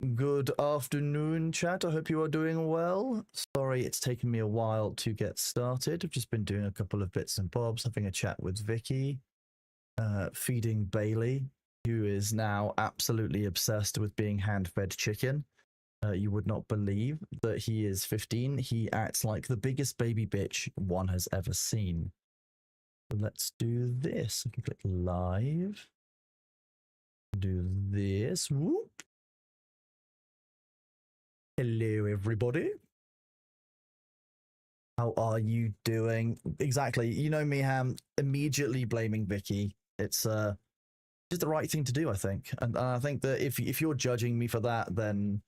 Good afternoon, chat. I hope you are doing well. Sorry it's taken me a while to get started. I've just been doing a couple of bits and bobs, having a chat with Vicky, feeding Bailey, who is now absolutely obsessed with being hand-fed chicken. You would not believe that he is 15. He acts like the biggest baby bitch one has ever seen. So let's do this. I can click live. Do this. Whoop. Hello, everybody. How are you doing? Exactly. You know me, Ham, immediately blaming Vicky. It's just the right thing to do, I think. And I think that if you're judging me for that, then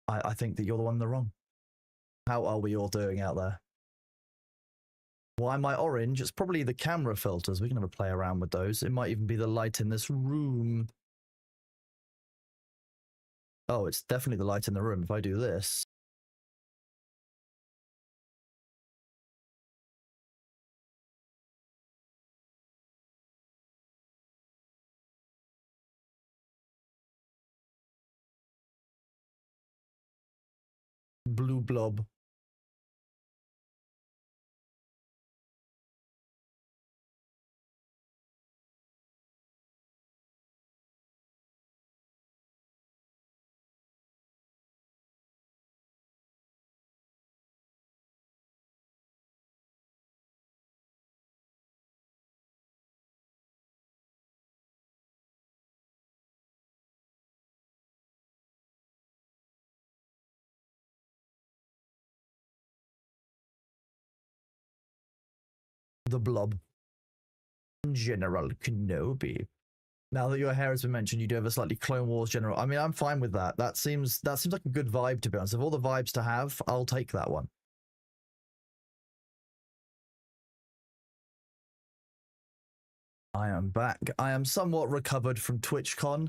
I think that you're the one in the wrong. How are we all doing out there? Why am I orange? It's probably the camera filters. We can have a play around with those. It might even be the light in this room. Oh, it's definitely the light in the room. If I do this. Blue blob. The blob. General Kenobi. Now that your hair has been mentioned, you do have a slightly Clone Wars general. I mean, I'm fine with that. That seems like a good vibe, to be honest. Of all the vibes to have, I'll take that one. I am back. I am somewhat recovered from TwitchCon.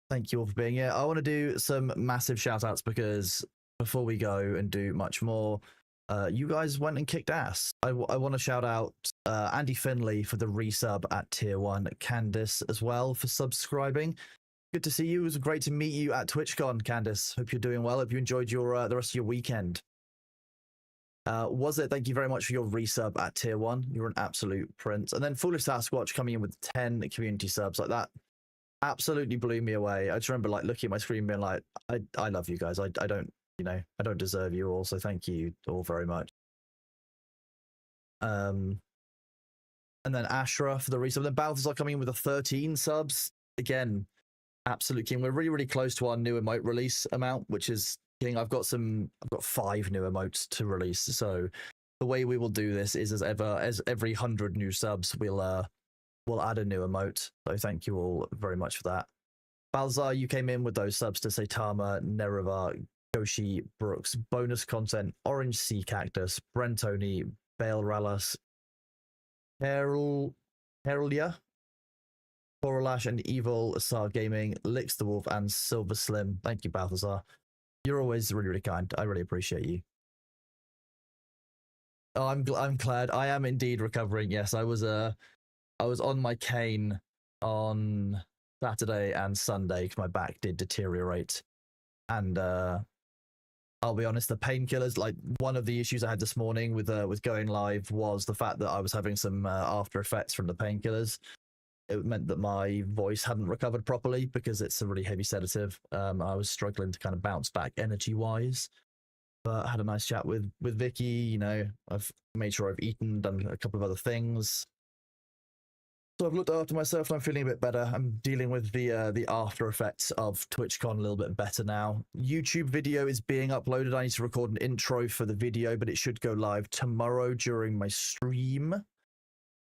Thank you all for being here. I want to do some massive shout outs because before we go and do much more, you guys went and kicked ass. I want to shout out Andy Finley for the resub at tier 1, Candice as well for subscribing. Good to see you. It was great to meet you at TwitchCon, Candice. Hope you're doing well. Hope you enjoyed your the rest of your weekend. Was it? Thank you very much for your resub at tier 1. You're an absolute prince. And then Foolish Sasquatch coming in with 10 community subs like that. Absolutely blew me away. I just remember like looking at my screen being like, I love you guys. I don't, you know, I don't deserve you all, so thank you all very much. And then Ashra for the resub. Then Balthazar coming in with a 13 subs. Again, absolute king. We're really, really close to our new emote release amount, which is king. I've got 5 new emotes to release. So the way we will do this is as every 100 new subs, we'll add a new emote. So thank you all very much for that. Balzar, you came in with those subs to Saitama, Nereva, Goshi, Brooks, bonus content, Orange Sea Cactus, Brentoni, Bale Rallas, Herulia, Coralash, and Evil Sar Gaming, Licks the Wolf, and Silver Slim. Thank you, Balthazar. You're always really, really kind. I really appreciate you. Oh, I'm glad. I am indeed recovering. Yes, I was on my cane on Saturday and Sunday because my back did deteriorate. And I'll be honest, the painkillers, like one of the issues I had this morning with going live was the fact that I was having some after effects from the painkillers. It meant that my voice hadn't recovered properly because it's a really heavy sedative. I was struggling to kind of bounce back energy-wise. But I had a nice chat with Vicky. You know, I've made sure I've eaten, done a couple of other things. So I've looked after myself and I'm feeling a bit better. I'm dealing with the after effects of TwitchCon a little bit better now. YouTube video is being uploaded. I need to record an intro for the video, but it should go live tomorrow during my stream.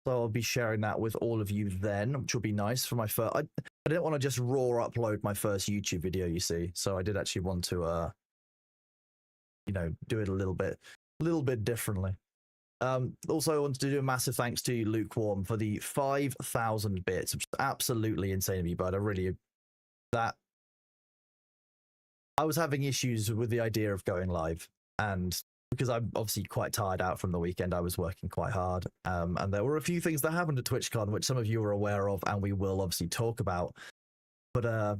So I'll be sharing that with all of you then, which will be nice for my first. I didn't want to just raw upload my first YouTube video, you see. So I did actually want to, you know, do it a little bit differently. Also, I wanted to do a massive thanks to Lukewarm for the 5,000 bits, which is absolutely insane of you, bud. I was having issues with the idea of going live, and because I'm obviously quite tired out from the weekend, I was working quite hard, and there were a few things that happened at TwitchCon, which some of you are aware of, and we will obviously talk about. But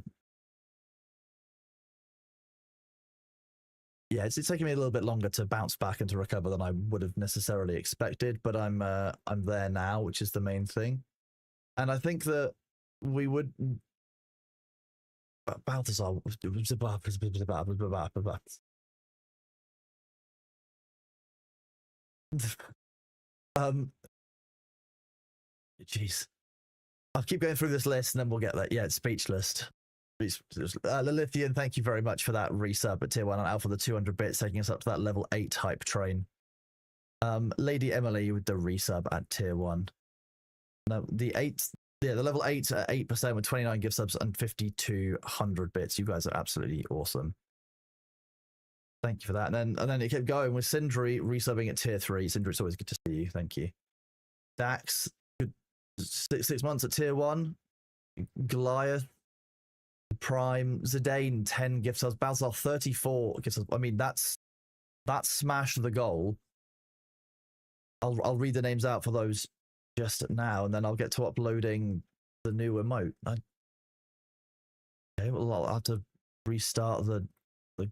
yeah, it's taking me a little bit longer to bounce back and to recover than I would have necessarily expected, but I'm there now, which is the main thing. And I think that we would Balthazar. Jeez. I'll keep going through this list and then we'll get that. Yeah, it's speechless. Lilithian, thank you very much for that resub at tier 1 and Alpha the 200 bits, taking us up to that level 8 hype train. Lady Emily with the resub at tier 1. No, the level 8 at 8% with 29 gift subs and 5,200 bits. You guys are absolutely awesome. Thank you for that. And then it kept going with Sindri resubbing at tier 3. Sindri, it's always good to see you. Thank you. Dax, good 6 months at tier 1. Goliath, Prime, Zidane, 10 gift subs. Balzar, 34 gift subs. I mean, that's smashed the goal. I'll read the names out for those just now, and then I'll get to uploading the new emote. Okay, well, I'll have to restart the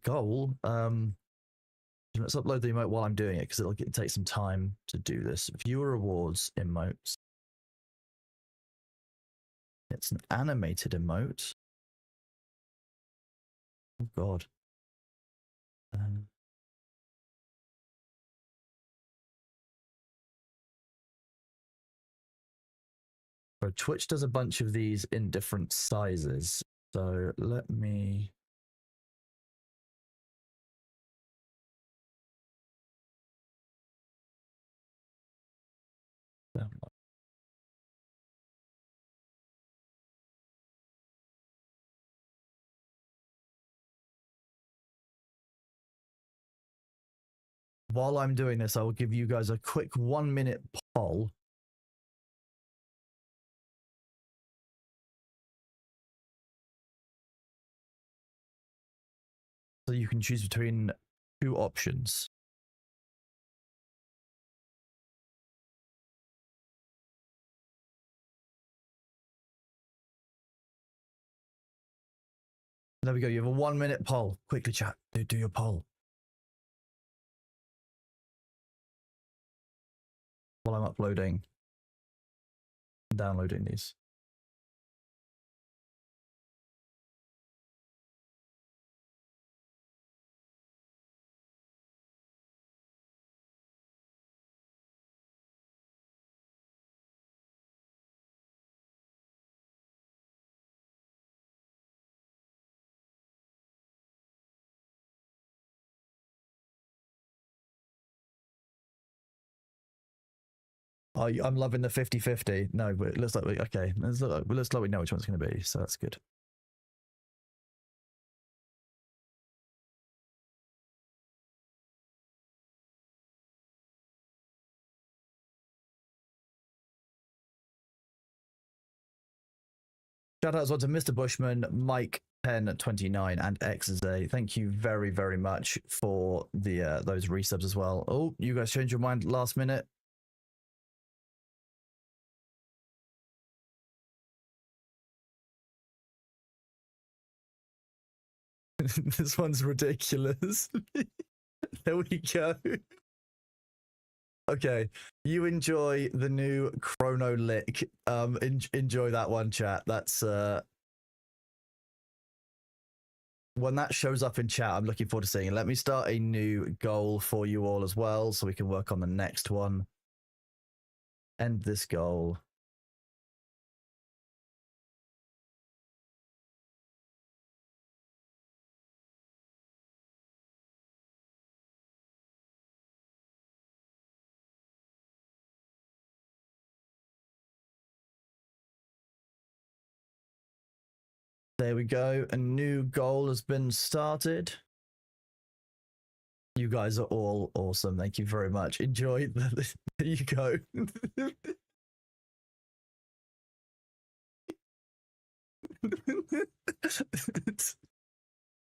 goal. Let's upload the emote while I'm doing it, because it'll take some time to do this. Viewer rewards emotes. It's an animated emote. Oh god. So Twitch does a bunch of these in different sizes. So let me... While I'm doing this, I will give you guys a quick 1-minute poll. So you can choose between 2 options. There we go. You have a 1-minute poll. Quickly, chat. Do your poll. While I'm uploading and downloading these. Oh, I'm loving the 50-50. No, but it looks like okay. It looks like we know which one's going to be, so that's good. Shout out as well to Mr. Bushman, Mike 1029, and XZ. Thank you very, very much for the those resubs as well. Oh, you guys changed your mind last minute. This one's ridiculous. There we go. Okay, you enjoy the new Chrono Lick. Enjoy that one, chat. That's when that shows up in chat, I'm looking forward to seeing it. Let me start a new goal for you all as well, so we can work on the next one. End this goal. There we go. A new goal has been started. You guys are all awesome. Thank you very much. Enjoy. There you go.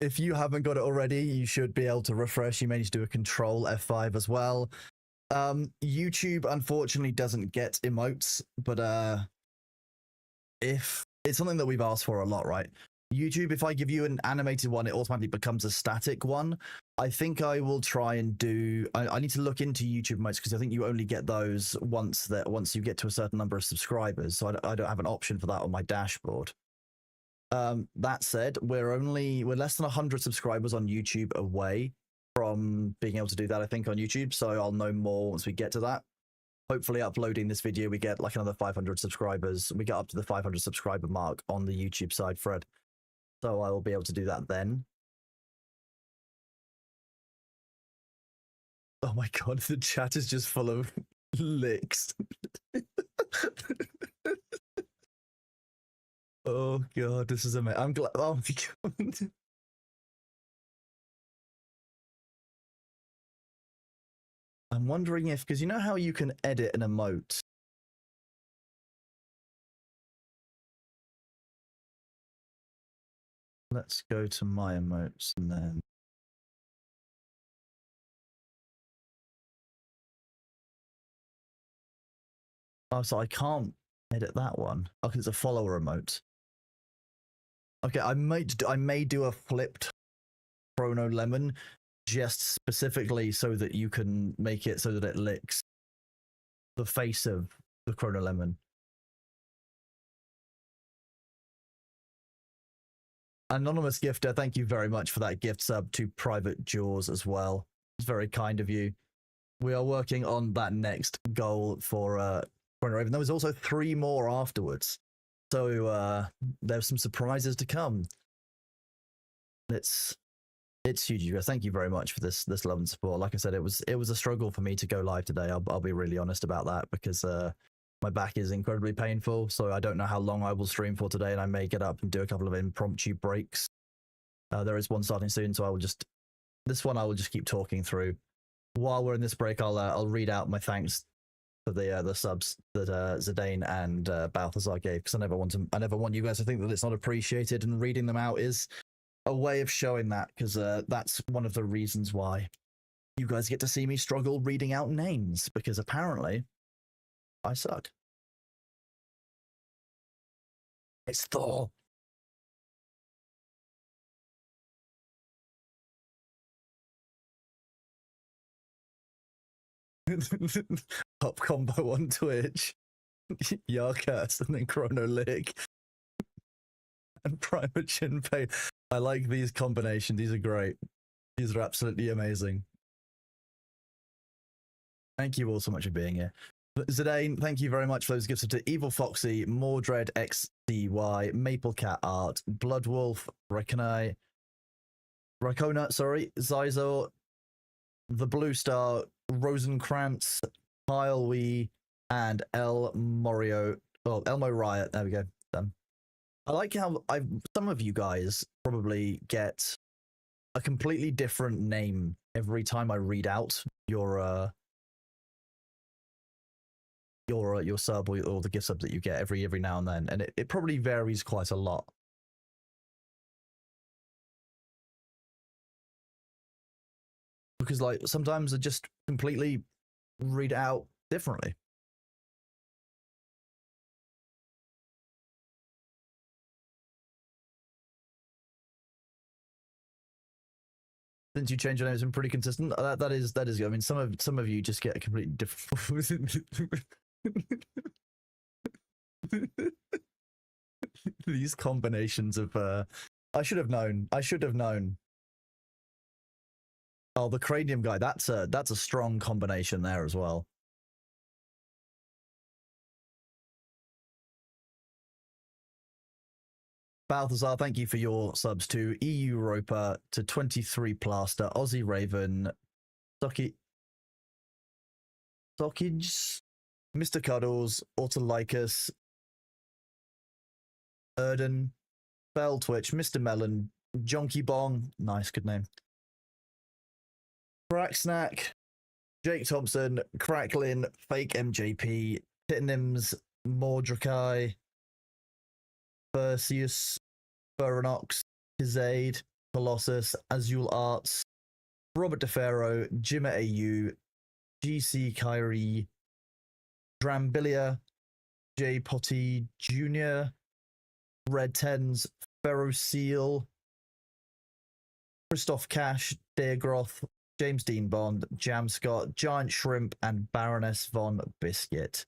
If you haven't got it already, you should be able to refresh. You may need to do a control F5 as well. YouTube unfortunately doesn't get emotes, but if it's something that we've asked for a lot, right? YouTube, if I give you an animated one, it automatically becomes a static one. I think I will try and do. I need to look into YouTube emotes because I think you only get those once you get to a certain number of subscribers. So I don't have an option for that on my dashboard. That said, we're less than 100 subscribers on YouTube away from being able to do that. I think on YouTube, so I'll know more once we get to that. Hopefully, uploading this video, we get like another 500 subscribers. We get up to the 500 subscriber mark on the YouTube side, Fred. So I will be able to do that then. Oh my god, the chat is just full of licks. Oh god, this is amazing. I'm glad. Oh my god. I'm wondering if, because you know how you can edit an emote? Let's go to my emotes and then. Oh, so I can't edit that one. Oh, because it's a follower emote. Okay, I may do a flipped Chrono Lemon just specifically so that you can make it so that it licks the face of the Chrono Lemon. Anonymous Gifter, thank you very much for that gift sub to Private Jaws as well. It's very kind of you. We are working on that next goal for Chrono Raven. There was also 3 more afterwards. So there's some surprises to come. It's huge, you guys. Thank you very much for this love and support. Like I said, it was a struggle for me to go live today. I'll be really honest about that because my back is incredibly painful. So I don't know how long I will stream for today, and I may get up and do a couple of impromptu breaks. There is one starting soon, so I will just keep talking through. While we're in this break, I'll read out my thanks for the subs that Zidane and Balthazar gave, because I never want you guys to think that it's not appreciated, and reading them out is a way of showing that, because that's one of the reasons why you guys get to see me struggle reading out names, because apparently I suck. It's Thor. Top combo on Twitch. Yarcast and then Chrono Lick. And Primogen Pain. I like these combinations. These are great. These are absolutely amazing. Thank you all so much for being here. Zidane, thank you very much for those gifts to Evil Foxy, Mordred XDY, Maple Cat Art, Bloodwolf, Racona, sorry, Zizor, The Blue Star, Rosenkrantz, Pilewee, and Elmo Riot. There we go. Done. I like how some of you guys probably get a completely different name every time I read out your sub or the gift sub that you get every now and then, and it probably varies quite a lot. Because like sometimes I just completely read out differently. Since you changed your name, it's been pretty consistent. That is. I mean, some of you just get a completely different. These combinations of I should have known. Oh, the cranium guy. That's a strong combination there as well. Balthazar, thank you for your subs to EU Roper, to 23 Plaster, Aussie Raven, Stockage, Mr. Cuddles, Autolycus, Erden, Bell Twitch, Mr. Melon, Jonky Bong, nice, good name. Crack Snack, Jake Thompson, Cracklin, Fake MJP, Pitnims, Mordrakai, Perseus, Buranox, Kizade, Colossus, Azul Arts, Robert DeFaro, Jimmer AU, GC Kyrie, Drambilia, J Potty Jr., Red Tens, Ferroseal, Christoph Cash, Deergroth, James Dean Bond, Jam Scott, Giant Shrimp, and Baroness von Biscuit.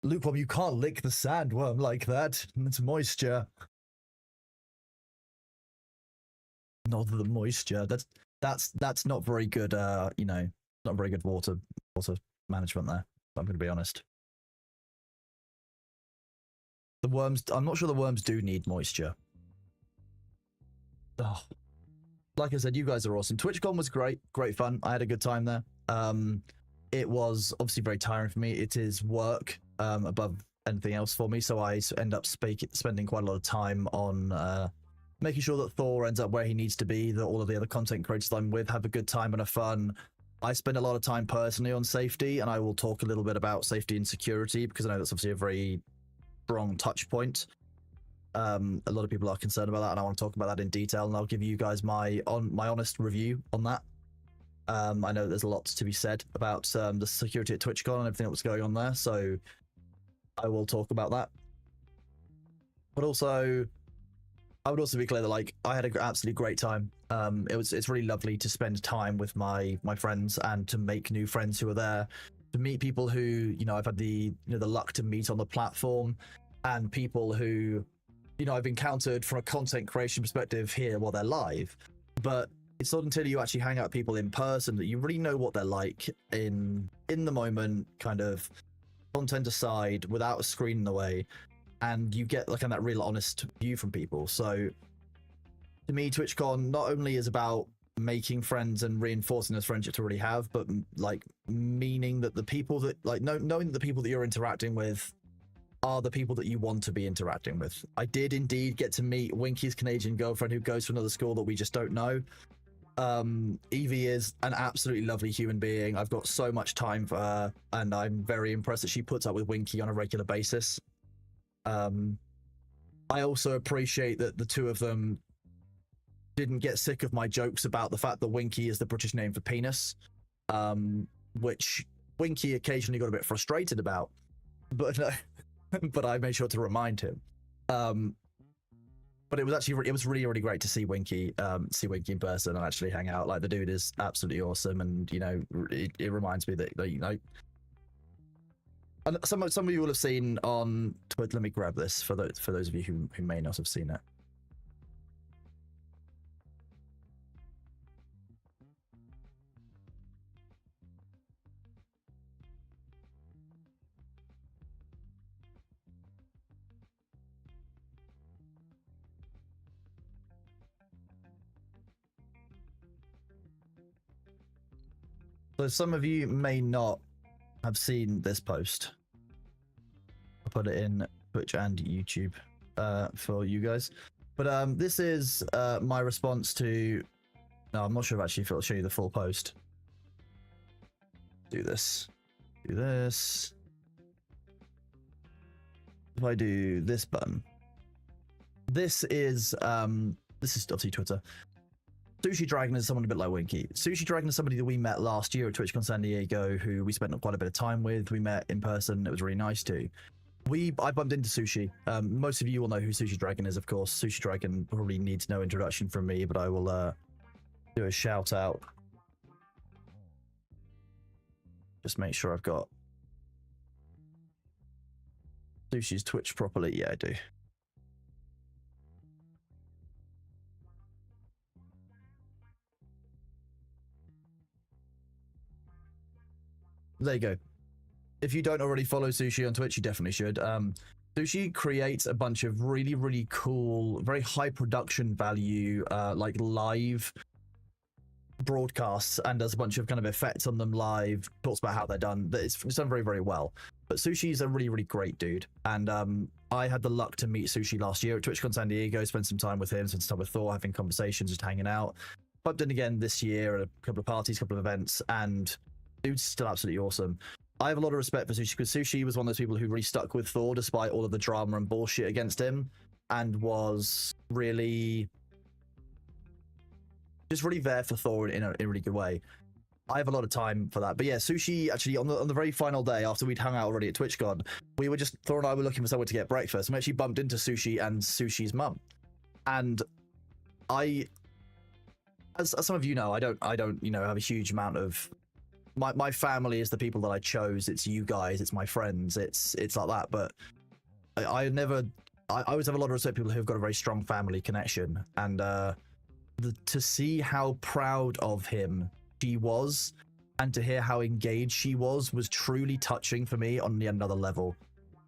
Lukewarm, you can't lick the sandworm like that. It's moisture. Not the moisture. That's not very good. You know, not very good water management there. I'm going to be honest. The worms. I'm not sure the worms do need moisture. Oh, like I said, you guys are awesome. TwitchCon was great fun. I had a good time there. It was obviously very tiring for me. It is work above anything else for me, so I end up spending quite a lot of time on making sure that Thor ends up where he needs to be, that all of the other content creators I'm with have a good time and are fun. I spend a lot of time personally on safety, and I will talk a little bit about safety and security because I know that's obviously a very strong touch point. A lot of people are concerned about that, and I want to talk about that in detail, and I'll give you guys my honest review on that. I know there's a lot to be said about the security at TwitchCon and everything that was going on there, so I will talk about that. But also, I would also be clear that like I had an absolutely great time. It's really lovely to spend time with my friends and to make new friends who are there, to meet people who, you know, I've had the the luck to meet on the platform, and people who, you know, I've encountered from a content creation perspective here while they're live. But it's not until you actually hang out with people in person that you really know what they're like in the moment, kind of content aside, without a screen in the way, and you get like that real honest view from people. So to me, TwitchCon not only is about making friends and reinforcing those friendships to already have, but like meaning that the people that like knowing that the people that you're interacting with are the people that you want to be interacting with. I did indeed get to meet Winky's Canadian girlfriend who goes to another school that we just don't know. Evie is an absolutely lovely human being. I've got so much time for her, and I'm very impressed that she puts up with Winky on a regular basis. I also appreciate that the two of them didn't get sick of my jokes about the fact that Winky is the British name for penis, which Winky occasionally got a bit frustrated about, but but I made sure to remind him. But it was really great to see Winky in person and actually hang out. Like, the dude is absolutely awesome, and you know, it reminds me that you know, and some of you will have seen on Twitter. Let me grab this for those of you who may not have seen it. So some of you may not have seen this post. I'll put it in Twitch and YouTube for you guys. But this is my response to... No, I'm not sure if it'll show you the full post. Do this. Do this. If I do this button. This is obviously Twitter. Sushi Dragon is someone a bit like Winky. Sushi Dragon is somebody that we met last year at TwitchCon San Diego, who we spent quite a bit of time with. We met in person. It was really nice too. I bumped into Sushi. Most of you will know who Sushi Dragon is, of course. Sushi Dragon probably needs no introduction from me, but I will do a shout out. Just make sure I've got Sushi's Twitch properly. Yeah, I do. There you go. If you don't already follow Sushi on Twitch, you definitely should. Sushi creates a bunch of really cool, very high production value, like live broadcasts, and does a bunch of kind of effects on them live, talks about how they're done. It's done very well. But Sushi's a really great dude, and I had the luck to meet Sushi last year at TwitchCon San Diego, spend some time with him, spend some time with Thor, having conversations, just hanging out. Bumped in again this year at a couple of parties, couple of events, and dude's still absolutely awesome. I have a lot of respect for Sushi, because Sushi was one of those people who really stuck with Thor despite all of the drama and bullshit against him, and was really just really there for Thor in a really good way. I have a lot of time for that. But yeah, Sushi, actually, on the very final day after we'd hung out already at TwitchCon, we were just, Thor and I were looking for somewhere to get breakfast, and we actually bumped into Sushi and Sushi's mum. And I, as some of you know, I don't, you know, have a huge amount of, my family is the people that I chose. It's you guys, it's my friends, it's like that. But I always have a lot of respect for people who've got a very strong family connection. And to see how proud of him she was, and to hear how engaged she was truly touching for me on another level.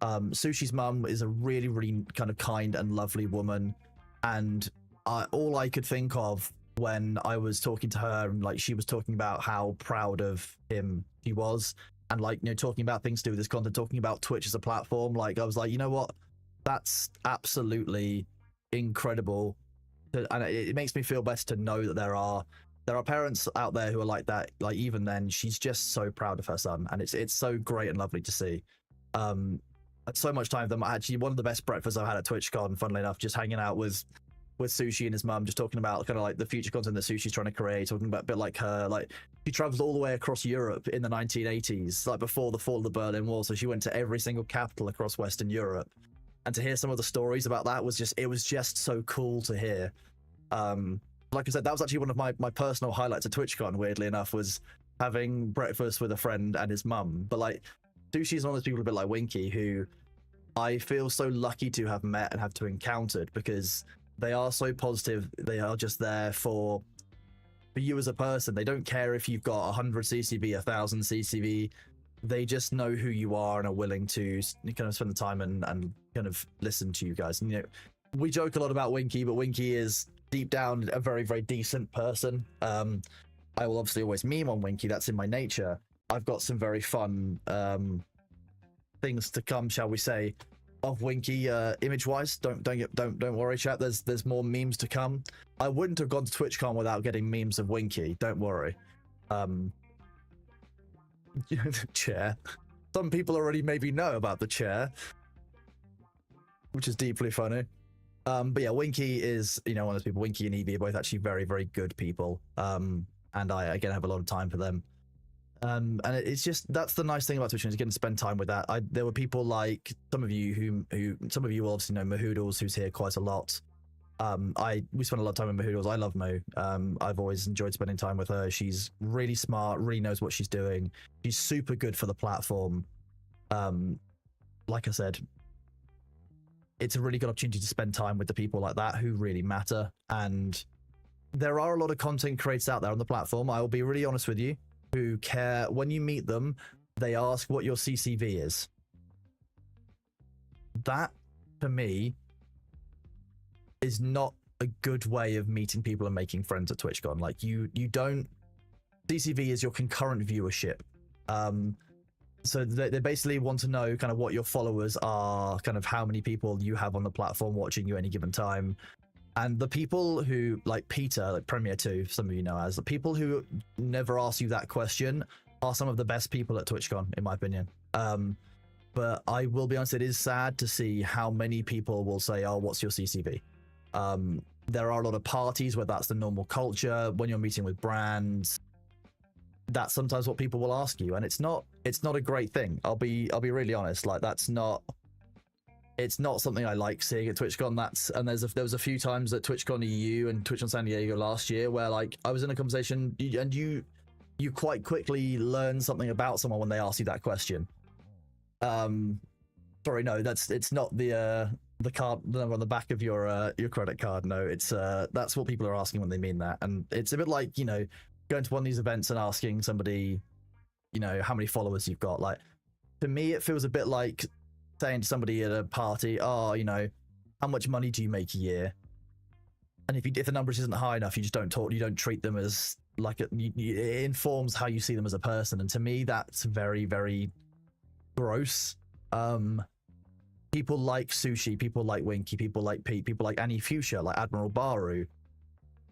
Sushi's mum is a really, really kind of kind and lovely woman, and all I could think of when I was talking to her, and like she was talking about how proud of him she was, and like, you know, talking about things to do with this content, talking about Twitch as a platform, like I was like, you know what, that's absolutely incredible. And it makes me feel better to know that there are parents out there who are like that. Like, even then, she's just so proud of her son, and it's so great and lovely to see. So much time with them. Actually, one of the best breakfasts I've had at TwitchCon, funnily enough, just hanging out with Sushi and his mum, just talking about kind of like the future content that Sushi's trying to create, talking about a bit like her, like she traveled all the way across Europe in the 1980s, like before the fall of the Berlin Wall. So she went to every single capital across Western Europe, and to hear some of the stories about that was just so cool to hear. Like I said, that was actually one of my personal highlights at TwitchCon, weirdly enough, was having breakfast with a friend and his mum. But like, Sushi's one of those people a bit like Winky, who I feel so lucky to have met and have to encountered, because they are so positive. They are just there for you as a person. They don't care if you've got 100 CCV, 1,000 CCV. They just know who you are and are willing to kind of spend the time and kind of listen to you guys. And, you know, we joke a lot about Winky, but Winky is deep down a very, very decent person. I will obviously always meme on Winky. That's in my nature. I've got some very fun things to come, shall we say, of Winky image-wise. Don't worry, chat. There's more memes to come. I wouldn't have gone to TwitchCon without getting memes of Winky. Don't worry. The chair. Some people already maybe know about the chair, which is deeply funny. But yeah, Winky is, you know, one of those people. Winky and Evie are both actually very, very good people. And I, again, have a lot of time for them. And it's just, that's the nice thing about Twitch, is getting to spend time with that. There were people like some of you who some of you will obviously know Mahoodles, who's here quite a lot. We spend a lot of time with Mahoodles. I love Mo. I've always enjoyed spending time with her. She's really smart, really knows what she's doing. She's super good for the platform. Like I said, it's a really good opportunity to spend time with the people like that who really matter. And there are a lot of content creators out there on the platform, I will be really honest with you, who care. When you meet them, they ask what your CCV is. That, for me, is not a good way of meeting people and making friends at TwitchCon. Like, you don't... CCV is your concurrent viewership. So they basically want to know kind of what your followers are, kind of how many people you have on the platform watching you any given time. And the people who, like Peter, like Premier 2, some of you know as, the people who never ask you that question are some of the best people at TwitchCon, in my opinion. But I will be honest, it is sad to see how many people will say, oh, what's your CCV? There are a lot of parties where that's the normal culture. When you're meeting with brands, that's sometimes what people will ask you, and it's not a great thing. I'll be really honest. Like, it's not something I like seeing at TwitchCon. And there was a few times at TwitchCon EU and TwitchCon San Diego last year where, like, I was in a conversation and you quite quickly learn something about someone when they ask you that question. Sorry, no, it's not the card, the number on the back of your credit card. No, it's that's what people are asking when they mean that. And it's a bit like, you know, going to one of these events and asking somebody, you know, how many followers you've got. Like, to me, it feels a bit like saying to somebody at a party, oh, you know, how much money do you make a year? And if the numbers isn't high enough, you just don't talk, you don't treat them as like it informs how you see them as a person. And to me, that's very, very gross. People like Sushi, people like Winky, people like Pete, people like Annie Fuchsia, like Admiral Baru.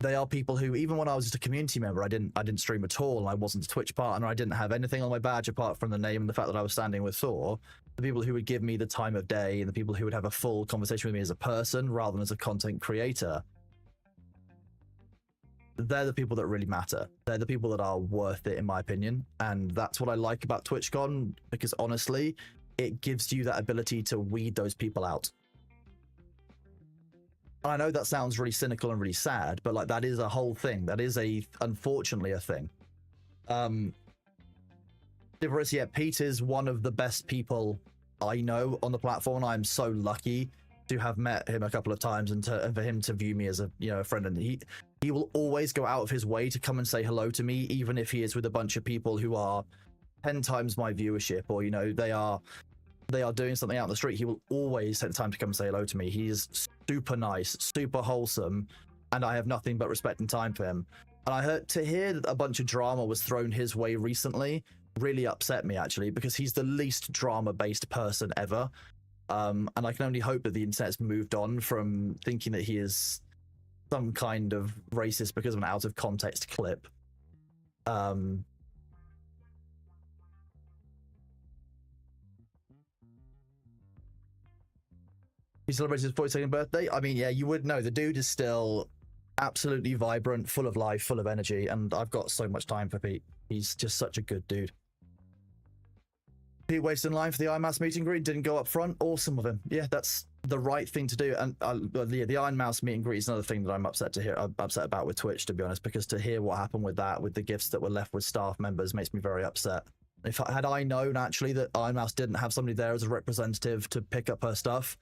They are people who, even when I was just a community member, I didn't stream at all, and I wasn't a Twitch partner, I didn't have anything on my badge apart from the name and the fact that I was standing with Thor. The people who would give me the time of day, and the people who would have a full conversation with me as a person rather than as a content creator. they're the people that really matter. They're the people that are worth it, in my opinion. And that's what I like about TwitchCon, because honestly, it gives you that ability to weed those people out. I know that sounds really cynical and really sad, but like that is a whole thing. That is unfortunately a thing. Yeah, Pete is one of the best people I know on the platform. I'm so lucky to have met him a couple of times and for him to view me as a a friend. And he will always go out of his way to come and say hello to me, even if he is with a bunch of people who are 10 times my viewership, or they are doing something out in the street. He will always take the time to come and say hello to me. He's super nice, super wholesome, and I have nothing but respect and time for him. And to hear that a bunch of drama was thrown his way recently really upset me, actually, because he's the least drama-based person ever. And I can only hope that the internet's moved on from thinking that he is some kind of racist because of an out-of-context clip. He celebrated his 42nd birthday. I mean, yeah, you would know. The dude is still absolutely vibrant, full of life, full of energy, and I've got so much time for Pete. He's just such a good dude. Pete waited in line for the Iron Mouse meet and greet, didn't go up front. Awesome of him. Yeah, that's the right thing to do. And the Iron Mouse meet and greet is another thing that I'm upset about with Twitch, to be honest, because to hear what happened with that, with the gifts that were left with staff members, makes me very upset. Had I known actually that Iron Mouse didn't have somebody there as a representative to pick up her stuff,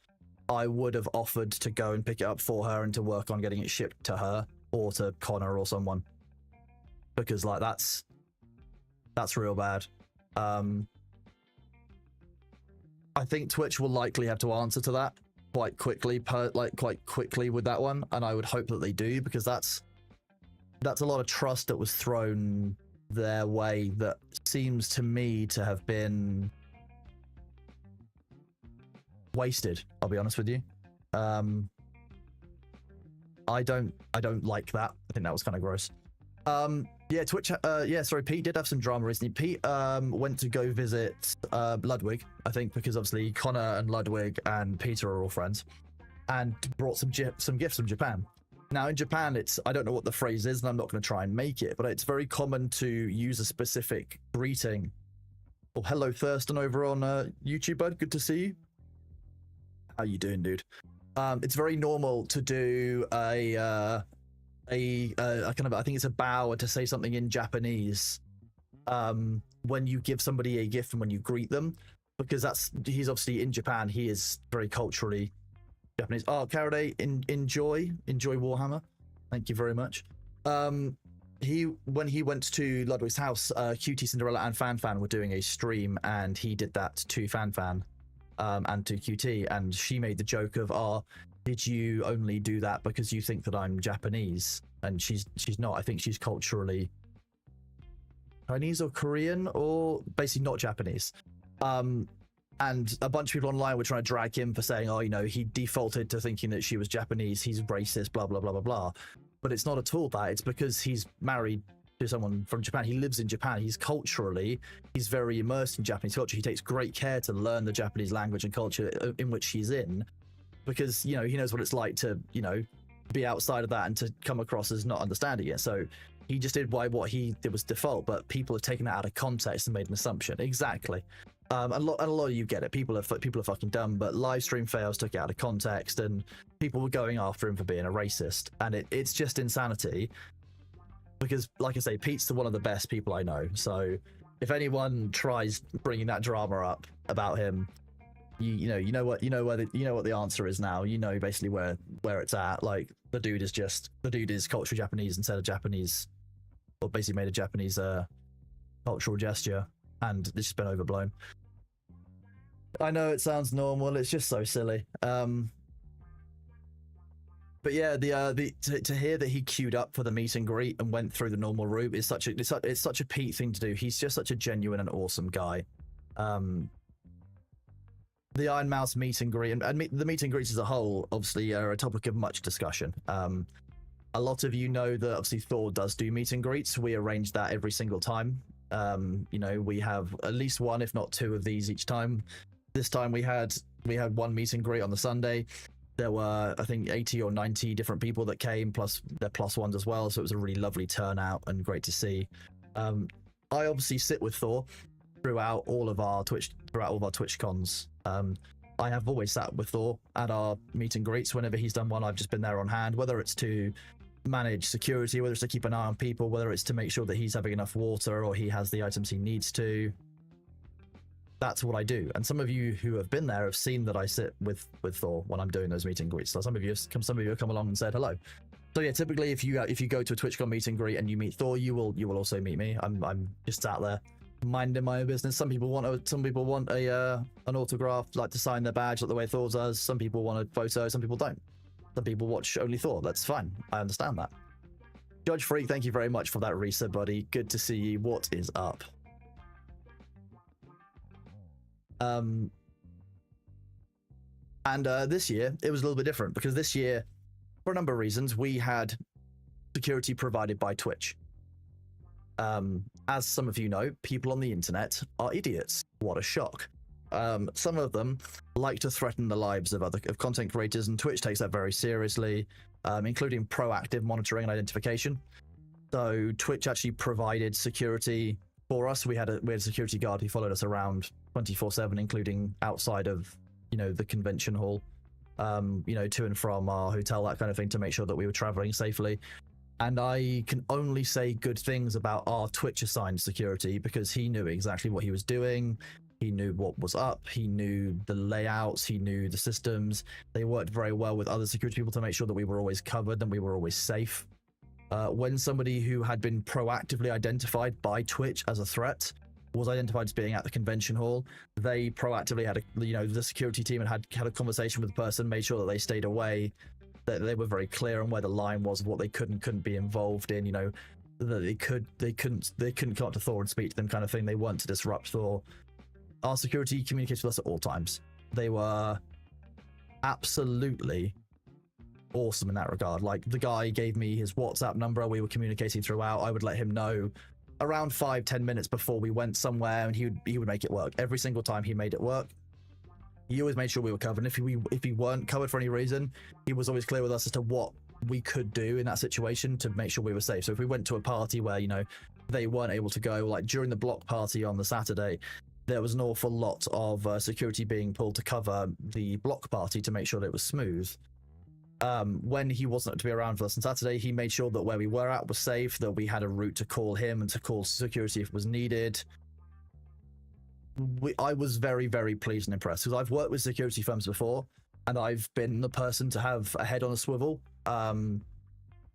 I would have offered to go and pick it up for her and to work on getting it shipped to her or to Connor or someone, because like that's real bad. I think Twitch will likely have to answer to that quite quickly with that one, and I would hope that they do, because that's a lot of trust that was thrown their way that seems to me to have been wasted. I'll be honest with you. I don't like that. I think that was kind of gross. Yeah, Twitch. Sorry, Pete did have some drama recently. Pete went to go visit Ludwig, I think, because obviously Connor and Ludwig and Peter are all friends, and brought some gifts from Japan. Now in Japan, I don't know what the phrase is, and I'm not going to try and make it, but it's very common to use a specific greeting. Oh, hello Thurston over on YouTube, bud. Good to see you. How you doing, dude? It's very normal to do a kind of, I think it's a bow, to say something in Japanese when you give somebody a gift and when you greet them, because he's obviously in Japan. He is very culturally Japanese. Oh, Karade, enjoy Warhammer. Thank you very much. When he went to Ludwig's house, QT Cinderella and FanFan were doing a stream, and he did that to FanFan and to QT, and she made the joke of, did you only do that because you think that I'm Japanese? And she's not. I think she's culturally Chinese or Korean, or basically not Japanese. And a bunch of people online were trying to drag him for saying, he defaulted to thinking that she was Japanese, he's racist, blah, blah, blah, blah, blah. But it's not at all that. It's because he's married to someone from Japan. He lives in Japan. He's very immersed in Japanese culture. He takes great care to learn the Japanese language and culture in which he's in, because he knows what it's like to be outside of that and to come across as not understanding it. So he just did what he did was default, but people have taken that out of context and made an assumption. Exactly. A lot of you get it. People are fucking dumb, but Livestream Fails took it out of context, and people were going after him for being a racist, and it's just insanity. Because, like I say, Pete's one of the best people I know. So if anyone tries bringing that drama up about him, you know what the answer is now. You know basically where it's at. Like, the dude is culturally Japanese instead of Japanese, or basically made a Japanese cultural gesture, and it's just been overblown. I know it sounds normal. It's just so silly. But yeah, to hear that he queued up for the meet and greet and went through the normal route is such a Pete thing to do. He's just such a genuine and awesome guy. The Iron Mouse meet and greet and the meet and greets as a whole obviously are a topic of much discussion. A lot of you know that obviously Thor does do meet and greets. We arrange that every single time. We have at least one, if not two, of these each time. This time we had one meet and greet on the Sunday. There were, I think, 80 or 90 different people that came, plus their plus ones as well. So it was a really lovely turnout and great to see. I obviously sit with Thor throughout all of our Twitch cons. I have always sat with Thor at our meet and greets. Whenever he's done one, I've just been there on hand, whether it's to manage security, whether it's to keep an eye on people, whether it's to make sure that he's having enough water or he has the items he needs to. That's what I do. And some of you who have been there have seen that I sit with Thor when I'm doing those meet and greets. So some of you have come along and said hello. So yeah, typically if you go to a TwitchCon meet and greet and you meet Thor, you will also meet me. I'm just out there minding my own business. Some people want an autograph, like to sign their badge like the way Thor does. Some people want a photo, some people don't. Some people watch only Thor. That's fine. I understand that. Judge Freak, thank you very much for that resub, buddy. Good to see you. What is up? This year it was a little bit different because this year, for a number of reasons, we had security provided by Twitch. As some of you know, people on the internet are idiots. What a shock. Some of them like to threaten the lives of content creators, and Twitch takes that very seriously, including proactive monitoring and identification. So Twitch actually provided security for us. We had a security guard who followed us around 24/7, including outside of, the convention hall, to and from our hotel, that kind of thing, to make sure that we were traveling safely. And I can only say good things about our Twitch assigned security because he knew exactly what he was doing. He knew what was up. He knew the layouts. He knew the systems. They worked very well with other security people to make sure that we were always covered and we were always safe. When somebody who had been proactively identified by Twitch as a threat was identified as being at the convention hall, they proactively had the security team had a conversation with the person, made sure that they stayed away, that they were very clear on where the line was of what they could and couldn't be involved in, that they couldn't come up to Thor and speak to them, kind of thing. They weren't to disrupt Thor. Our security communicates with us at all times. They were absolutely awesome in that regard. Like, the guy gave me his WhatsApp number. We were communicating throughout. I would let him know around 5-10 minutes before we went somewhere, and he would make it work. Every single time he made it work. He always made sure we were covered. And if we weren't covered for any reason, he was always clear with us as to what we could do in that situation to make sure we were safe. So if we went to a party where, they weren't able to go, like during the block party on the Saturday, there was an awful lot of security being pulled to cover the block party to make sure that it was smooth. When he wasn't to be around for us on Saturday, he made sure that where we were at was safe, that we had a route to call him and to call security if it was needed. I was very, very pleased and impressed because I've worked with security firms before, and I've been the person to have a head on a swivel at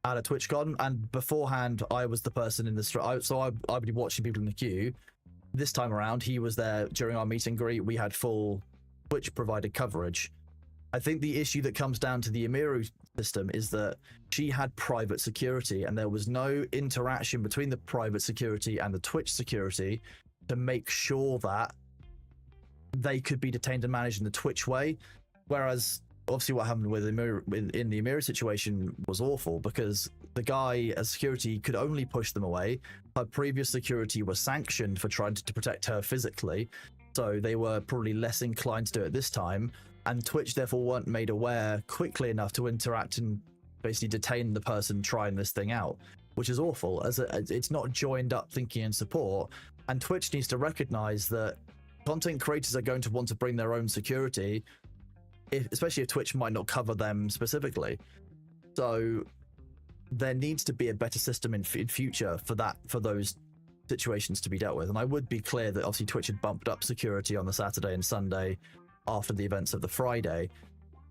a TwitchCon, and beforehand I was the person in the so I'd be watching people in the queue. This time around, he was there during our meet and greet. We had full Twitch provided coverage. I think the issue that comes down to the Emiru system is that she had private security, and there was no interaction between the private security and the Twitch security to make sure that they could be detained and managed in the Twitch way. Whereas obviously what happened with in the Emiru situation was awful, because the guy as security could only push them away. Her previous security was sanctioned for trying to protect her physically, so they were probably less inclined to do it this time, and Twitch therefore weren't made aware quickly enough to interact and basically detain the person trying this thing out, which is awful, as it's not joined up thinking and support. And Twitch needs to recognize that content creators are going to want to bring their own security, especially if Twitch might not cover them specifically. So there needs to be a better system in future for those situations to be dealt with. And I would be clear that obviously Twitch had bumped up security on the Saturday and Sunday after the events of the Friday,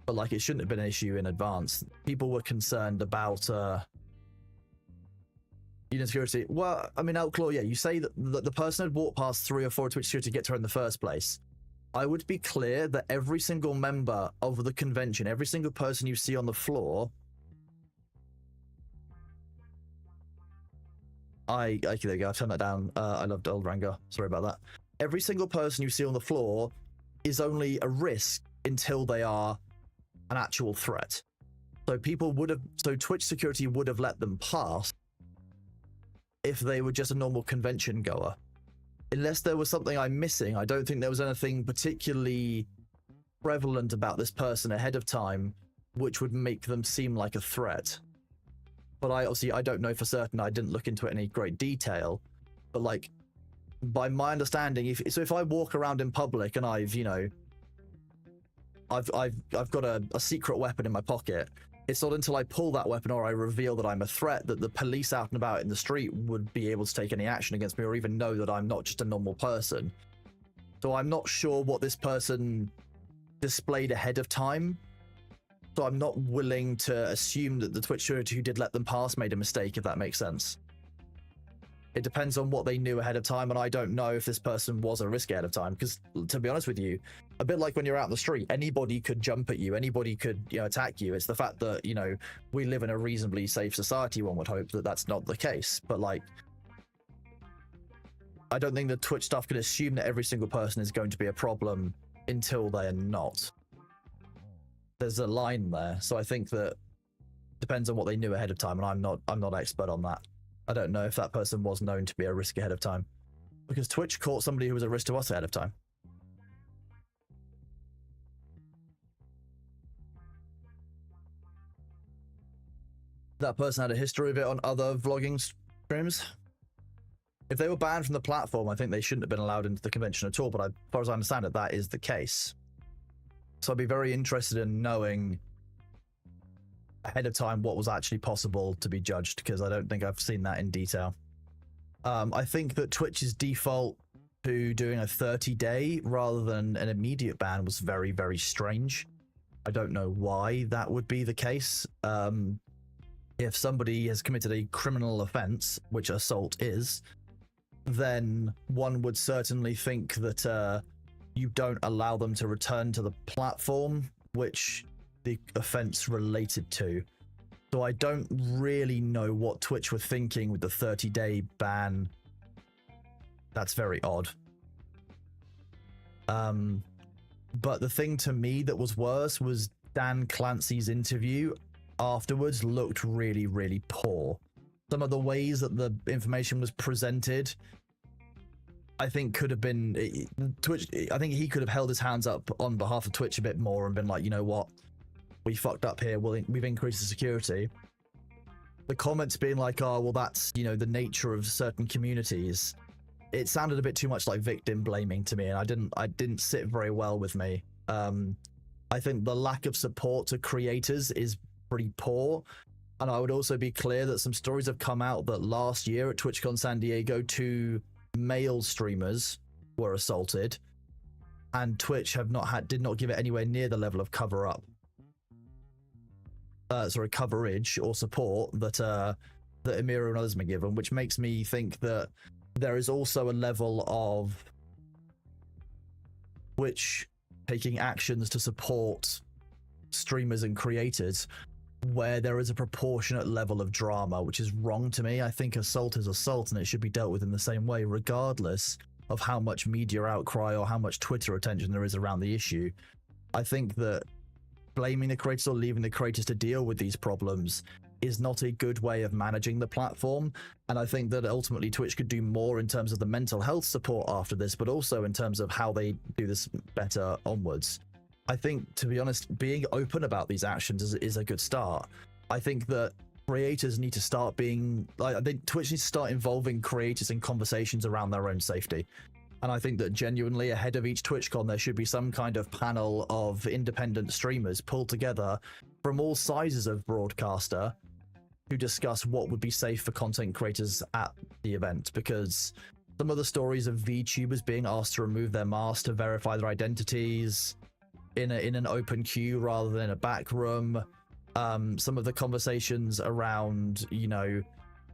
but like, it shouldn't have been an issue in advance. People were concerned about security. Well, I mean, Outlaw, yeah, you say that the person had walked past 3 or 4 Twitch security to get to her in the first place. I would be clear that every single member of the convention, every single person you see on the floor, there you go, I've turned that down. I loved Old Ranger. Sorry about that. Every single person you see on the floor is only a risk until they are an actual threat. So Twitch security would have let them pass if they were just a normal convention goer. Unless there was something I'm missing, I don't think there was anything particularly prevalent about this person ahead of time which would make them seem like a threat. But I don't know for certain. I didn't look into it in any great detail. But like, by my understanding, if I walk around in public and I've got a secret weapon in my pocket, it's not until I pull that weapon or I reveal that I'm a threat that the police out and about in the street would be able to take any action against me or even know that I'm not just a normal person. So I'm not sure what this person displayed ahead of time. So I'm not willing to assume that the Twitch security who did let them pass made a mistake, if that makes sense. It depends on what they knew ahead of time, and I don't know if this person was a risk ahead of time, because to be honest with you, a bit like when you're out in the street, anybody could jump at you, anybody could, attack you. It's the fact that, we live in a reasonably safe society. One would hope that that's not the case, but like, I don't think the Twitch stuff can assume that every single person is going to be a problem until they are not. There's a line there, so I think that depends on what they knew ahead of time, and I'm not expert on that. I don't know if that person was known to be a risk ahead of time, because Twitch caught somebody who was a risk to us ahead of time. That person had a history of it on other vlogging streams. If they were banned from the platform, I think they shouldn't have been allowed into the convention at all, but as far as I understand it, that is the case. So I'd be very interested in knowing ahead of time what was actually possible to be judged, because I don't think I've seen that in detail. I think that Twitch's default to doing a 30-day rather than an immediate ban was very, very strange. I don't know why that would be the case. If somebody has committed a criminal offense, which assault is, then one would certainly think that you don't allow them to return to the platform, which the offense related to. So I don't really know what Twitch were thinking with the 30-day ban. That's very odd. But the thing to me that was worse was Dan Clancy's interview afterwards looked really, really poor. Some of the ways that the information was presented, I think could have been Twitch. I think he could have held his hands up on behalf of Twitch a bit more and been like, you know what, we fucked up here. We've increased the security. The comments being like, oh, well, that's, the nature of certain communities. It sounded a bit too much like victim blaming to me, and I didn't sit very well with me. I think the lack of support to creators is pretty poor. And I would also be clear that some stories have come out that last year at TwitchCon San Diego, 2 male streamers were assaulted, and Twitch did not give it anywhere near the level of coverage or support that Emira and others have been given, which makes me think that there is also a level of Twitch taking actions to support streamers and creators where there is a proportionate level of drama, which is wrong to me. I think assault is assault, and it should be dealt with in the same way, regardless of how much media outcry or how much Twitter attention there is around the issue. I think that blaming the creators or leaving the creators to deal with these problems is not a good way of managing the platform. And I think that ultimately Twitch could do more in terms of the mental health support after this, but also in terms of how they do this better onwards. I think, to be honest, being open about these actions is a good start. I think that creators need to start being Twitch needs to start involving creators in conversations around their own safety. And I think that genuinely ahead of each TwitchCon, there should be some kind of panel of independent streamers pulled together from all sizes of broadcaster to discuss what would be safe for content creators at the event. Because some of the stories of VTubers being asked to remove their masks to verify their identities in an open queue rather than a back room, some of the conversations around,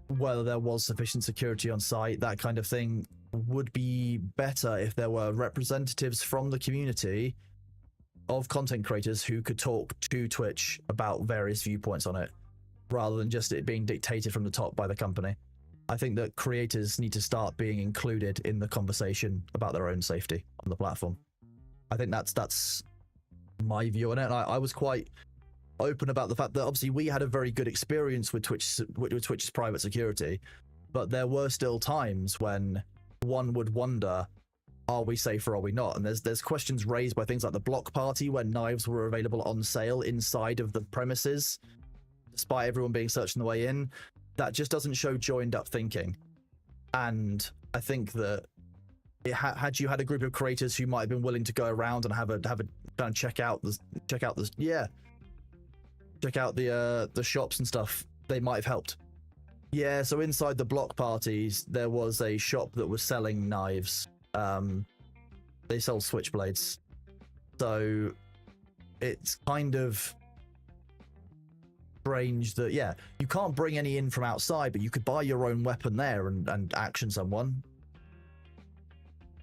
whether there was sufficient security on site, that kind of thing, would be better if there were representatives from the community of content creators who could talk to Twitch about various viewpoints on it, rather than just it being dictated from the top by the company. I think that creators need to start being included in the conversation about their own safety on the platform. I think that's my view on it. And I was quite open about the fact that obviously we had a very good experience with Twitch's private security, but there were still times when one would wonder are we safe or are we not? And there's questions raised by things like the block party, where knives were available on sale inside of the premises, despite everyone being searched on the way in. That just doesn't show joined up thinking. And I think that had you had a group of creators who might have been willing to go around and have a kind of check out the shops and stuff, they might have helped. Yeah, so inside the block parties, there was a shop that was selling knives. They sold switchblades. So it's kind of strange that, yeah, you can't bring any in from outside, but you could buy your own weapon there and action someone.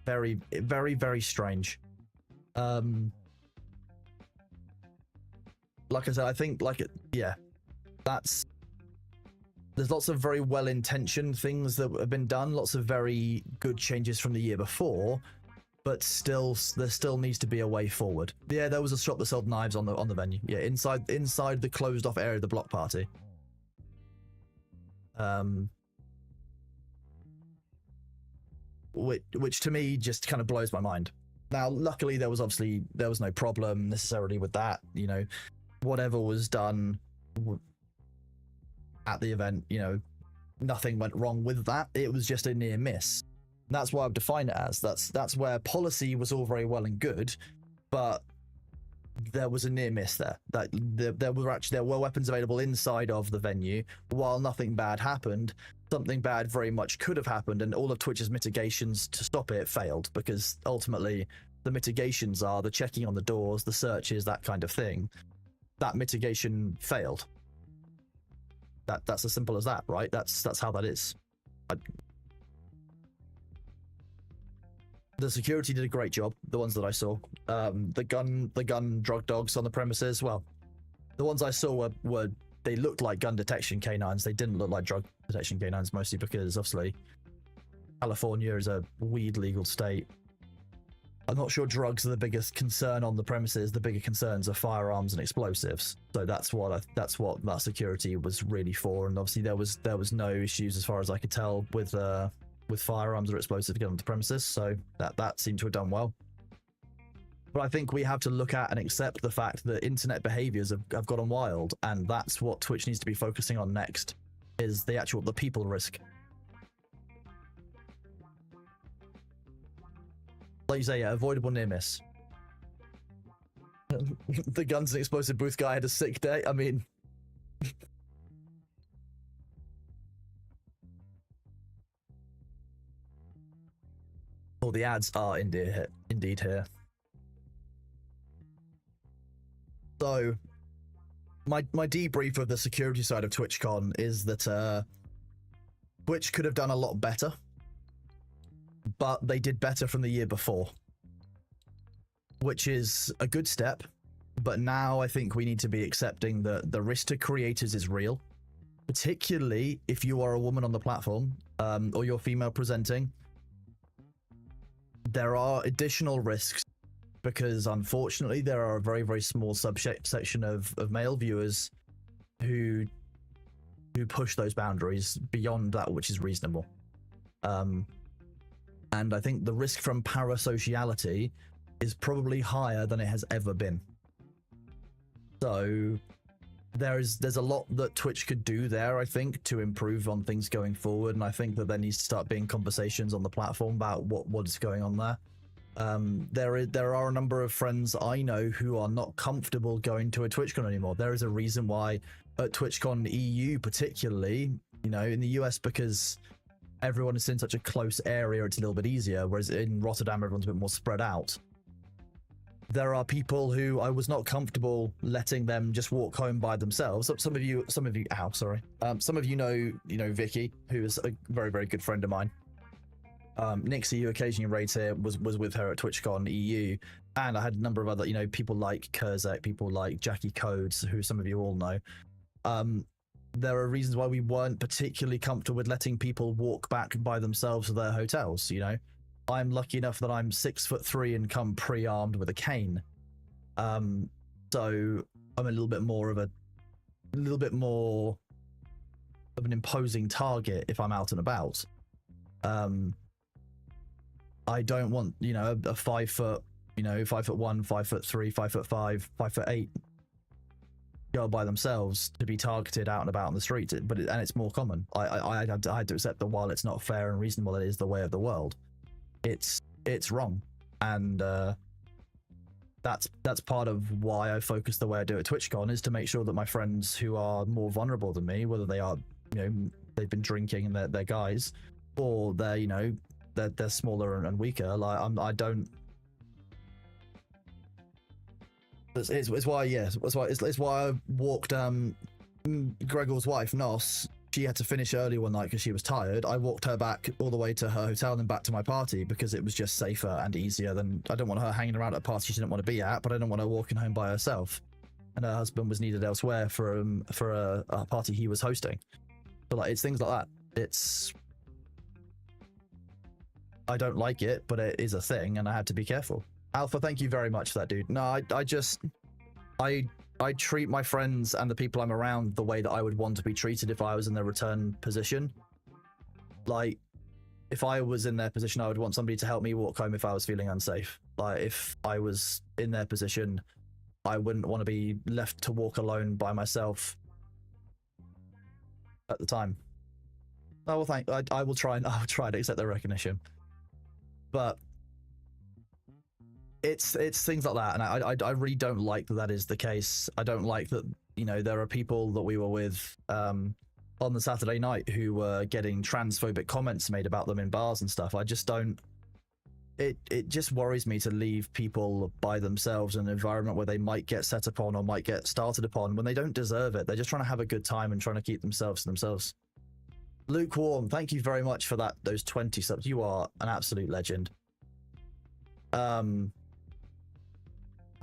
Very, very, very strange. Like I said, I think, yeah, there's lots of very well-intentioned things that have been done, lots of very good changes from the year before, but there still needs to be a way forward. Yeah, there was a shop that sold knives on the venue. Yeah, inside the closed-off area of the block party. Which to me just kind of blows my mind. Now, luckily, there was no problem necessarily with that. You know, whatever was done at the event, you know, nothing went wrong with that. It was just a near miss. And that's what I would define it as. That's where policy was all very well and good, but there was a near miss there. That there were weapons available inside of the venue. While nothing bad happened, something bad very much could have happened, and all of Twitch's mitigations to stop it failed, because ultimately the mitigations are the checking on the doors, the searches, that kind of thing. That mitigation failed. That's as simple as that, right? That's how that is. The security did a great job. The ones that I saw, the gun drug dogs on the premises. Well, the ones I saw were they looked like gun detection canines. They didn't look like drug detection canines, mostly because obviously California is a weed legal state. I'm not sure drugs are the biggest concern on the premises. The bigger concerns are firearms and explosives. So that's what that security was really for. And obviously there was no issues as far as I could tell with firearms or explosives getting onto the premises. So that seemed to have done well. But I think we have to look at and accept the fact that internet behaviors have gotten wild, and that's what Twitch needs to be focusing on next, is the people risk. Like you say, yeah, avoidable near miss. The guns and explosive booth guy had a sick day. I mean, all the ads are indeed here. So, my debrief of the security side of TwitchCon is that Twitch could have done a lot better, but they did better from the year before, which is a good step. But now I think we need to be accepting that the risk to creators is real, particularly if you are a woman on the platform, or you're female presenting. There are additional risks, because unfortunately there are a very, very small subsection of male viewers who push those boundaries beyond that which is reasonable. And I think the risk from parasociality is probably higher than it has ever been. So there's a lot that Twitch could do there, I think, to improve on things going forward. And I think that there needs to start being conversations on the platform about what is going on there. There are a number of friends I know who are not comfortable going to a TwitchCon anymore. There is a reason why at TwitchCon EU particularly, you know, in the US, because everyone is in such a close area, it's a little bit easier, whereas in Rotterdam everyone's a bit more spread out. There are people who I was not comfortable letting them just walk home by themselves. Some of you know Vicky, who is a very, very good friend of mine. Nixie, who occasionally raids here, was with her at TwitchCon EU, and I had a number of other, you know, people like Kurzek, people like Jackie Codes, who some of you all know. There are reasons why we weren't particularly comfortable with letting people walk back by themselves to their hotels. You know, I'm lucky enough that I'm 6'3" and come pre-armed with a cane, so I'm a little bit more of an imposing target if I'm out and about. I don't want, you know, a 5 foot, you know, 5'1", 5'3", 5'5", 5'8" girl by themselves to be targeted out and about on the streets. And it's more common. I had to accept that while it's not fair and reasonable, it is the way of the world. It's wrong, and that's part of why I focus the way I do at TwitchCon, is to make sure that my friends who are more vulnerable than me, whether they are, you know, they've been drinking and they're guys, or they're, you know, they're smaller and weaker. Like I don't. It's why I walked Gregor's wife Nos. She had to finish early one night because she was tired. I walked her back all the way to her hotel and then back to my party because it was just safer and easier than, I don't want her hanging around at a party she didn't want to be at, but I don't want her walking home by herself. And her husband was needed elsewhere for a party he was hosting. But like, it's things like that. I don't like it, but it is a thing, and I had to be careful. Alpha, thank you very much for that, dude. No, I treat my friends and the people I'm around the way that I would want to be treated if I was in their return position. Like, if I was in their position, I would want somebody to help me walk home if I was feeling unsafe. Like, if I was in their position, I wouldn't want to be left to walk alone by myself at the time. Oh, well, I will try to accept their recognition. But it's things like that, and I really don't like that is the case. I don't like that, you know, there are people that we were with on the Saturday night who were getting transphobic comments made about them in bars and stuff. I just don't. It just worries me to leave people by themselves in an environment where they might get set upon or might get started upon when they don't deserve it. They're just trying to have a good time and trying to keep themselves to themselves. Lukewarm, thank you very much for those 20 subs. You are an absolute legend. How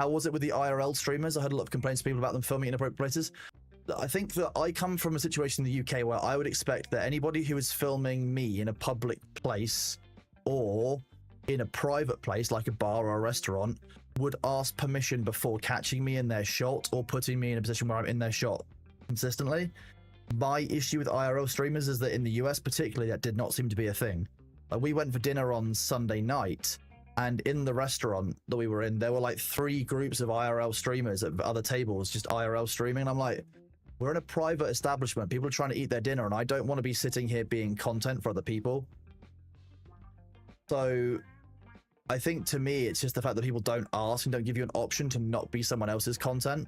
was it with the IRL streamers? I heard a lot of complaints from people about them filming in inappropriate places. I think that I come from a situation in the UK where I would expect that anybody who is filming me in a public place or in a private place like a bar or a restaurant would ask permission before catching me in their shot or putting me in a position where I'm in their shot consistently. My issue with IRL streamers is that in the US particularly, that did not seem to be a thing. We went for dinner on Sunday night, and in the restaurant that we were in, there were like 3 groups of IRL streamers at other tables, just IRL streaming. And I'm like, we're in a private establishment. People are trying to eat their dinner, and I don't want to be sitting here being content for other people. So I think to me, it's just the fact that people don't ask and don't give you an option to not be someone else's content.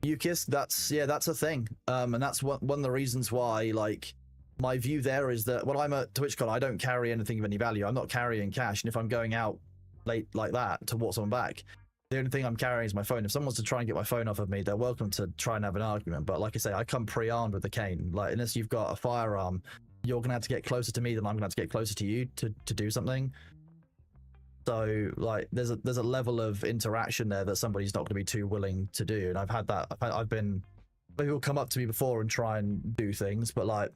Ukis, that's a thing. And that's one of the reasons why, like, my view there is that when I'm at TwitchCon, I don't carry anything of any value. I'm not carrying cash, and if I'm going out late like that to walk someone back, the only thing I'm carrying is my phone. If someone wants to try and get my phone off of me, they're welcome to try and have an argument. But like I say, I come pre-armed with a cane. Like, unless you've got a firearm, you're gonna have to get closer to me than I'm gonna have to get closer to you to do something. So like, there's a level of interaction there that somebody's not going to be too willing to do. And I've had that. I've been, people come up to me before and try and do things, but like,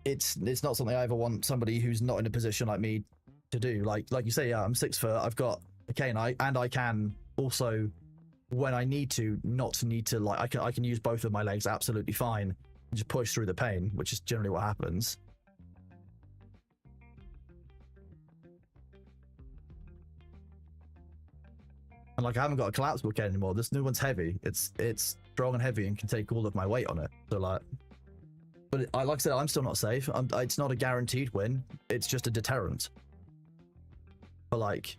it's not something I ever want somebody who's not in a position like me to do. Like you say, yeah, I'm 6 foot, I've got a cane, and I can also, when I need to, not need to, like, I can use both of my legs absolutely fine and just push through the pain, which is generally what happens. And like, I haven't got a collapsible cane anymore. This new one's heavy. It's strong and heavy and can take all of my weight on it. So like, but like I said, I'm still not safe. It's not a guaranteed win. It's just a deterrent. But like,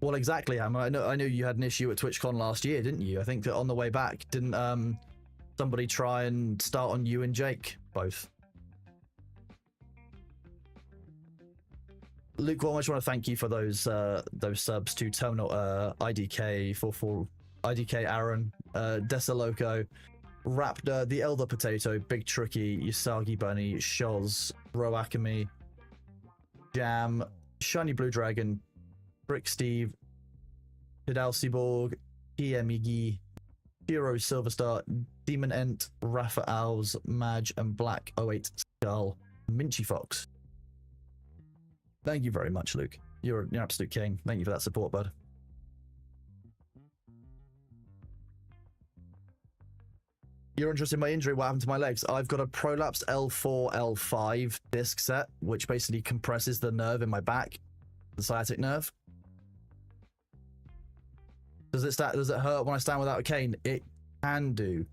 well, exactly. I know you had an issue at TwitchCon last year, didn't you? I think that on the way back, didn't somebody try and start on you and Jake both? Luke, I just want to thank you for those subs to Terminal IDK44, IDK Aaron, Desaloco, Raptor, The Elder Potato, Big Tricky, Yasagi Bunny, Shoz, Roakami, Jam, Shiny Blue Dragon, Brick Steve, Vidal Cyborg, TMEG, Hero Silverstar, Demon Ent, Rafa Owls, Madge, and Black 08 Skull, Minchy Fox. Thank you very much, Luke. You're an absolute king. Thank you for that support, bud. You're interested in my injury? What happened to my legs? I've got a prolapsed L4, L5 disc set, which basically compresses the nerve in my back, the sciatic nerve. Does it hurt when I stand without a cane? It can do.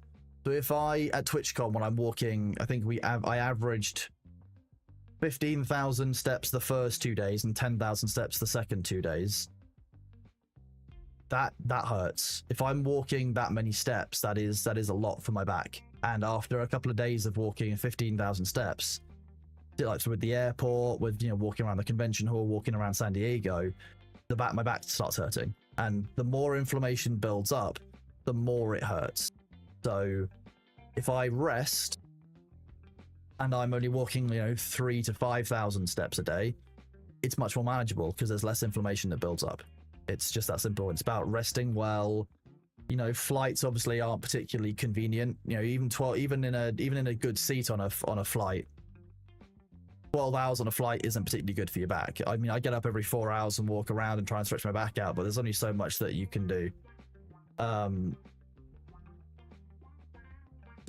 So if at TwitchCon when I'm walking, I think I averaged 15,000 steps the first 2 days and 10,000 steps the second 2 days. That hurts. If I'm walking that many steps, that is a lot for my back. And after a couple of days of walking 15,000 steps, like with the airport, with walking around the convention hall, walking around San Diego, my back starts hurting. And the more inflammation builds up, the more it hurts. So if I rest and I'm only walking 3,000 to 5,000 steps a day, it's much more manageable because there's less inflammation that builds up. It's just that simple. It's about resting well. Flights obviously aren't particularly convenient. Even in a good seat on a flight, 12 hours on a flight isn't particularly good for your back. I mean, I get up every 4 hours and walk around and try and stretch my back out, but there's only so much that you can do. So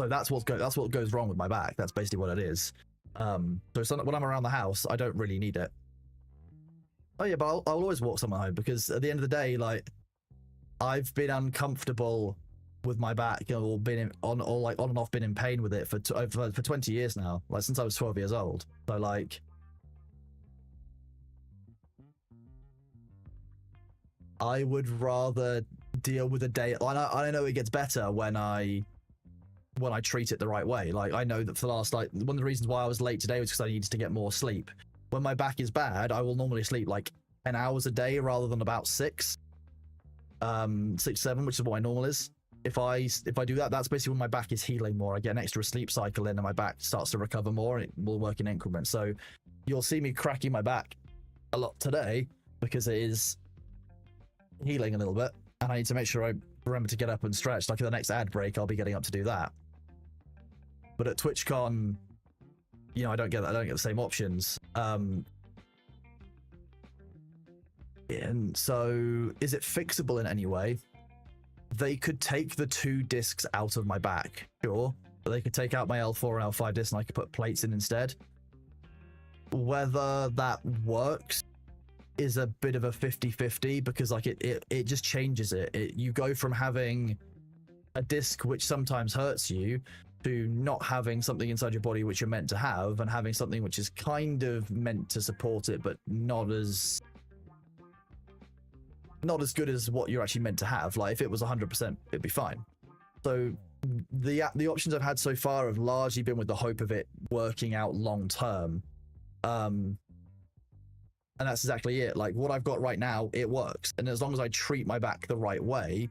that's what goes wrong with my back. That's basically what it is. So when I'm around the house, I don't really need it. Oh yeah, but I'll always walk someone home because at the end of the day, like, I've been uncomfortable with my back, or been on and off, been in pain with it for 20 years now, like since I was 12 years old. So like, I would rather deal with a day. I know it gets better when I treat it the right way. Like, I know that for the last, like, one of the reasons why I was late today was because I needed to get more sleep. When my back is bad, I will normally sleep like 10 hours a day rather than about 6, 7, which is what my normal is. If I do that, that's basically when my back is healing more. I get an extra sleep cycle in and my back starts to recover more, and it will work in increments. So you'll see me cracking my back a lot today because it is healing a little bit, and I need to make sure I remember to get up and stretch. Like in the next ad break, I'll be getting up to do that. But at TwitchCon, I don't get the same options. And so, is it fixable in any way? They could take the 2 discs out of my back, sure. But they could take out my L4 and L5 discs and I could put plates in instead. Whether that works is a bit of a 50-50 because like it just changes it. You go from having a disc which sometimes hurts you to not having something inside your body which you're meant to have, and having something which is kind of meant to support it but not as good as what you're actually meant to have. Like if it was 100%, it'd be fine. So the options I've had so far have largely been with the hope of it working out long term. And that's exactly it. Like what I've got right now, it works. And as long as I treat my back the right way,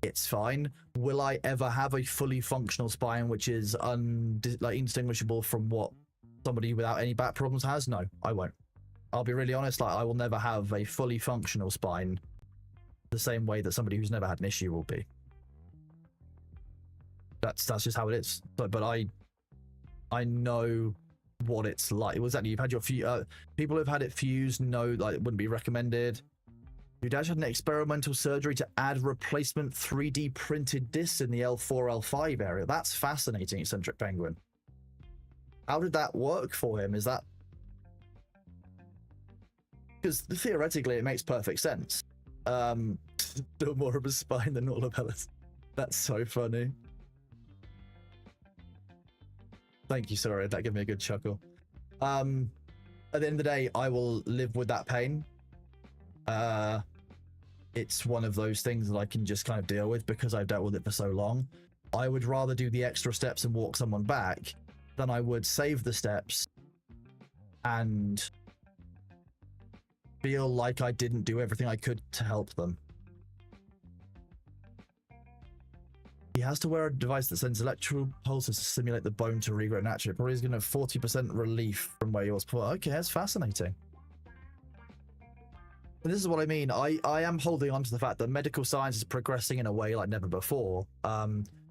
it's fine. Will I ever have a fully functional spine which is indistinguishable from what somebody without any back problems has? No, I won't. I'll be really honest, like I will never have a fully functional spine the same way that somebody who's never had an issue will be. That's just how it is. But I know what it's like. Was that you've had your people who've had it fused know like it wouldn't be recommended. Your dad had an experimental surgery to add replacement 3D printed discs in the L4, L5 area. That's fascinating, Eccentric Penguin. How did that work for him? Is that... Because theoretically, it makes perfect sense. Still more of a spine than all of Ellis. That's so funny. Thank you, sorry. That gave me a good chuckle. At the end of the day, I will live with that pain. It's one of those things that I can just kind of deal with because I've dealt with it for so long. I would rather do the extra steps and walk someone back than I would save the steps and feel like I didn't do everything I could to help them. He has to wear a device that sends electrical pulses to stimulate the bone to regrow naturally. Probably is going to have 40% relief from where he was before. Okay, that's fascinating. And this is what I mean. I am holding on to the fact that medical science is progressing in a way like never before,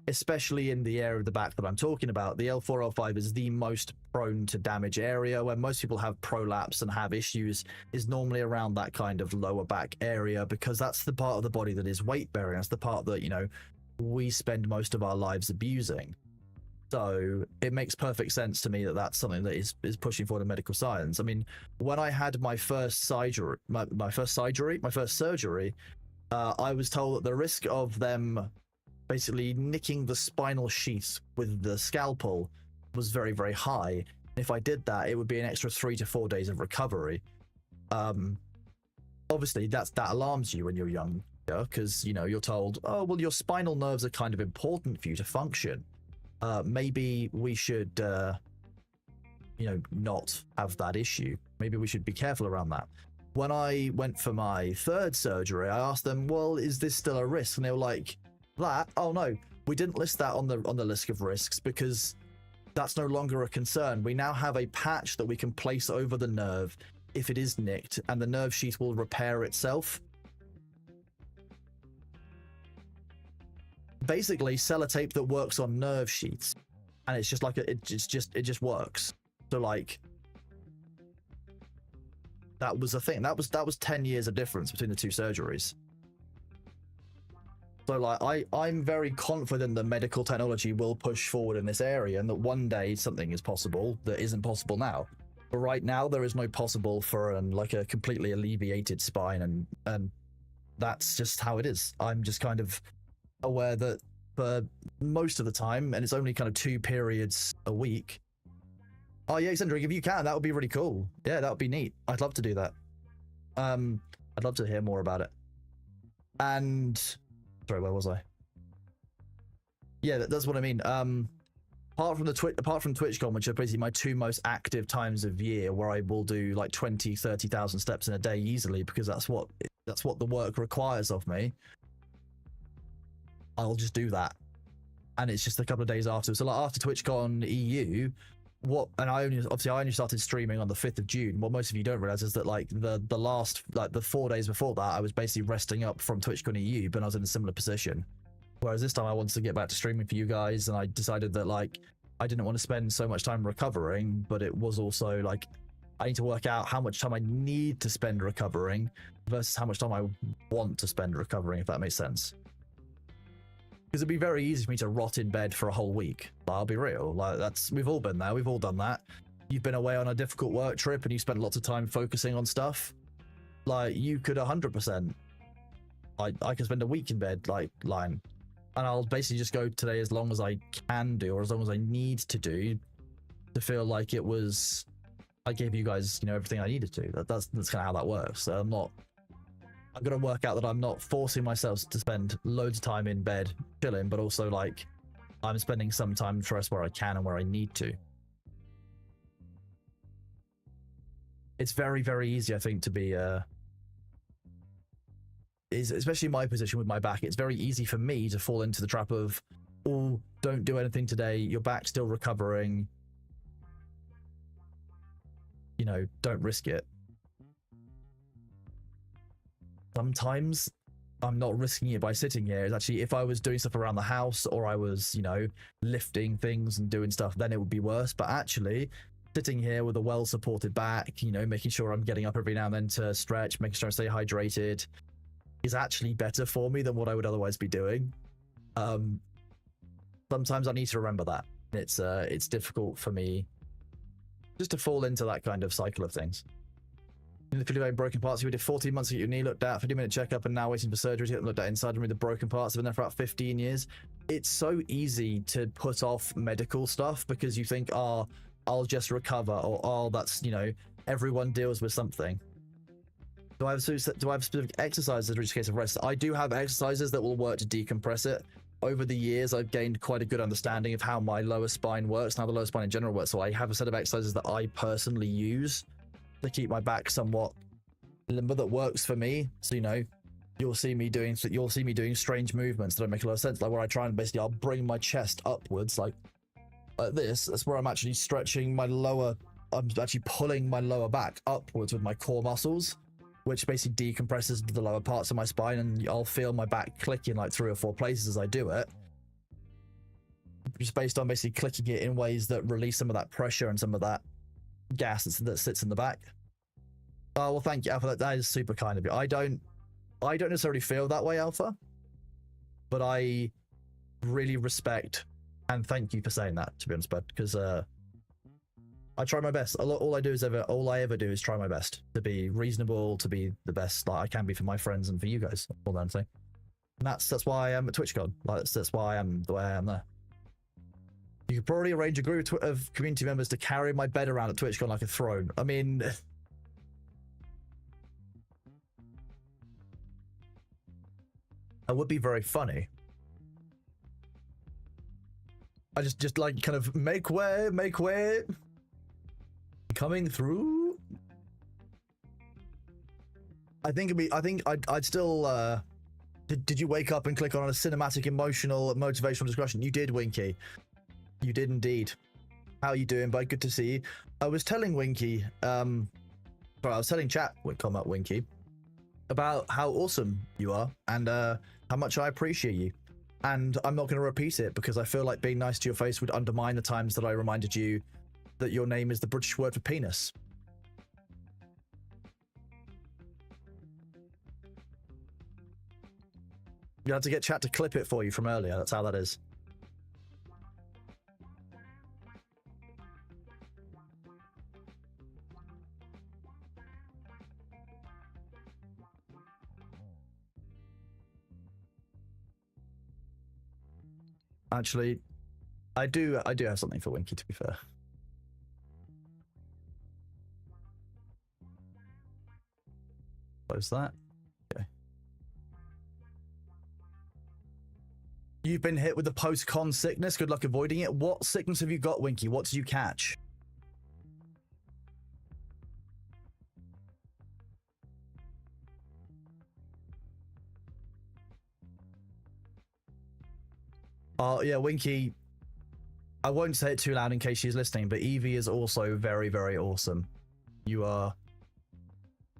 especially in the area of the back that I'm talking about. The L4, L5 is the most prone to damage area where most people have prolapse and have issues is normally around that kind of lower back area because that's the part of the body that is weight bearing. That's the part that, we spend most of our lives abusing. So it makes perfect sense to me that that's something that is pushing forward in medical science. I mean, when I had my first surgery, I was told that the risk of them basically nicking the spinal sheath with the scalpel was very, very high. If I did that, it would be an extra 3 to 4 days of recovery. Obviously, that alarms you when you're young, because you're told, oh well, your spinal nerves are kind of important for you to function. Maybe we should, not have that issue. Maybe we should be careful around that. When I went for my third surgery, I asked them, well, is this still a risk? And they were like, that? Oh no, we didn't list that on the list of risks because that's no longer a concern. We now have a patch that we can place over the nerve if it is nicked, and the nerve sheath will repair itself. Basically, sellotape that works on nerve sheaths, and it's just like it just works. So like, that was a thing. That was 10 years of difference between the two surgeries. So like, I'm very confident that medical technology will push forward in this area, and that one day something is possible that isn't possible now. But right now, there is no possible for like a completely alleviated spine, and that's just how it is. I'm just kind of aware that for most of the time, and it's only kind of 2 periods a week. Oh yeah, Cendric, if you can, that would be really cool. Yeah, that would be neat. I'd love to do that. I'd love to hear more about it. And sorry, where was I? Yeah, that's what I mean. Apart from TwitchCon, which are basically my 2 most active times of year, where I will do like 20,000-30,000 steps in a day easily, because that's what the work requires of me. I'll just do that, and it's just a couple of days after. So like after TwitchCon EU, I only started streaming on the 5th of June. What most of you don't realize is that like the last, like the 4 days before that, I was basically resting up from TwitchCon EU, but I was in a similar position. Whereas this time I wanted to get back to streaming for you guys, and I decided that like I didn't want to spend so much time recovering, but it was also like I need to work out how much time I need to spend recovering versus how much time I want to spend recovering, if that makes sense. Because it'd be very easy for me to rot in bed for a whole week. I'll be real. Like we've all been there. We've all done that. You've been away on a difficult work trip and you spent lots of time focusing on stuff. Like you could 100%. I can spend a week in bed, like lying, and I'll basically just go today as long as I can do, or as long as I need to do, to feel like I gave you guys, everything I needed to. That's kind of how that works. So I'm gonna work out that I'm not forcing myself to spend loads of time in bed chilling, but also like I'm spending some time to rest where I can and where I need to. It's very, very easy, I think, to be especially in my position with my back, it's very easy for me to fall into the trap of, oh, don't do anything today, your back's still recovering, don't risk it. Sometimes I'm not risking it by sitting here. It's actually, if I was doing stuff around the house, or I was, lifting things and doing stuff, then it would be worse. But actually, sitting here with a well-supported back, making sure I'm getting up every now and then to stretch, making sure I stay hydrated, is actually better for me than what I would otherwise be doing. Sometimes I need to remember that. It's difficult for me just to fall into that kind of cycle of things. In the video broken parts, you did 14 months to get your knee looked at, 50-minute checkup, and now waiting for surgery to get them looked at inside and remove the broken parts. I've been there for about 15 years. It's so easy to put off medical stuff because you think, oh, I'll just recover, or oh, that's, everyone deals with something. Do I have specific exercises in each case of rest? I do have exercises that will work to decompress it. Over the years, I've gained quite a good understanding of how my lower spine works, and how the lower spine in general works. So I have a set of exercises that I personally use to keep my back somewhat limber that works for me. So you'll see me doing strange movements that don't make a lot of sense, like where I try and basically I'll bring my chest upwards like this. That's where I'm actually stretching my lower, I'm actually pulling my lower back upwards with my core muscles, which basically decompresses the lower parts of my spine, and I'll feel my back clicking like 3 or 4 places as I do it, just based on basically clicking it in ways that release some of that pressure and some of that gas that sits in the back. Oh well, thank you, Alpha. That is super kind of you. I don't necessarily feel that way, Alpha, but I really respect and thank you for saying that, to be honest, bud, because I try my best. All I ever do is try my best to be reasonable, to be the best that I can be for my friends and for you guys. All that I'm saying. And that's why I am at TwitchCon. Like that's why I am the way I am there. You could probably arrange a group of community members to carry my bed around at TwitchCon like a throne. I mean, that would be very funny. I just like kind of make way. Coming through. I think I'd still did you wake up and click on a cinematic emotional motivational discussion? You did, Winky. You did indeed. How you doing, bud? Good to see you. I was telling Winky, I was telling chat, come up Winky, about how awesome you are and how much I appreciate you. And I'm not going to repeat it because I feel like being nice to your face would undermine the times that I reminded you that your name is the British word for penis. You had to get chat to clip it for you from earlier. That's how that is. Actually, I do have something for Winky, to be fair. Close that. Okay. You've been hit with the post-con sickness. Good luck avoiding it. What sickness have you got, Winky? What did you catch? Oh, yeah, Winky. I won't say it too loud in case she's listening, but Evie is also very, very awesome. You are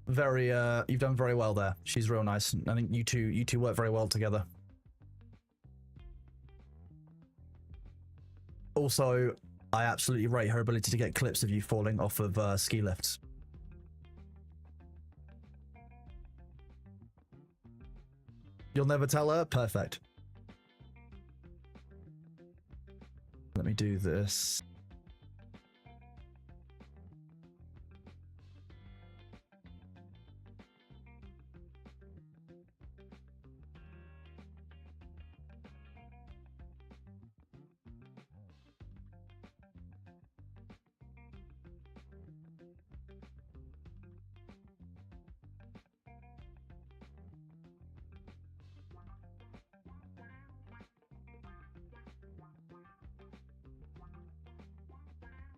very, you've done very well there. She's real nice. I think you two work very well together. Also, I absolutely rate her ability to get clips of you falling off of ski lifts. You'll never tell her? Perfect. Let me do this.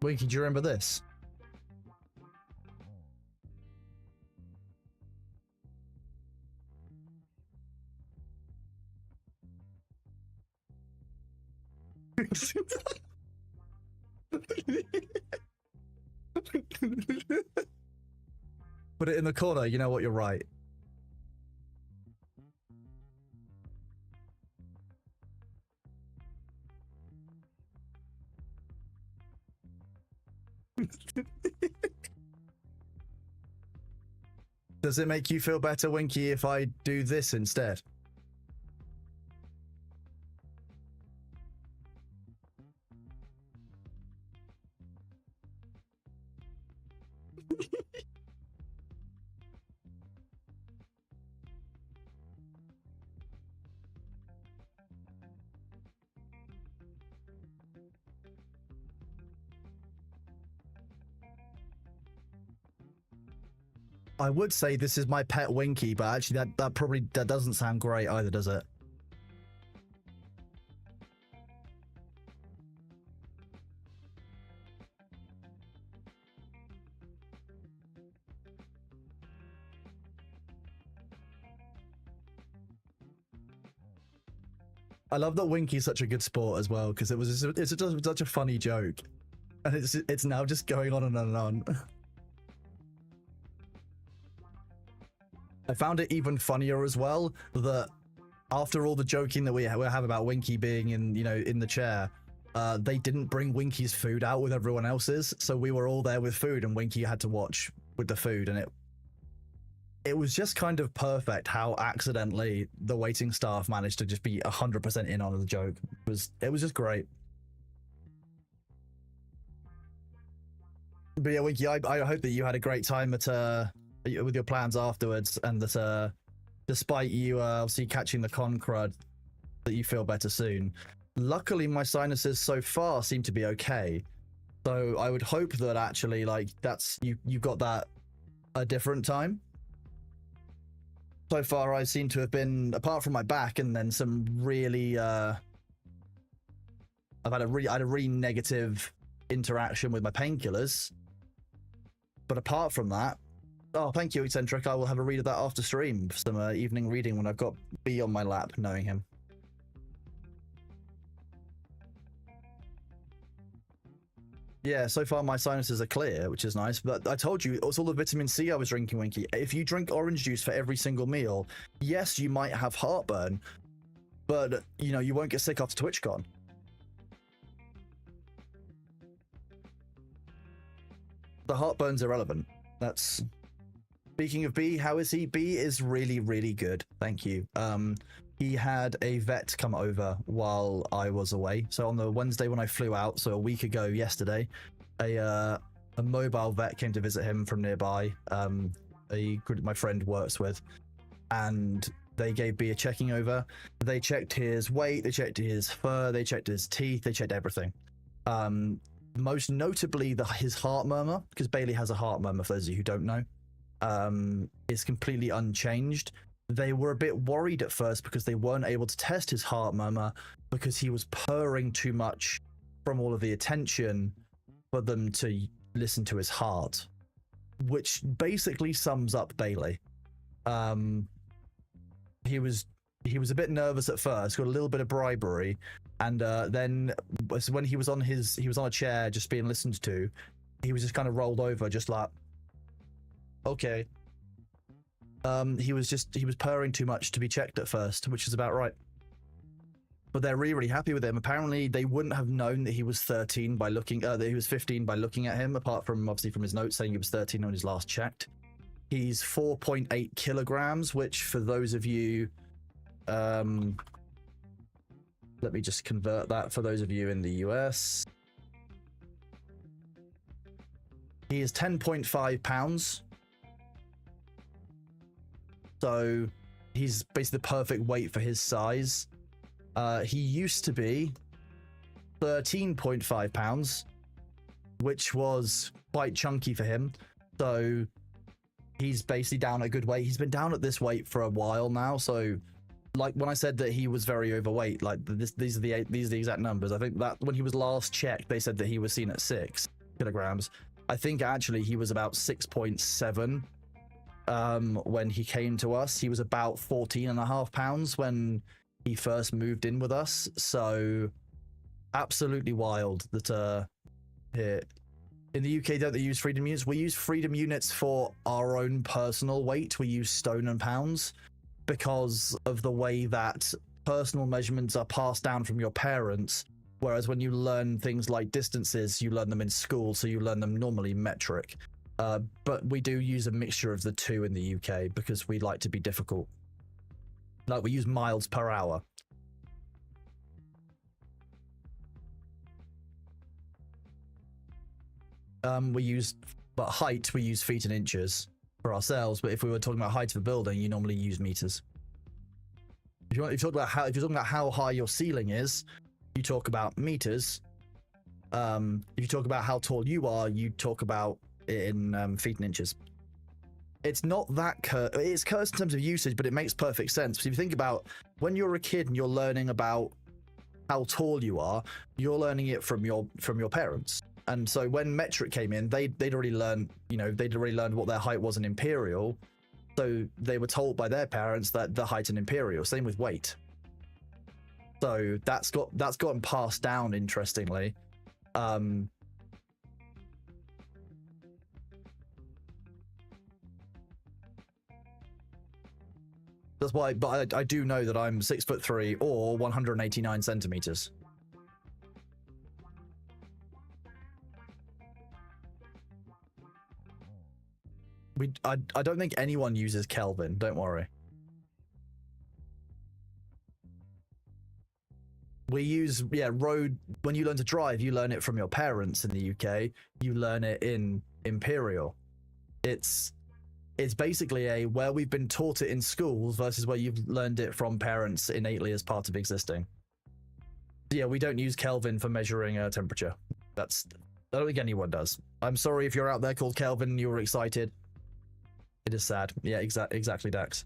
Winky, do you remember this? Put it in the corner, you know what, you're right. Does it make you feel better, Winky, if I do this instead? I would say this is my pet Winky, but actually that doesn't sound great either, does it? I love that Winky's such a good sport as well, because it's just such a funny joke, and it's now just going on and on and on. I found it even funnier as well that after all the joking that we have about Winky being in the chair, they didn't bring Winky's food out with everyone else's, so we were all there with food, and Winky had to watch with the food, and it it was just kind of perfect how accidentally the waiting staff managed to just be 100% in on the joke. It was just great. But yeah, Winky, I hope that you had a great time at with your plans afterwards, and that despite you obviously catching the con crud, that you feel better soon. Luckily, my sinuses so far seem to be okay, so I would hope that actually, like, that's you got that a different time. So far, I seem to have been, apart from my back, and then some really I had a really negative interaction with my painkillers. But apart from that, oh, thank you, Eccentric. I will have a read of that after stream, some evening reading when I've got B on my lap, knowing him. Yeah, so far my sinuses are clear, which is nice. But I told you, it's all the vitamin C I was drinking, Winky. If you drink orange juice for every single meal, yes, you might have heartburn, but, you know, you won't get sick after TwitchCon. The heartburn's irrelevant. That's... Speaking of B, how is he? B is really, really good. Thank you. He had a vet come over while I was away. So on the Wednesday when I flew out, so a week ago yesterday, a mobile vet came to visit him from nearby. My friend works with, and they gave B a checking over. They checked his weight, they checked his fur, they checked his teeth, they checked everything. Most notably his heart murmur, because Bailey has a heart murmur, for those of you who don't know, is completely unchanged. They were a bit worried at first because they weren't able to test his heart murmur because he was purring too much from all of the attention for them to listen to his heart, which basically sums up Bailey. He was a bit nervous at first, got a little bit of bribery, and then when he was on a chair just being listened to, he was just kind of rolled over, just like, okay. He was purring too much to be checked at first, which is about right. But they're really, really happy with him. Apparently, they wouldn't have known that he was 13 by looking, that he was 15 by looking at him, apart from obviously from his notes saying he was 13 when his last checked. He's 4.8 kilograms, which for those of you, let me just convert that for those of you in the US. He is 10.5 pounds. So he's basically the perfect weight for his size. He used to be 13.5 pounds, which was quite chunky for him. So he's basically down a good weight. He's been down at this weight for a while now. So, like when I said that he was very overweight, like these are the exact numbers. I think that when he was last checked, they said that he was seen at 6 kilograms. I think actually he was about 6.7. When he came to us. He was about 14.5 pounds when he first moved in with us. So absolutely wild that here in the UK, don't they use freedom units? We use freedom units for our own personal weight. We use stone and pounds because of the way that personal measurements are passed down from your parents, whereas when you learn things like distances, you learn them in school, so you learn them normally metric. But we do use a mixture of the two in the UK because we like to be difficult. Like, we use miles per hour. But height, we use feet and inches for ourselves. But if we were talking about height of a building, you normally use meters. If you're talking about how high your ceiling is, you talk about meters. If you talk about how tall you are, you talk about in feet and inches. It's not that it's cursed in terms of usage, but it makes perfect sense. Because if you think about when you're a kid and you're learning about how tall you are, you're learning it from your parents. And so when metric came in, they'd already learned, what their height was in imperial. So they were told by their parents that the height in imperial. Same with weight. So that's gotten passed down, interestingly. That's why, but I do know that I'm 6'3" or 189 centimeters. I don't think anyone uses Kelvin. Don't worry. We use, yeah, road. When you learn to drive, you learn it from your parents in the UK. You learn it in Imperial. It's basically a where we've been taught it in schools versus where you've learned it from parents innately as part of existing. Yeah, we don't use Kelvin for measuring temperature. I don't think anyone does. I'm sorry if you're out there called Kelvin and you were excited. It is sad. Yeah, exactly, Dax.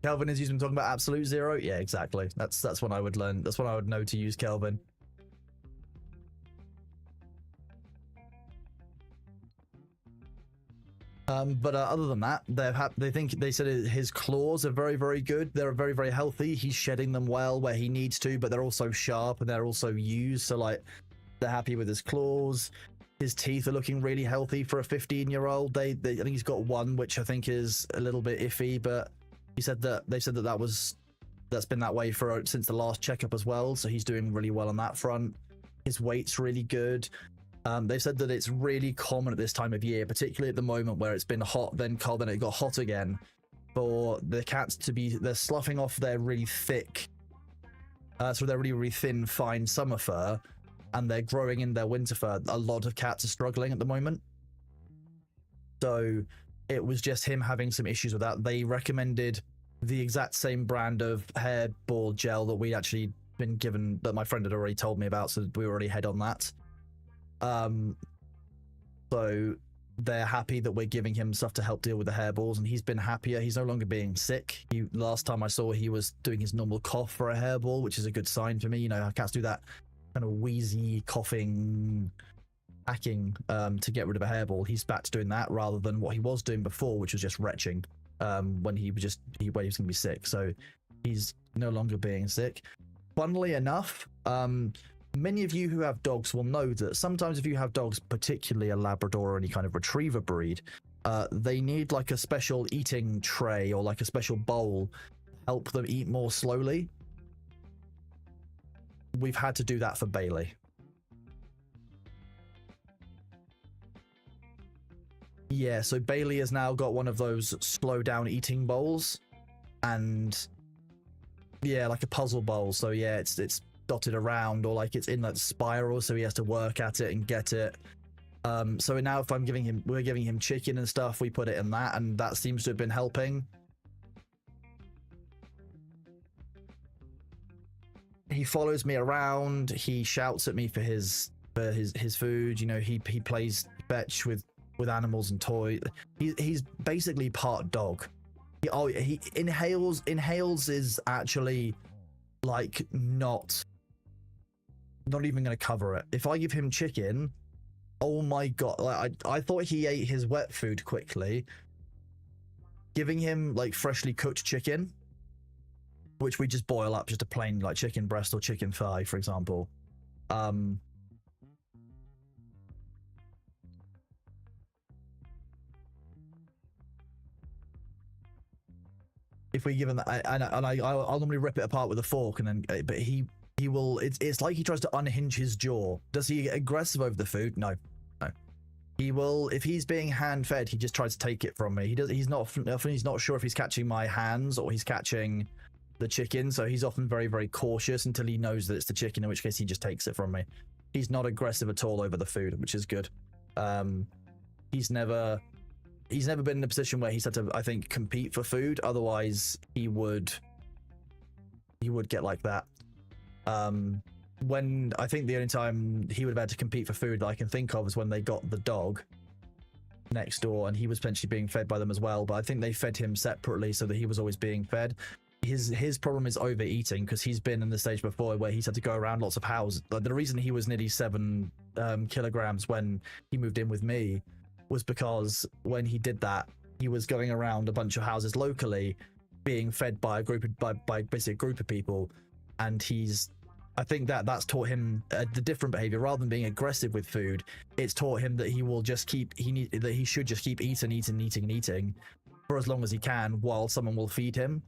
Kelvin is used when talking about absolute zero. Yeah, exactly. That's when I would learn. That's when I would know to use Kelvin. But other than that, they said his claws are very, very good. They're very, very healthy. He's shedding them well where he needs to, but they're also sharp and they're also used. So like, they're happy with his claws. His teeth are looking really healthy for a 15-year-old. I think he's got one which I think is a little bit iffy, but they said that's been that way since the last checkup as well. So he's doing really well on that front. His weight's really good. They said that it's really common at this time of year, particularly at the moment where it's been hot, then cold, then it got hot again, for the cats they're sloughing off their really thick, so they're really, really thin, fine summer fur, and they're growing in their winter fur. A lot of cats are struggling at the moment. So it was just him having some issues with that. They recommended the exact same brand of hairball gel that we actually been given, that my friend had already told me about, so we were already ahead on that. So they're happy that we're giving him stuff to help deal with the hairballs, and he's been happier. He's no longer being sick. Last time I saw, he was doing his normal cough for a hairball, which is a good sign for me. You know, cats do that kind of wheezy coughing, hacking to get rid of a hairball. He's back to doing that rather than what he was doing before, which was just retching when he was going to be sick. So he's no longer being sick. Funnily enough, many of you who have dogs will know that sometimes if you have dogs, particularly a Labrador or any kind of retriever breed, they need like a special eating tray or like a special bowl to help them eat more slowly. We've had to do that for Bailey. Yeah, so Bailey has now got one of those slow down eating bowls, and yeah, like a puzzle bowl. So yeah, it's dotted around, or like it's in that spiral, so he has to work at it and get it. So now if we're giving him chicken and stuff, we put it in that, and that seems to have been helping. He follows me around. He shouts at me for his food. You know, he plays fetch with animals and toys. He's basically part dog. He inhales. Inhales is actually like not even going to cover it. If I give him chicken, oh my god, like I thought he ate his wet food quickly. Giving him like freshly cooked chicken, which we just boil up, just a plain like chicken breast or chicken thigh, for example. If we give him that, I'll normally rip it apart with a fork, and then, but he will. It's like he tries to unhinge his jaw. Does he get aggressive over the food? No. He will, if he's being hand fed, he just tries to take it from me. He's not sure if he's catching my hands or he's catching the chicken, so he's often very, very cautious until he knows that it's the chicken, in which case he just takes it from me. He's not aggressive at all over the food, which is good. He's never been in a position where he's had to, I think, compete for food. Otherwise, he would get like that. When I think the only time he would have had to compete for food that I can think of is when they got the dog next door, and he was potentially being fed by them as well. But I think they fed him separately so that he was always being fed. His problem is overeating, because he's been in the stage before where he's had to go around lots of houses. Like, the reason he was nearly 7 kilograms when he moved in with me was because when he did that, he was going around a bunch of houses locally being fed by basically a group of people, and he's I think that that's taught him the different behavior. Rather than being aggressive with food, it's taught him that he will just keep that he should just keep eating for as long as he can while someone will feed him.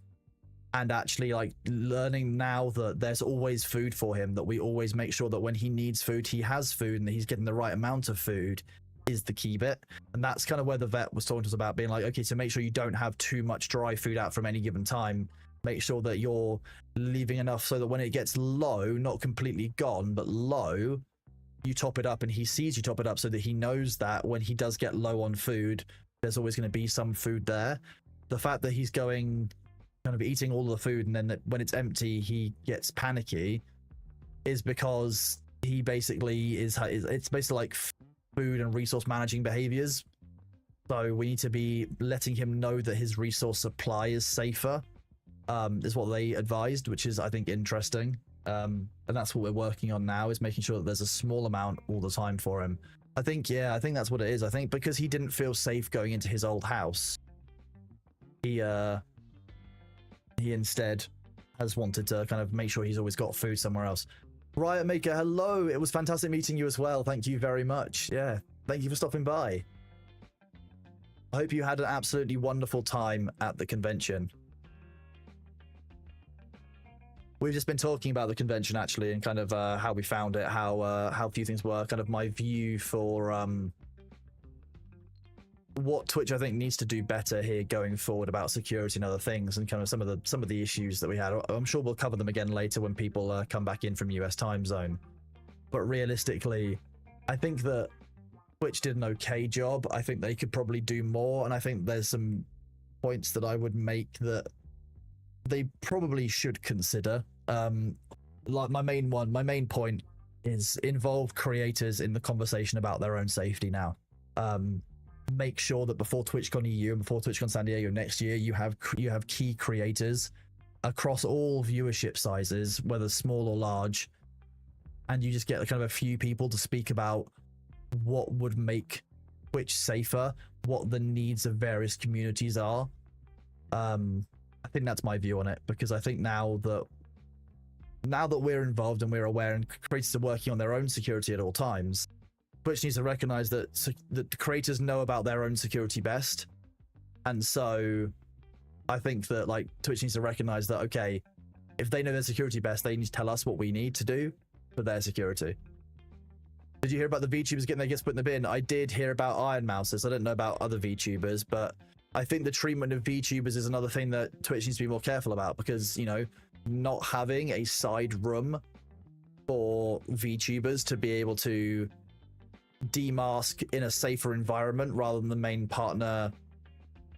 And actually, like, learning now that there's always food for him, that we always make sure that when he needs food, he has food and that he's getting the right amount of food is the key bit. And that's kind of where the vet was talking to us about, being like, okay, so make sure you don't have too much dry food out from any given time. Make sure that you're leaving enough so that when it gets low, not completely gone, but low, you top it up, and he sees you top it up so that he knows that when he does get low on food, there's always going to be some food there. The fact that he's going kind of eating all of the food and then when it's empty he gets panicky is because he basically it's basically like food and resource managing behaviors. So we need to be letting him know that his resource supply is safer, is what they advised, which is, I think, interesting. And that's what we're working on now, is making sure that there's a small amount all the time for him. I think that's what it is. I think because he didn't feel safe going into his old house, he instead has wanted to kind of make sure he's always got food somewhere else. Riot Maker, hello. It was fantastic meeting you as well. Thank you very much. Yeah, thank you for stopping by. I hope you had an absolutely wonderful time at the convention. We've just been talking about the convention, actually, and kind of how we found it, how few things were, kind of my view for what Twitch, I think, needs to do better here going forward about security and other things, and kind of some of the issues that we had. I'm sure we'll cover them again later when people come back in from US time zone. But realistically, I think that Twitch did an okay job. I think they could probably do more, and I think there's some points that I would make that they probably should consider. Like my main point is involve creators in the conversation about their own safety now. Make sure that before TwitchCon EU and before TwitchCon San Diego next year, you have key creators across all viewership sizes, whether small or large, and you just get kind of a few people to speak about what would make Twitch safer, what the needs of various communities are. I think that's my view on it, because I think now that we're involved and we're aware and creators are working on their own security at all times, Twitch needs to recognize that the creators know about their own security best. And so I think that, like, Twitch needs to recognize that, okay, if they know their security best, they need to tell us what we need to do for their security. Did you hear about the VTubers getting their gifts put in the bin? I did hear about Iron Mouses. I don't know about other VTubers, but I think the treatment of VTubers is another thing that Twitch needs to be more careful about, because, you know, not having a side room for VTubers to be able to demask in a safer environment rather than the main partner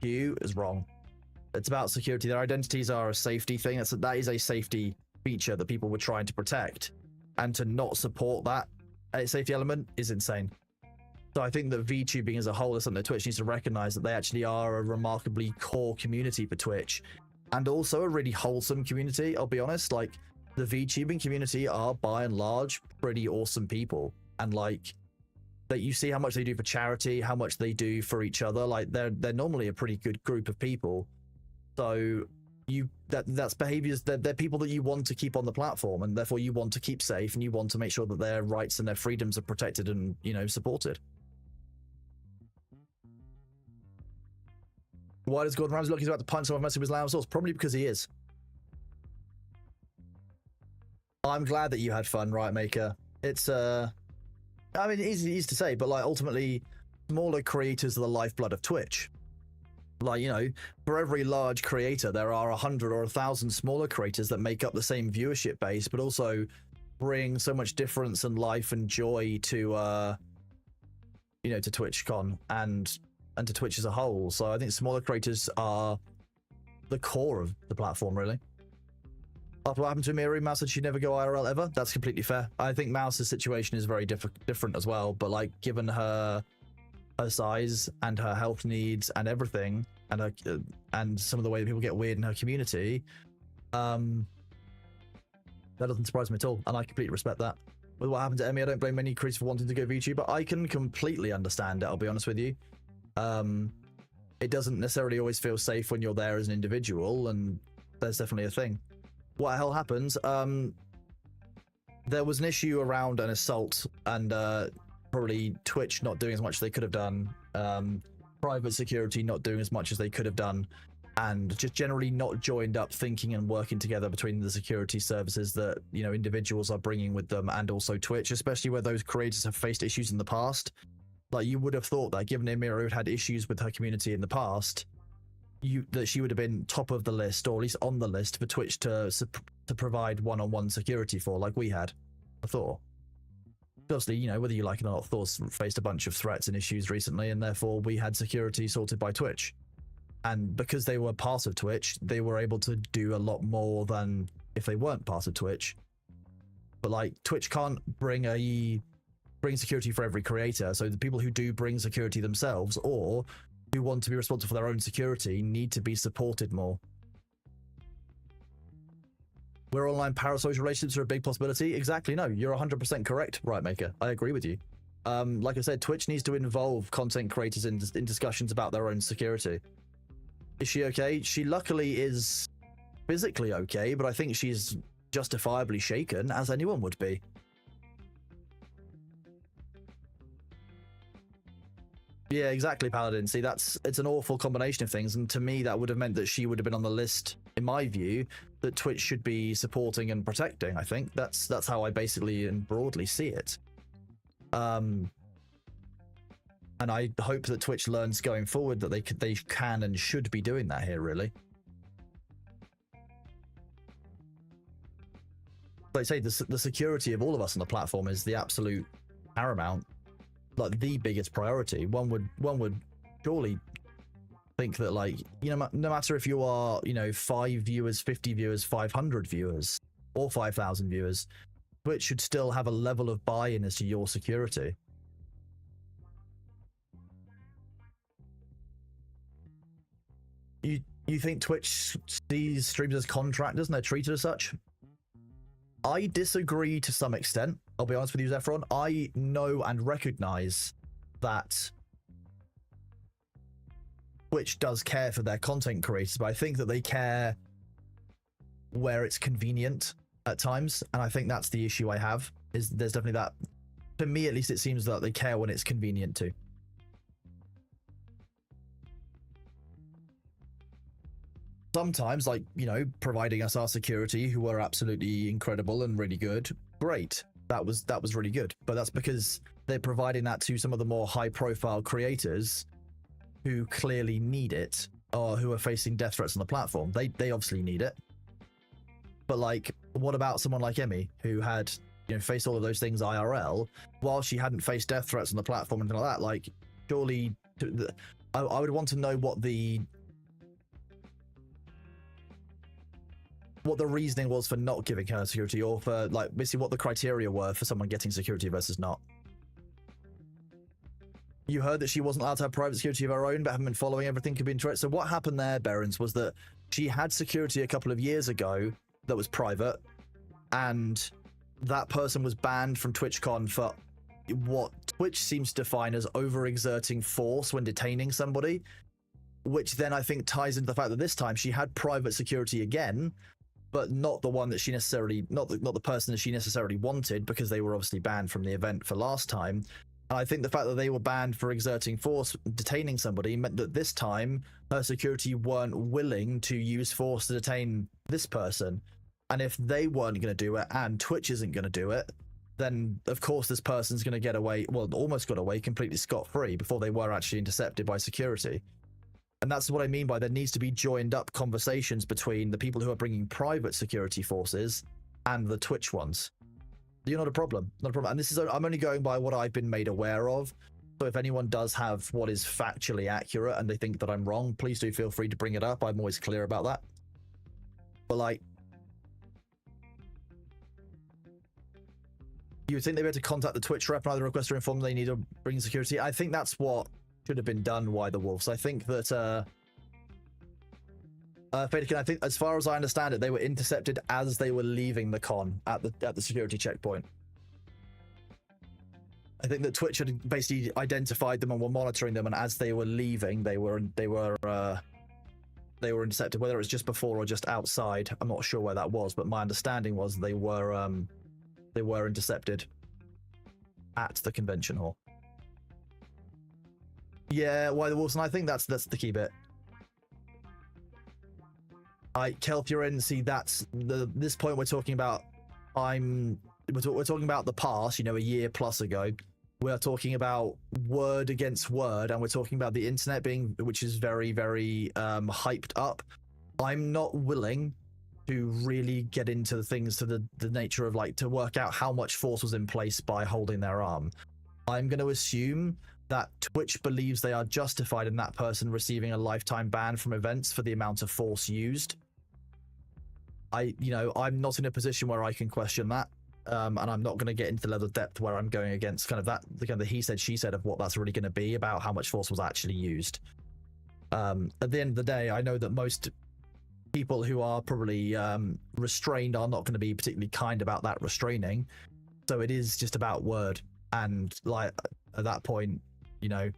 queue is wrong. It's about security. Their identities are a safety thing. That is a safety feature that people were trying to protect, and to not support that safety element is insane. So I think that VTubing as a whole is something that Twitch needs to recognize, that they actually are a remarkably core community for Twitch, and also a really wholesome community. I'll be honest, like, the VTubing community are by and large pretty awesome people, and like that you see how much they do for charity, how much they do for each other. Like, they're normally a pretty good group of people. So that's behaviors, they're people that you want to keep on the platform, and therefore you want to keep safe, and you want to make sure that their rights and their freedoms are protected and, you know, supported. Why does Gordon Ramsay look he's about to punch someone messing with his lamb sauce? Probably because he is. I'm glad that you had fun, Riot Maker. It's I mean, easy to say, but like, ultimately, smaller creators are the lifeblood of Twitch. Like, you know, for every large creator, there are 100 or 1,000 smaller creators that make up the same viewership base, but also bring so much difference and life and joy to, you know, to TwitchCon and to Twitch as a whole. So I think smaller creators are the core of the platform, really. After what happened to Miri, Mouse said she'd never go IRL ever. That's completely fair. I think Mouse's situation is very different as well, but like, given her size and her health needs and everything, and her, and some of the way that people get weird in her community, that doesn't surprise me at all, and I completely respect that. With what happened to Emmy, I don't blame any creators for wanting to go VTuber. I can completely understand it, I'll be honest with you. It doesn't necessarily always feel safe when you're there as an individual, and there's definitely a thing. What the hell happens? there was an issue around an assault and probably Twitch not doing as much as they could have done, private security not doing as much as they could have done, and just generally not joined up thinking and working together between the security services that, you know, individuals are bringing with them, and also Twitch, especially where those creators have faced issues in the past. Like, you would have thought that given Amira had had issues with her community in the past, that she would have been top of the list, or at least on the list for Twitch to provide one-on-one security for, like we had for Thor. Obviously, you know, whether you like it or not, Thor's faced a bunch of threats and issues recently, and therefore we had security sorted by Twitch. And because they were part of Twitch, they were able to do a lot more than if they weren't part of Twitch. But like, Twitch can't bring security for every creator, so the people who do bring security themselves, or who want to be responsible for their own security, need to be supported more. Where online parasocial relationships are a big possibility? Exactly, no, you're 100% correct, Right Maker. I agree with you. Like I said, Twitch needs to involve content creators in discussions about their own security. Is she okay? She luckily is physically okay, but I think she's justifiably shaken, as anyone would be. Yeah, exactly, Paladin. See, it's an awful combination of things, and to me that would have meant that she would have been on the list, in my view, that Twitch should be supporting and protecting. I think that's how I basically and broadly see it. And I hope that Twitch learns going forward that they can and should be doing that here, really. Like I say, the security of all of us on the platform is the absolute paramount, like the biggest priority. One would surely think that, like, you know, no matter if you are, you know, 5 viewers, 50 viewers, 500 viewers, or 5,000 viewers, Twitch should still have a level of buy-in as to your security. You think Twitch sees streamers as contractors and they're treated as such? I disagree to some extent. I'll be honest with you, Zephron. I know and recognize that Twitch does care for their content creators, but I think that they care where it's convenient at times, and I think that's the issue I have. Is there's definitely that. For me, at least, it seems that they care when it's convenient to. Sometimes, like, you know, providing us our security, who were absolutely incredible and really good, great. That was really good. But that's because they're providing that to some of the more high-profile creators who clearly need it, or who are facing death threats on the platform. They obviously need it. But, like, what about someone like Emmy, who had, you know, faced all of those things IRL, while she hadn't faced death threats on the platform and things like that? Like, surely, I would want to know what the reasoning was for not giving her security, or for, like, basically what the criteria were for someone getting security versus not. You heard that she wasn't allowed to have private security of her own, but haven't been following everything could be into it. So what happened there, Berens, was that she had security a couple of years ago that was private, and that person was banned from TwitchCon for what Twitch seems to define as overexerting force when detaining somebody, which then I think ties into the fact that this time she had private security again, but not the one that she necessarily, not the person that she necessarily wanted, because they were obviously banned from the event for last time. And I think the fact that they were banned for exerting force, detaining somebody, meant that this time her security weren't willing to use force to detain this person. And if they weren't going to do it, and Twitch isn't going to do it, then of course this person's going to get away, well, almost got away completely scot-free before they were actually intercepted by security. And that's what I mean by there needs to be joined up conversations between the people who are bringing private security forces and the Twitch ones. You're not a problem. Not a problem. And this is, I'm only going by what I've been made aware of. So if anyone does have what is factually accurate and they think that I'm wrong, please do feel free to bring it up. I'm always clear about that. But, like, you would think they'd be able to contact the Twitch rep and either request or inform them they need to bring security. I think that's what should have been done. Why the Wolves? I think that Fadikin, I think, as far as I understand it, they were intercepted as they were leaving the con at the security checkpoint. I think that Twitch had basically identified them and were monitoring them, and as they were leaving, they were intercepted. Whether it was just before or just outside, I'm not sure where that was, but my understanding was they were they were intercepted at the convention hall. Yeah, why the Wilson? I think that's the key bit. Kelpian, see, that's this point we're talking about. We're talking about the past, you know, a year plus ago. We're talking about word against word, and we're talking about the internet being, which is very, very hyped up. I'm not willing to really get into the things to the nature of, like, to work out how much force was in place by holding their arm. I'm going to assume that Twitch believes they are justified in that person receiving a lifetime ban from events for the amount of force used. I'm not in a position where I can question that. And I'm not going to get into the level of depth where I'm going against kind of that, the kind of the he said, she said of what that's really going to be about how much force was actually used. At the end of the day, I know that most people who are probably restrained are not going to be particularly kind about that restraining. So it is just about word. And like at that point, you know,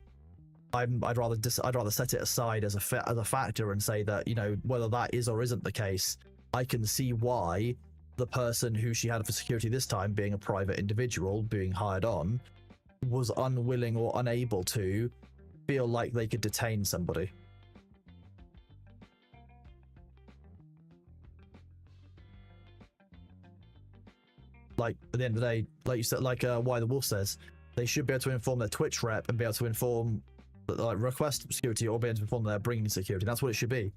I'd rather set it aside as a factor and say that, you know, whether that is or isn't the case, I can see why the person who she had for security this time, being a private individual being hired on, was unwilling or unable to feel like they could detain somebody. Like at the end of the day, like you said, like why the Wolf says, they should be able to inform their Twitch rep and be able to inform, like, request security or be able to inform they're bringing security. That's what it should be.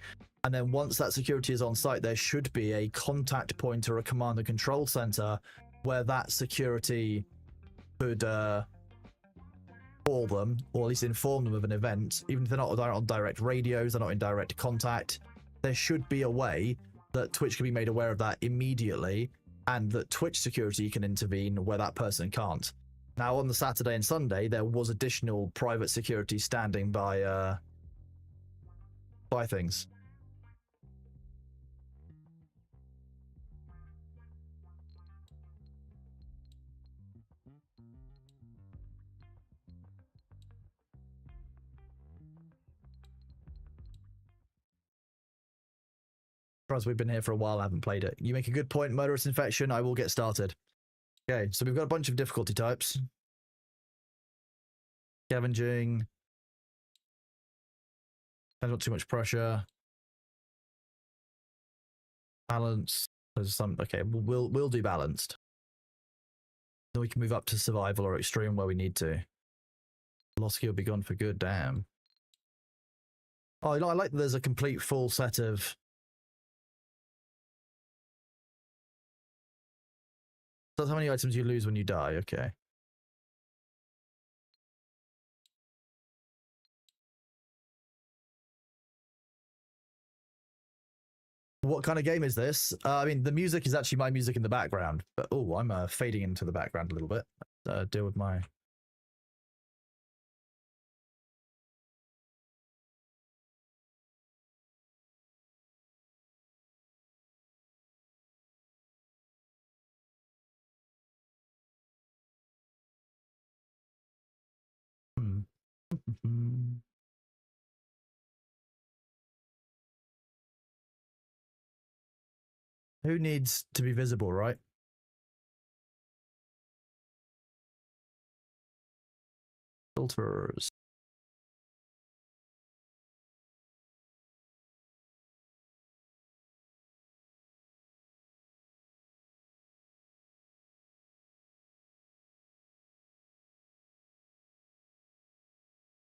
And then once that security is on site, there should be a contact point or a command and control center where that security could call them, or at least inform them of an event. Even if they're not on direct radios, they're not in direct contact, there should be a way that Twitch can be made aware of that immediately, and that Twitch security can intervene where that person can't. Now, on the Saturday and Sunday, there was additional private security standing by things. Surprised we've been here for a while, I haven't played it. You make a good point, murderous infection. I will get started. Okay, so we've got a bunch of difficulty types. Scavenging. Not too much pressure. Balance. There's some. Okay, we'll do balanced. Then we can move up to survival or extreme where we need to. Velocity will be gone for good. Damn. Oh, I like that there's a complete full set of. That's how many items you lose when you die. Okay. What kind of game is this? I mean, the music is actually my music in the background, but oh, I'm fading into the background a little bit. Deal with my. Who needs to be visible, right? Filters.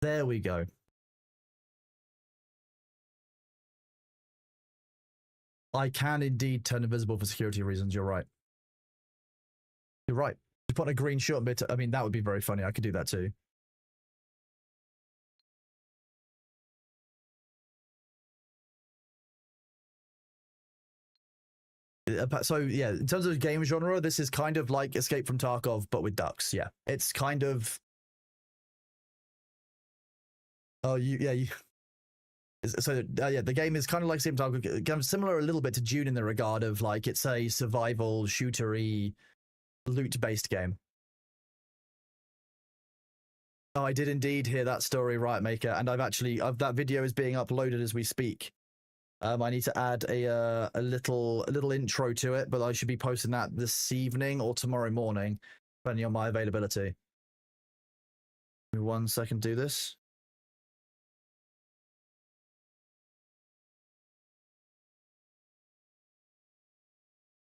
There we go. I can indeed turn invisible for security reasons. You're right. You're right. Just put a green short bit. I mean, that would be very funny. I could do that too. So yeah, in terms of game genre, this is kind of like Escape from Tarkov, but with ducks. Yeah, it's kind of. Oh, you. So yeah, the game is kind of like Escape from Tarkov, kind of similar a little bit to Dune in the regard of, like, it's a survival shootery, loot-based game. Oh, I did indeed hear that story, right, Maker, and that video is being uploaded as we speak. I need to add a little intro to it, but I should be posting that this evening or tomorrow morning, depending on my availability. Give me 1 second to do this.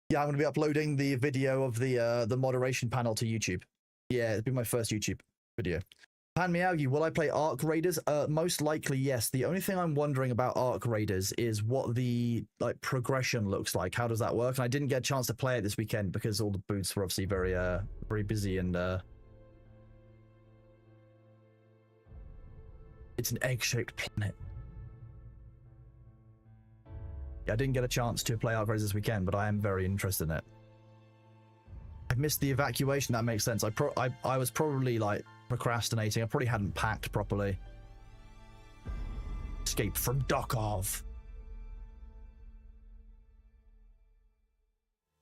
Yeah, I'm going to be uploading the video of the moderation panel to YouTube. Yeah, it'll be my first YouTube video. Pan Miyagi, will I play Arc Raiders? Most likely, yes. The only thing I'm wondering about Arc Raiders is what the progression looks like. How does that work? And I didn't get a chance to play it this weekend because all the booths were obviously very busy and it's an egg-shaped planet. Yeah, I didn't get a chance to play Arc Raiders this weekend, but I am very interested in it. I missed the evacuation. That makes sense. I was probably like procrastinating. I probably hadn't packed properly. Escape from Duckov.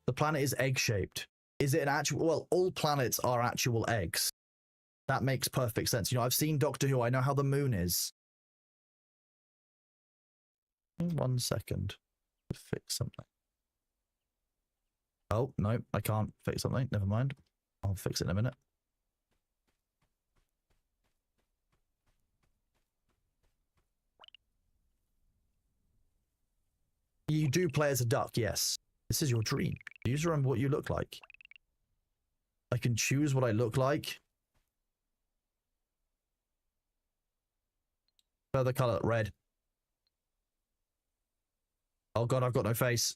The planet is egg-shaped. Is it an actual... Well, all planets are actual eggs. That makes perfect sense. You know, I've seen Doctor Who. I know how the moon is. 1 second to fix something. Oh, no, I can't fix something. Never mind. I'll fix it in a minute. You do play as a duck, yes. This is your dream. Do you just remember what you look like? I can choose what I look like. Further color, red. Oh god, I've got no face.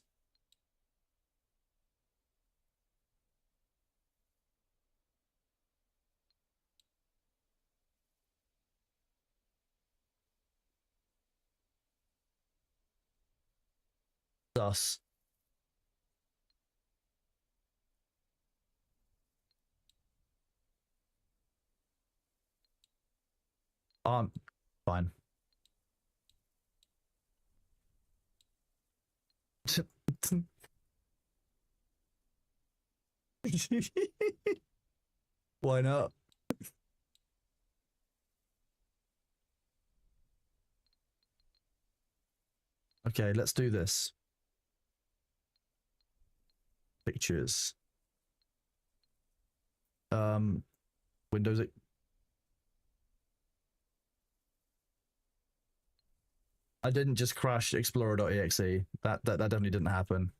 Sus. Fine. Why not? Okay, let's do this. Pictures. Windows. I didn't just crash Explorer.exe. That definitely didn't happen.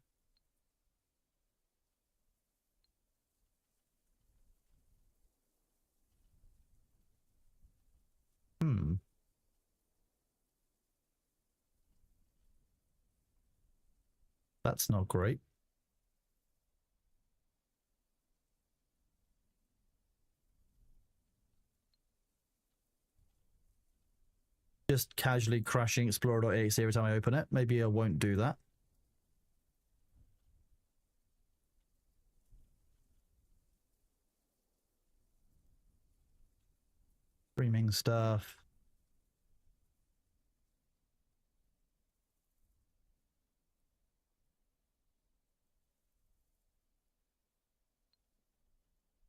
That's not great. Just casually crashing Explorer.exe every time I open it. Maybe I won't do that. Streaming stuff.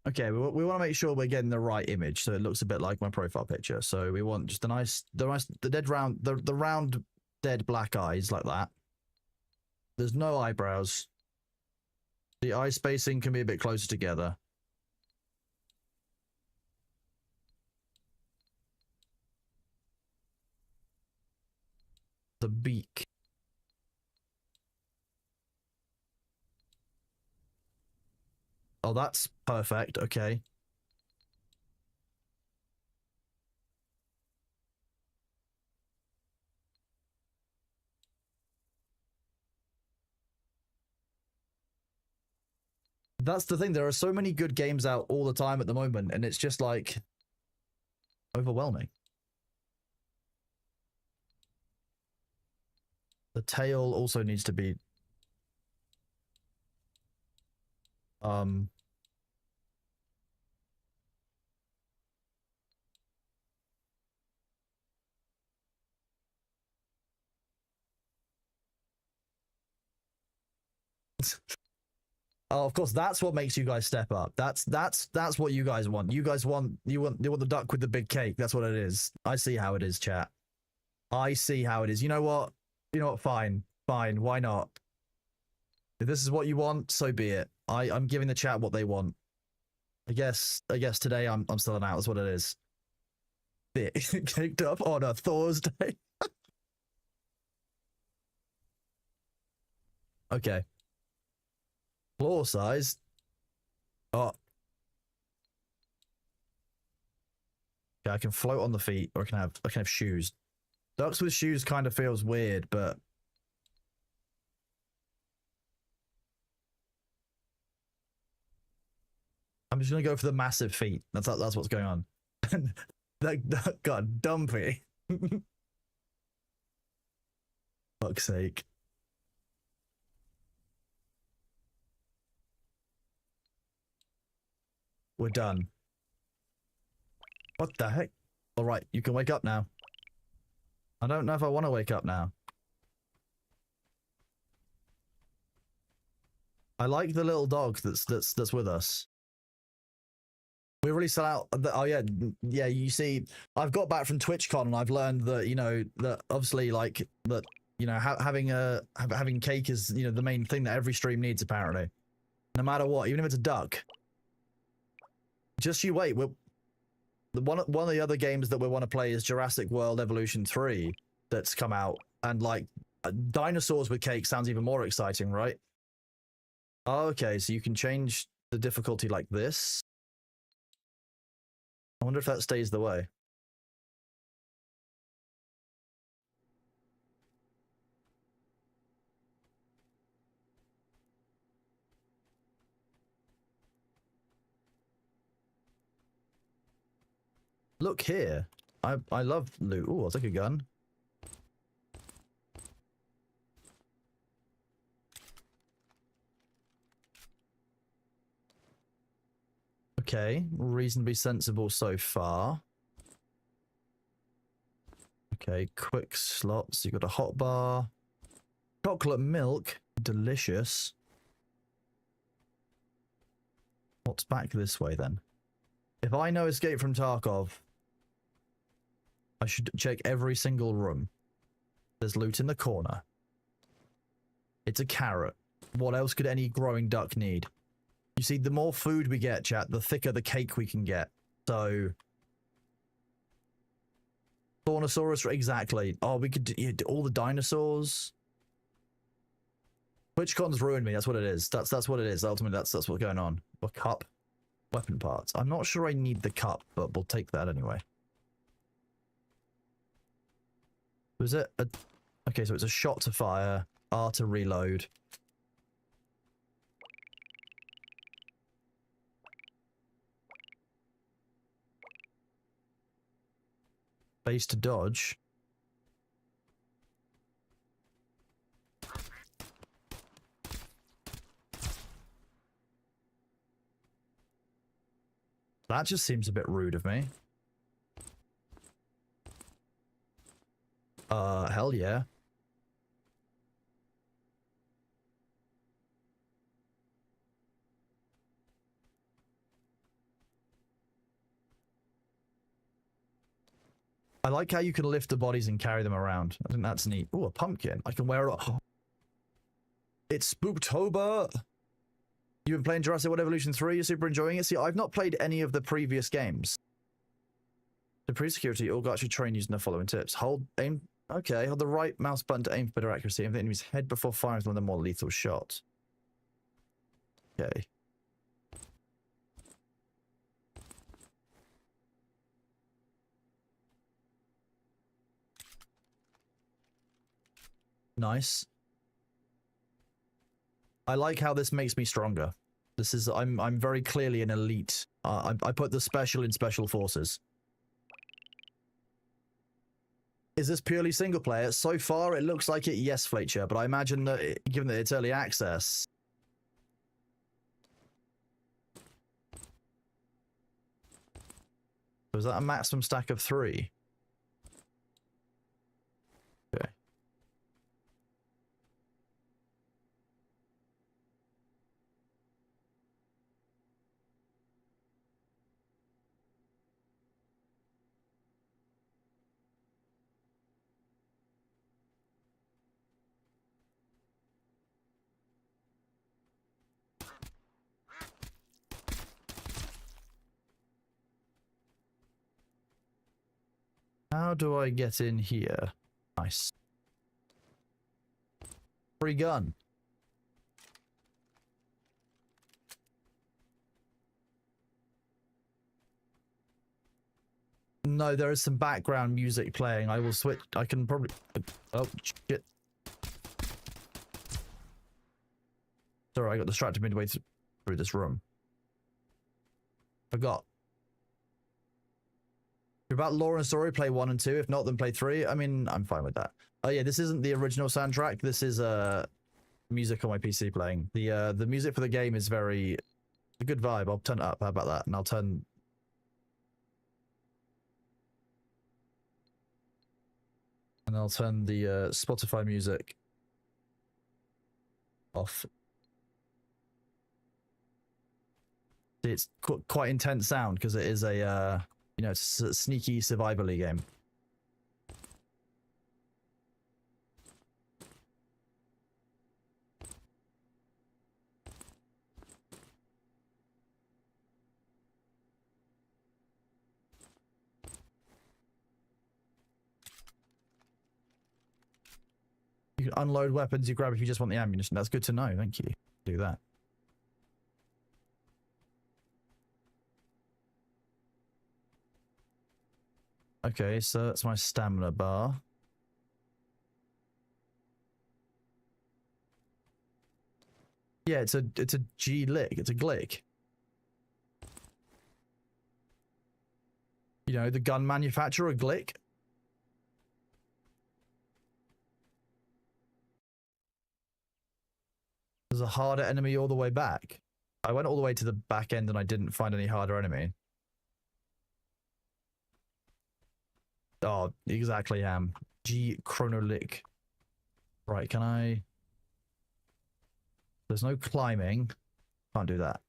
Okay, we want to make sure we're getting the right image, so it looks a bit like my profile picture. So we want just the dead round, the round dead black eyes like that. There's no eyebrows. The eye spacing can be a bit closer together. The beak. Oh, that's perfect. Okay. That's the thing. There are so many good games out all the time at the moment, and it's just like overwhelming. The tail also needs to be Oh, of course, that's what makes you guys step up. That's what you guys want. You want the duck with the big cake. That's what it is. I see how it is, chat. I see how it is. You know what? You know what? Fine. Fine. Why not? If this is what you want, so be it. I'm giving the chat what they want. I guess today I'm still out. That's what it is. Caked up on a Thursday. Okay. Floor size. Oh. Yeah, I can float on the feet, or I can have shoes. Ducks with shoes kind of feels weird, but I'm just gonna go for the massive feet. That's what's going on. that got dumpy. Fuck's sake. We're done. What the heck? All right, you can wake up now. I don't know if I want to wake up now. I like the little dog that's with us. We really sell out. Oh yeah. You see, I've got back from TwitchCon and I've learned that that obviously like that having cake is the main thing that every stream needs apparently. No matter what, even if it's a duck. Just you wait. One of the other games that we want to play is Jurassic World Evolution 3 that's come out, and like dinosaurs with cake sounds even more exciting, right? Oh, okay, so you can change the difficulty like this. I wonder if that stays the way. Look here. I love loot. Oh, I'll take a gun. Okay, reasonably sensible so far. Okay, quick slots. You got a hot bar. Chocolate milk. Delicious. What's back this way then? If I know Escape from Tarkov, I should check every single room. There's loot in the corner. It's a carrot. What else could any growing duck need? You see, the more food we get, chat, the thicker the cake we can get. So... Thornosaurus, exactly. Oh, we could do all the dinosaurs. TwitchCon's ruined me, that's what it is. That's what it is. Ultimately, that's what's going on. A cup. Weapon parts. I'm not sure I need the cup, but we'll take that anyway. Was it a... Okay, so it's a shot to fire, R to reload. Base to dodge. That just seems a bit rude of me. Hell yeah. I like how you can lift the bodies and carry them around. I think that's neat. Oh, a pumpkin. I can wear it. Oh. It's Spooktober. You've been playing Jurassic World Evolution 3. You're super enjoying it. See, I've not played any of the previous games. To improve security, all got to train using the following tips. Aim. Okay, hold the right mouse button to aim for better accuracy. Aim the enemy's head before firing one of the more lethal shots. Okay. Nice. I like how this makes me stronger. This is I'm very clearly an elite. I put the special in special forces. Is this purely single player? So far, it looks like it. Yes, Fletcher, but I imagine that given that it's early access. Was that a maximum stack of 3? Okay. How do I get in here? Nice. Free gun. No, there is some background music playing. I will switch. I can probably... Oh, shit. Sorry, I got distracted midway through this room. Forgot. If you're about lore and story, play 1 and 2. If not, then play 3. I mean, I'm fine with that. Oh yeah, this isn't the original soundtrack. This is music on my PC playing. The music for the game is very... a good vibe. I'll turn it up. How about that? And I'll turn... And I'll turn the Spotify music off. It's quite intense sound because it is a, you know, it's a sneaky survival-y game. You can unload weapons you grab if you just want the ammunition. That's good to know. Thank you. Do that. Okay, so that's my stamina bar. Yeah, it's a G-lick. It's a glick. You know, the gun manufacturer, Glick. There's a harder enemy all the way back. I went all the way to the back end and I didn't find any harder enemy. Oh, exactly, G Chronolick. Right, can I... There's no climbing. Can't do that.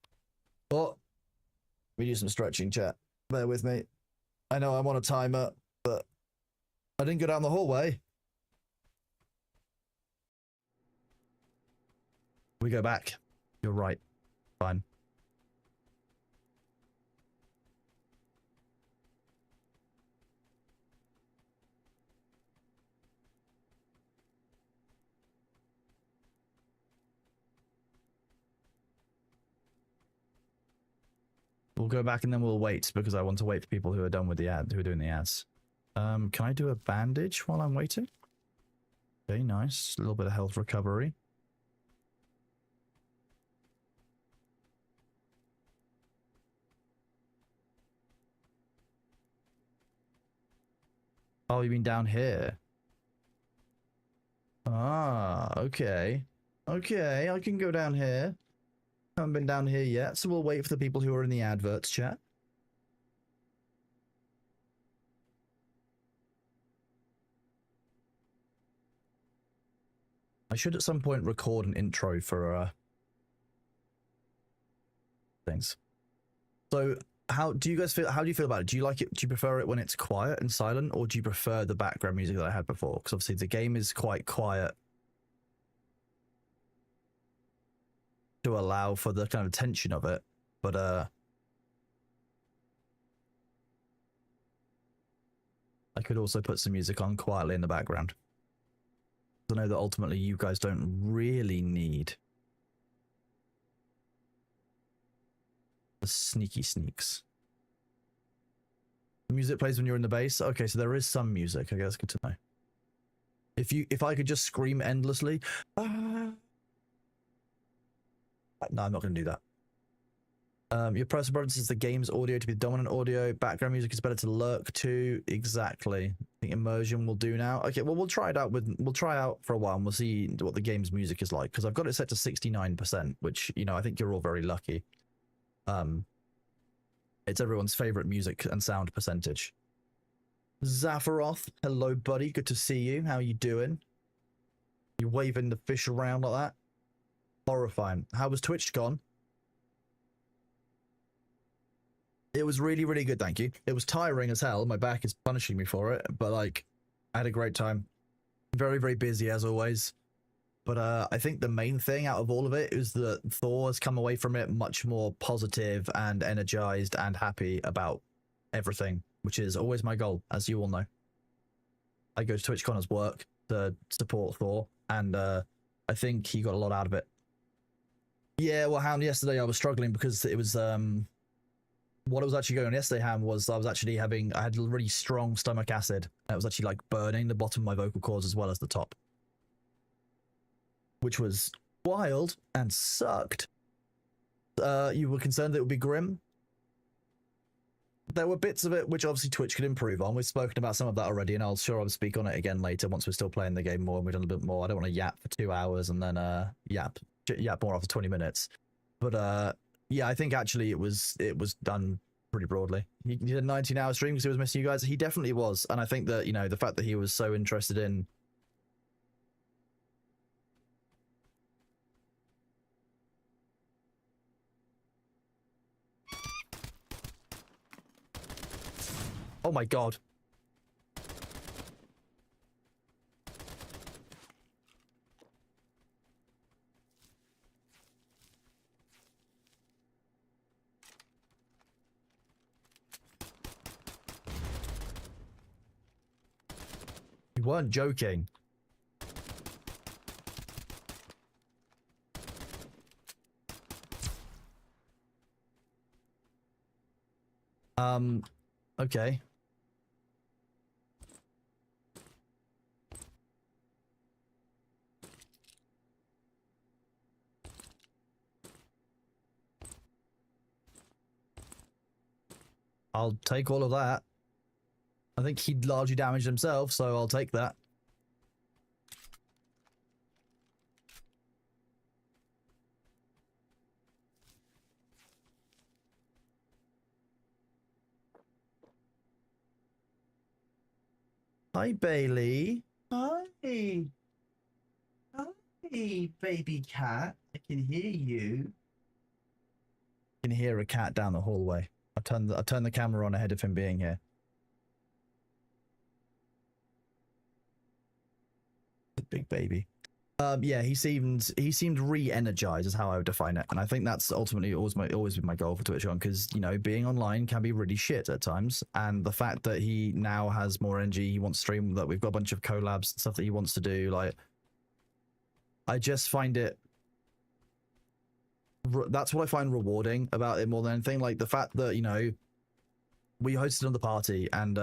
Oh, we do some stretching, chat. Bear with me. I know I'm on a timer, but I didn't go down the hallway. We go back. You're right. Fine. We'll go back and then we'll wait because I want to wait for people who are done with the ad, who are doing the ads. Can I do a bandage while I'm waiting? Okay, nice. A little bit of health recovery. Oh, you mean down here? Ah, okay. Okay, I can go down here. Haven't been down here yet, so we'll wait for the people who are in the adverts, chat. I should at some point record an intro for things. So how do you guys feel? How do you feel about it? Do you like it? Do you prefer it when it's quiet and silent, or do you prefer the background music that I had before? Because obviously the game is quite quiet to allow for the kind of tension of it, but I could also put some music on quietly in the background. I know that ultimately you guys don't really need the sneaky sneaks. The music plays when you're in the base. Okay, so there is some music. Okay, that's good to know. If I could just scream endlessly, no, I'm not going to do that. Your personal preference is the game's audio to be the dominant audio. Background music is better to lurk to. Exactly. I think immersion will do now. Okay, well, we'll try it out for a while and we'll see what the game's music is like. Because I've got it set to 69%, which, you know, I think you're all very lucky. It's everyone's favorite music and sound percentage. Zafaroth, hello, buddy. Good to see you. How you doing? You waving the fish around like that? Horrifying. How was Twitch gone? It was really, really good, thank you. It was tiring as hell. My back is punishing me for it, but like, I had a great time. Very, very busy as always. But I think the main thing out of all of it is that Thor has come away from it much more positive and energized and happy about everything, which is always my goal, as you all know. I go to TwitchCon as work to support Thor, and I think he got a lot out of it. Yeah, well, Hound, yesterday I was struggling because it was what was actually going on yesterday, Ham, was I had really strong stomach acid. And it was actually like burning the bottom of my vocal cords as well as the top, which was wild and sucked. You were concerned that it would be grim. There were bits of it which obviously Twitch could improve on. We've spoken about some of that already, and I'll speak on it again later once we're still playing the game more and we've done a bit more. I don't want to yap for 2 hours and then yap more after 20 minutes. But yeah, I think actually it was done pretty broadly. He did a 19-hour stream because he was missing you guys. He definitely was, and I think that, you know, the fact that he was so interested in oh my god. You weren't joking. Okay. I'll take all of that. I think he largely damaged himself, so I'll take that. Hi, Bailey. Hi. Hi, baby cat. I can hear you. I can hear a cat down the hallway. I've turned the camera on ahead of him being here. Big baby. Yeah, he seemed re-energized is how I would define it, and I think that's ultimately always been my goal for TwitchCon, because, you know, being online can be really shit at times, and the fact that he now has more energy, he wants to stream, that we've got a bunch of collabs and stuff that he wants to do, like, I just find it, that's what I find rewarding about it more than anything. Like the fact that, you know, we hosted another party, and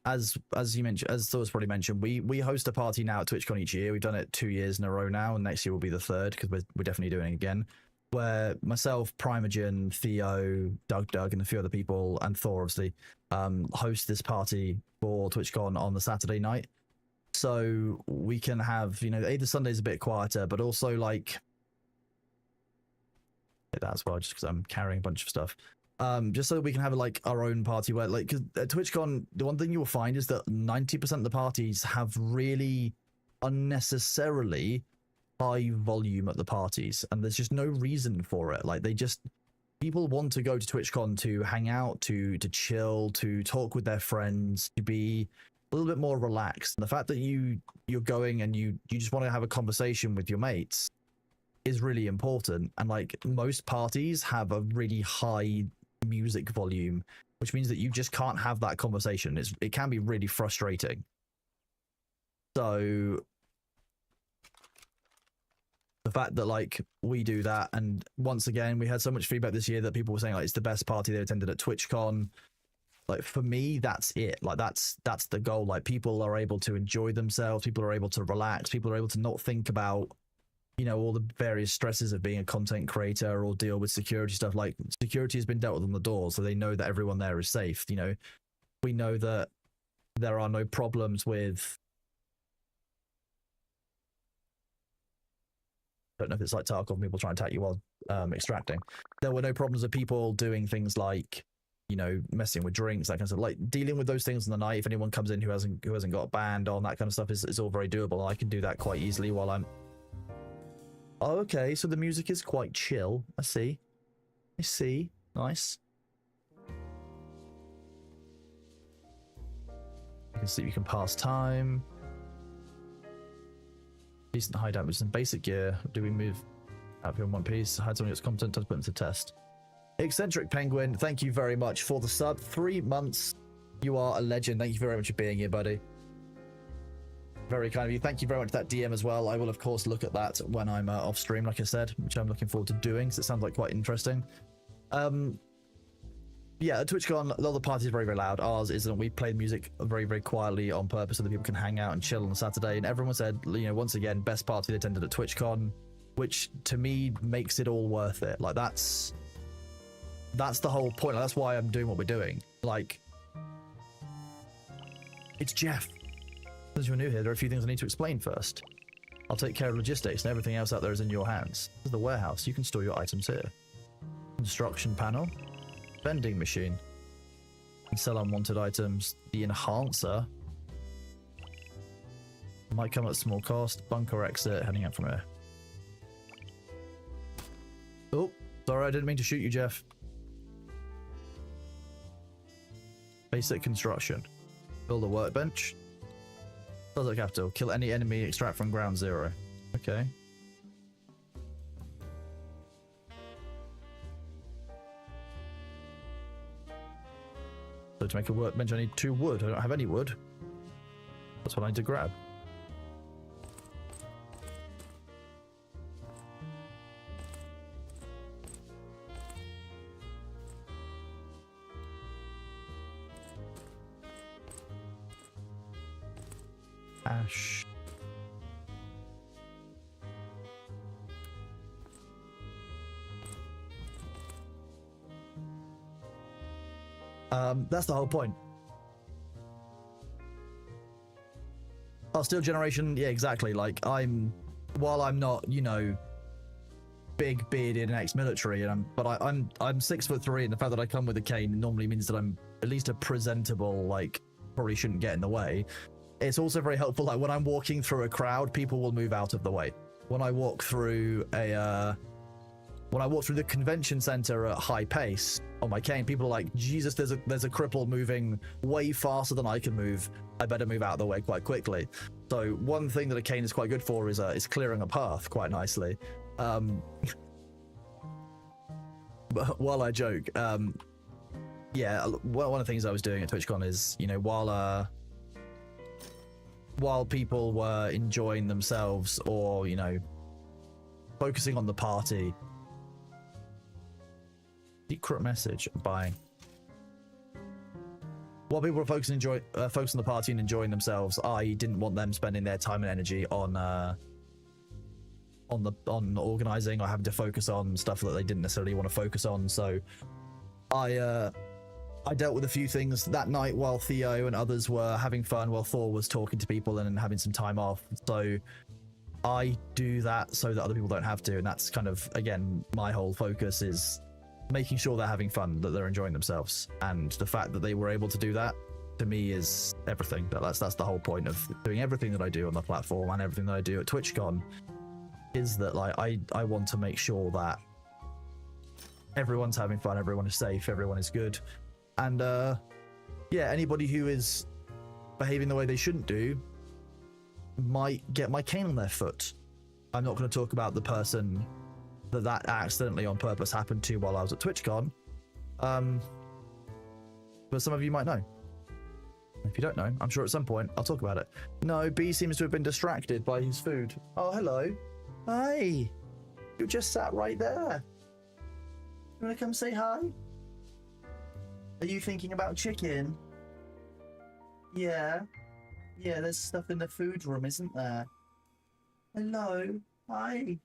as you mentioned, as Thor's probably mentioned, we host a party now at TwitchCon each year. We've done it 2 years in a row now, and next year will be the third, because we're definitely doing it again. Where myself, Primogen, Theo, Doug, and a few other people, and Thor obviously, host this party for TwitchCon on the Saturday night. So we can have, you know, either Sunday's a bit quieter, but also like that as well, just because I'm carrying a bunch of stuff. Just so that we can have like our own party where, like, because at TwitchCon, the one thing you will find is that 90% of the parties have really unnecessarily high volume at the parties, and there's just no reason for it. Like, people want to go to TwitchCon to hang out, to chill, to talk with their friends, to be a little bit more relaxed. And the fact that you're going and you just want to have a conversation with your mates is really important. And like, most parties have a really high music volume, which means that you just can't have that conversation. It can be really frustrating. So the fact that like we do that, and once again we had so much feedback this year that people were saying like it's the best party they attended at TwitchCon. Like, for me, that's it. Like, that's the goal. Like, people are able to enjoy themselves, people are able to relax, people are able to not think about, you know, all the various stresses of being a content creator or deal with security stuff. Like, security has been dealt with on the door, so they know that everyone there is safe. You know, we know that there are no problems with, I don't know if it's like Tarkov, people trying to attack you while extracting. There were no problems with people doing things like, you know, messing with drinks, that kind of stuff. Like, dealing with those things in the night, if anyone comes in who hasn't got banned on, that kind of stuff is all very doable. I can do that quite easily while I'm... Oh, okay, so the music is quite chill. I see. Nice. You can see you can pass time. Decent high damage and basic gear. Do we move out here in one piece? Hide something that's competent to put into test. Eccentric Penguin, thank you very much for the sub. 3 months. You are a legend. Thank you very much for being here, buddy. Very kind of you. Thank you very much for that DM as well. I will, of course, look at that when I'm off stream, like I said, which I'm looking forward to doing, because it sounds like quite interesting. Yeah, at TwitchCon, a lot of the parties are very, very loud. Ours isn't. We play music very, very quietly on purpose so that people can hang out and chill on Saturday. And everyone said, you know, once again, best party they attended at TwitchCon, which to me makes it all worth it. Like, that's the whole point. Like, that's why I'm doing what we're doing. Like, it's Jeff. Since you're new here, there are a few things I need to explain first. I'll take care of logistics, and everything else out there is in your hands. This is the warehouse. You can store your items here. Construction panel. Vending machine. You can sell unwanted items. The enhancer. Might come at a small cost. Bunker exit. Heading out from here. Oh, sorry, I didn't mean to shoot you, Jeff. Basic construction. Build a workbench. Desert capital. Kill any enemy. Extract from ground zero. Okay. So to make a workbench, I need 2 wood. I don't have any wood. That's what I need to grab. Ash. That's the whole point. Oh, Steel Generation, yeah, exactly. Like, while I'm not, you know, big bearded and ex-military, and I'm 6'3", and the fact that I come with a cane normally means that I'm at least a presentable, like, probably shouldn't get in the way. It's also very helpful, like, when I'm walking through a crowd, people will move out of the way. When I walk through the convention center at high pace on my cane, people are like, Jesus, there's a cripple moving way faster than I can move. I better move out of the way quite quickly. So one thing that a cane is quite good for is clearing a path quite nicely. But while I joke, yeah, one of the things I was doing at TwitchCon is, you know, while people were enjoying themselves or, you know, focusing on the party. Secret message. Buying. While people were focusing on the party and enjoying themselves, I didn't want them spending their time and energy on organizing or having to focus on stuff that they didn't necessarily want to focus on. So I dealt with a few things that night while Theo and others were having fun, while Thor was talking to people and having some time off. So I do that so that other people don't have to, and that's kind of, again, my whole focus is making sure they're having fun, that they're enjoying themselves, and the fact that they were able to do that to me is everything. That's the whole point of doing everything that I do on the platform and everything that I do at TwitchCon, is that, like, I want to make sure that everyone's having fun, everyone is safe, everyone is good, and yeah, anybody who is behaving the way they shouldn't do might get my cane on their foot. I'm not going to talk about the person that accidentally on purpose happened to while I was at TwitchCon, but some of you might know. If you don't know, I'm sure at some point I'll talk about it. No, B seems to have been distracted by his food. Oh, hello. Hi. You just sat right there. You want to come say hi? Are you thinking about chicken? Yeah. Yeah, there's stuff in the food room, isn't there? Hello. Hi.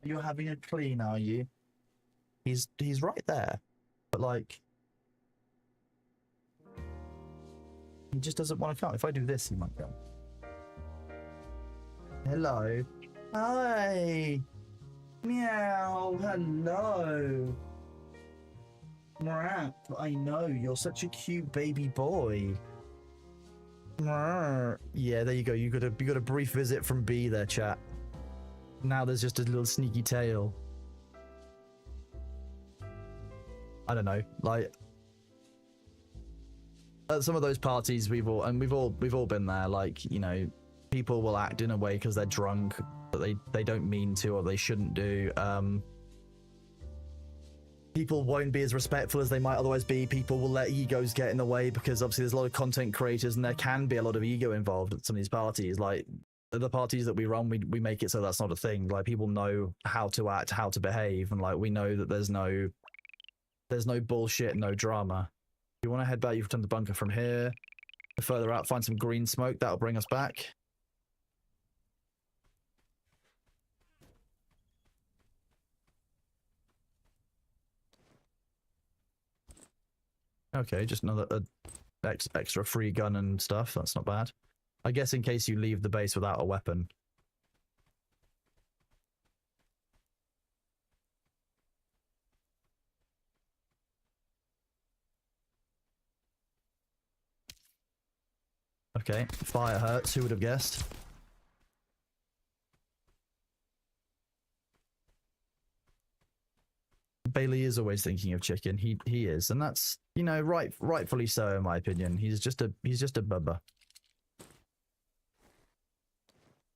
You're having a clean, are you? He's right there. But, like, he just doesn't want to come. If I do this, he might come. Hello. Hi. Meow. Hello. Meow. I know, you're such a cute baby boy. Meow. Yeah, there you go. You got a brief visit from B there, chat. Now there's just a little sneaky tail. I don't know, like, at some of those parties we've all been there. Like, you know, people will act in a way because they're drunk that they don't mean to or they shouldn't do. people won't be as respectful as they might otherwise be. People will let egos get in the way because obviously there's a lot of content creators and there can be a lot of ego involved at some of these parties. Like the parties that we run, we make it so that's not a thing. Like people know how to act, how to behave, and like we know that there's no bullshit, no drama. You want to head back, you've done the bunker from here. Further out, find some green smoke, that'll bring us back. Okay, just another extra free gun and stuff. That's not bad. I guess in case you leave the base without a weapon. Okay, fire hurts. Who would have guessed? Bailey is always thinking of chicken. He is, and that's, you know, rightfully so in my opinion. He's just a bubba.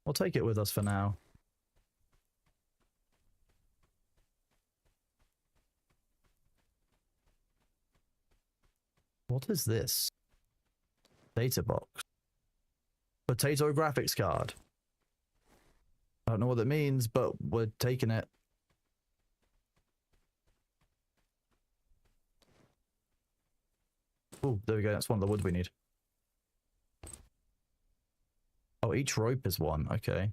We'll take it with us for now. What is this? Data box. Potato graphics card. I don't know what that means, but we're taking it. Oh, there we go. That's one of the wood we need. Oh, each rope is one. Okay.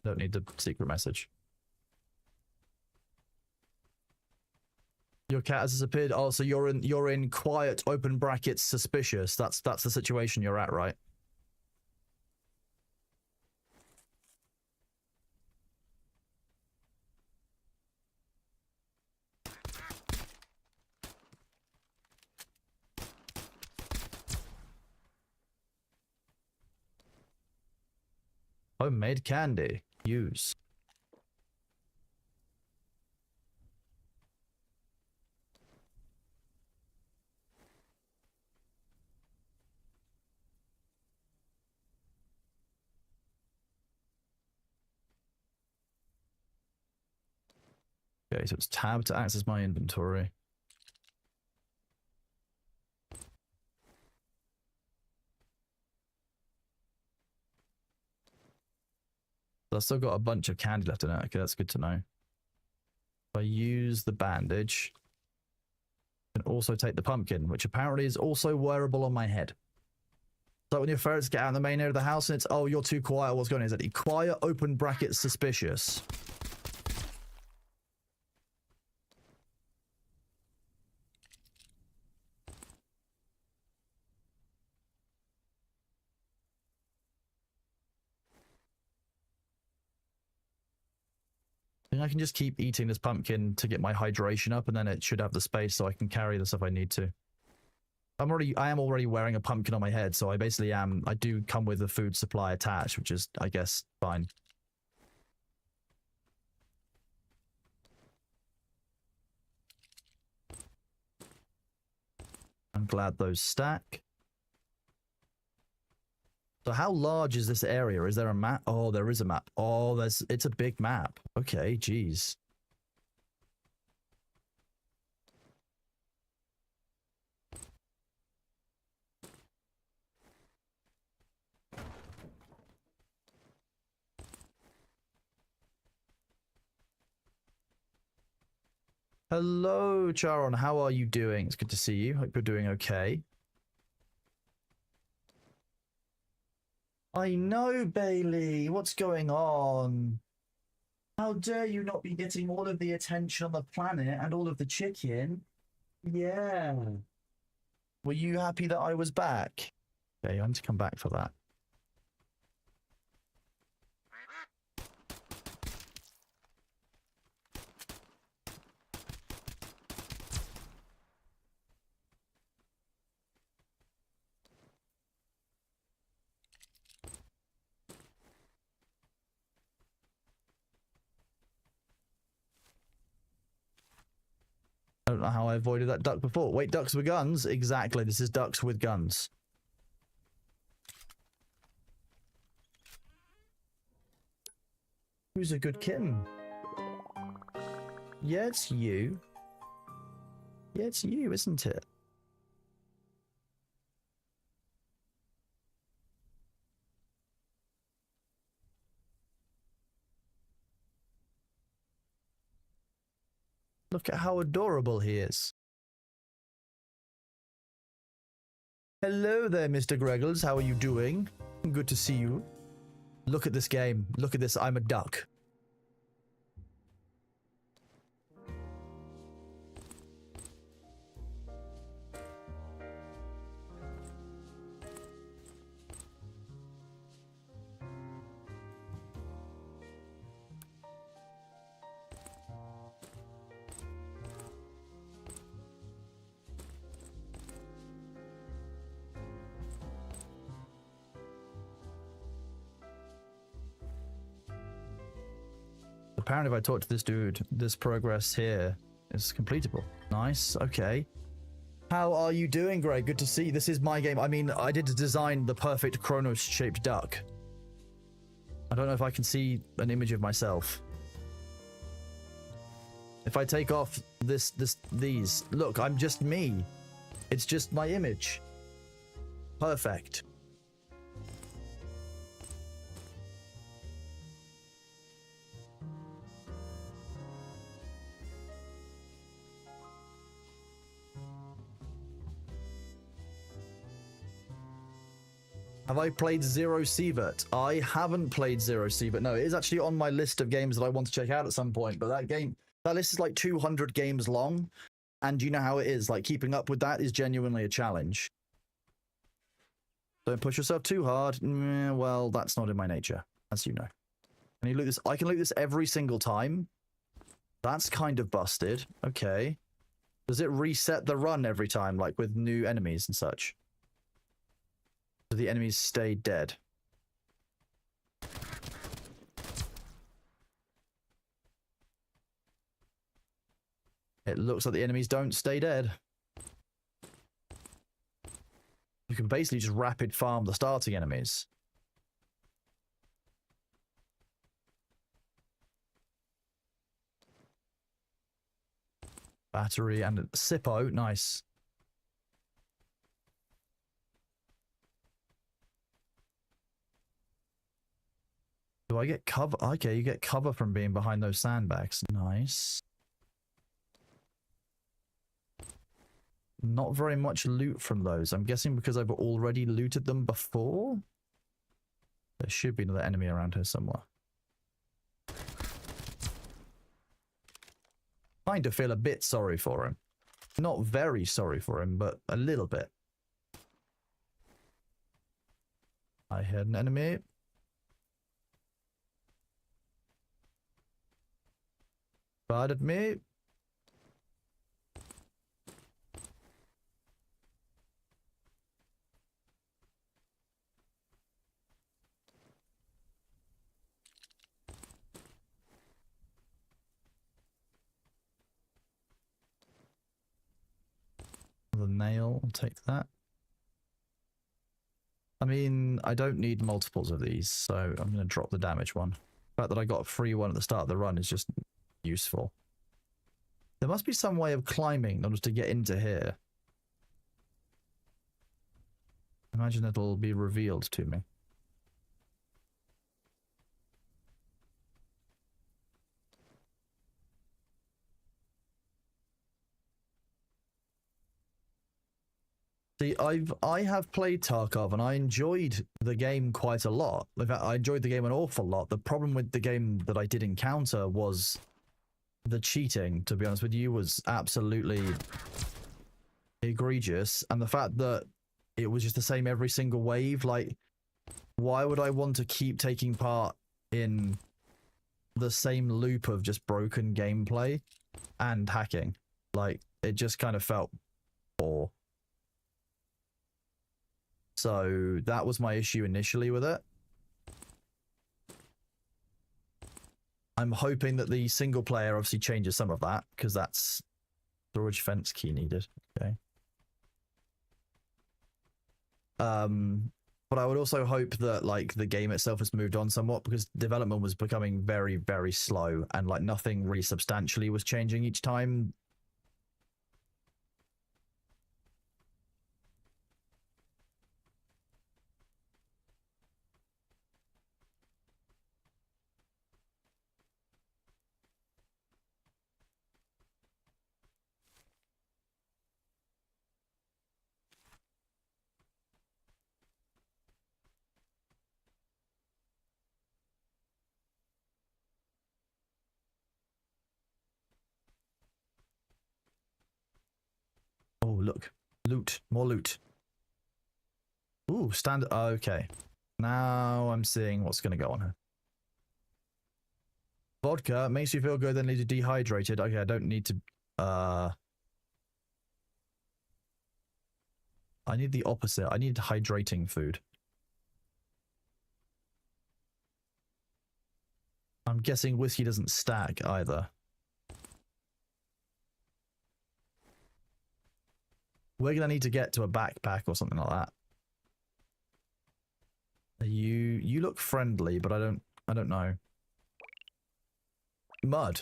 Don't need the secret message. Your cat has disappeared. Oh, so you're in quiet, open brackets, suspicious. That's the situation you're at, right? Homemade candy. Use. Okay, so it's tab to access my inventory. I've still got a bunch of candy left in it. Okay, that's good to know. If I use the bandage, I can also take the pumpkin, which apparently is also wearable on my head. So when your ferrets get out in the main area of the house and it's, oh, you're too quiet, what's going on? Is it quiet, open brackets, suspicious? I can just keep eating this pumpkin to get my hydration up, and then it should have the space so I can carry the stuff I need to. I am already wearing a pumpkin on my head, so I basically am. I do come with a food supply attached, which is, I guess, fine. I'm glad those stack. So how large is this area? Is there a map? Oh, there is a map. Oh, it's a big map. Okay, geez. Hello, Charon. How are you doing? It's good to see you. Hope you're doing okay. I know, Bailey. What's going on? How dare you not be getting all of the attention on the planet and all of the chicken? Yeah. Were you happy that I was back? Okay, I need to come back for that. I don't know how I avoided that duck before. Wait, ducks with guns? Exactly, this is ducks with guns. Who's a good kitten? Yeah, it's you. Yeah, it's you, isn't it? Look at how adorable he is. Hello there, Mr. Greggles. How are you doing? Good to see you. Look at this game. Look at this. I'm a duck. Apparently, if I talk to this dude, this progress here is completable. Nice. Okay. How are you doing, Greg? Good to see you. This is my game. I mean, I did design the perfect Kronos-shaped duck. I don't know if I can see an image of myself. If I take off these, look, I'm just me. It's just my image. Perfect. Have I played Zero Sievert? I haven't played Zero Sievert. No, it is actually on my list of games that I want to check out at some point. But that list is like 200 games long. And you know how it is. Like, keeping up with that is genuinely a challenge. Don't push yourself too hard. Well, that's not in my nature, as you know. Can you loot this? I can loot this every single time. That's kind of busted. Okay. Does it reset the run every time, like with new enemies and such? Do the enemies stay dead? It looks like the enemies don't stay dead. You can basically just rapid farm the starting enemies. Battery and a Sippo, nice. Do I get cover? Okay, you get cover from being behind those sandbags. Nice. Not very much loot from those. I'm guessing because I've already looted them before? There should be another enemy around here somewhere. Kind of feel a bit sorry for him. Not very sorry for him, but a little bit. I heard an enemy. Spotted me. The nail, I'll take that. I mean, I don't need multiples of these, so I'm going to drop the damage one. The fact that I got a free one at the start of the run is just useful. There must be some way of climbing in order to get into here. Imagine it'll be revealed to me. See, I have played Tarkov and I enjoyed the game quite a lot. In fact, I enjoyed the game an awful lot. The problem with the game that I did encounter was the cheating, to be honest with you, was absolutely egregious. And the fact that it was just the same every single wave, like, why would I want to keep taking part in the same loop of just broken gameplay and hacking? Like, it just kind of felt poor. So that was my issue initially with it. I'm hoping that the single player obviously changes some of that, because that's storage fence key needed. Okay. But I would also hope that like the game itself has moved on somewhat because development was becoming very, very slow and like nothing really substantially was changing each time. Oh, look. Loot. More loot. Ooh, standard. Okay. Now I'm seeing what's going to go on here. Vodka makes you feel good, then leaves you dehydrated. Okay, I don't need to... I need the opposite. I need hydrating food. I'm guessing whiskey doesn't stack either. We're gonna need to get to a backpack or something like that. You look friendly, but I don't know. Mud.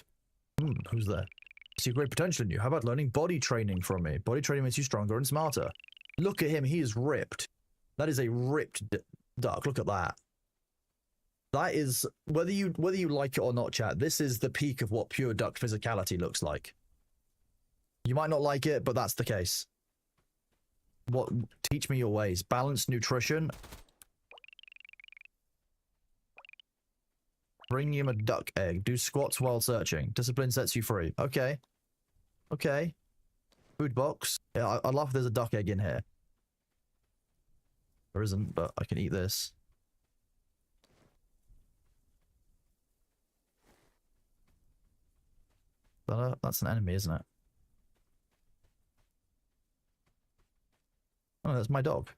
Who's there? I see great potential in you. How about learning body training from me? Body training makes you stronger and smarter. Look at him. He is ripped. That is a ripped duck. Look at that. That is, whether you like it or not, chat, this is the peak of what pure duck physicality looks like. You might not like it, but that's the case. What? Teach me your ways. Balanced nutrition. Bring him a duck egg. Do squats while searching. Discipline sets you free. Okay. Okay. Food box. Yeah, I'd love if there's a duck egg in here. There isn't, but I can eat this. That's an enemy, isn't it? Oh, that's my dog.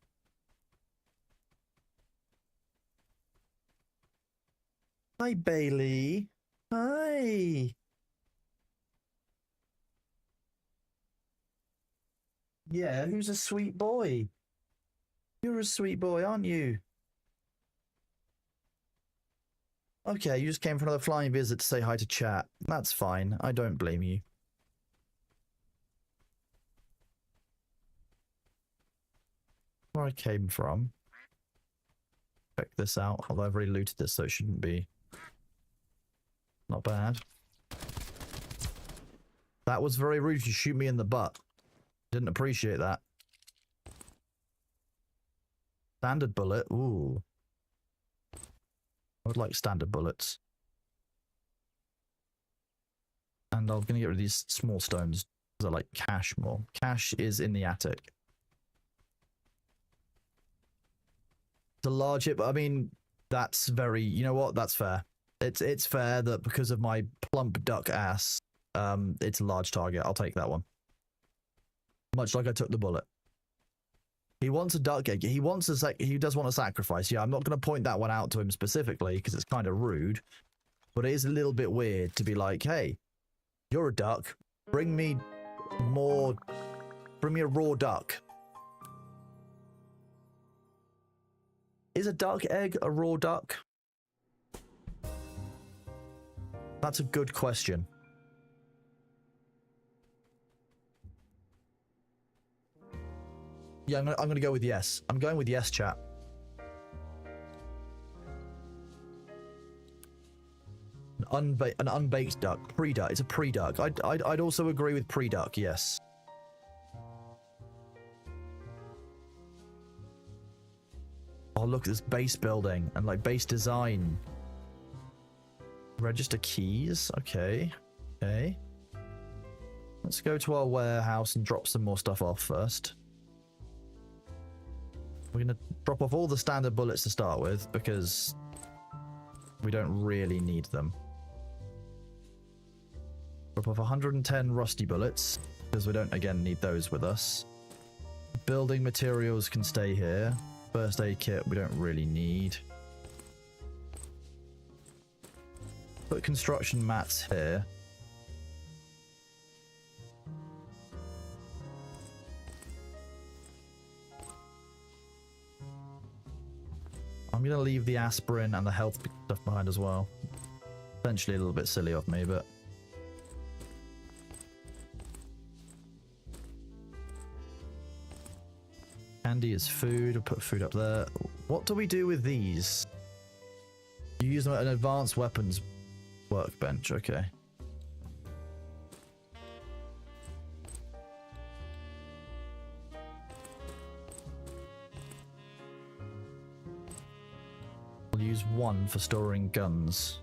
Hi, Bailey. Hi. Yeah, who's a sweet boy? You're a sweet boy, aren't you? Okay, you just came for another flying visit to say hi to chat. That's fine. I don't blame you. Where I came from. Check this out. Although I've already looted this, so it shouldn't be not bad. That was very rude to shoot me in the butt. Didn't appreciate that. Standard bullet. Ooh. I would like standard bullets. And I'm gonna get rid of these small stones because I like cash more. Cash is in the attic. It's a large hit, but I mean, that's very, you know what? That's fair. It's fair that because of my plump duck ass, it's a large target. I'll take that one. Much like I took the bullet. He wants a duck egg. He does want a sacrifice. Yeah, I'm not going to point that one out to him specifically because it's kind of rude. But it is a little bit weird to be like, hey, you're a duck. Bring me a raw duck. Is a duck egg a raw duck? That's a good question. Yeah, I'm gonna go with yes. I'm going with yes, chat. An unbaked duck, pre-duck. It's a pre-duck. I'd also agree with pre-duck. Yes. Oh, look at this base building and like base design. Register keys. Okay. Okay. Let's go to our warehouse and drop some more stuff off first. We're going to drop off all the standard bullets to start with because we don't really need them. Drop off 110 rusty bullets because we don't, again, need those with us. Building materials can stay here. First aid kit we don't really need. Put construction mats here. going to leave the aspirin and the health stuff behind as well. Essentially a little bit silly of me, but... Candy is food. I'll put food up there. What do we do with these? You use them at an advanced weapons workbench. Okay. We'll use one for storing guns.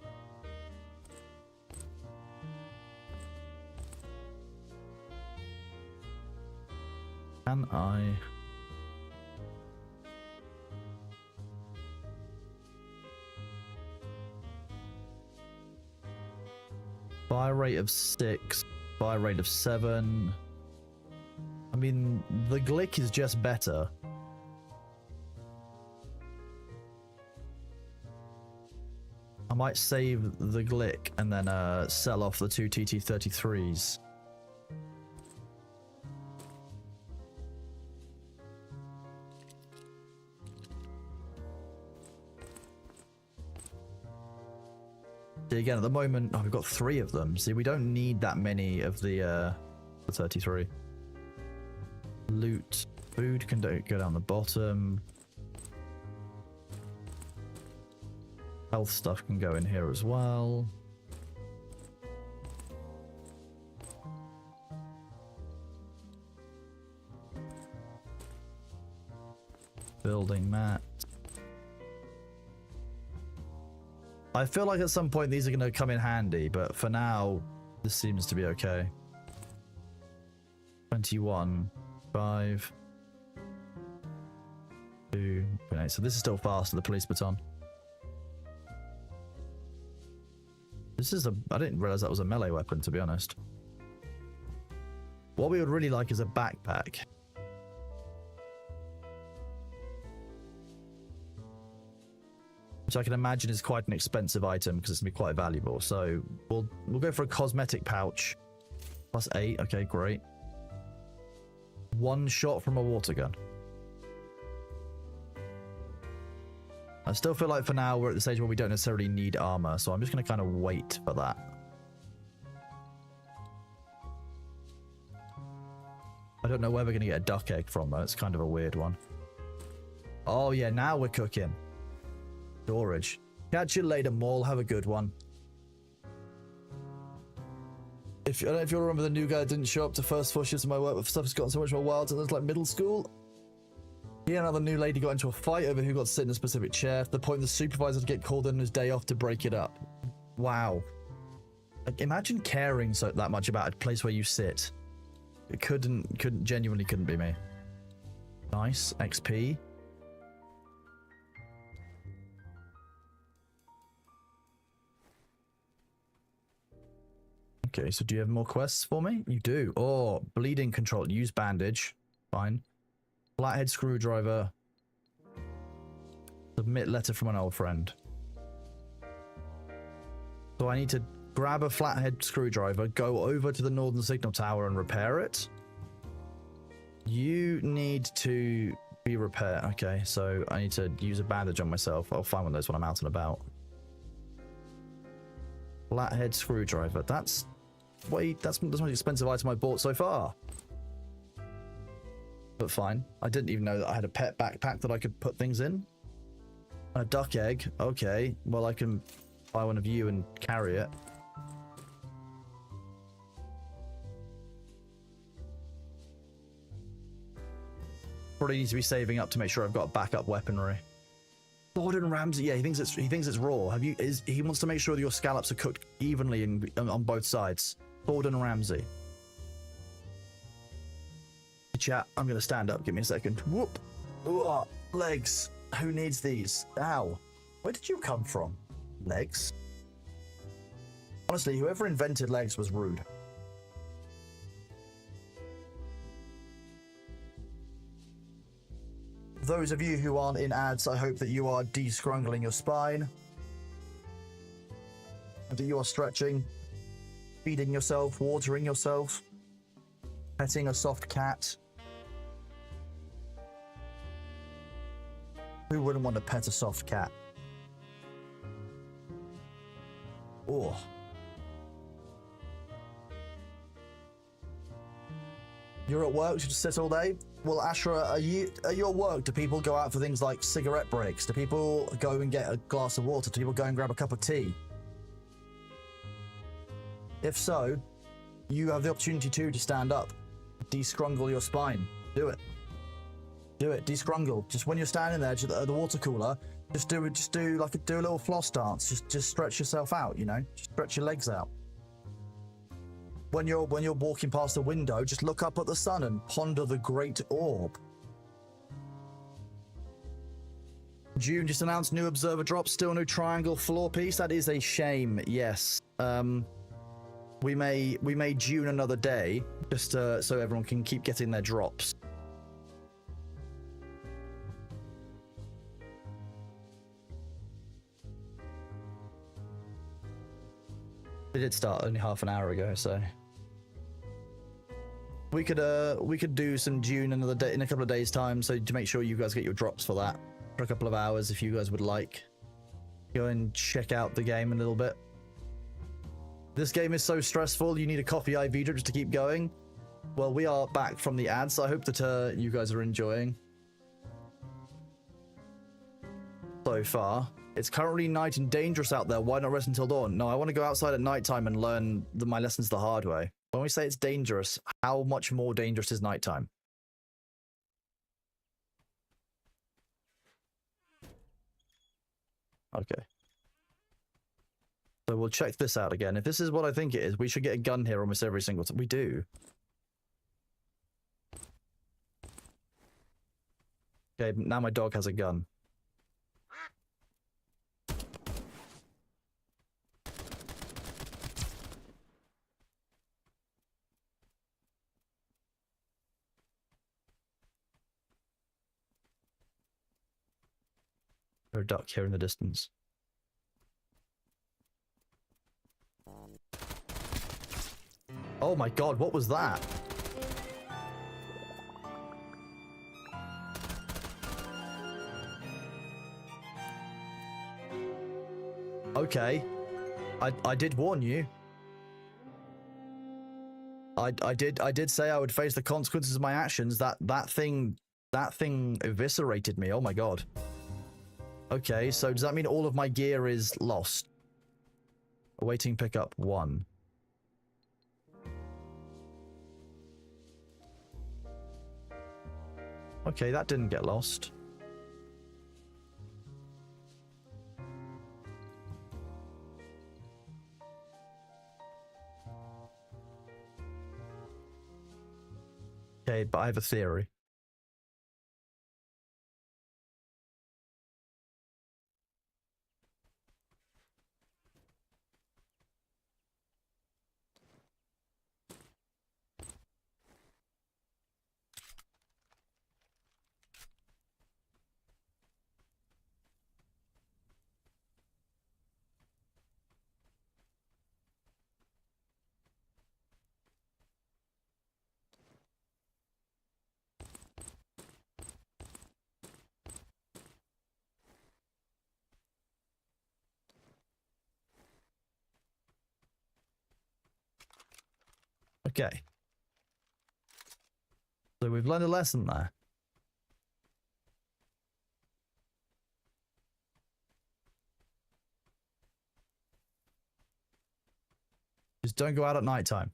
Can I... Fire rate of 6, fire rate of 7. I mean, the Glick is just better. I might save the Glick and then sell off the 2 TT-33s. Again, at the moment, oh, we've got 3 of them. See, we don't need that many of the 33. Loot. Food can go down the bottom. Health stuff can go in here as well. Building mat. I feel like at some point these are going to come in handy, but for now, this seems to be okay. 21, 5, 2, 8. So this is still faster, the police baton. This is a... I didn't realize that was a melee weapon, to be honest. What we would really like is a backpack. Which I can imagine is quite an expensive item because it's going to be quite valuable. So we'll go for a cosmetic pouch. Plus 8. Okay, great. 1 shot from a water gun. I still feel like for now we're at the stage where we don't necessarily need armor. So I'm just going to kind of wait for that. I don't know where we're going to get a duck egg from though. It's kind of a weird one. Oh yeah, now we're cooking. Storage. Catch you later, Maul. Have a good one. I don't know if you'll remember the new guy that didn't show up to first 4 shifts of my work, but stuff has gotten so much more wild since it was like middle school. He and another new lady got into a fight over who got to sit in a specific chair, to the point the supervisor would get called in on his day off to break it up. Wow. Like, imagine caring that much about a place where you sit. It genuinely couldn't be me. Nice. XP. Okay, so do you have more quests for me? You do. Oh, bleeding control. Use bandage. Fine. Flathead screwdriver. Submit letter from an old friend. So I need to grab a flathead screwdriver, go over to the northern signal tower and repair it. You need to be repaired. Okay, so I need to use a bandage on myself. I'll find one of those when I'm out and about. Flathead screwdriver. That's the most expensive item I bought so far. But fine. I didn't even know that I had a pet backpack that I could put things in. A duck egg. Okay. Well, I can buy one of you and carry it. Probably need to be saving up to make sure I've got backup weaponry. Gordon Ramsay. Yeah, he thinks it's raw. He wants to make sure that your scallops are cooked evenly on both sides. Gordon Ramsay. Chat, I'm going to stand up. Give me a second. Whoop. Ooh, legs. Who needs these? Ow. Where did you come from? Legs? Honestly, whoever invented legs was rude. Those of you who aren't in ads, I hope that you are de-scrungling your spine. And that you are stretching, feeding yourself, watering yourself, petting a soft cat. Who wouldn't want to pet a soft cat? Oh. You're at work, you just sit all day? Well, Ashra, are you at your work? Do people go out for things like cigarette breaks? Do people go and get a glass of water? Do people go and grab a cup of tea? If so, you have the opportunity to stand up. Descrungle your spine. Do it. Do it. Descrungle. Just when you're standing there at the water cooler, do a little floss dance. Just stretch yourself out, you know? Just stretch your legs out. When you're walking past the window, just look up at the sun and ponder the great orb. June just announced new observer drops, still no triangle floor piece. That is a shame. Yes. We made June another day just so everyone can keep getting their drops. It did start only half an hour ago, so we could do some June another day in a couple of days' time. So to make sure you guys get your drops for that for a couple of hours, if you guys would like, go and check out the game a little bit. This game is so stressful. You need a coffee IV drip just to keep going. Well, we are back from the ads, so I hope that you guys are enjoying so far. It's currently night and dangerous out there. Why not rest until dawn? No, I want to go outside at nighttime and learn my lessons the hard way. When we say it's dangerous, how much more dangerous is nighttime? Okay. So we'll check this out again. If this is what I think it is, we should get a gun here almost every single time. We do. Okay, now my dog has a gun. There's a duck here in the distance. Oh my god, what was that? Okay. I did warn you. I did say I would face the consequences of my actions. That thing eviscerated me. Oh my god. Okay, so does that mean all of my gear is lost? Awaiting pickup 1. Okay, that didn't get lost. Okay, but I have a theory. Okay. So we've learned a lesson there. Just don't go out at nighttime.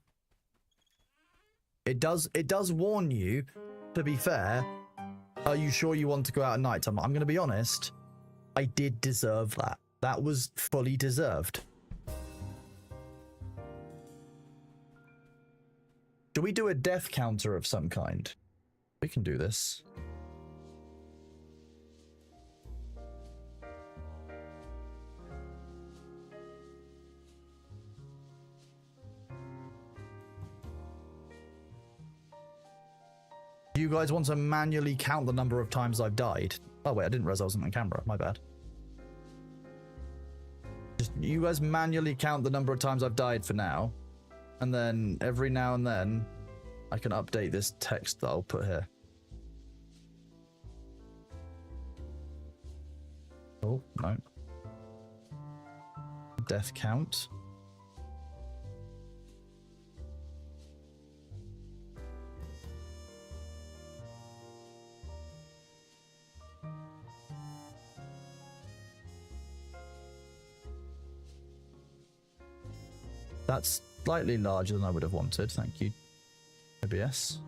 It does warn you, to be fair. Are you sure you want to go out at nighttime? I'm going to be honest. I did deserve that. That was fully deserved. Do we do a death counter of some kind? We can do this. Do you guys want to manually count the number of times I've died? Oh wait, I didn't realize I wasn't on camera. My bad. Just you guys manually count the number of times I've died for now. And then every now and then I can update this text that I'll put here. Oh, no. Death count. That's slightly larger than I would have wanted. Thank you, OBS.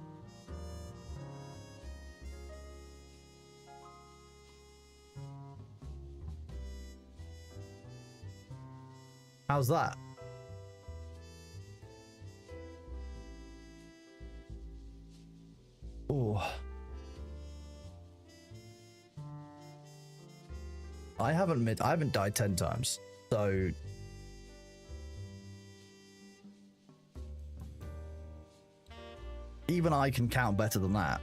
How's that? Oh. I haven't died 10 times. So even I can count better than that.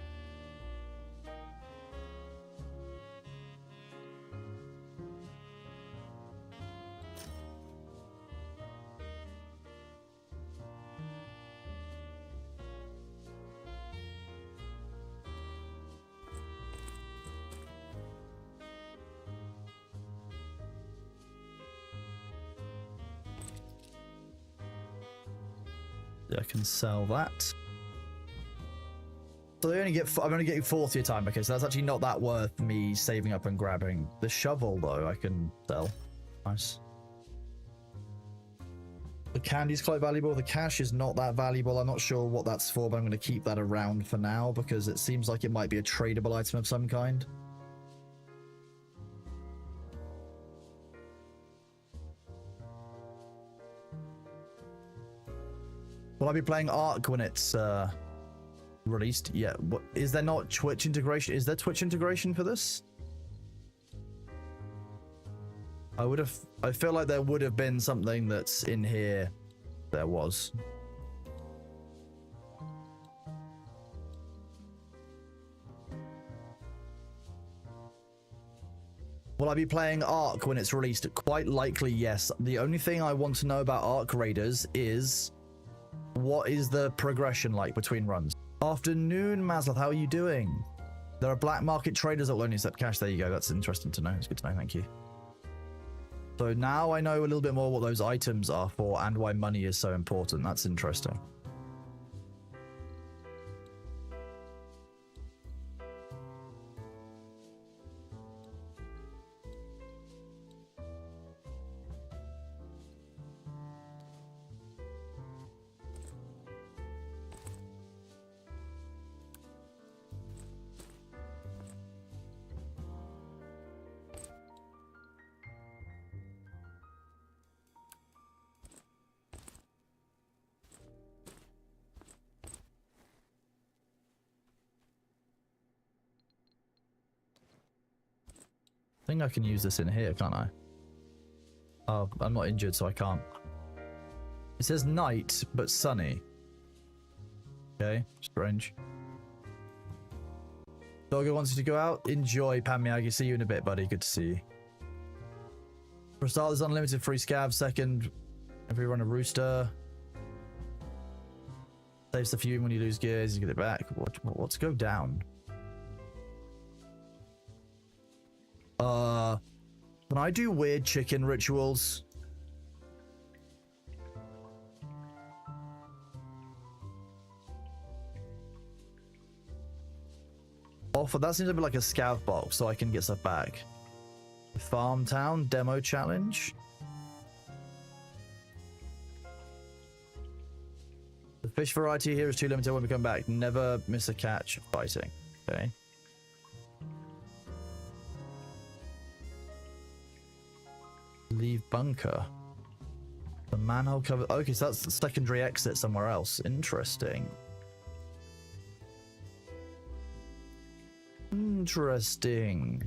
I can sell that. So they only get, I'm only getting 40 a time. Okay, so that's actually not that worth me saving up and grabbing. The shovel, though, I can sell. Nice. The candy's quite valuable. The cash is not that valuable. I'm not sure what that's for, but I'm going to keep that around for now because it seems like it might be a tradable item of some kind. Will I be playing Ark when it's released? Yeah. What, is there not Twitch integration? Is there Twitch integration for this? I feel like there would have been something that's in here. There was. Will I be playing Ark when it's released? Quite likely, yes. The only thing I want to know about Ark Raiders is what is the progression like between runs? Afternoon, Maslov, how are you doing? There are black market traders that will only accept cash. There you go. That's interesting to know. It's good to know. Thank you. So now I know a little bit more what those items are for and why money is so important. That's interesting. I think I can use this in here, can't I? Oh, I'm not injured, so I can't. It says night, but sunny. Okay, strange. Doggo wants you to go out. Enjoy, Pan Miyagi. See you in a bit, buddy. Good to see you. For a start, there's unlimited free scavs. Second, if we run a rooster. Saves the fume when you lose gears, you get it back. What's go down? Can I do weird chicken rituals? Offer, that seems to be like a scav box, so I can get stuff back. Farm Town demo challenge. The fish variety here is too limited when we come back. Never miss a catch fighting. Okay. Leave bunker. The manhole cover. Okay, so that's the secondary exit somewhere else. Interesting. Interesting.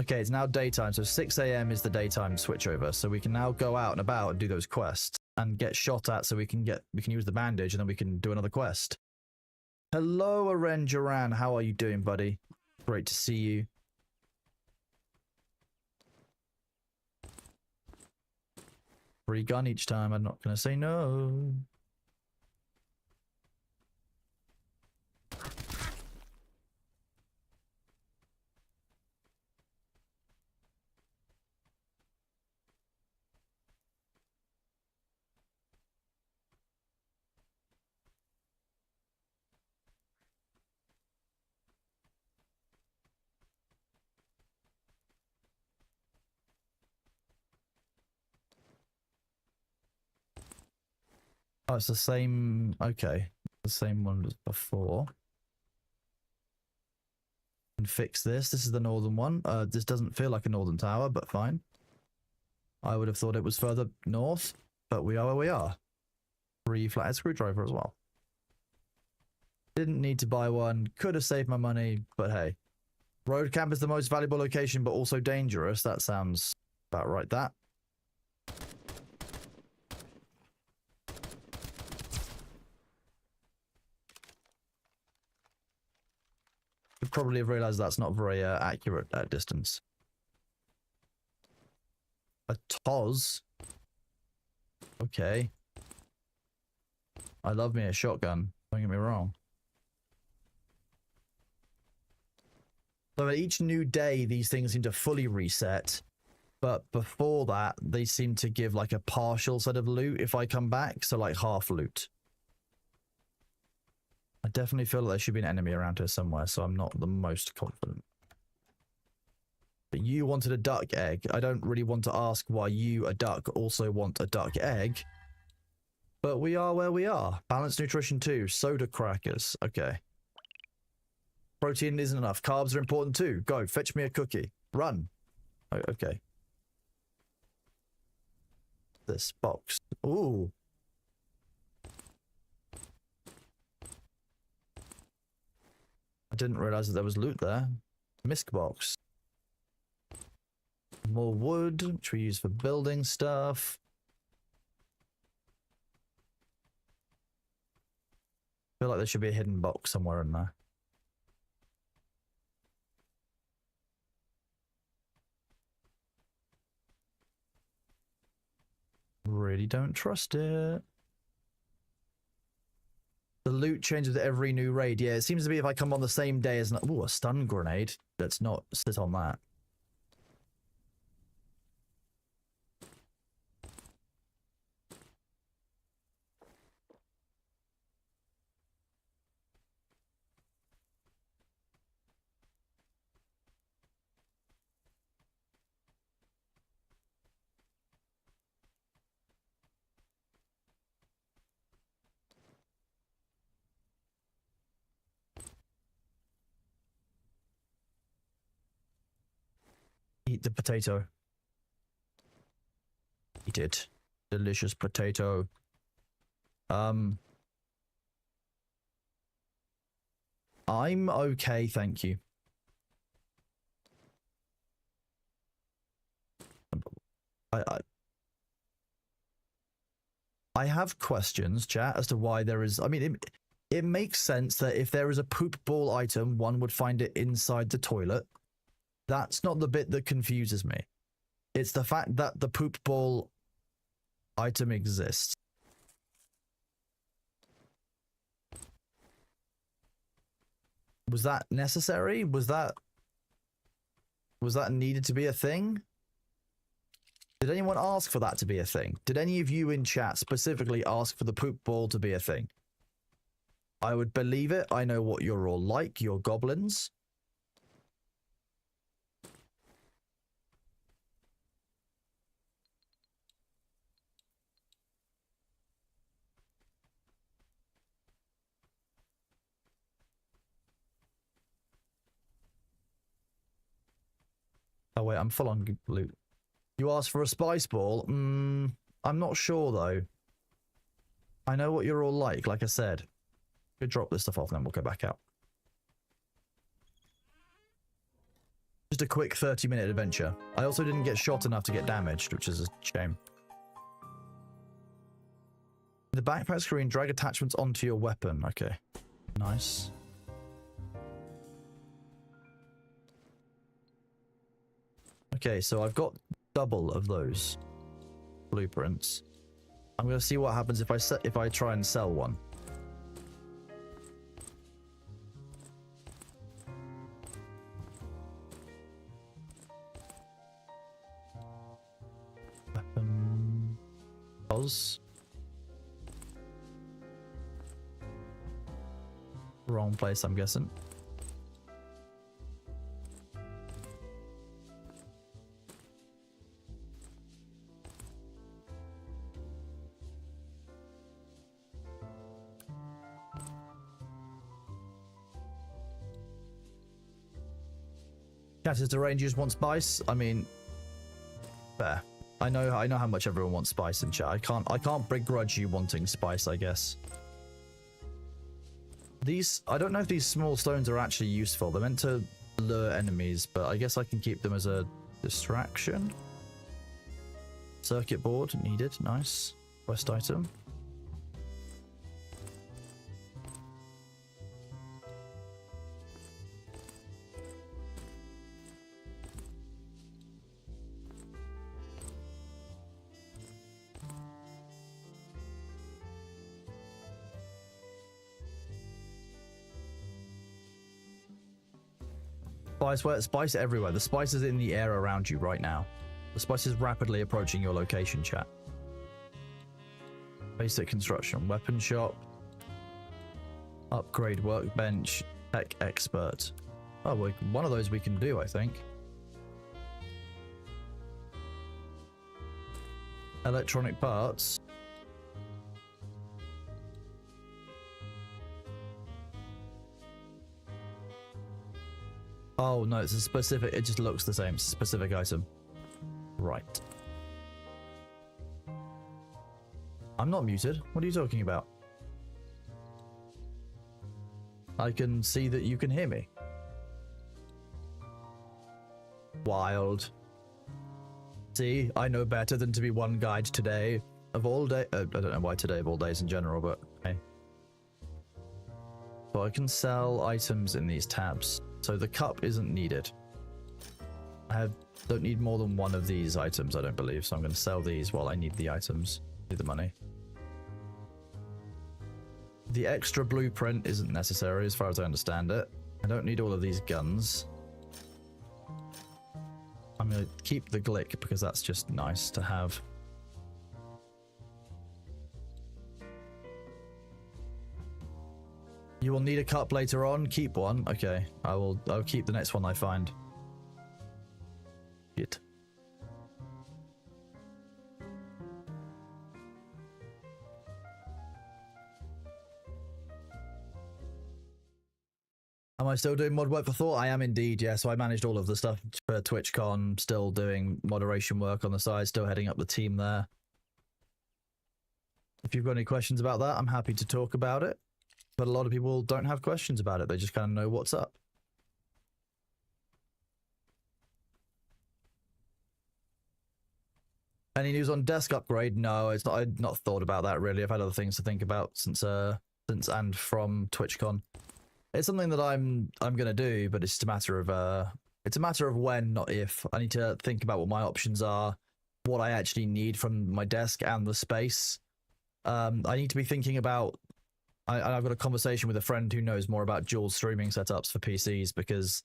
Okay, it's now daytime, so 6 a.m. is the daytime switchover. So we can now go out and about and do those quests and get shot at, so we can use the bandage and then we can do another quest. Hello, Aren Duran. How are you doing, buddy? Great to see you. Free gun each time. I'm not gonna say no. Oh, it's the same. Okay. The same one as before. And fix this. This is the northern one. This doesn't feel like a northern tower, but fine. I would have thought it was further north, but we are where we are. 3 flathead screwdriver as well. Didn't need to buy one. Could have saved my money, but hey. Road camp is the most valuable location, but also dangerous. That sounds about right, that. Should probably have realized that's not very accurate at distance. A Toz. Okay. I love me a shotgun. Don't get me wrong. So at each new day, these things seem to fully reset. But before that, they seem to give like a partial set of loot if I come back. So like half loot. I definitely feel like there should be an enemy around here somewhere, so I'm not the most confident. But you wanted a duck egg. I don't really want to ask why you, a duck, also want a duck egg. But we are where we are. Balanced nutrition too. Soda crackers. Okay. Protein isn't enough. Carbs are important too. Go, fetch me a cookie. Run. Oh, okay. This box. Ooh. I didn't realize that there was loot there. Misc box. More wood, which we use for building stuff. I feel like there should be a hidden box somewhere in there. Really don't trust it. The loot changes with every new raid. Yeah, it seems to be if I come on the same day as... Ooh, a stun grenade. Let's not sit on that. Eat the potato. Eat it. Delicious potato. I'm okay, thank you. I have questions, chat, as to why there is... I mean, it makes sense that if there is a poop ball item, one would find it inside the toilet. That's not the bit that confuses me. It's the fact that the poop ball item exists. Was that necessary? Was that needed to be a thing? Did anyone ask for that to be a thing? Did any of you in chat specifically ask for the poop ball to be a thing? I would believe it. I know what you're all like. You're goblins. Oh wait, I'm full on loot. You asked for a spice ball? I'm not sure though. I know what you're all like I said. We'll drop this stuff off and then we'll go back out. Just a quick 30-minute adventure. I also didn't get shot enough to get damaged, which is a shame. The backpack screen, drag attachments onto your weapon. Okay. Nice. Okay, so I've got double of those blueprints. I'm gonna see what happens if I try and sell one. Weapon. Oz. Wrong place, I'm guessing. Chat is deranged, you just want spice? I mean, fair. I know how much everyone wants spice in chat. I can't begrudge you wanting spice, I guess. I don't know if these small stones are actually useful. They're meant to lure enemies, but I guess I can keep them as a distraction. Circuit board needed, nice. Quest item. Spice everywhere. The spice is in the air around you right now. The spice is rapidly approaching your location, chat. Basic construction, weapon shop, upgrade workbench, tech expert. Oh, well, one of those we can do, I think. Electronic parts. Oh no, it's a specific, it just looks the same. It's a specific item. Right. I'm not muted. What are you talking about? I can see that you can hear me. Wild. See, I know better than to be one guide today of all day. I don't know why today of all days in general, but hey. So I can sell items in these tabs. So the cup isn't needed. Don't need more than one of these items, I don't believe. So I'm going to sell these while I need the items. Need the money. The extra blueprint isn't necessary as far as I understand it. I don't need all of these guns. I'm going to keep the glick because that's just nice to have. You will need a cup later on. Keep one. Okay. I'll keep the next one I find. Shit. Am I still doing mod work for Thought? I am indeed, yeah. So I managed all of the stuff for TwitchCon, still doing moderation work on the side, still heading up the team there. If you've got any questions about that, I'm happy to talk about it. But a lot of people don't have questions about it. They just kind of know what's up. Any news on desk upgrade? No, it's not. I've not thought about that really. I've had other things to think about since and from TwitchCon. It's something that I'm gonna do, but it's just a matter of when, not if. I need to think about what my options are, what I actually need from my desk and the space. I need to be thinking about. I've got a conversation with a friend who knows more about dual streaming setups for PCs, because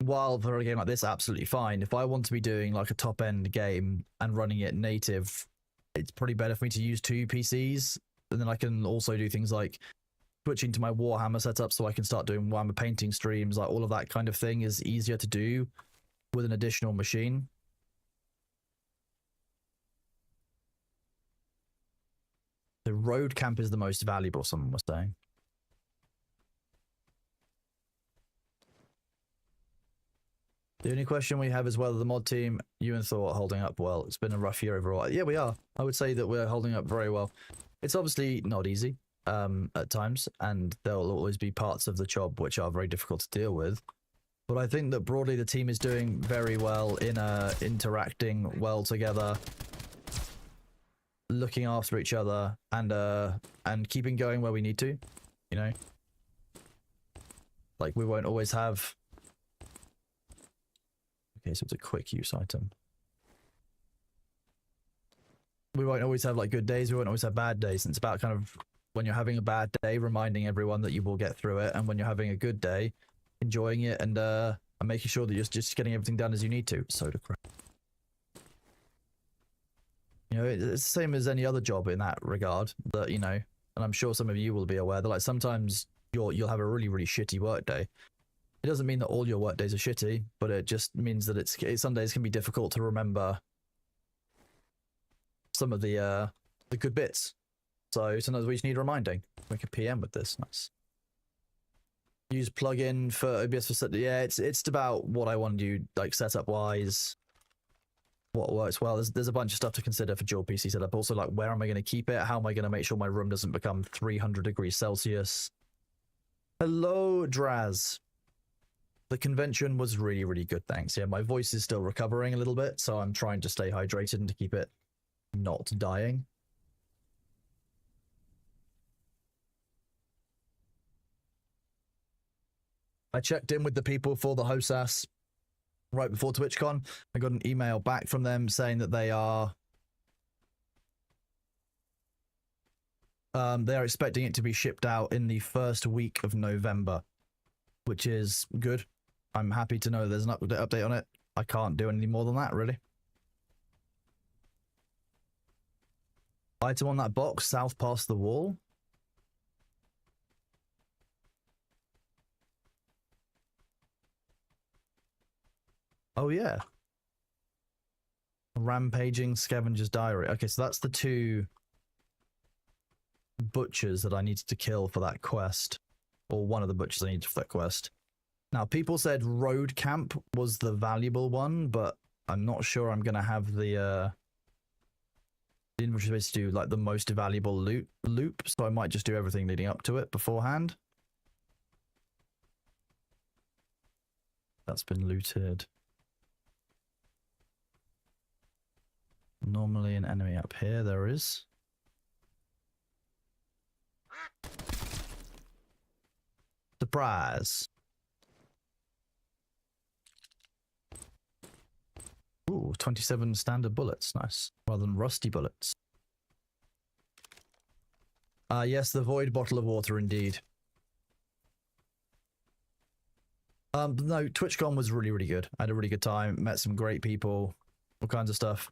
while for a game like this, absolutely fine. If I want to be doing like a top end game and running it native, it's probably better for me to use two PCs, and then I can also do things like switching to my Warhammer setup so I can start doing Warhammer painting streams. Like all of that kind of thing is easier to do with an additional machine. The road camp is the most valuable, someone was saying. The only question we have is whether the mod team, you and Thor, are holding up well. It's been a rough year overall. Yeah, we are. I would say that we're holding up very well. It's obviously not easy at times, and there will always be parts of the job which are very difficult to deal with. But I think that broadly the team is doing very well in interacting well together, looking after each other, and keeping going where we need to, you know. Like we won't always have. Okay, so it's a quick use item. We won't always have like good days. We won't always have bad days. And it's about kind of when you're having a bad day, reminding everyone that you will get through it, and when you're having a good day, enjoying it and making sure that you're just getting everything done as you need to. Soda crap. You know, it's the same as any other job in that regard. That, you know, and I'm sure some of you will be aware that like sometimes you'll have a really, really shitty work day. It doesn't mean that all your work days are shitty, but it just means that some days can be difficult to remember some of the good bits. So sometimes we just need reminding. Make a PM with this. Nice. Use plugin for OBS for set. Yeah, it's about what I want to do, like setup wise. What works well. There's a bunch of stuff to consider for dual PC setup. Also, like, where am I going to keep it? How am I going to make sure my room doesn't become 300 degrees Celsius? Hello, Draz. The convention was really, really good, thanks. Yeah, my voice is still recovering a little bit, so I'm trying to stay hydrated and to keep it not dying. I checked in with the people for the HOSAS right before TwitchCon. I got an email back from them saying that they're expecting it to be shipped out in the first week of November, which is good. I'm happy to know there's an update on it. I can't do any more than that, really. Item on that box, south past the wall. Oh, yeah. Rampaging Scavenger's Diary. Okay, so that's the two butchers that I needed to kill for that quest. Or one of the butchers I needed for that quest. Now, people said Road Camp was the valuable one, but I'm not sure I'm going to have the inventory space to do, like, the most valuable loop, so I might just do everything leading up to it beforehand. That's been looted. Normally an enemy up here, there is. Surprise! Ooh, 27 standard bullets, nice. Rather than rusty bullets. Yes, the void bottle of water, indeed. No, TwitchCon was really, really good. I had a really good time, met some great people, all kinds of stuff.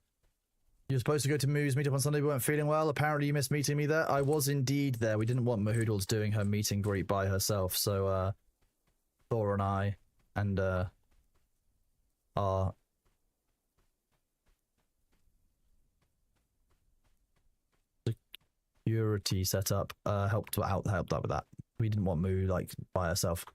You were supposed to go to Moo's meetup on Sunday, but weren't feeling well. Apparently you missed meeting me there. I was indeed there. We didn't want Mahoodles doing her meet and greet by herself, so Thor and I and our security setup helped out with that. We didn't want Moo like by herself.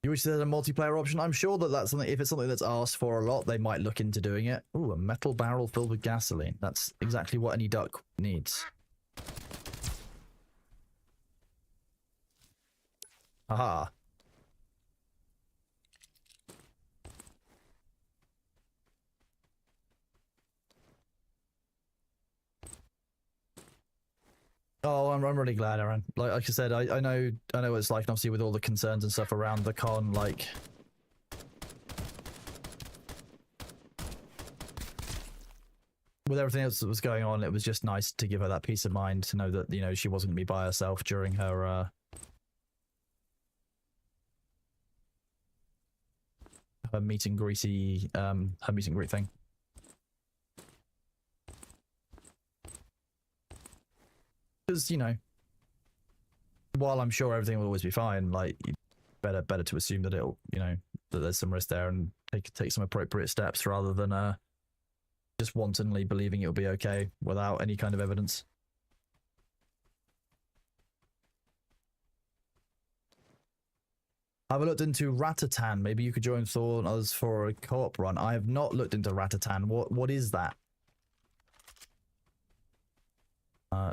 You wish there's a multiplayer option? I'm sure that that's something, if it's something that's asked for a lot, they might look into doing it. Ooh, a metal barrel filled with gasoline. That's exactly what any duck needs. Aha. Oh, I'm really glad, Aaron. Like I said, I know what it's like, and obviously with all the concerns and stuff around the con, like with everything else that was going on, it was just nice to give her that peace of mind to know that, you know, she wasn't going to be by herself during her her meet and greet thing. Because, you know, while I'm sure everything will always be fine, like, better to assume that it'll, you know, that there's some risk there and take some appropriate steps rather than just wantonly believing it'll be okay without any kind of evidence. I've looked into Ratatan. Maybe you could join Thor and others for a co-op run. I have not looked into Ratatan. What is that?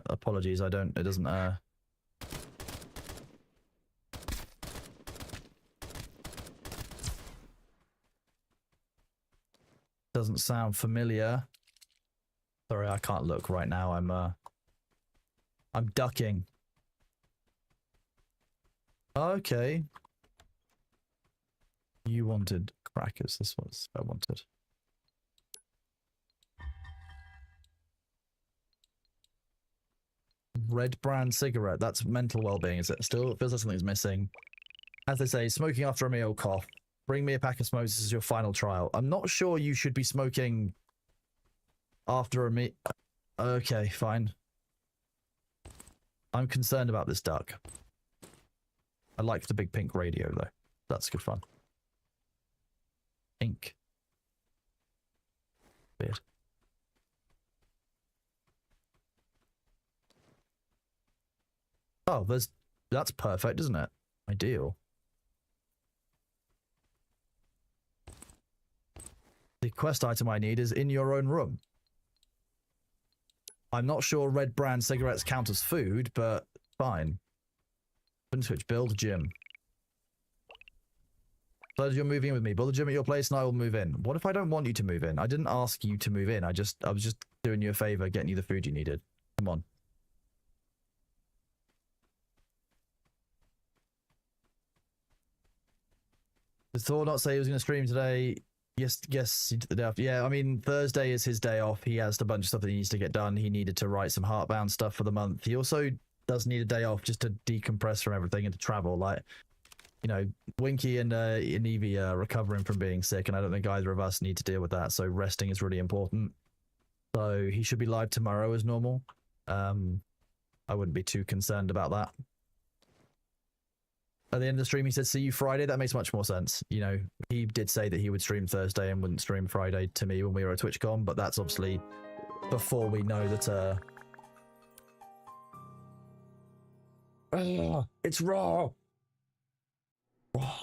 Apologies, it doesn't doesn't sound familiar. Sorry, I can't look right now. I'm ducking. Okay. You wanted crackers. This was I wanted. Red brand cigarette. That's mental well-being, is it? Still, it feels like something's missing. As they say, smoking after a meal, cough. Bring me a pack of smokes. This is your final trial. I'm not sure you should be smoking after a meal. Okay, fine. I'm concerned about this duck. I like the big pink radio, though. That's good fun. Ink. Weird. Oh, that's perfect, isn't it? Ideal. The quest item I need is in your own room. I'm not sure red brand cigarettes count as food, but fine. Switch, build gym. So you're moving in with me. Build a gym at your place and I will move in. What if I don't want you to move in? I didn't ask you to move in. I was just doing you a favor, getting you the food you needed. Come on. Did Thor not say he was going to stream today? Yes, the day after. Yeah, I mean, Thursday is his day off. He has a bunch of stuff that he needs to get done. He needed to write some Heartbound stuff for the month. He also does need a day off just to decompress from everything and to travel. Like, you know, Winky and Evie are recovering from being sick, and I don't think either of us need to deal with that. So resting is really important. So he should be live tomorrow as normal. I wouldn't be too concerned about that. At the end of the stream, he said, see you Friday. That makes much more sense. You know, he did say that he would stream Thursday and wouldn't stream Friday to me when we were at TwitchCon, but that's obviously before we know that, it's raw. Raw.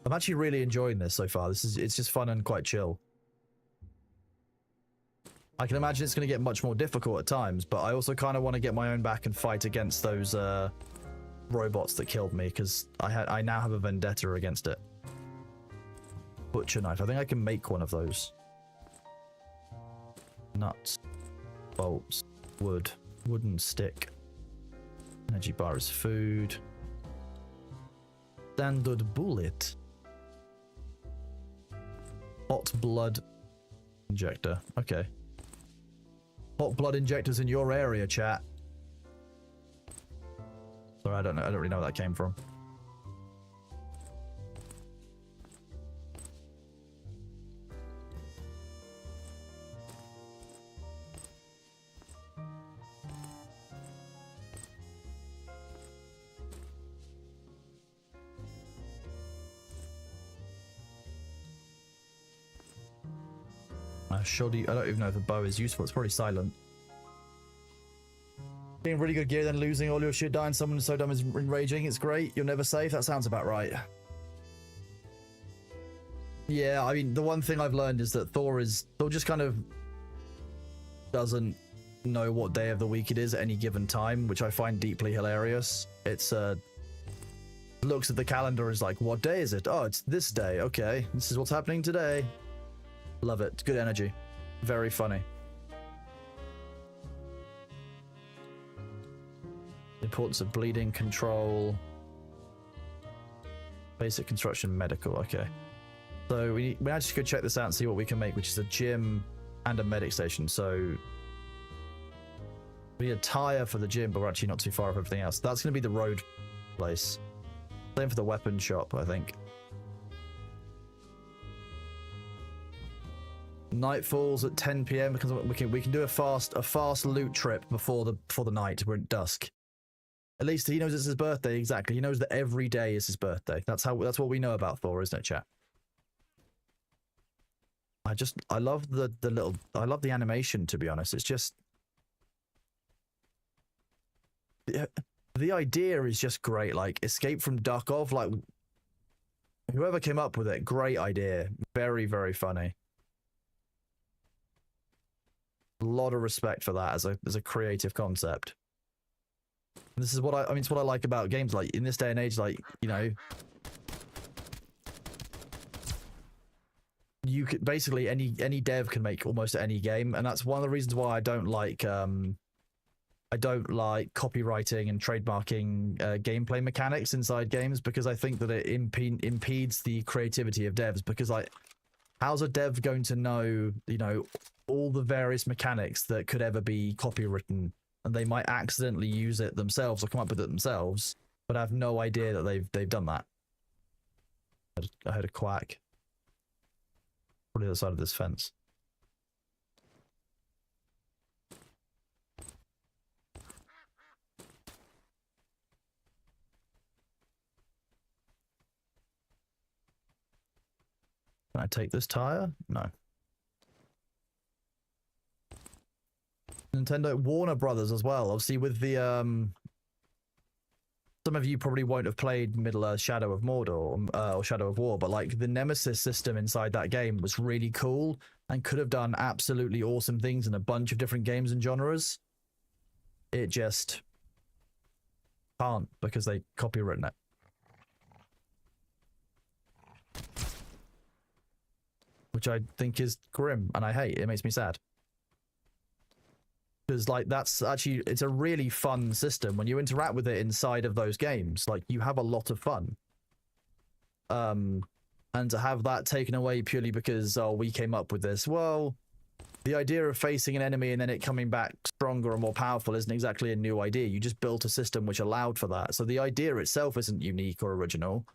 I'm actually really enjoying this so far. It's just fun and quite chill. I can imagine it's going to get much more difficult at times, but I also kind of want to get my own back and fight against those, robots that killed me, because I now have a vendetta against it. Butcher knife. I think I can make one of those. Nuts. Bolts. Wood. Wooden stick. Energy bar is food. Standard bullet. Hot blood injector. Okay. Hot blood injectors in your area, chat. Sorry, I don't know. I don't really know where that came from. Shoddy. I don't even know if the bow is useful. It's probably silent. Being really good gear, then losing all your shit, dying someone so dumb is enraging. It's great. You're never safe. That sounds about right. Yeah, I mean, the one thing I've learned is that Thor just kind of doesn't know what day of the week it is at any given time, which I find deeply hilarious. It's looks at the calendar and is like, what day is it? Oh, it's this day. Okay, this is what's happening today. Love it. Good energy. Very funny. Importance of bleeding control. Basic construction medical. Okay. So we actually could check this out and see what we can make, which is a gym and a medic station. So we need a tire for the gym, but we're actually not too far off everything else. That's going to be the road place. Same for the weapon shop, I think. Night falls at 10 p.m. because we can do a fast loot trip before the night. We're at dusk. At least he knows it's his birthday. Exactly. He knows that every day is his birthday. That's what we know about Thor, isn't it, chat? I love I love the animation, to be honest. It's just the idea is just great. Like Escape from Duckov, like whoever came up with it, great idea. Very, very funny. A lot of respect for that as a creative concept. And this is what I mean, it's what I like about games. Like in this day and age, like, you know, you could basically any dev can make almost any game, and that's one of the reasons why I don't like copywriting and trademarking gameplay mechanics inside games, because I think that it impedes the creativity of devs. Because like, how's a dev going to know, you know, all the various mechanics that could ever be copywritten, and they might accidentally use it themselves or come up with it themselves, but have no idea that they've done that. I heard a quack. Probably the other side of this fence. Can I take this tire? No. Nintendo, Warner Brothers as well. Obviously with the some of you probably won't have played Middle-earth Shadow of Mordor or Shadow of War, but like the Nemesis system inside that game was really cool and could have done absolutely awesome things in a bunch of different games and genres. It just can't because they copywritten it. Which I think is grim and I hate. It makes me sad. Because like that's actually, it's a really fun system when you interact with it inside of those games. Like you have a lot of fun. And to have that taken away purely because, oh, we came up with this. Well, the idea of facing an enemy and then it coming back stronger and more powerful isn't exactly a new idea. You just built a system which allowed for that. So the idea itself isn't unique or original.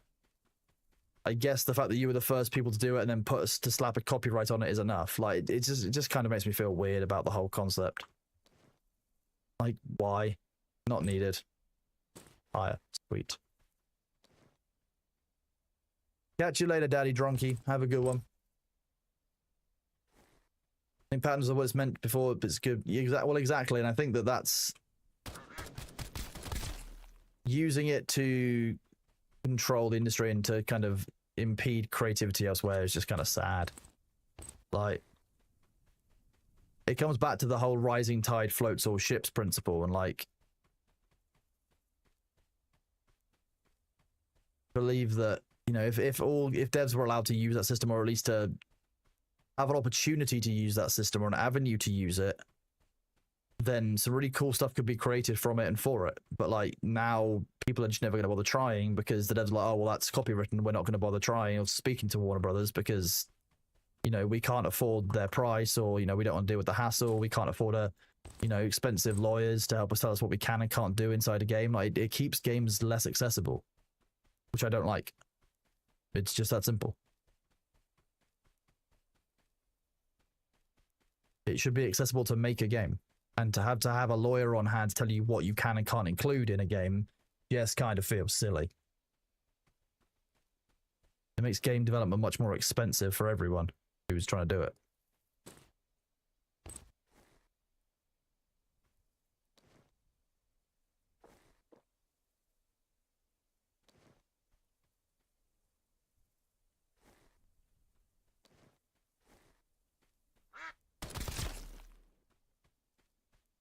I guess the fact that you were the first people to do it and then to slap a copyright on it is enough. Like it just kind of makes me feel weird about the whole concept. Like, why? Not needed. Higher. Sweet. Catch you later, Daddy Drunky. Have a good one. I think patterns are what it's meant before, but it's good. Well, exactly. And I think that that's using it to control the industry and to kind of impede creativity elsewhere is just kind of sad. Like, it comes back to the whole rising tide floats all ships principle, and like believe that, you know, if devs were allowed to use that system, or at least to have an opportunity to use that system or an avenue to use it, then some really cool stuff could be created from it and for it. But like now people are just never going to bother trying because the devs are like, oh well, that's copywritten, we're not going to bother trying or speaking to Warner Brothers because, you know, we can't afford their price, or, you know, we don't want to deal with the hassle. We can't afford expensive lawyers to help us tell us what we can and can't do inside a game. Like, it keeps games less accessible, which I don't like. It's just that simple. It should be accessible to make a game, and to have a lawyer on hand to tell you what you can and can't include in a game just kind of feels silly. It makes game development much more expensive for everyone who's trying to do it.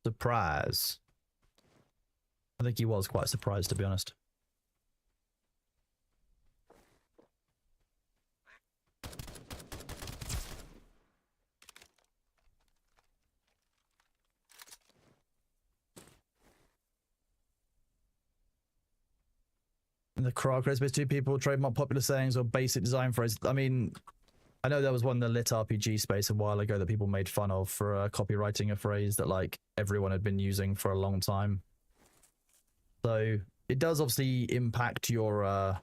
Surprise. I think he was quite surprised, to be honest. In the Crawl Space 2 people trademark popular sayings or basic design phrases. I mean, I know there was one in the lit RPG space a while ago that people made fun of for copywriting a phrase that like everyone had been using for a long time. So it does obviously impact your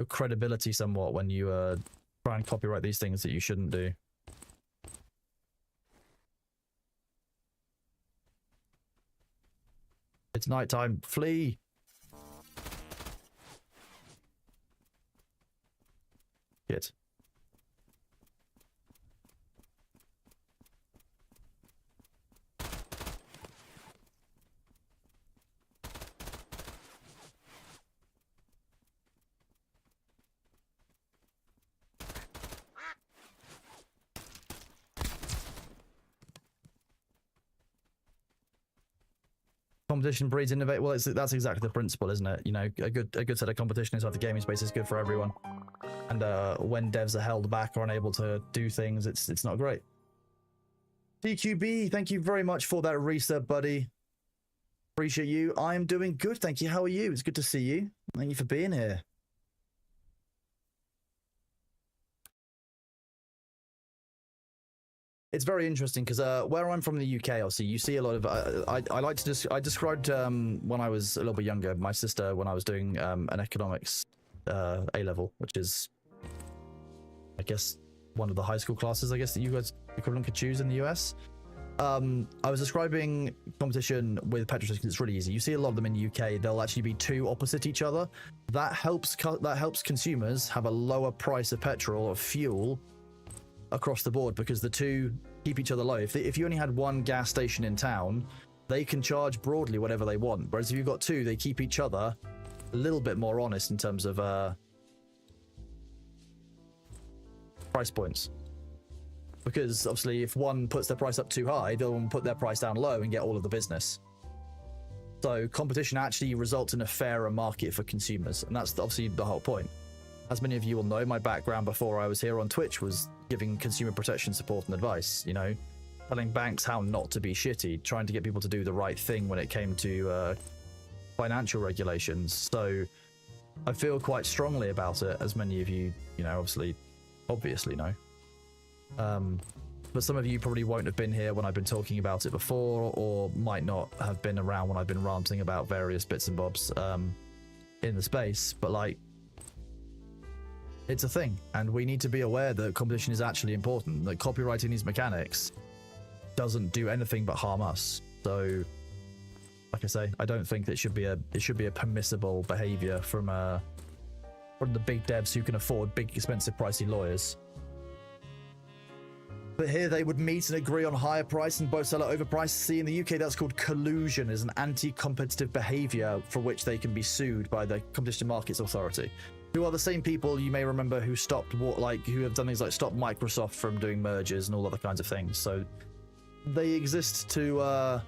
credibility somewhat when you try and copyright these things that you shouldn't do. It's nighttime. Flee! Shit. Competition breeds innovate. Well, that's exactly the principle, isn't it? You know, a good set of competition inside the gaming space is good for everyone. And when devs are held back or unable to do things, it's not great. DQB, thank you very much for that reset, buddy. Appreciate you. I'm doing good, thank you. How are you? It's good to see you. Thank you for being here. It's very interesting because where I'm from in the UK, obviously, you see a lot of. I described when I was a little bit younger, my sister, when I was doing an economics A level, which is, I guess, one of the high school classes, I guess, that you guys equivalent could choose in the US. I was describing competition with petrol stations. It's really easy. You see a lot of them in the UK. They'll actually be two opposite each other. That helps consumers have a lower price of petrol or fuel across the board because the two keep each other low. If you only had one gas station in town, they can charge broadly whatever they want. Whereas if you've got two, they keep each other a little bit more honest in terms of price points. Because obviously if one puts their price up too high, the other one put their price down low and get all of the business. So competition actually results in a fairer market for consumers, and that's obviously the whole point. As many of you will know, my background before I was here on Twitch was giving consumer protection support and advice, you know, telling banks how not to be shitty, trying to get people to do the right thing when it came to financial regulations. So I feel quite strongly about it, as many of you, you know, obviously know. But some of you probably won't have been here when I've been talking about it before, or might not have been around when I've been ranting about various bits and bobs in the space. But like, it's a thing, and we need to be aware that competition is actually important, that copyrighting these mechanics doesn't do anything but harm us. So like I say, I don't think that it should be a permissible behavior from the big devs who can afford big expensive pricey lawyers. But here they would meet and agree on higher price and both sell at overpriced. See, in the UK, that's called collusion, is an anti-competitive behavior for which they can be sued by the Competition Markets Authority, who are the same people you may remember who who have done things like stop Microsoft from doing mergers and all other kinds of things. So they exist to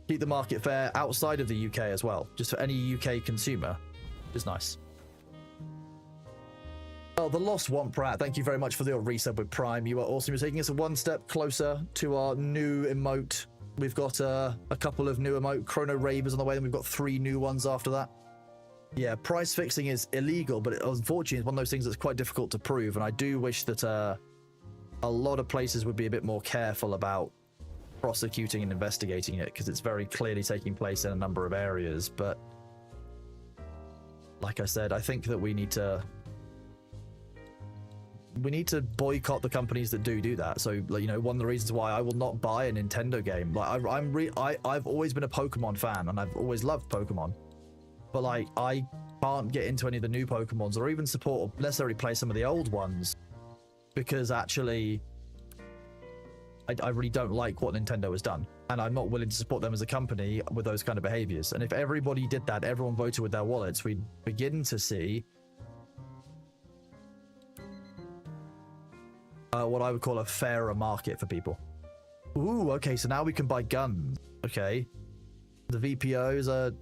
keep the market fair outside of the UK as well, just for any UK consumer, which is nice. Oh, the Lost One Pratt, thank you very much for your resub with Prime. You are awesome. You're taking us one step closer to our new emote. We've got a couple of new emote. Chrono Ravers on the way, and we've got 3 new ones after that. Yeah, price fixing is illegal, but unfortunately it's one of those things that's quite difficult to prove, and I do wish that a lot of places would be a bit more careful about prosecuting and investigating it, because it's very clearly taking place in a number of areas. But like I said, I think that we need to boycott the companies that do that. So, like, you know, one of the reasons why I will not buy a Nintendo game, like I've always been a Pokemon fan, and I've always loved Pokemon, but like I can't get into any of the new Pokemons or even support or necessarily play some of the old ones, because actually I really don't like what Nintendo has done, and I'm not willing to support them as a company with those kind of behaviors. And if everybody did that, everyone voted with their wallets, we'd begin to see what I would call a fairer market for people. Ooh, okay, so now we can buy guns. Okay. The VPO is a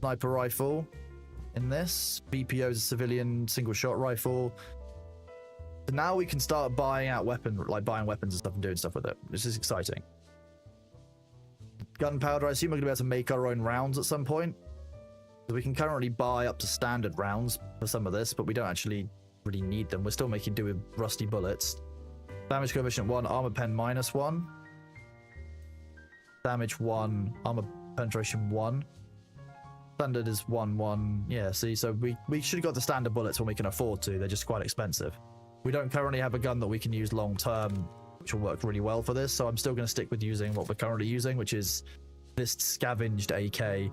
sniper rifle in this. VPO is a civilian single shot rifle. So now we can start buying out weapons and stuff and doing stuff with it. This is exciting. Gunpowder, I assume we're going to be able to make our own rounds at some point. So we can currently buy up to standard rounds for some of this, but we don't actually really need them. We're still making do with rusty bullets. Damage coefficient 1, armor pen -1. Damage 1, armor penetration 1. Standard is 1-1. Yeah, see, so we should have got the standard bullets when we can afford to. They're just quite expensive. We don't currently have a gun that we can use long term, which will work really well for this, so I'm still going to stick with using what we're currently using, which is this scavenged AK.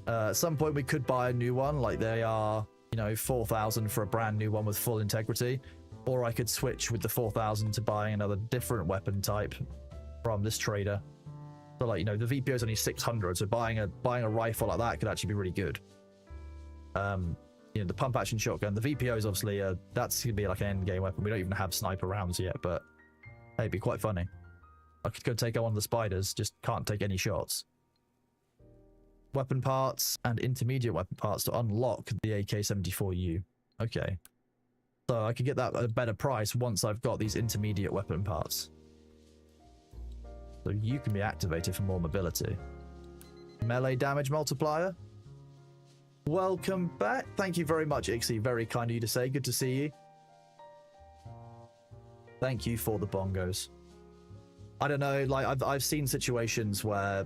At some point we could buy a new one, like they are, you know, 4,000 for a brand new one with full integrity. Or I could switch with the 4,000 to buying another different weapon type from this trader. So, like, you know, the VPO is only 600, so buying a rifle like that could actually be really good. You know, the pump action shotgun, the VPO is obviously that's gonna be like an end game weapon. We don't even have sniper rounds yet, but hey, it'd be quite funny. I could go take out one of the spiders, just can't take any shots. Weapon parts and intermediate weapon parts to unlock the AK-74U. Okay. So I could get that at a better price once I've got these intermediate weapon parts. So you can be activated for more mobility. Melee damage multiplier. Welcome back. Thank you very much, Ixie. Very kind of you to say. Good to see you. Thank you for the bongos. I don't know, like I've seen situations where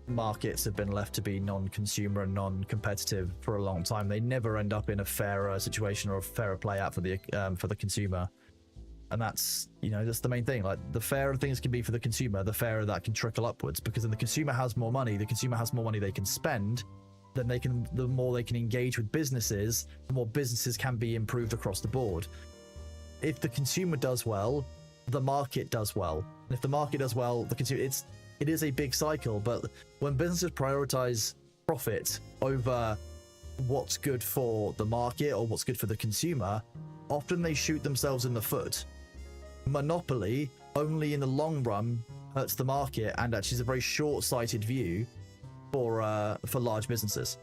markets have been left to be non-consumer and non-competitive for a long time. They never end up in a fairer situation or a fairer play out for the consumer. And that's, you know, that's the main thing. Like, the fairer things can be for the consumer, the fairer that can trickle upwards, because then the consumer has more money, they can spend, then the more they can engage with businesses, the more businesses can be improved across the board. If the consumer does well, the market does well. And if the market does well, the consumer, it is a big cycle. But when businesses prioritize profit over what's good for the market or what's good for the consumer, often they shoot themselves in the foot. Monopoly only in the long run hurts the market, and actually is a very short-sighted view for large businesses.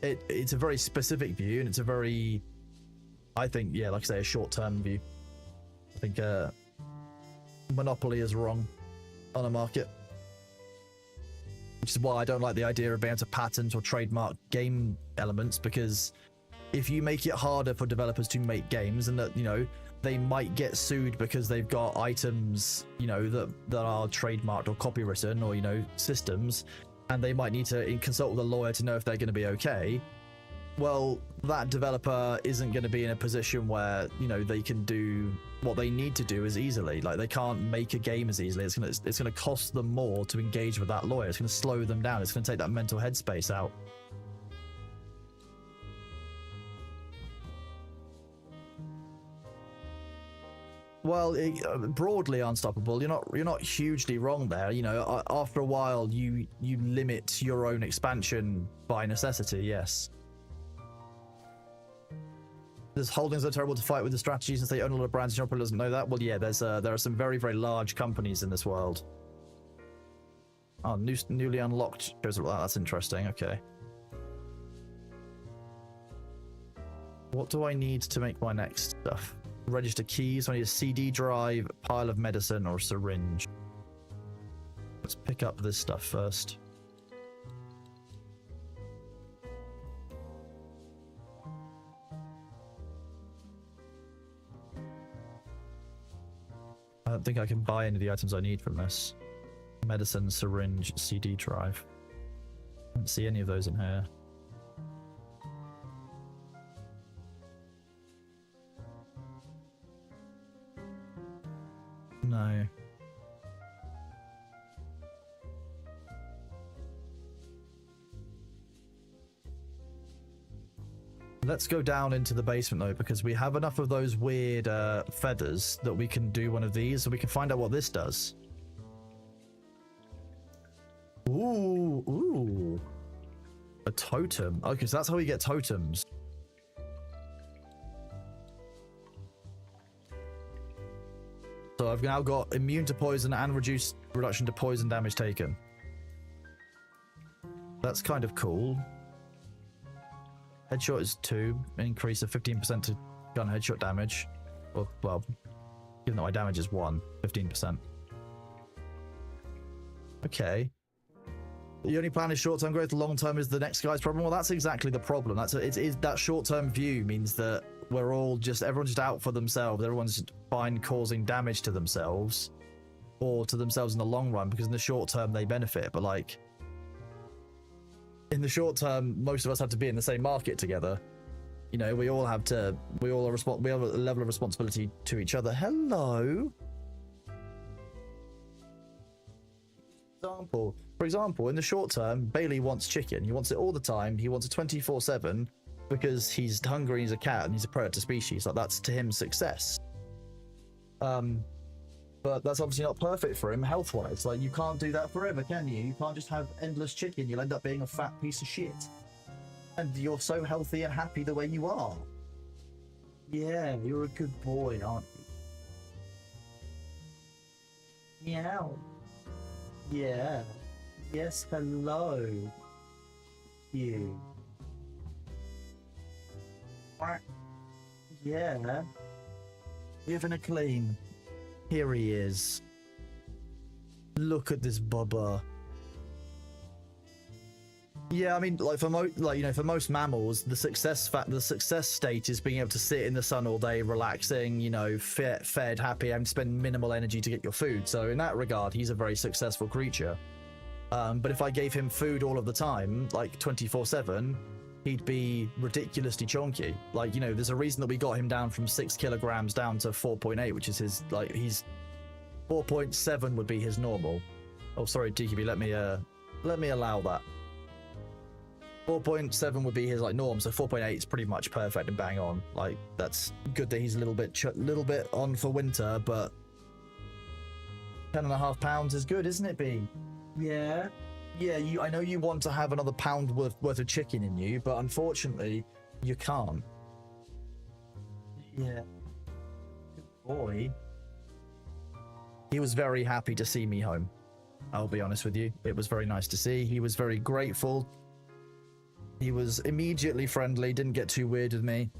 It's a very specific view, and it's a very, I think, yeah, like I say, a short-term view. I think monopoly is wrong on a market, which is why I don't like the idea of being able to patent or trademark game elements, because if you make it harder for developers to make games, and that, you know, they might get sued because they've got items, you know, that are trademarked or copywritten, or, you know, systems, and they might need to consult with a lawyer to know if they're going to be okay. Well, that developer isn't going to be in a position where, you know, they can do what they need to do as easily. Like, they can't make a game as easily. It's going to cost them more to engage with that lawyer. It's going to slow them down. It's going to take that mental headspace out. Well, broadly unstoppable. You're not hugely wrong there. You know, after a while, you limit your own expansion by necessity. Yes. There's holdings that are terrible to fight with the strategies since they own a lot of brands. Your doesn't know that. Well, yeah. There are some very, very large companies in this world. Oh, newly unlocked shows like that. That's interesting. Okay. What do I need to make my next stuff? Register keys. I need a CD drive, a pile of medicine, or a syringe. Let's pick up this stuff first. I don't think I can buy any of the items I need from this. Medicine, syringe, CD drive. I don't see any of those in here. No. Let's go down into the basement though, because we have enough of those weird feathers that we can do one of these, so we can find out what this does. Ooh. A totem. Okay, so that's how we get totems. So I've now got immune to poison and reduction to poison damage taken. That's kind of cool. Headshot is 2, increase of 15% to gun headshot damage. Well, even though my damage is 1, 15%. Okay. The only plan is short-term growth, long-term is the next guy's problem. Well, that's exactly the problem. That short-term view means that everyone's just out for themselves. Everyone's fine causing damage to themselves or to themselves in the long run, because in the short term they benefit. But like, in the short term, most of us have to be in the same market together. You know, we all have a level of responsibility to each other. Hello. For example, in the short term, Bailey wants chicken. He wants it all the time. He wants it 24/7 because he's hungry, he's a cat, and he's a predator species. Like, that's to him success. But that's obviously not perfect for him health-wise. Like, you can't do that forever, can you? You can't just have endless chicken. You'll end up being a fat piece of shit. And you're so healthy and happy the way you are. Yeah, you're a good boy, aren't you? Meow. Yeah. Yes, hello. You. Yeah. Giving a clean. Here he is. Look at this bubba. Yeah, I mean, like for most mammals, the success state is being able to sit in the sun all day, relaxing, you know, fed, happy, and spend minimal energy to get your food. So in that regard, he's a very successful creature. But if I gave him food all of the time, like 24/7, he'd be ridiculously chonky. Like, you know, there's a reason that we got him down from 6 kilograms down to 4.8, which is his, like, he's 4.7 would be his normal. Oh, sorry, TQB, let me allow that. 4.7 would be his like norm, so 4.8 is pretty much perfect and bang on. Like, that's good that he's a little bit on for winter, but £10.5 is good, isn't it, B? Yeah. Yeah, I know you want to have another pound worth of chicken in you, but unfortunately, you can't. Yeah. Good boy. He was very happy to see me home. I'll be honest with you. It was very nice to see. He was very grateful. He was immediately friendly, didn't get too weird with me.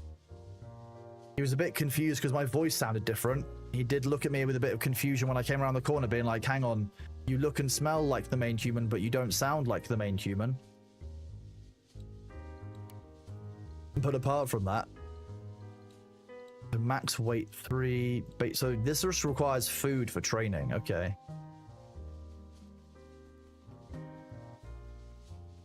He was a bit confused because my voice sounded different. He did look at me with a bit of confusion when I came around the corner, being like, hang on, you look and smell like the main human, but you don't sound like the main human. But apart from that, the max weight 3, so this just requires food for training. Okay.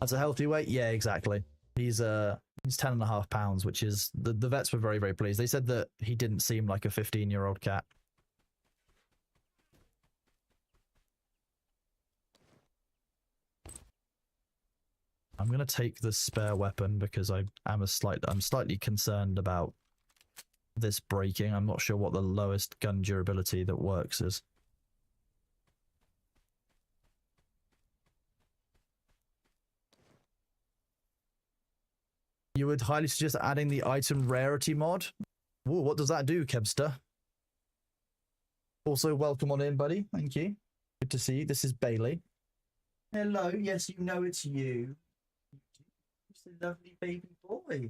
That's a healthy weight? Yeah, exactly. He's 10.5 pounds, which is the vets were very, very pleased. They said that he didn't seem like a 15-year-old cat. I'm gonna take the spare weapon because I'm slightly concerned about this breaking. I'm not sure what the lowest gun durability that works is. You would highly suggest adding the item rarity mod. Ooh, what does that do, Kebster? Also, welcome on in, buddy. Thank you. Good to see you. This is Bailey. Hello. Yes, you know it's you. It's a lovely baby boy.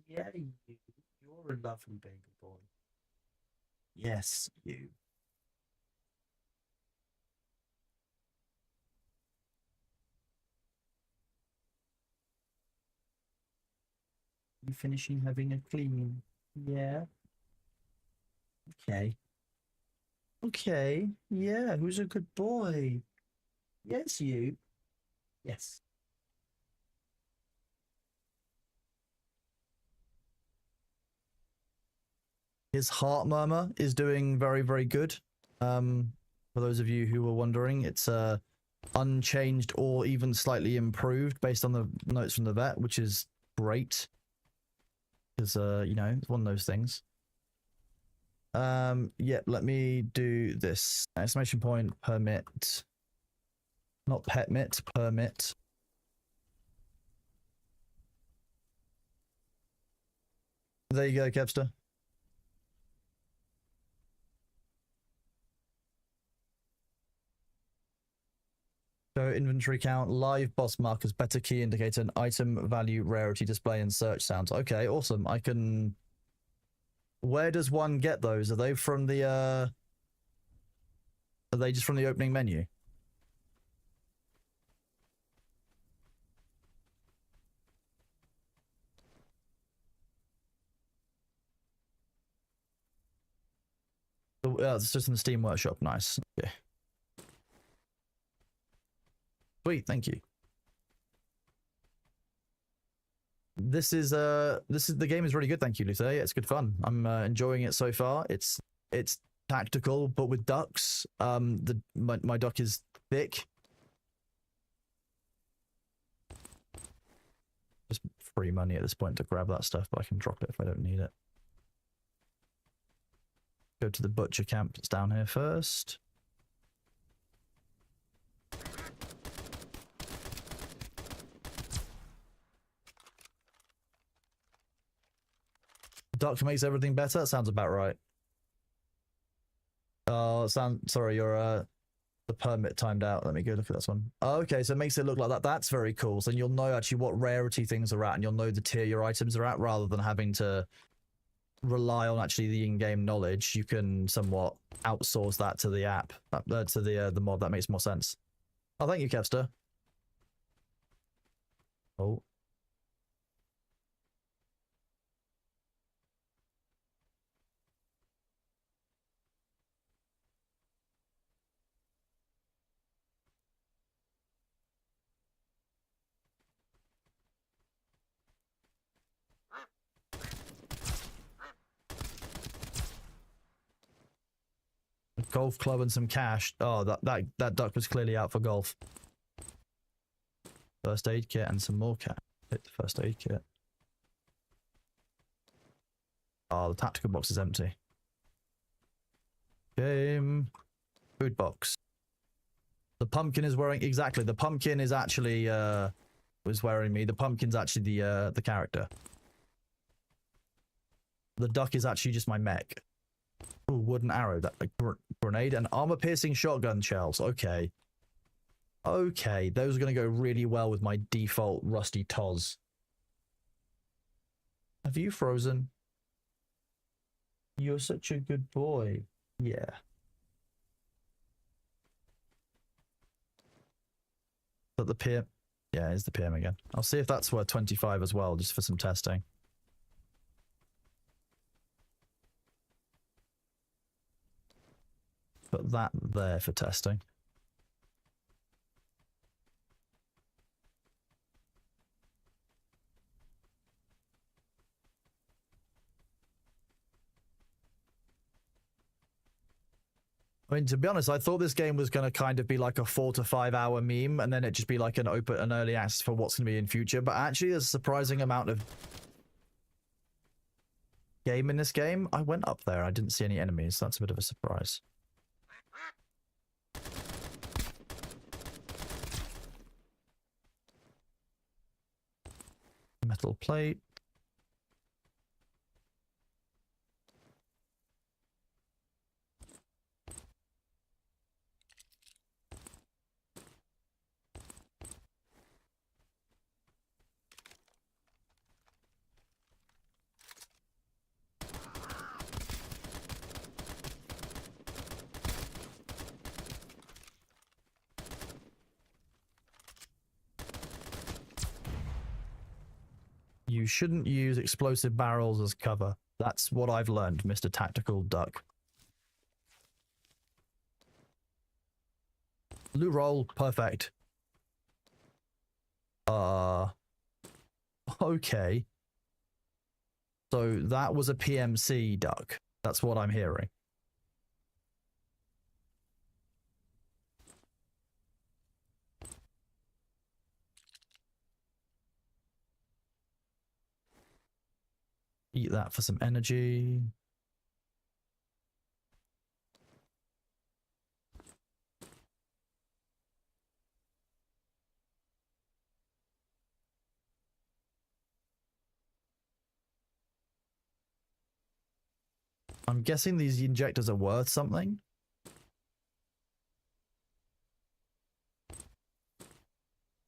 Yeah, you're a lovely baby boy. Yes, you. You finishing having a clean? Yeah. Okay. Okay. Yeah, who's a good boy? Yes, you. Yes. His heart murmur is doing very, very good. For those of you who were wondering, it's unchanged or even slightly improved based on the notes from the vet, which is great. Because, you know, it's one of those things. Yeah, let me do this. Exclamation point, permit. Not petmit, permit. There you go, Kevster. So inventory count, live boss markers, better key indicator, and item value, rarity display, and search sounds. Okay, awesome. I can... Where does one get those? Are they from the, Are they just from the opening menu? Oh, yeah, it's just in the Steam Workshop. Nice. Okay. Sweet, thank you. This is the game is really good, thank you, Luther. Yeah, it's good fun. I'm enjoying it so far. It's tactical, but with ducks. My duck is thick. Just free money at this point to grab that stuff, but I can drop it if I don't need it. Go to the butcher camp that's down here first. Duck makes everything better? That sounds about right. Oh, sorry, you're the permit timed out. Let me go look at this one. Oh, okay, so it makes it look like that. That's very cool. So you'll know actually what rarity things are at, and you'll know the tier your items are at, rather than having to rely on actually the in-game knowledge. You can somewhat outsource that to the app, to the mod. That makes more sense. Oh, thank you, Kevster. Oh. Golf club and some cash. Oh, that duck was clearly out for golf. First aid kit and some more cash. Hit the first aid kit. Oh, the tactical box is empty. Game. Food box. The pumpkin is wearing exactly. The pumpkin is actually was wearing me. The pumpkin's actually the character. The duck is actually just my mech. Ooh, wooden arrow. That grenade and armor piercing shotgun shells. Okay. Okay, those are gonna go really well with my default rusty Toz. Have you frozen? You're such a good boy. Yeah. But the PM, yeah, it's the PM again. I'll see if that's worth 25 as well, just for some testing. Put that there for testing. I mean, to be honest, I thought this game was going to kind of be like a 4 to 5 hour meme, and then it'd just be like an early access for what's going to be in future. But actually, there's a surprising amount of game in this game. I went up there, I didn't see any enemies. That's a bit of a surprise. Metal plate. You shouldn't use explosive barrels as cover. That's what I've learned, Mr. Tactical Duck. Loot roll, perfect. Okay. So that was a PMC duck. That's what I'm hearing. Eat that for some energy. I'm guessing these injectors are worth something.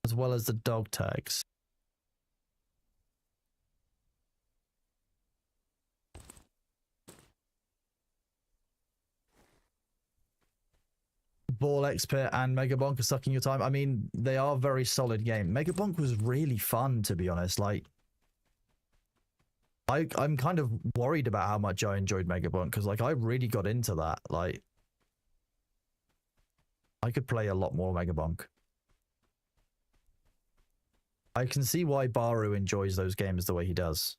As well as the dog tags. Ball X-Pit and Megabonk are sucking your time. I mean, they are very solid game. Megabonk was really fun, to be honest. Like, I'm kind of worried about how much I enjoyed Megabonk, because like I really got into that. Like, I could play a lot more Megabonk. I can see why Baru enjoys those games the way he does.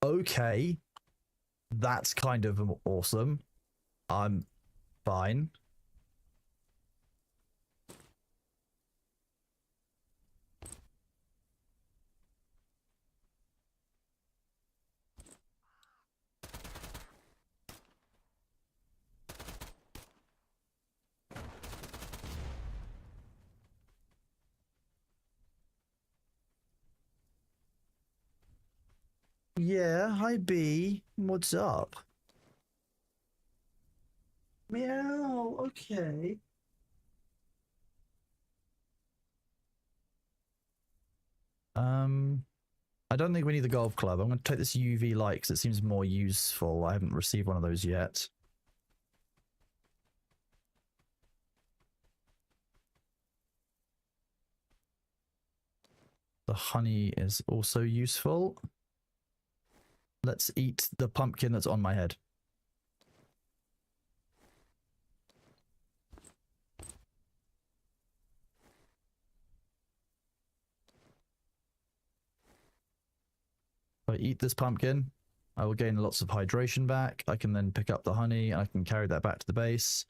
Okay, that's kind of awesome. I'm fine. Yeah, hi B. What's up? Meow, okay. I don't think we need the golf club. I'm going to take this UV light because it seems more useful. I haven't received one of those yet. The honey is also useful. Let's eat the pumpkin that's on my head. If I eat this pumpkin, I will gain lots of hydration back. I can then pick up the honey and I can carry that back to the base.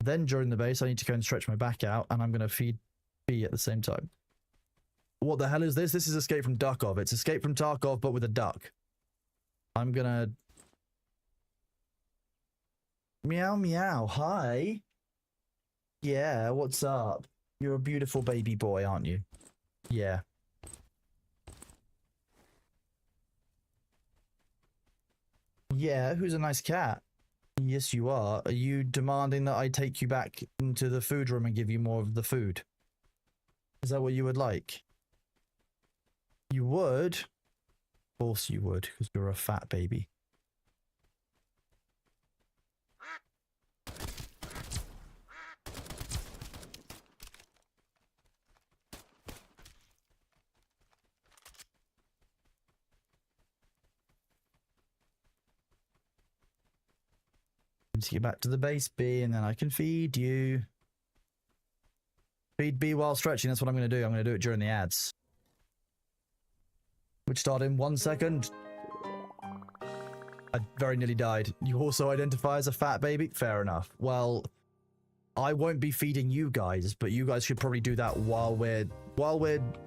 Then during the base, I need to go and stretch my back out, and I'm going to feed E at the same time. What the hell is this? This is Escape from Duckov. It's Escape from Tarkov, but with a duck. I'm gonna... Meow meow, hi. Yeah, what's up? You're a beautiful baby boy, aren't you? Yeah. Yeah, who's a nice cat? Yes, you are. Are you demanding that I take you back into the food room and give you more of the food? Is that what you would like? You would? Of course you would, because you're a fat baby. Let's get back to the base B, and then I can feed you. Feed B while stretching, that's what I'm going to do. I'm going to do it during the ads. Which start in 1 second. I very nearly died. You also identify as a fat baby? Fair enough. Well, I won't be feeding you guys, but you guys should probably do that while we're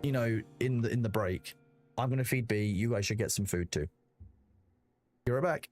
you know, in the break. I'm going to feed B. You guys should get some food too. You're back.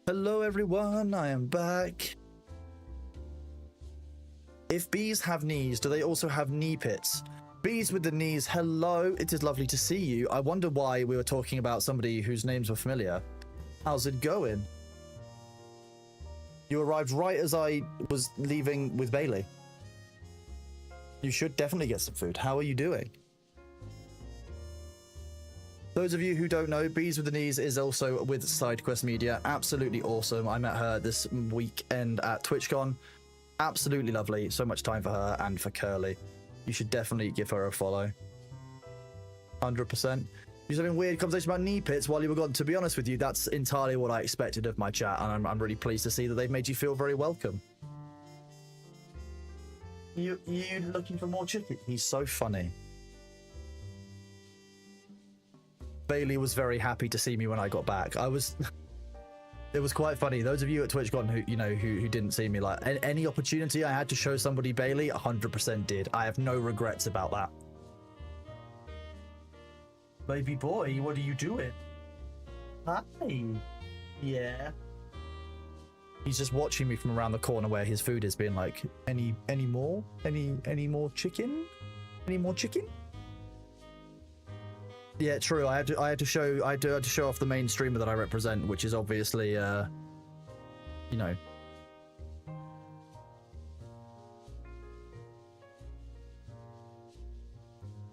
Hello everyone, I am back. If bees have knees, do they also have knee pits? Bees with the knees, hello, it is lovely to see you. I wonder why we were talking about somebody whose names were familiar. How's it going? You arrived right as I was leaving with Bailey. You should definitely get some food. How are you doing? Those of you who don't know, Bees with the Knees is also with SideQuest Media. Absolutely awesome. I met her this weekend at TwitchCon. Absolutely lovely. So much time for her and for Curly. You should definitely give her a follow. 100%. You're having weird conversation about knee pits while you were gone. To be honest with you, that's entirely what I expected of my chat, and I'm really pleased to see that they've made you feel very welcome. You looking for more chicken? He's so funny. Bailey was very happy to see me when I got back. It was quite funny. Those of you at TwitchCon who didn't see me, like any opportunity I had to show somebody Bailey, 100% did. I have no regrets about that. Baby boy, what are you doing? Hi. Yeah. He's just watching me from around the corner where his food is, being like, any more? Any more chicken? Any more chicken? Yeah, true. I had to show off the main streamer that I represent, which is obviously you know.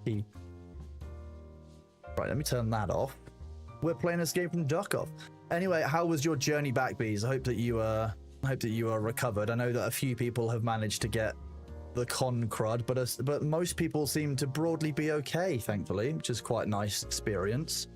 Right, let me turn that off. We're playing Escape from Duckov. Anyway, how was your journey back, Bees? I hope that you are recovered. I know that a few people have managed to get the con crud, but most people seem to broadly be okay, thankfully, which is quite a nice experience.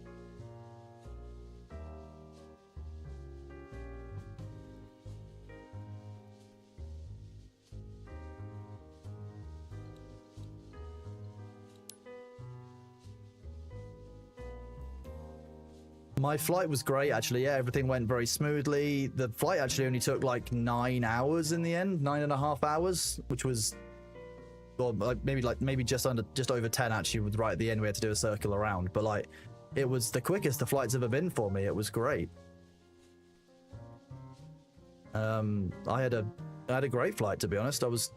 My flight was great, actually. Yeah, everything went very smoothly. The flight actually only took like 9 hours in the end, 9.5 hours, which was, or maybe just over 10 actually. With right at the end, we had to do a circle around, but like, it was the quickest the flight's ever been for me. It was great. I had a great flight, to be honest. I was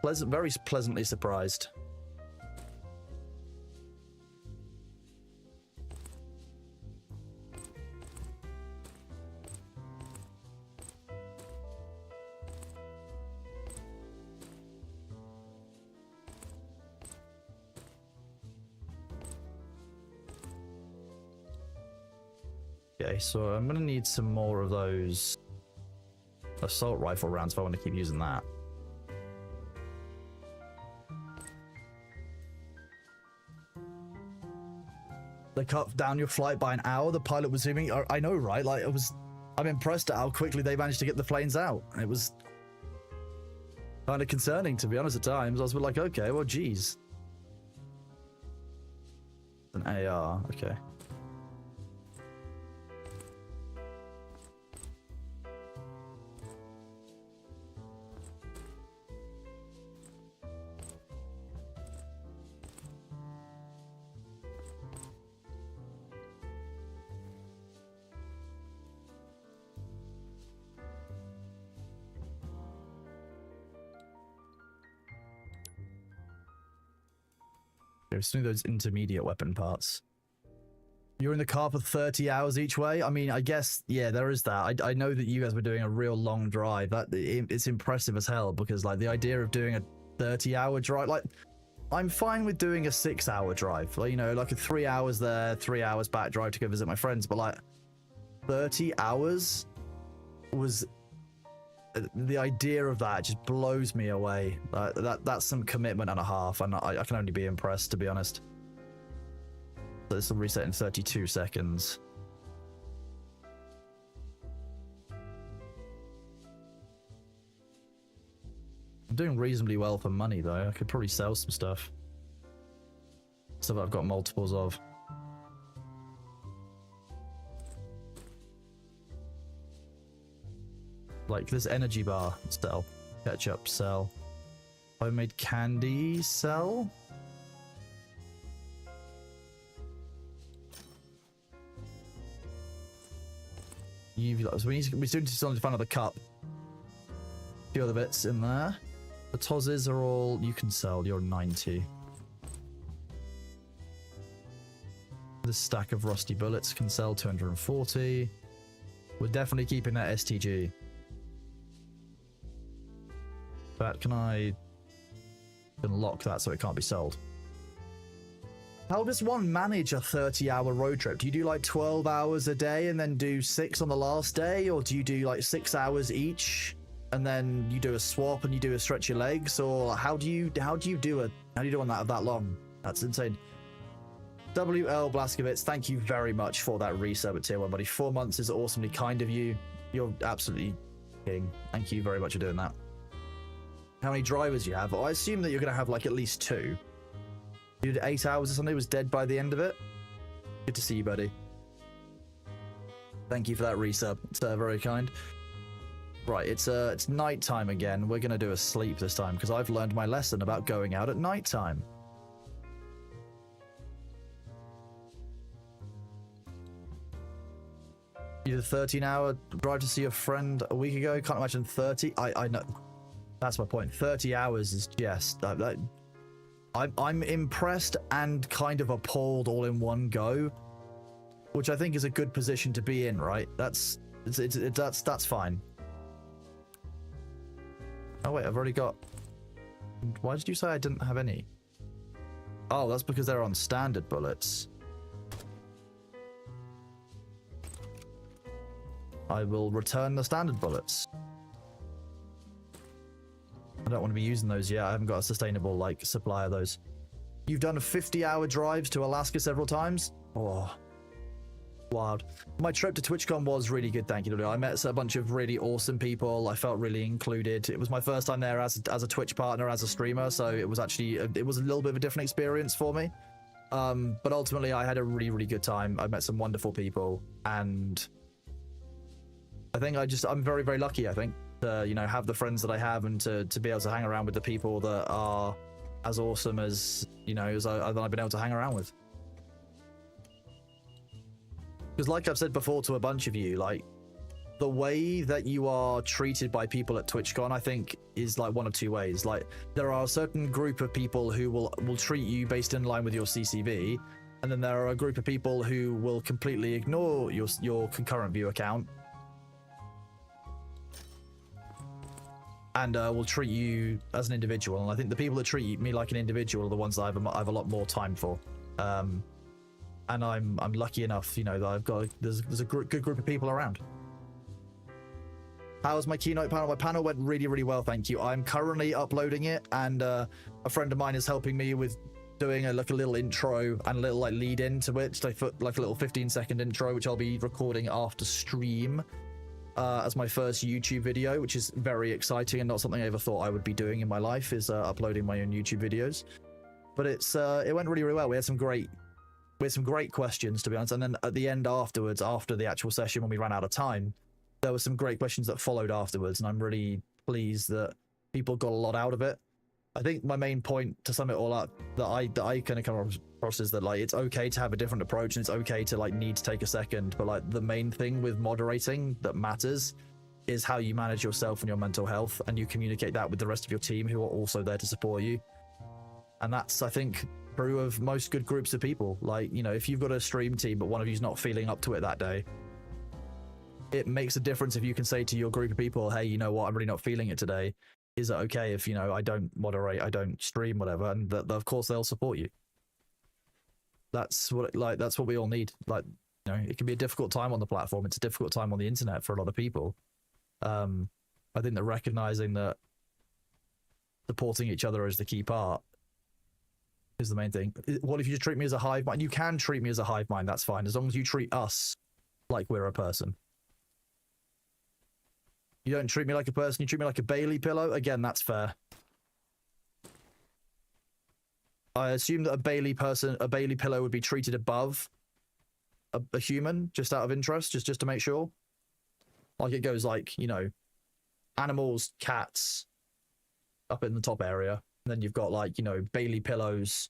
very pleasantly surprised. Okay, so I'm gonna need some more of those assault rifle rounds if I want to keep using that. They cut down your flight by an hour. The pilot was zooming. I know, right? Like, I'm impressed at how quickly they managed to get the planes out. It was kind of concerning, to be honest, at times. I was like, okay, well, geez. An AR, okay. There's some of those intermediate weapon parts. You're in the car for 30 hours each way? I mean, I guess, yeah, there is that. I know that you guys were doing a real long drive. It's impressive as hell, because like the idea of doing a 30-hour drive, like I'm fine with doing a 6-hour drive. Like, you know, like a 3 hours there, 3 hours back drive to go visit my friends, but like 30 hours was... The idea of that just blows me away. That's some commitment and a half, and I can only be impressed, to be honest. So this will reset in 32 seconds. I'm doing reasonably well for money, though. I could probably sell some stuff. Stuff I've got multiples of. Like this energy bar, sell. Ketchup, sell. Homemade candy, sell. So we still need to find another cup. A few other bits in there. The Tozzes are all you can sell. You're 90. This stack of rusty bullets can sell 240. We're definitely keeping that STG. But can I unlock that so it can't be sold? How does one manage a 30-hour road trip? Do you do like 12 hours a day and then do 6 on the last day? Or do you do like 6 hours each and then you do a swap and you do a stretch your legs? Or how do you do on that long? That's insane. WL Blaskovitz, thank you very much for that resub at tier 1, buddy. 4 months is awesomely kind of you. You're absolutely king. Thank you very much for doing that. How many drivers you have? Well, I assume that you're going to have like at least 2. You did 8 hours or something, was dead by the end of it. Good to see you, buddy. Thank you for that resub. It's very kind. Right, it's night time again. We're going to do a sleep this time because I've learned my lesson about going out at night time. You did a 13-hour drive to see a friend a week ago. Can't imagine 30. I know. That's my point. 30 hours is just... I'm impressed and kind of appalled all in one go, which I think is a good position to be in, right? That's fine. Oh wait, I've already got... Why did you say I didn't have any? Oh, that's because they're on standard bullets. I will return the standard bullets. I don't want to be using those yet. I haven't got a sustainable, like, supply of those. You've done 50-hour drives to Alaska several times? Oh, wild. My trip to TwitchCon was really good, thank you. I met a bunch of really awesome people. I felt really included. It was my first time there as a Twitch partner, as a streamer, so it was actually, it was a little bit of a different experience for me. But ultimately, I had a really, really good time. I met some wonderful people, and I think I'm very, very lucky, I think, to, you know, have the friends that I have and to be able to hang around with the people that are as awesome as, you know, as I've been able to hang around with. Because like I've said before to a bunch of you, like, the way that you are treated by people at TwitchCon, I think, is like one of two ways. Like, there are a certain group of people who will treat you based in line with your CCV, and then there are a group of people who will completely ignore your concurrent view account and will treat you as an individual. And I think the people that treat me like an individual are the ones that I have a lot more time for. And I'm lucky enough, you know, that I've got there's a good group of people around. How was my keynote panel? My panel went really, really well, thank you. I'm currently uploading it, and a friend of mine is helping me with doing a little intro and a little like lead into it. So I put like a little 15-second intro, which I'll be recording after stream. As my first YouTube video, which is very exciting and not something I ever thought I would be doing in my life, is uploading my own YouTube videos. But it went really, really well. We had some great questions, to be honest. And then at the end afterwards, after the actual session, when we ran out of time, there were some great questions that followed afterwards, and I'm really pleased that people got a lot out of it. I think my main point to sum it all up that I kind of come across is that, like, it's okay to have a different approach and it's okay to like need to take a second, but like the main thing with moderating that matters is how you manage yourself and your mental health, and you communicate that with the rest of your team who are also there to support you. And that's, I think, true of most good groups of people. Like, you know, if you've got a stream team but one of you's not feeling up to it that day, it makes a difference if you can say to your group of people, hey, you know what, I'm really not feeling it today. Is it okay if, you know, I don't moderate, I don't stream, whatever? And that, of course, they'll support you. That's what we all need. Like, you know, it can be a difficult time on the platform. It's a difficult time on the internet for a lot of people. I think that recognizing that supporting each other is the key part is the main thing. What if you just treat me as a hive mind? You can treat me as a hive mind, that's fine, as long as you treat us like we're a person. You don't treat me like a person, you treat me like a Bailey pillow, again, that's fair. I assume that a Bailey pillow would be treated above a human, just out of interest, just to make sure. Like, it goes like, you know, animals, cats, up in the top area. And then you've got, like, you know, Bailey pillows,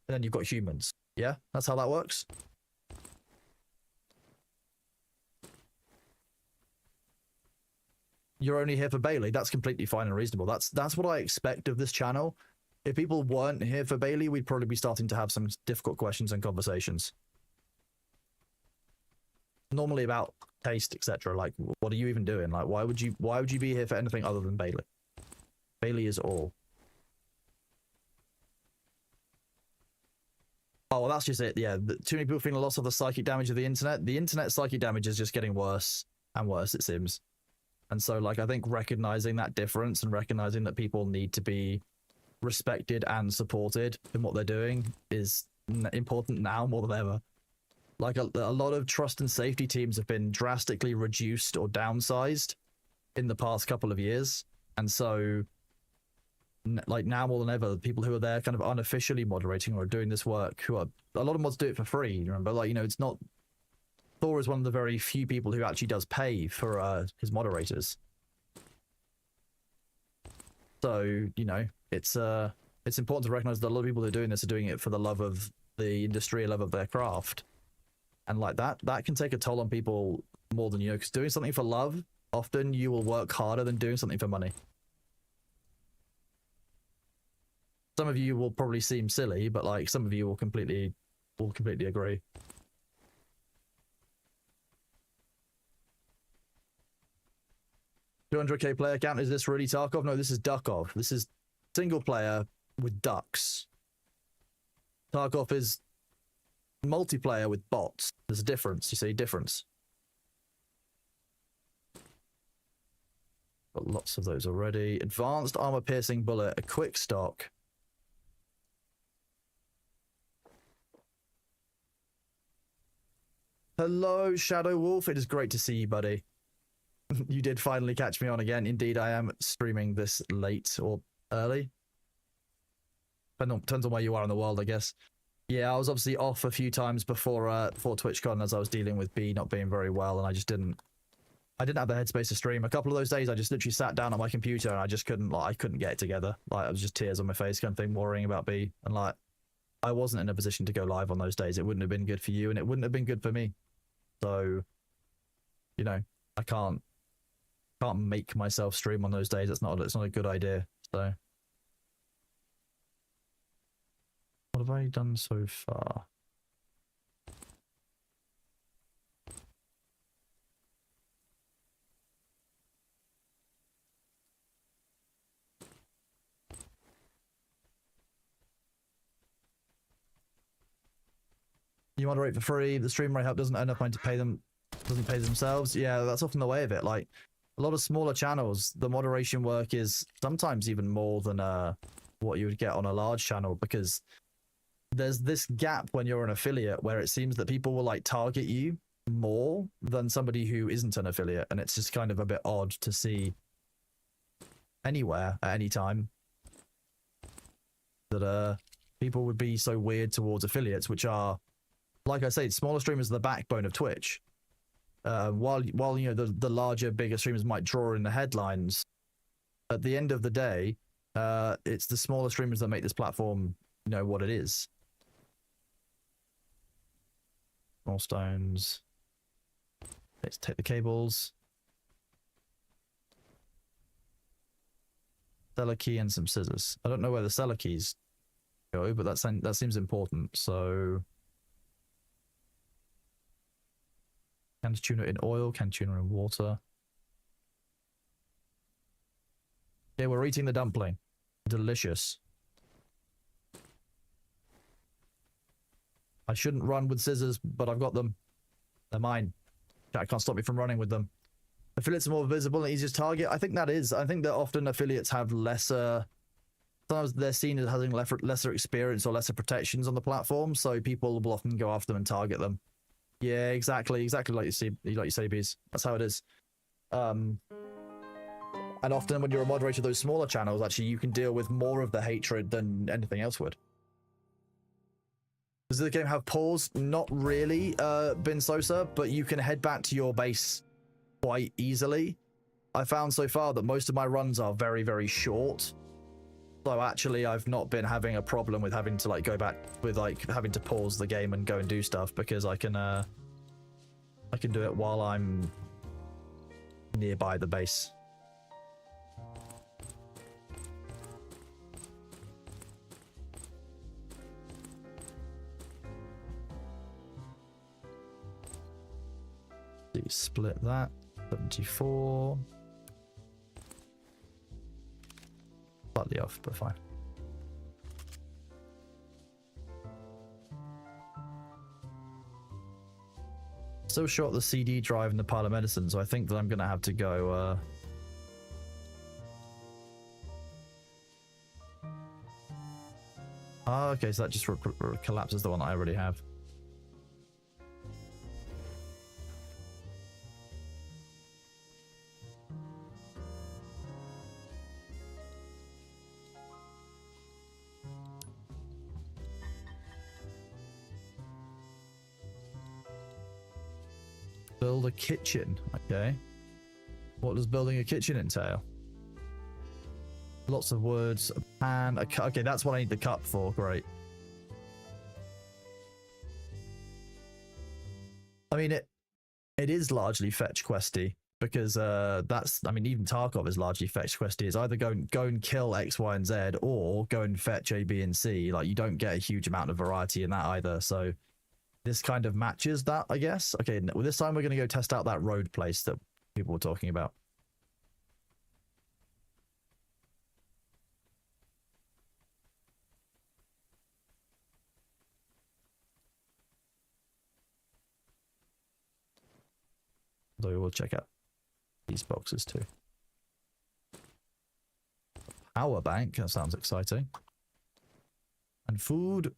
and then you've got humans. Yeah, that's how that works. you're only here for Bailey, that's completely fine and reasonable. That's what I expect of this channel. If people weren't here for Bailey, we'd probably be starting to have some difficult questions and conversations. Normally about taste, etc. Like, what are you even doing? Like, why would you be here for anything other than Bailey? Bailey is all. Oh, well, that's just it. Yeah, too many people feeling a loss of the psychic damage of the internet. The internet psychic damage is just getting worse and worse, it seems. And so, like, I think recognizing that difference and recognizing that people need to be respected and supported in what they're doing is important now more than ever. Like, a lot of trust and safety teams have been drastically reduced or downsized in the past couple of years. And so, like, now more than ever, the people who are there kind of unofficially moderating or doing this work, who are, a lot of mods do it for free, remember? Like, you know, it's not... Thor is one of the very few people who actually does pay for his moderators. So, you know, it's important to recognize that a lot of people who are doing this are doing it for the love of the industry, love of their craft. And like that can take a toll on people more than you know, because doing something for love, often you will work harder than doing something for money. Some of you will probably seem silly, but like some of you will completely agree. $200k player count. Is this really Tarkov? No, this is Duckov. This is single player with ducks. Tarkov is multiplayer with bots. There's a difference. You see, difference. Got lots of those already. Advanced armor piercing bullet, a quick stock. Hello, Shadow Wolf. It is great to see you, buddy. You did finally catch me on again. Indeed, I am streaming this late or early. Depends on where you are in the world, I guess. Yeah, I was obviously off a few times before TwitchCon as I was dealing with B not being very well, and I didn't have the headspace to stream. A couple of those days, I just literally sat down at my computer and I just couldn't get it together. Like, I was just tears on my face kind of thing, worrying about B. And like, I wasn't in a position to go live on those days. It wouldn't have been good for you, and it wouldn't have been good for me. So, you know, I can't make myself stream on those days. It's not a good idea. So, what have I done so far? You moderate for free. The stream rate help doesn't earn enough money to pay them. Doesn't pay themselves. Yeah, that's often the way of it. Like, a lot of smaller channels, the moderation work is sometimes even more than what you would get on a large channel, because there's this gap when you're an affiliate where it seems that people will like target you more than somebody who isn't an affiliate, and it's just kind of a bit odd to see anywhere at any time that people would be so weird towards affiliates, which are, like I say, smaller streamers are the backbone of Twitch. While you know the larger, bigger streamers might draw in the headlines, at the end of the day, it's the smaller streamers that make this platform, you know, what it is. More stones. Let's take the cables. Cellar key and some scissors. I don't know where the cellar keys go, but that seems important. So. Canned tuna in oil, canned tuna in water. Yeah, we're eating the dumpling. Delicious. I shouldn't run with scissors, but I've got them. They're mine. That can't stop me from running with them. Affiliates are more visible and easier to target. I think that is. I think that often affiliates have lesser... Sometimes they're seen as having lesser experience or lesser protections on the platform, so people will often go after them and target them. Yeah, exactly like you say, Bees. That's how it is. And often when you're a moderator of those smaller channels, actually, you can deal with more of the hatred than anything else would. Does the game have pause? Not really, Bin Sosa, but you can head back to your base quite easily. I found so far that most of my runs are very, very short. So actually, I've not been having a problem with having to like go back with like having to pause the game and go and do stuff, because I can do it while I'm nearby the base. Split that. 74. Slightly off, but fine. So short the CD drive and the pile of medicine, so I think that I'm gonna have to go. Oh, okay, so that just collapses the one that I already have. Build a kitchen. Okay. What does building a kitchen entail? Lots of words. A pan. A cup. Okay, that's what I need the cup for. Great. I mean, it is largely fetch questy because that's. I mean, even Tarkov is largely fetch questy. It's either go and kill X, Y, and Z, or go and fetch A, B, and C. Like you don't get a huge amount of variety in that either. So. This kind of matches that, I guess. Okay, well, this time we're going to go test out that road place that people were talking about. Though we'll check out these boxes too. Power bank, that sounds exciting. And food.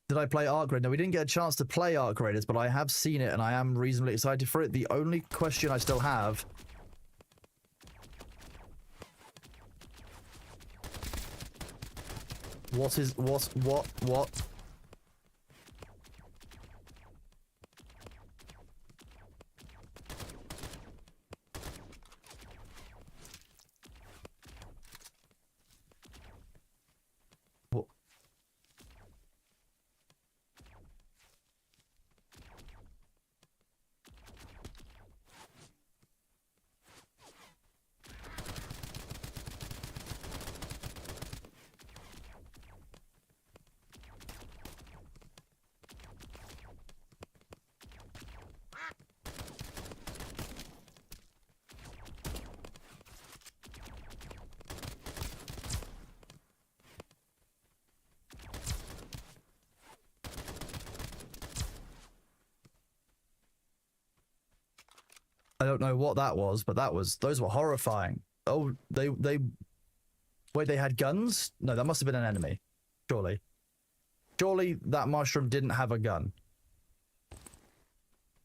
Did I play Arc Raid? No, we didn't get a chance to play Arc Raiders, but I have seen it and I am reasonably excited for it. The only question I still have... What? I don't know what that was, but those were horrifying. Oh, wait, they had guns? No, that must have been an enemy. Surely. Surely that mushroom didn't have a gun.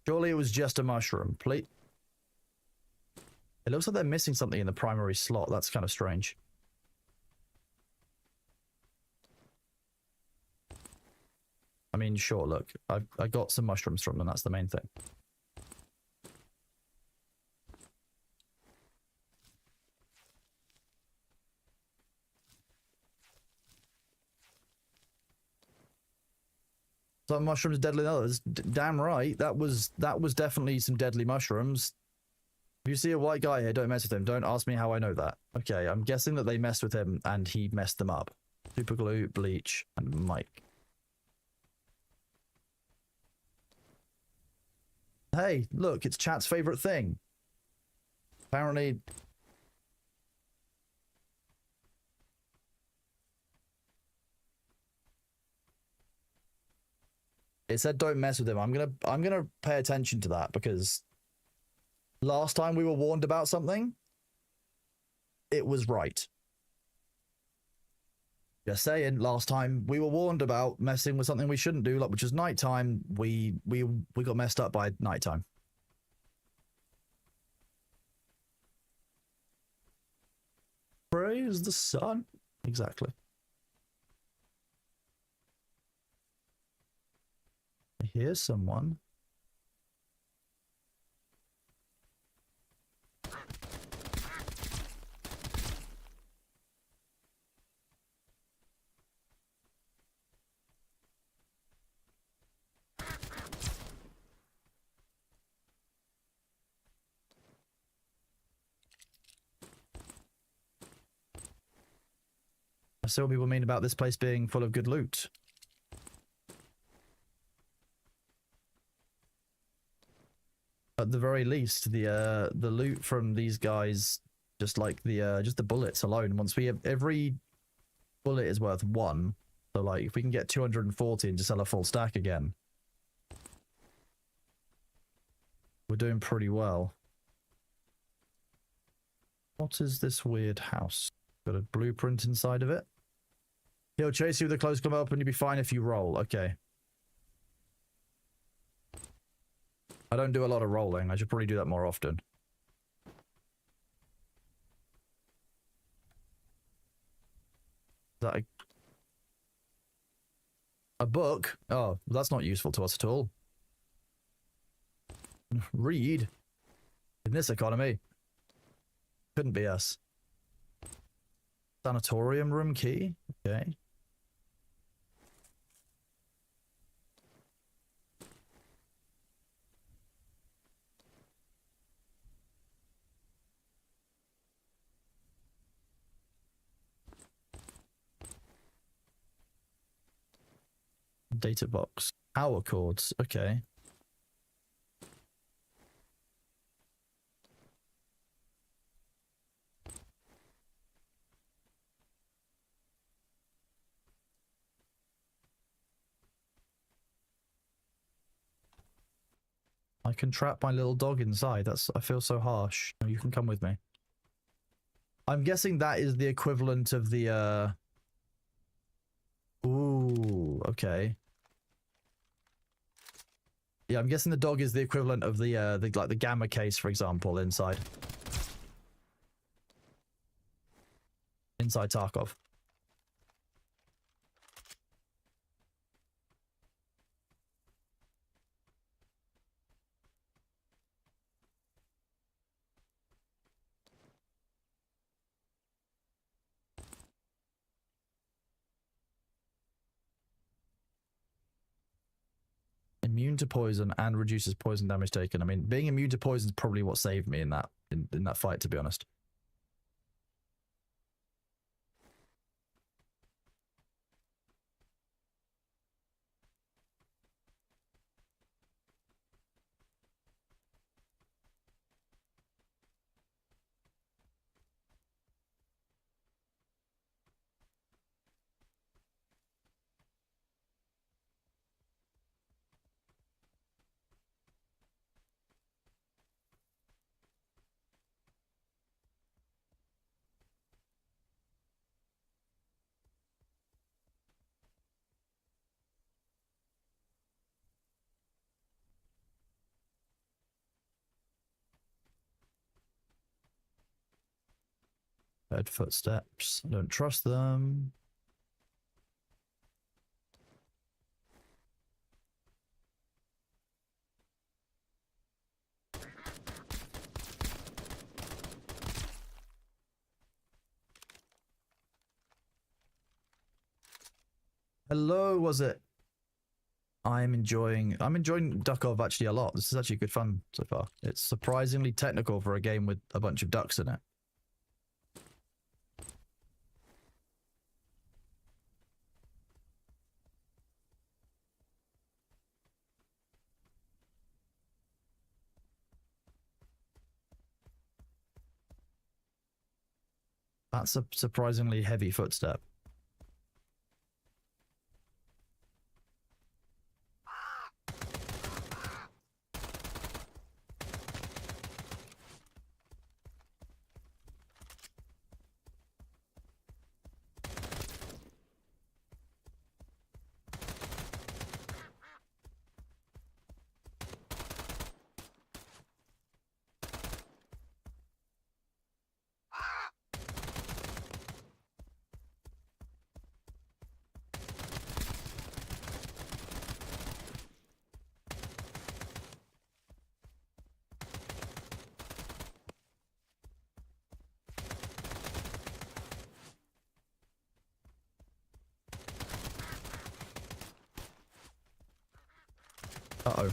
Surely it was just a mushroom. Please. It looks like they're missing something in the primary slot. That's kind of strange. I mean, sure, look. I got some mushrooms from them. That's the main thing. Some mushrooms deadly than others. Damn right. That was definitely some deadly mushrooms. If you see a white guy here, don't mess with him. Don't ask me how I know that. Okay, I'm guessing that they messed with him and he messed them up. Super glue, bleach, and Mike. Hey, look, it's chat's favorite thing. Apparently... It said don't mess with him. I'm gonna pay attention to that because last time we were warned about something, it was right. Just saying, last time we were warned about messing with something we shouldn't do, like which is nighttime. We got messed up by nighttime. Praise the sun. Exactly. I hear someone. I see what people mean about this place being full of good loot. At the very least, the loot from these guys, just like the bullets alone. Once we have every bullet is worth 1, so like if we can get 240 and just sell a full stack again, we're doing pretty well. What is this weird house? Got a blueprint inside of it. He'll chase you with a close come up and you'll be fine if you roll. Okay. I don't do a lot of rolling. I should probably do that more often. Is that a book? Oh, that's not useful to us at all. Read? In this economy? Couldn't be us. Sanatorium room key? Okay. Data box. Power cords. Okay. I can trap my little dog inside. I feel so harsh. You can come with me. I'm guessing that is the equivalent of the Ooh, okay. Yeah, I'm guessing the dog is the equivalent of the like the gamma case, for example, inside Tarkov. Immune to poison and reduces poison damage taken. I mean, being immune to poison is probably what saved me in that fight, to be honest. Heard footsteps. I don't trust them. Hello, was it? I'm enjoying Duckov actually a lot. This is actually good fun so far. It's surprisingly technical for a game with a bunch of ducks in it. That's a surprisingly heavy footstep. Uh-oh.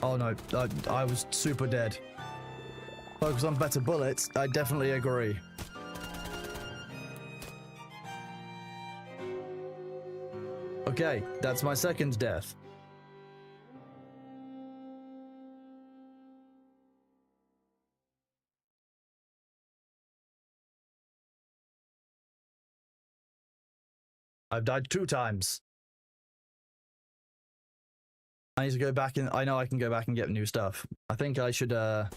Oh no, I was super dead. Focus on better bullets, I definitely agree. Okay, that's my second death. I've died 2 times. I need to go back and I know I can go back and get new stuff. I think I should probably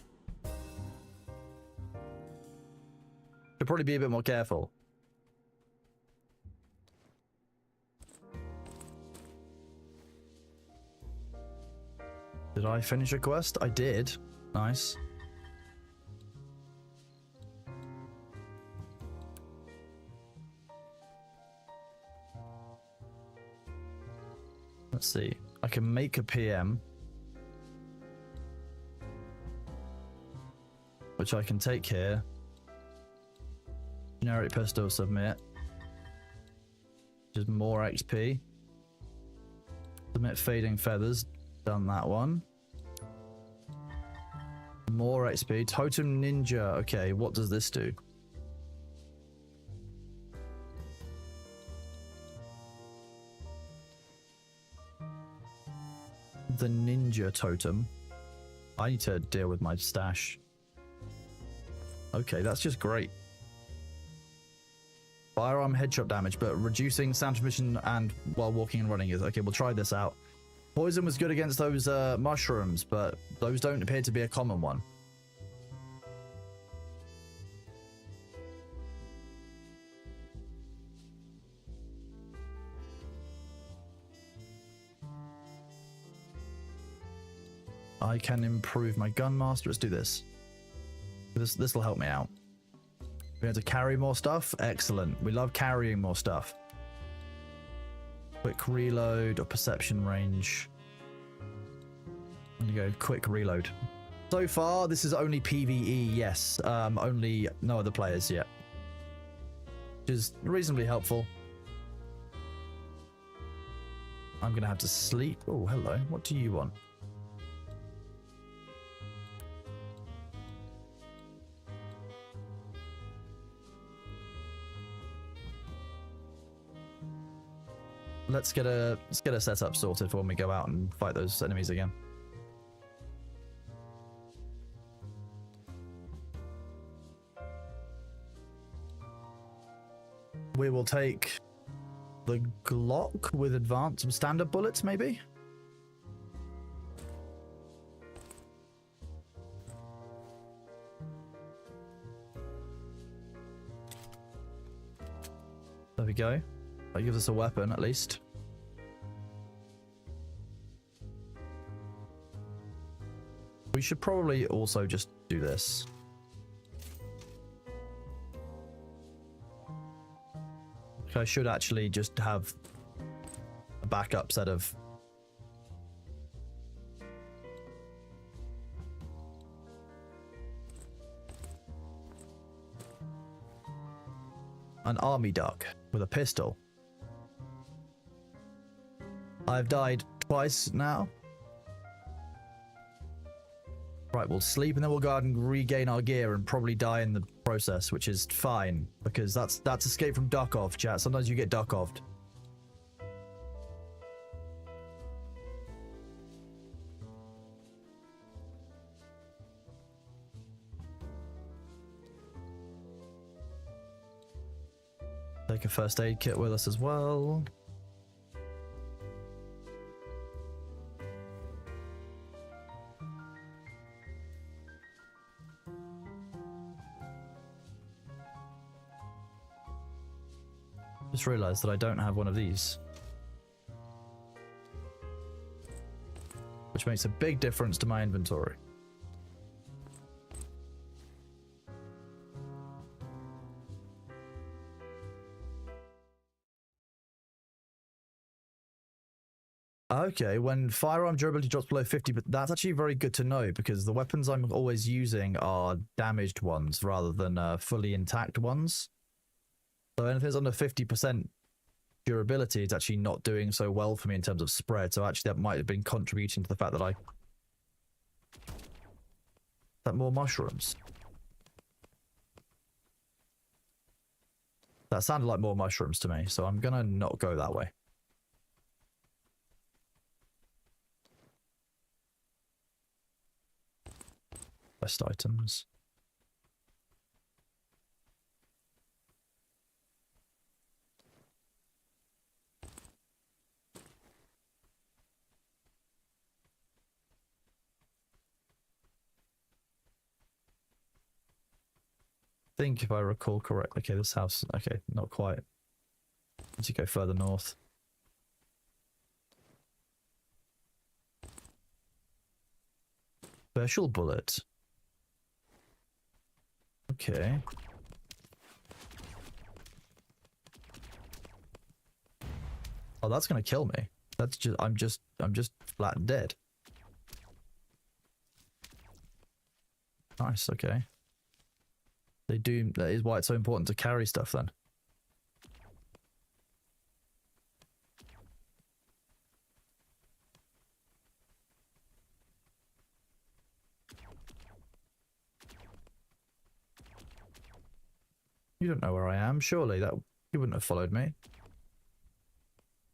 be a bit more careful. Did I finish a quest? I did. Nice. Let's see. I can make a PM. Which I can take here. Generic pistol, submit. Just more XP. Submit fading feathers. Done that one. More XP. Totem ninja. Okay, what does this do? The ninja totem. I need to deal with my stash. Okay, that's just great. Firearm headshot damage, but reducing sound transmission and while walking and running is okay. We'll try this out. Poison was good against those mushrooms, but those don't appear to be a common one. I can improve my gun master. Let's do this. This will help me out. We have to carry more stuff. Excellent. We love carrying more stuff. Quick reload or perception range. I'm gonna go quick reload. So far, this is only PvE. Yes, only no other players yet, which is reasonably helpful. I'm gonna have to sleep. Oh, hello. What do you want? Let's get a setup sorted for when we go out and fight those enemies again. We will take the Glock with advanced standard bullets, maybe? There we go. That gives us a weapon, at least. We should probably also just do this. I should actually just have a backup set of... an army duck with a pistol. I've died twice now. Right, we'll sleep and then we'll go out and regain our gear and probably die in the process, which is fine because that's escape from Duckov, chat. Sometimes you get Duckoved. Take a first aid kit with us as well. Just realized that I don't have one of these, which makes a big difference to my inventory. Okay, when firearm durability drops below 50, but that's actually very good to know because the weapons I'm always using are damaged ones rather than fully intact ones. So anything that's under 50% durability is actually not doing so well for me in terms of spread. So actually that might have been contributing to the fact that I that more mushrooms? That sounded like more mushrooms to me, so I'm gonna not go that way. Best items. I think if I recall correctly, okay, this house, okay, not quite. Need to go further north. Special bullet. Okay. Oh, that's gonna kill me. That's just, I'm just flat dead. Nice, okay. They do, that is why it's so important to carry stuff then. You don't know where I am, surely. That you wouldn't have followed me.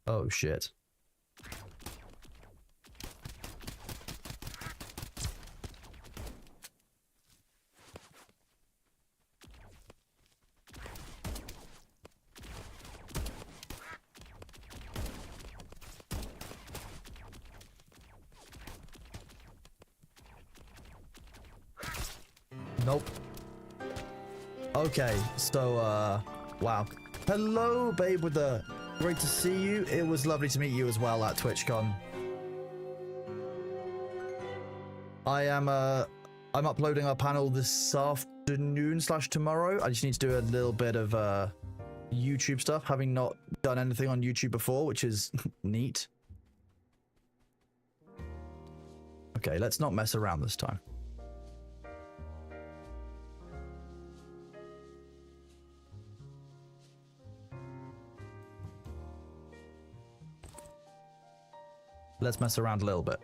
Oh shit. Nope. Okay, so, wow. Hello, babe with the... Great to see you. It was lovely to meet you as well at TwitchCon. I'm uploading our panel this afternoon / tomorrow. I just need to do a little bit of, YouTube stuff, having not done anything on YouTube before, which is neat. Okay, let's not mess around this time. Let's mess around a little bit.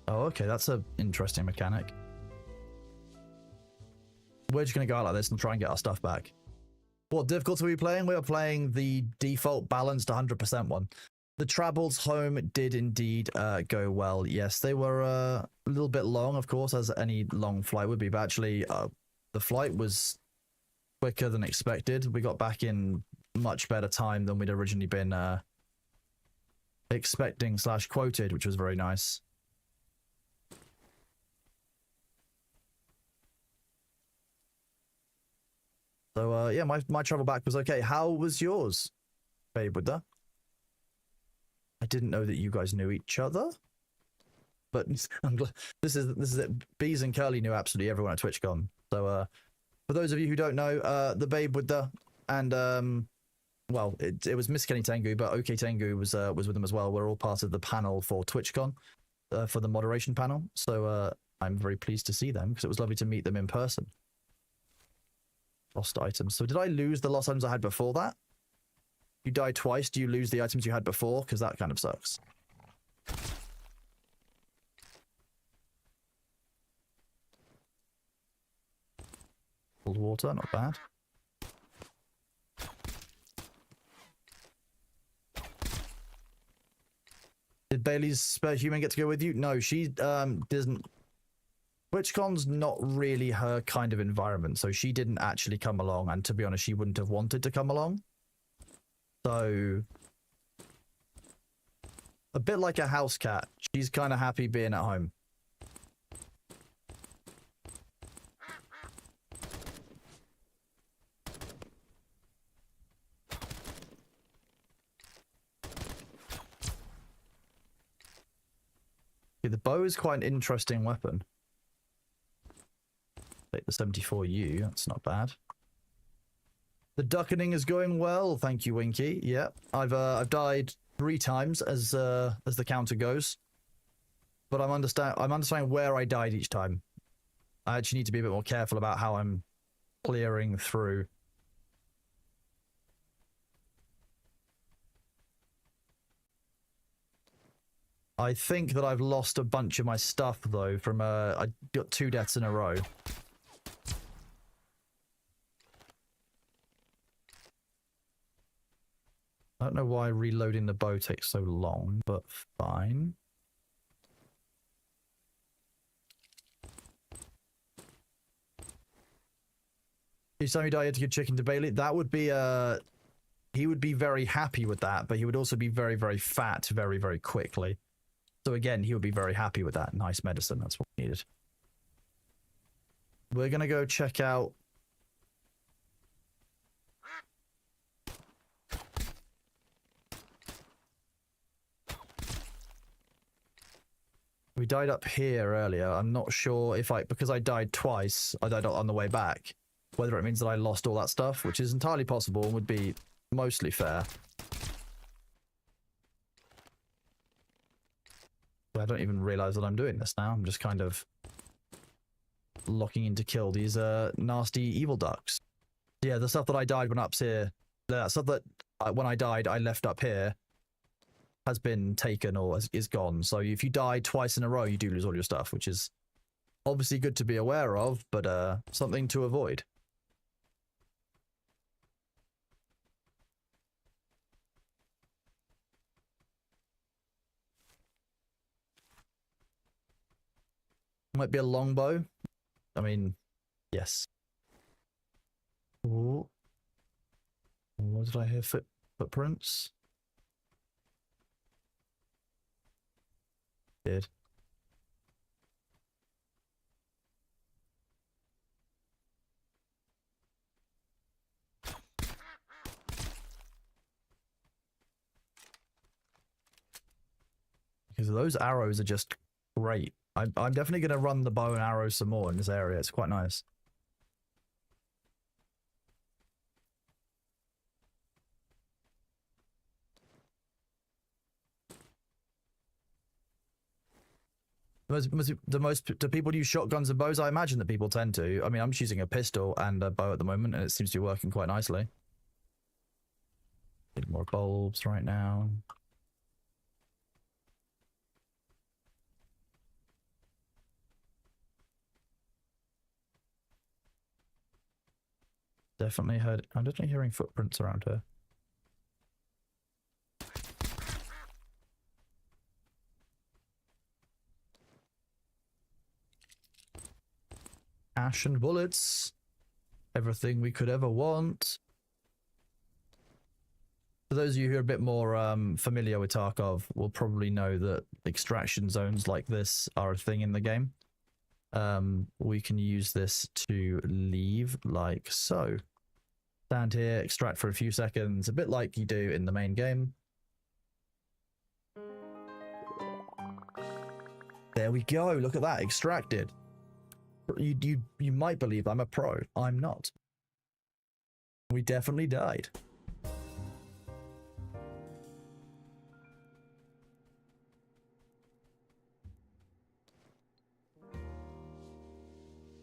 Oh, okay, that's an interesting mechanic. We're just going to go out like this and try and get our stuff back. What difficulty are we playing? We are playing the default balanced 100% one. The travels home did indeed go well. Yes, they were a little bit long, of course, as any long flight would be, but actually the flight was quicker than expected. We got back in much better time than we'd originally been expecting / quoted, which was very nice. So yeah, my travel back was okay. How was yours, babe Buddha? I didn't know that you guys knew each other, but this is it. Bees and Curly knew absolutely everyone at TwitchCon. So for those of you who don't know, the babe Buddha and well, it was Miss Kenny Tengu, but OK Tengu was with them as well. We're all part of the panel for TwitchCon, for the moderation panel. So I'm very pleased to see them because it was lovely to meet them in person. Lost items. So did I lose the lost items I had before that? You die twice, do you lose the items you had before? Because that kind of sucks. Cold water, not bad. Did Bailey's spare human get to go with you? No, she doesn't. TwitchCon's not really her kind of environment, so she didn't actually come along, and to be honest, she wouldn't have wanted to come along. So, a bit like a house cat, she's kind of happy being at home. Okay, the bow is quite an interesting weapon. Take the 74U, that's not bad. The duckening is going well, thank you, Winky. Yeah, I've died 3 times as the counter goes, but I'm understanding where I died each time. I actually need to be a bit more careful about how I'm clearing through. I think that I've lost a bunch of my stuff, though, from, I got 2 deaths in a row. I don't know why reloading the bow takes so long, but fine. Each time you die, you have to give chicken to Bailey. That would be, he would be very happy with that, but he would also be very, very fat very, very quickly. So again, he would be very happy with that. Nice medicine, that's what we needed. We're gonna go check out... We died up here earlier. I'm not sure if because I died twice, I died on the way back, whether it means that I lost all that stuff, which is entirely possible and would be mostly fair. I don't even realize that I'm doing this now. I'm just kind of locking in to kill these nasty evil ducks. Yeah, the stuff that I died when up's here, the stuff that when I died I left up here has been taken or is gone. So if you die twice in a row, you do lose all your stuff, which is obviously good to be aware of, but something to avoid. Might be a longbow. I mean, yes. Ooh. What did I hear? Footprints? Did. Because those arrows are just great. I'm definitely going to run the bow and arrow some more in this area. It's quite nice. Do people use shotguns and bows? I imagine that people tend to. I mean, I'm choosing a pistol and a bow at the moment, and it seems to be working quite nicely. Need more bulbs right now. I'm definitely hearing footprints around here. Ash and bullets. Everything we could ever want. For those of you who are a bit more familiar with Duckov will probably know that extraction zones like this are a thing in the game. We can use this to leave like so. Stand here, extract for a few seconds, a bit like you do in the main game. There we go, look at that, extracted. You might believe I'm a pro. I'm not. We definitely died.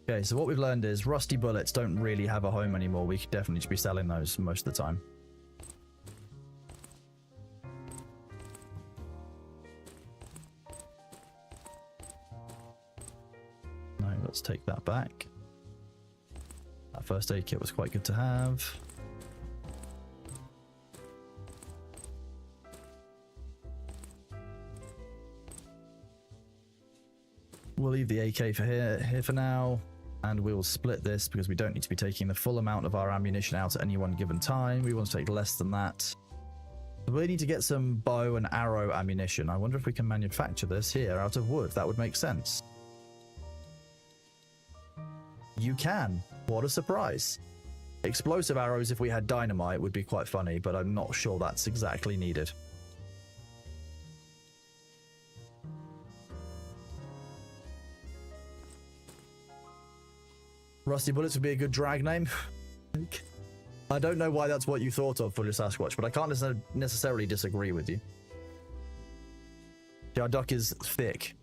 Okay, so what we've learned is rusty bullets don't really have a home anymore. We could definitely just be selling those most of the time. No, let's take that back. That first aid kit was quite good to have. We'll leave the AK for here for now. And we'll split this because we don't need to be taking the full amount of our ammunition out at any one given time. We want to take less than that. We need to get some bow and arrow ammunition. I wonder if we can manufacture this here out of wood. That would make sense. You can. What a surprise. Explosive arrows, if we had dynamite, would be quite funny, but I'm not sure that's exactly needed. Rusty Bullets would be a good drag name. I don't know why that's what you thought of for your Sasquatch, but I can't necessarily disagree with you. Our duck is thick.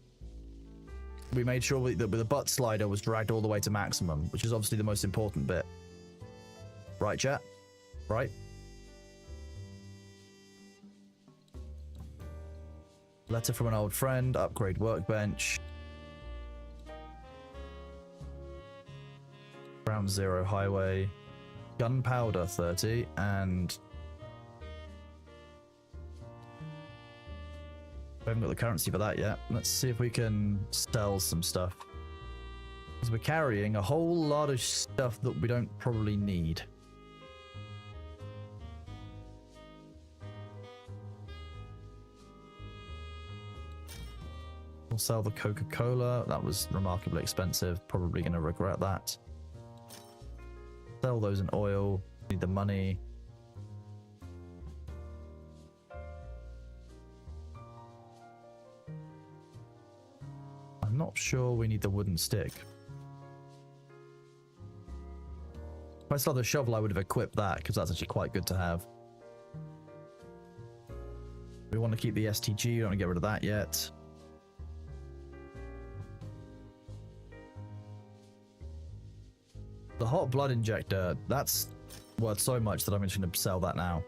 We made sure that the butt slider was dragged all the way to maximum, which is obviously the most important bit. Right, chat? Right? Letter from an old friend. Upgrade workbench. Ground Zero highway. Gunpowder 30 and we haven't got the currency for that yet. Let's see if we can sell some stuff. Because we're carrying a whole lot of stuff that we don't probably need. We'll sell the Coca-Cola. That was remarkably expensive. Probably going to regret that. Sell those in oil. Need the money. I'm not sure we need the wooden stick. If I saw the shovel, I would have equipped that because that's actually quite good to have. We want to keep the STG. Don't want to get rid of that yet. The hot blood injector, that's worth so much that I'm just going to sell that now.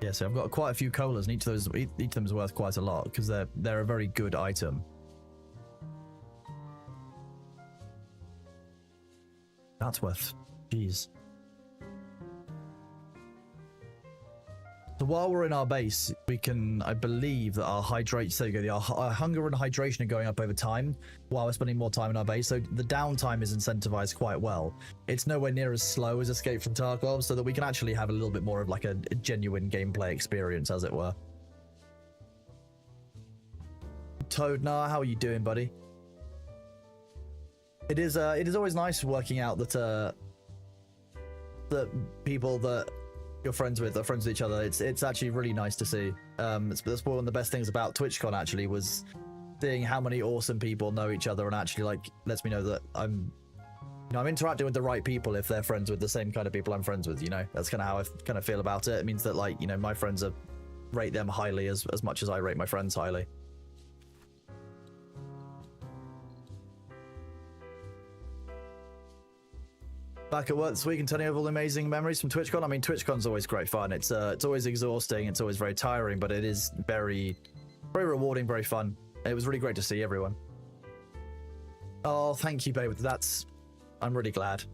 Yeah, so I've got quite a few colas, and each of them is worth quite a lot because they're a very good item. That's worth, jeez. So while we're in our base, we can, I believe that our our hunger and hydration are going up over time while we're spending more time in our base. So the downtime is incentivized quite well. It's nowhere near as slow as Escape from Tarkov, so that we can actually have a little bit more of like a genuine gameplay experience, as it were. Toadnar, how are you doing, buddy? It is always nice working out that that people that you're friends with are friends with each other. It's actually really nice to see. That's one of the best things about TwitchCon actually, was seeing how many awesome people know each other, and actually like lets me know that I'm interacting with the right people if they're friends with the same kind of people I'm friends with. You know, that's kind of how I kind of feel about it. It means that, like, you know, my friends rate them highly as much as I rate my friends highly. Back at work this week and turning over all the amazing memories from TwitchCon. I mean, TwitchCon's always great fun. It's always exhausting. It's always very tiring, but it is very, very rewarding, very fun. It was really great to see everyone. Oh, thank you, babe. I'm really glad.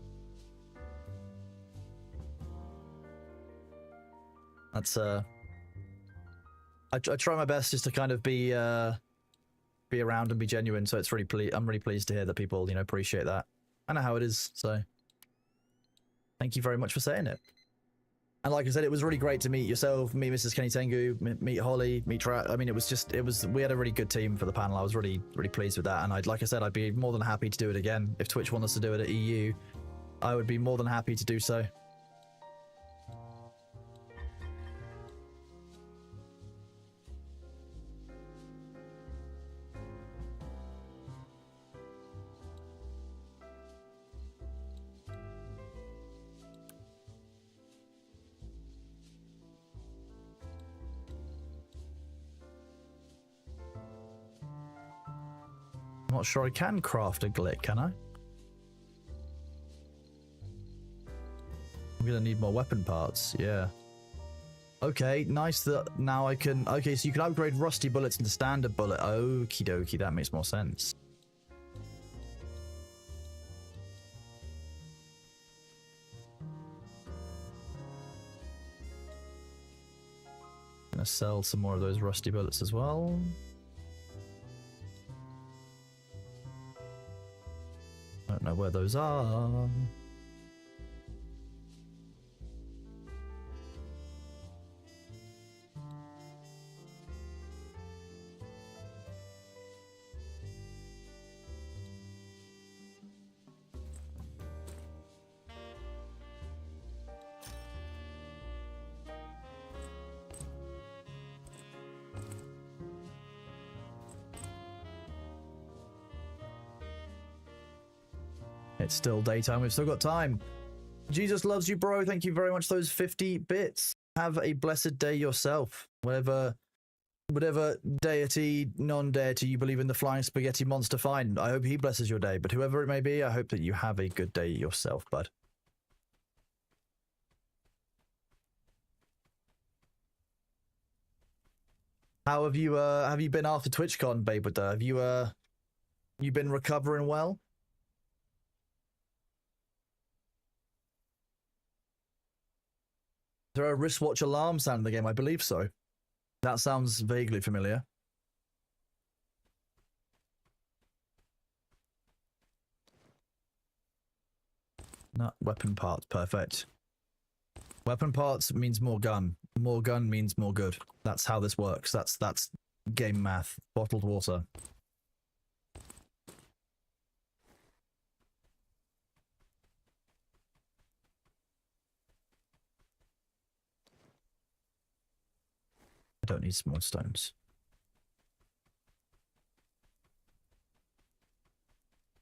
That's I try my best just to kind of be around and be genuine. So it's really I'm really pleased to hear that people, you know, appreciate that. I know how it is, so. Thank you very much for saying it. And like I said, it was really great to meet yourself, meet Mrs. Kenny Tengu, meet Holly, meet Trat. I mean, we had a really good team for the panel. I was really, really pleased with that. And like I said, I'd be more than happy to do it again. If Twitch wants us to do it at EU, I would be more than happy to do so. I'm not sure I can craft a glick, can I? I'm gonna need more weapon parts, yeah. Okay, nice that now I can... Okay, so you can upgrade rusty bullets into standard bullet. Okie dokie, that makes more sense. Gonna sell some more of those rusty bullets as well. I don't know where those are. It's still daytime. We've still got time. Jesus loves you, bro. Thank you very much for those 50 bits. Have a blessed day yourself. Whatever whatever deity, non-deity you believe in, the flying spaghetti monster, fine. I hope he blesses your day. But whoever it may be, I hope that you have a good day yourself, bud. How have you been after TwitchCon, babe? Have you been recovering well? Is there a wristwatch alarm sound in the game? I believe so. That sounds vaguely familiar. No, weapon parts, perfect. Weapon parts means more gun. More gun means more good. That's how this works. That's game math. Bottled water. I don't need small stones.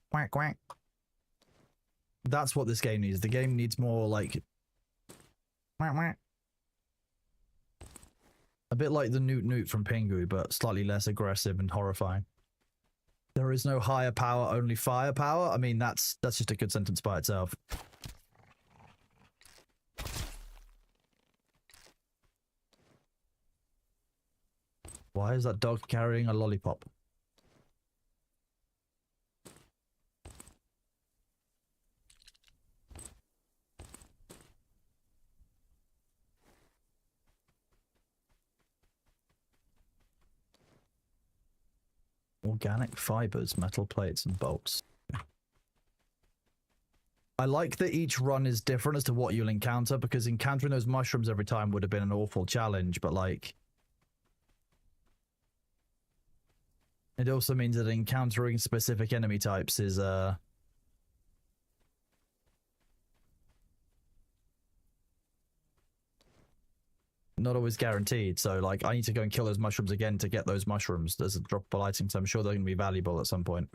Quack, quack. That's what this game needs. The game needs more like... Quack, quack. A bit like the Newt Newt from Pingu, but slightly less aggressive and horrifying. There is no higher power, only firepower? I mean, that's just a good sentence by itself. Why is that dog carrying a lollipop? Organic fibers, metal plates, and bolts. I like that each run is different as to what you'll encounter, because encountering those mushrooms every time would have been an awful challenge, but like... It also means that encountering specific enemy types is, not always guaranteed. So, like, I need to go and kill those mushrooms again to get those mushrooms. There's a droppable item, so I'm sure they're going to be valuable at some point.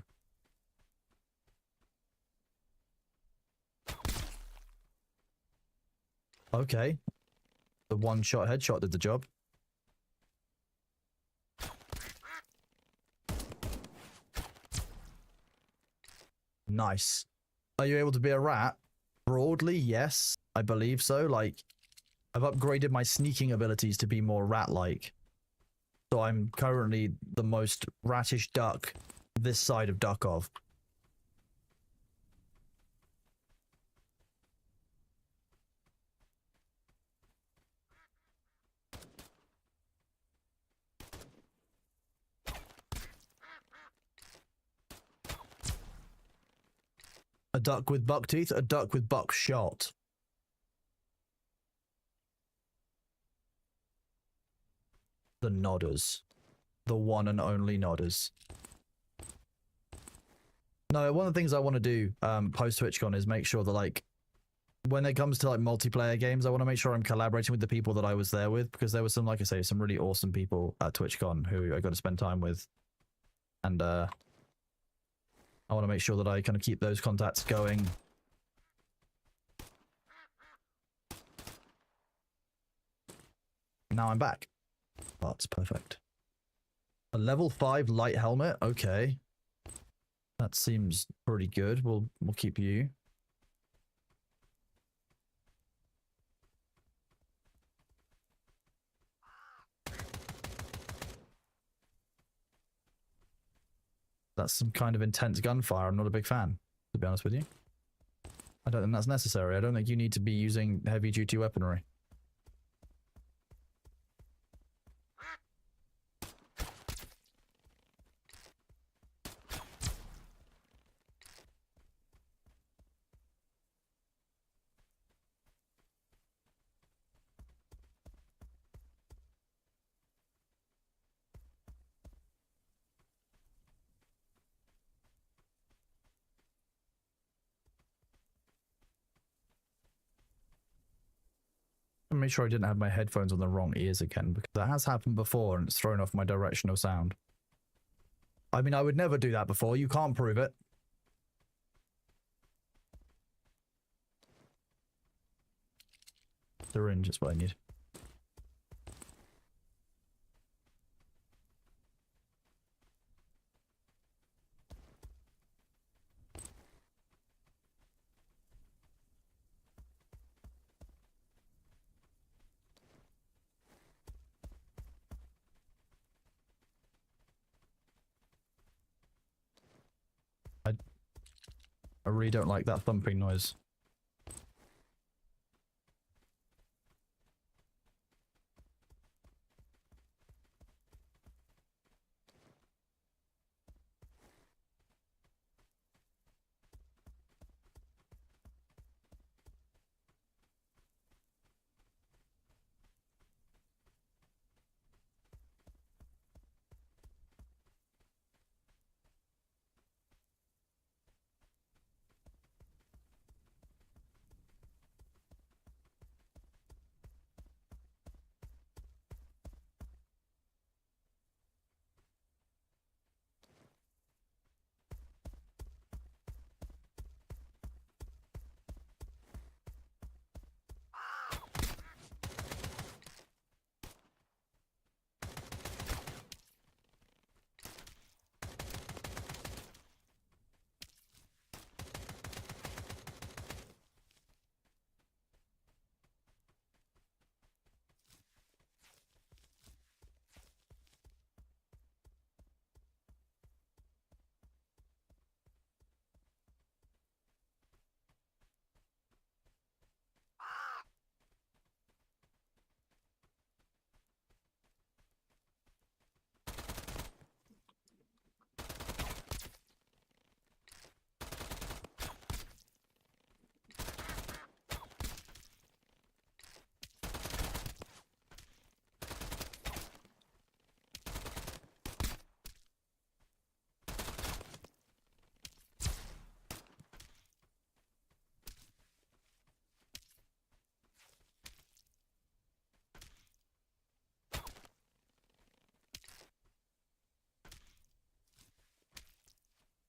Okay. The one-shot headshot did the job. Nice. Are you able to be a rat? Broadly, yes. I believe so. Like, I've upgraded my sneaking abilities to be more rat-like. So I'm currently the most ratish duck this side of Duckov. A duck with buck teeth, a duck with buck shot. The nodders. The one and only nodders. No, one of the things I want to do post TwitchCon is make sure that, like, when it comes to like multiplayer games, I want to make sure I'm collaborating with the people that I was there with, because there were some, like I say, some really awesome people at TwitchCon who I got to spend time with. And I want to make sure that I kind of keep those contacts going. Now I'm back. That's perfect. A level 5 light helmet? Okay. That seems pretty good. We'll keep you. That's some kind of intense gunfire. I'm not a big fan, to be honest with you. I don't think that's necessary. I don't think you need to be using heavy-duty weaponry. Make sure I didn't have my headphones on the wrong ears again, because that has happened before and it's thrown off my directional sound. I mean, I would never do that before. You can't prove it. Syringe is what I need. I really don't like that thumping noise.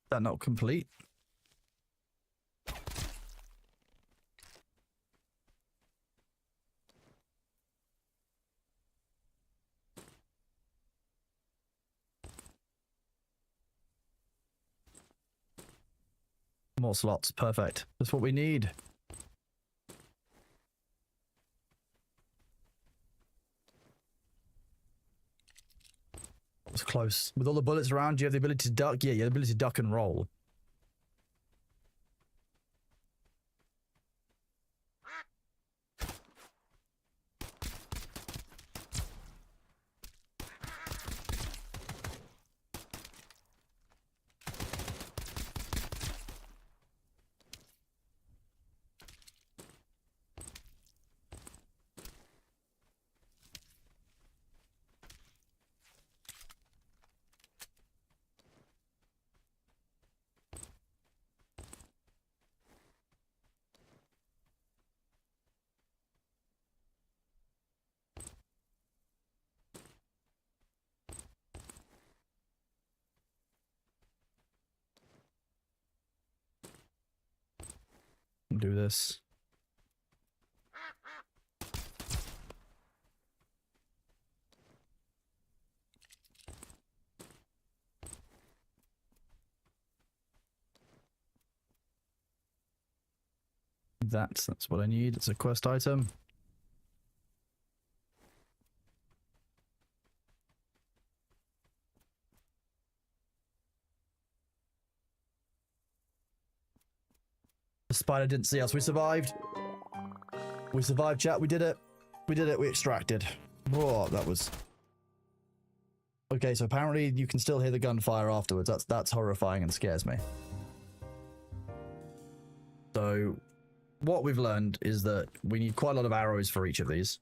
That not complete? More slots, perfect. That's what we need. That was close. With all the bullets around, do you have the ability to duck? Yeah, you have the ability to duck and roll. Do this. That's what I need. It's a quest item. The spider didn't see us. We survived. We survived, chat. We did it. We did it. We extracted. Whoa, that was... Okay, so apparently you can still hear the gunfire afterwards. That's horrifying and scares me. So, what we've learned is that we need quite a lot of arrows for each of these.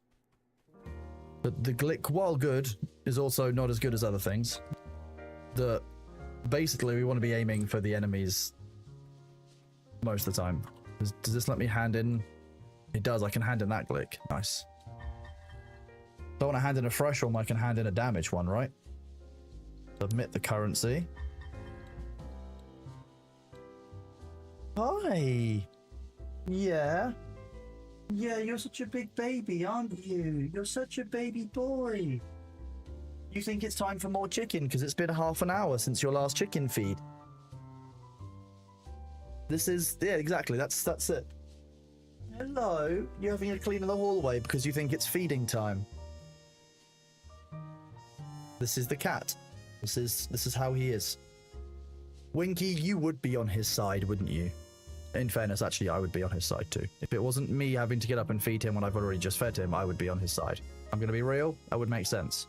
But the glick, while good, is also not as good as other things. Basically, we want to be aiming for the enemies most of the time. Does this let me hand in? It does. I can hand in that glick. Nice. Don't want to hand in a fresh one. I can hand in a damaged one, right? Submit the currency. Hi. Yeah. Yeah, you're such a big baby, aren't you? You're such a baby boy. You think it's time for more chicken because it's been half an hour since your last chicken feed. This is, yeah, exactly. That's it. Hello. You're having a clean in the hallway because you think it's feeding time. This is the cat. This is how he is. Winky, you would be on his side, wouldn't you? in fairness, actually, I would be on his side too. If it wasn't me having to get up and feed him when I've already just fed him, I would be on his side. I'm going to be real. That would make sense.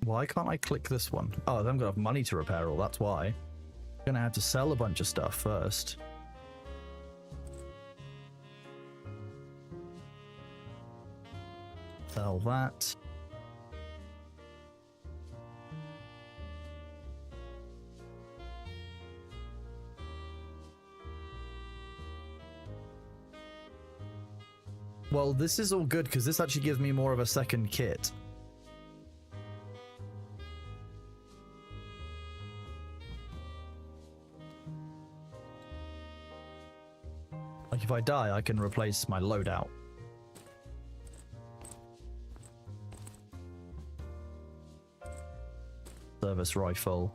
Why can't I click this one? Oh, I haven't got enough money to repair all, that's why. I'm gonna have to sell a bunch of stuff first. Sell that. Well, this is all good because this actually gives me more of a second kit. Like if I die, I can replace my loadout. Service rifle.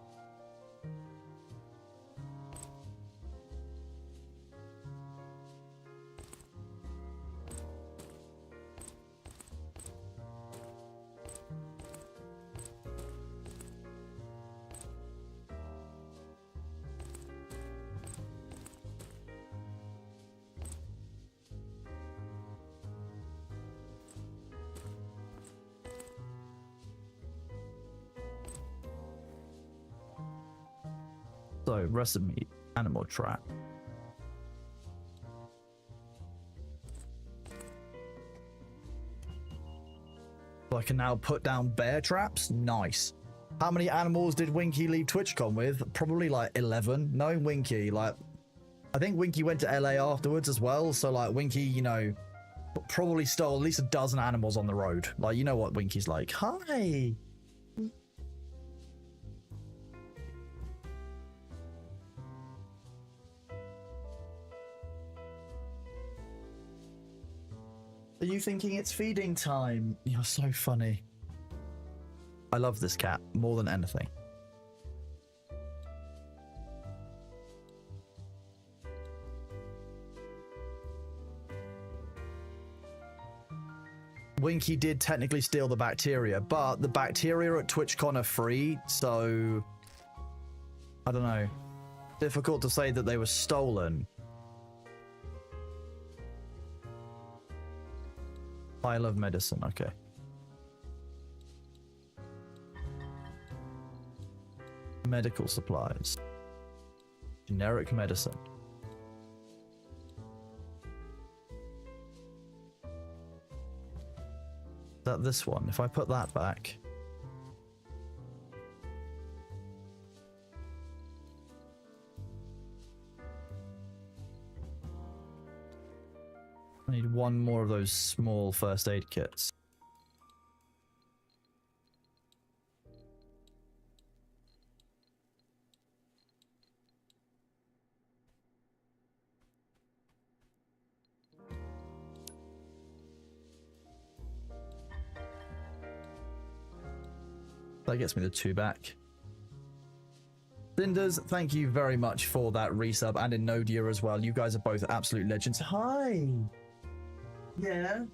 So, recipe, animal trap. So I can now put down bear traps? Nice. How many animals did Winky leave TwitchCon with? Probably like 11. Knowing Winky, like, I think Winky went to LA afterwards as well. So like Winky, you know, probably stole at least a dozen animals on the road. Like, you know what Winky's like. Hi. Are you thinking it's feeding time? You're so funny. I love this cat more than anything. Winky did technically steal the bacteria, but the bacteria at TwitchCon are free, so I don't know. Difficult to say that they were stolen. Pile of medicine, okay. Medical supplies. Generic medicine. Is that this one? If I put that back. I need one more of those small first aid kits. That gets me the 2 back. Cinders, thank you very much for that resub, and Inodia as well. You guys are both absolute legends. Hi! Yeah?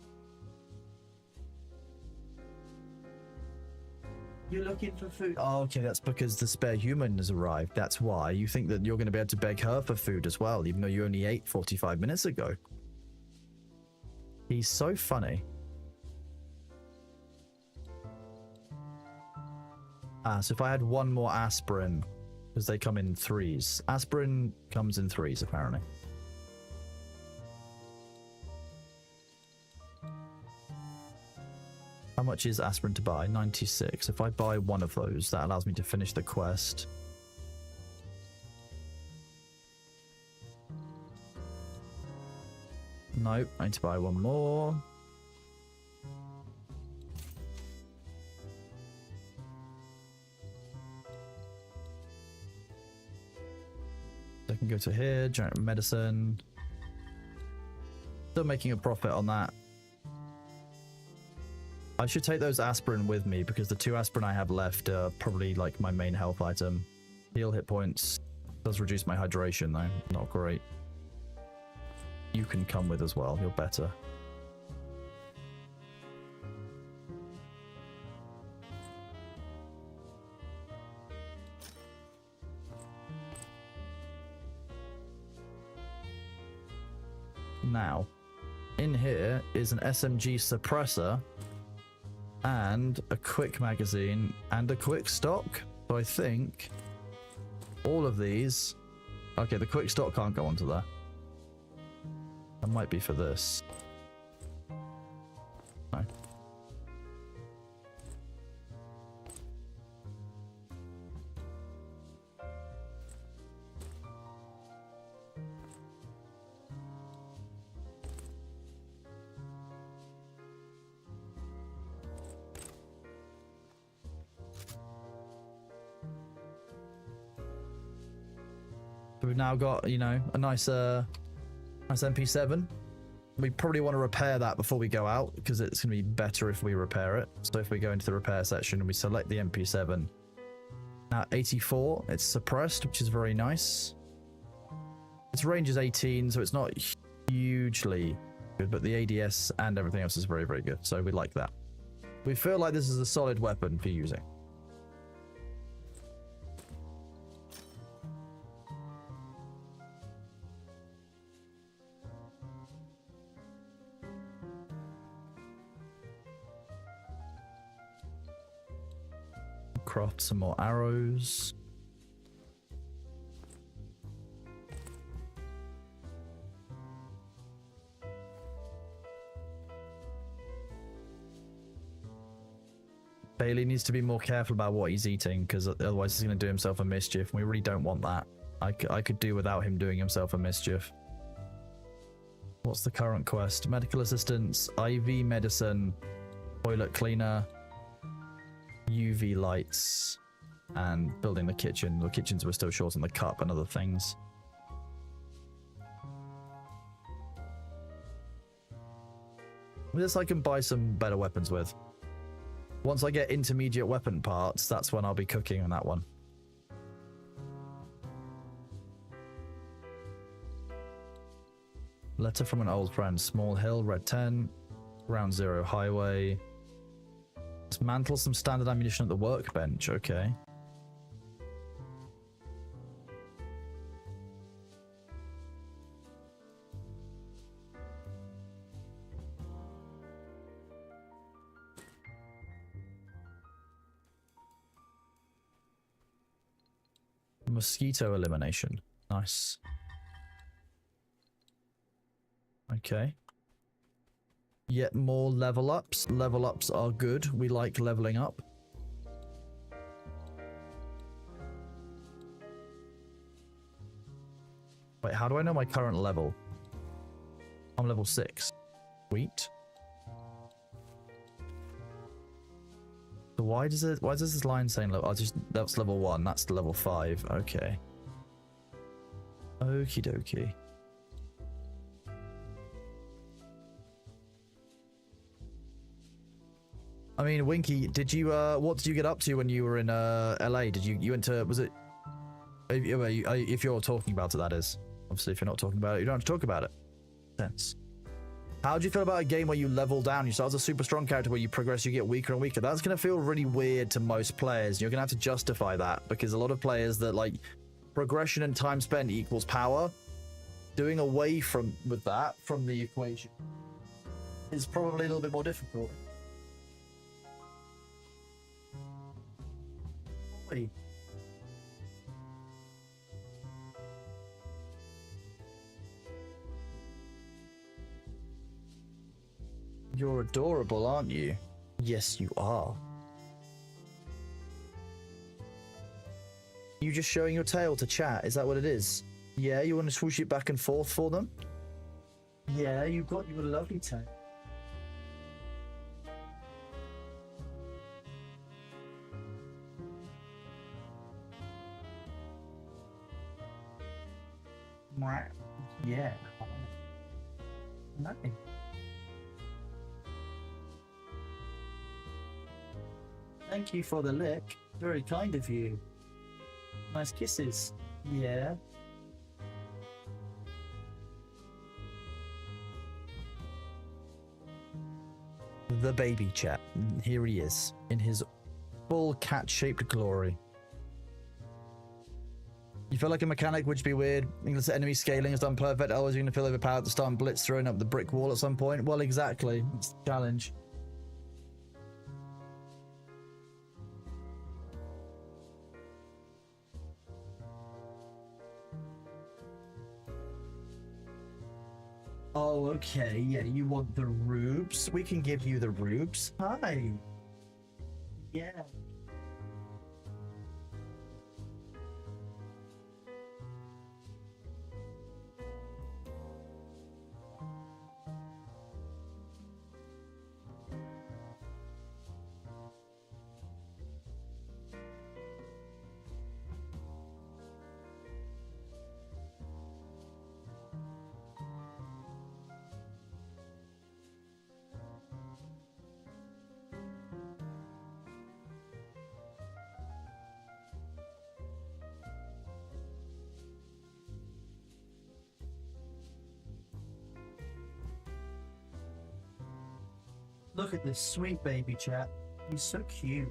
You're looking for food? Oh, okay, that's because the spare human has arrived. That's why. You think that you're going to be able to beg her for food as well, even though you only ate 45 minutes ago. He's so funny. So if I had one more aspirin, because they come in 3s. Aspirin comes in 3s, apparently. How much is aspirin to buy? 96. If I buy one of those, that allows me to finish the quest. Nope, I need to buy one more. I can go to here, generate medicine. Still making a profit on that. I should take those aspirin with me because the 2 aspirin I have left are probably like my main health item. Heal hit points. Does reduce my hydration though. Not great. You can come with as well. You're better. Now, in here is an SMG suppressor and a quick magazine and a quick stock. So I think all of these... Okay, the quick stock can't go onto there. That might be for this. No. We've now got, you know, a nice MP7. We probably want to repair that before we go out because it's going to be better if we repair it. So if we go into the repair section and we select the MP7. Now 84, it's suppressed, which is very nice. Its range is 18, so it's not hugely good, but the ADS and everything else is very, very good. So we like that. We feel like this is a solid weapon for using. Craft some more arrows. Bailey needs to be more careful about what he's eating because otherwise he's going to do himself a mischief. We really don't want that. I could do without him doing himself a mischief. What's the current quest? Medical assistance, IV medicine, toilet cleaner, UV lights, and building the kitchen. The kitchens were still short on the cup and other things. This I can buy some better weapons with. Once I get intermediate weapon parts, that's when I'll be cooking on that one. Letter from an old friend. Small Hill, Red 10, Ground Zero Highway. Dismantle some standard ammunition at the workbench. Okay. Mosquito elimination. Nice. Okay. Yet more level ups. Level ups are good. We like leveling up. Wait, how do I know my current level? I'm level 6. Sweet. So why does this line saying level? Oh, that's level 1. That's level 5. Okay. Okie dokie. I mean, Winky, did you what did you get up to when you were in LA? Did you went to, was it, if you're talking about it, that is. Obviously, if you're not talking about it, you don't have to talk about it. Sense. How do you feel about a game where you level down? You start as a super strong character where you progress, you get weaker and weaker. That's going to feel really weird to most players. You're going to have to justify that because a lot of players that like progression and time spent equals power. Doing away with that from the equation is probably a little bit more difficult. Wait. You're adorable, aren't you? Yes, you are. You just showing your tail to chat? Is that what it is? Yeah, you want to swoosh it back and forth for them? Yeah, you've got a lovely tail. Yeah. Nothing. Thank you for the lick. Very kind of you. Nice kisses. Yeah. The baby chat. Here he is, in his full cat-shaped glory. You feel like a mechanic, which would be weird. English enemy scaling is done perfect. Otherwise, you're going to feel overpowered at the start and blitz throwing up the brick wall at some point. Well, exactly. It's the challenge. Oh, okay. Yeah, you want the rubes? We can give you the rubes. Hi. Yeah. Look at this sweet baby chap. He's so cute.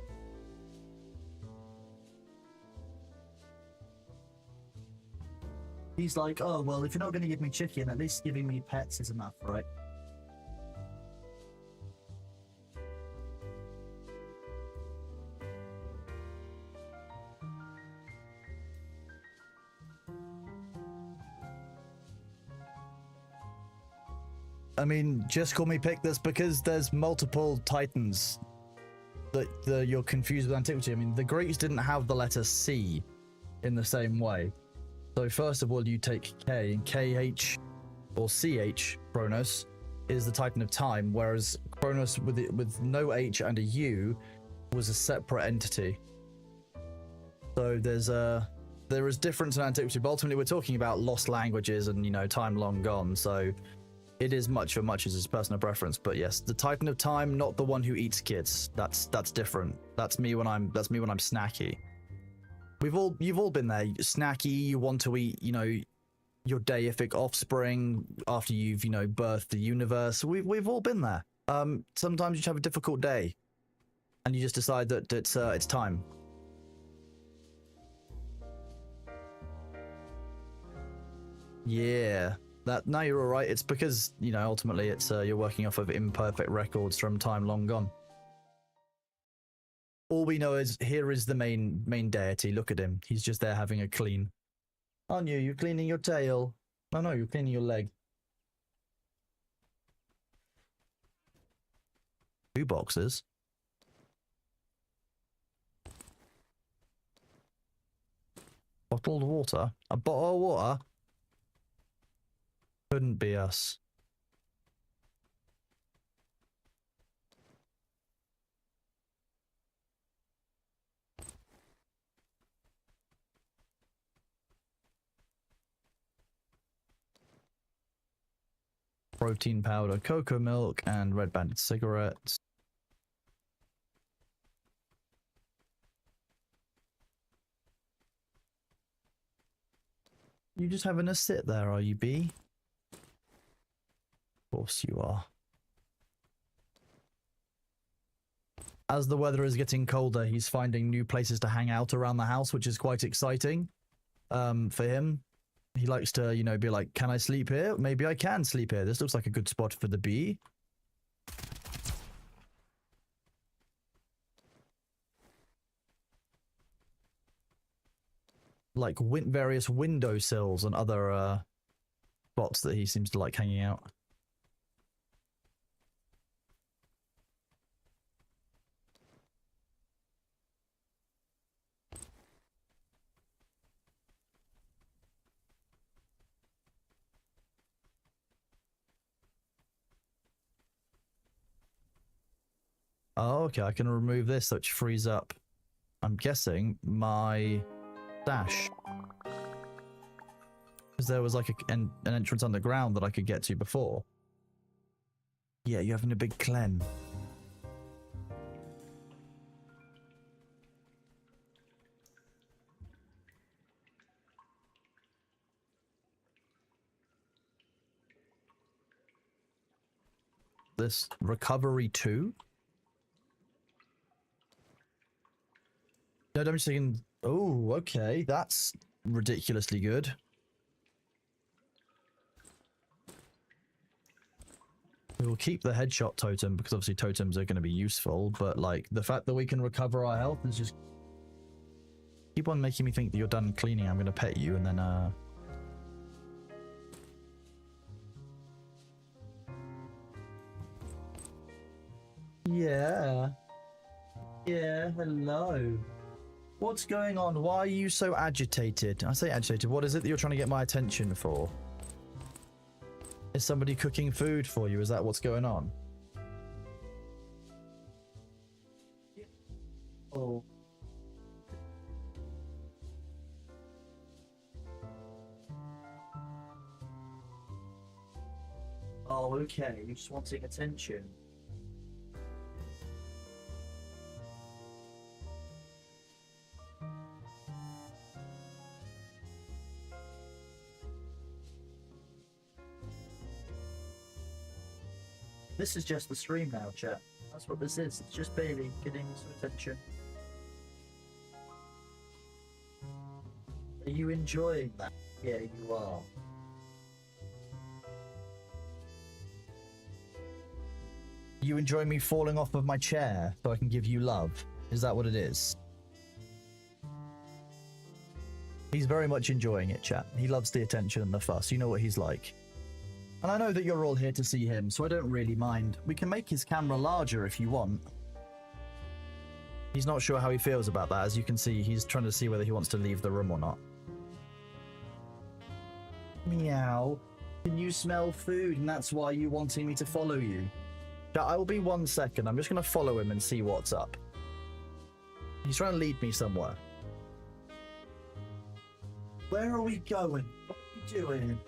He's like, oh, well, if you're not going to give me chicken, at least giving me pets is enough, right? I mean, just call me pick this because there's multiple titans that you're confused with antiquity. I mean, the Greeks didn't have the letter C in the same way. So first of all, you take K, and KH or CH, Kronos, is the titan of time, whereas Kronos with no H and a U was a separate entity. So there is difference in antiquity, but ultimately we're talking about lost languages and, you know, time long gone. So it is much as his personal preference, but yes, the Titan of Time, not the one who eats kids. That's different. That's me when I'm snacky. You've all been there. Snacky. You want to eat, you know, your deific offspring after you've, you know, birthed the universe. We've all been there. Sometimes you just have a difficult day, and you just decide that it's time. Yeah. No, you're all right. It's because, you know, ultimately it's you're working off of imperfect records from time long gone. All we know is here is the main deity. Look at him. He's just there having a clean. Aren't you? You're cleaning your tail. Oh no, you're cleaning your leg. 2 boxes. Bottled water. A bottle of water. Couldn't be us. Protein powder, cocoa milk, and red banded cigarettes. You just having a sit there, are you, B? Of course you are. As the weather is getting colder, he's finding new places to hang out around the house, which is quite exciting for him. He likes to, you know, be like, can I sleep here? Maybe I can sleep here. This looks like a good spot for the bee. Like various windowsills and other spots that he seems to like hanging out. Oh, okay, I can remove this, which frees up, I'm guessing, my dash. Because there was like an entrance underground that I could get to before. Yeah, you're having a big cleanse. this recovery 2? No damage taken. Oh, okay. That's ridiculously good. We'll keep the headshot totem because obviously totems are going to be useful, but like the fact that we can recover our health is just keep on making me think that you're done cleaning. I'm going to pet you and then yeah. Yeah, hello. What's going on? Why are you so agitated? I say agitated. What is it that you're trying to get my attention for? Is somebody cooking food for you? Is that what's going on? Oh. Oh, okay. You're just wanting attention. This is just the stream now, chat. That's what this is. It's just Bailey getting some attention. Are you enjoying that? Yeah, you are. You enjoy me falling off of my chair so I can give you love? Is that what it is? He's very much enjoying it, chat. He loves the attention and the fuss. You know what he's like. And I know that you're all here to see him, so I don't really mind. We can make his camera larger if you want. He's not sure how he feels about that. As you can see, he's trying to see whether he wants to leave the room or not. Meow. Can you smell food? And that's why you're wanting me to follow you. I will be 1 second. I'm just going to follow him and see what's up. He's trying to lead me somewhere. Where are we going? What are you doing?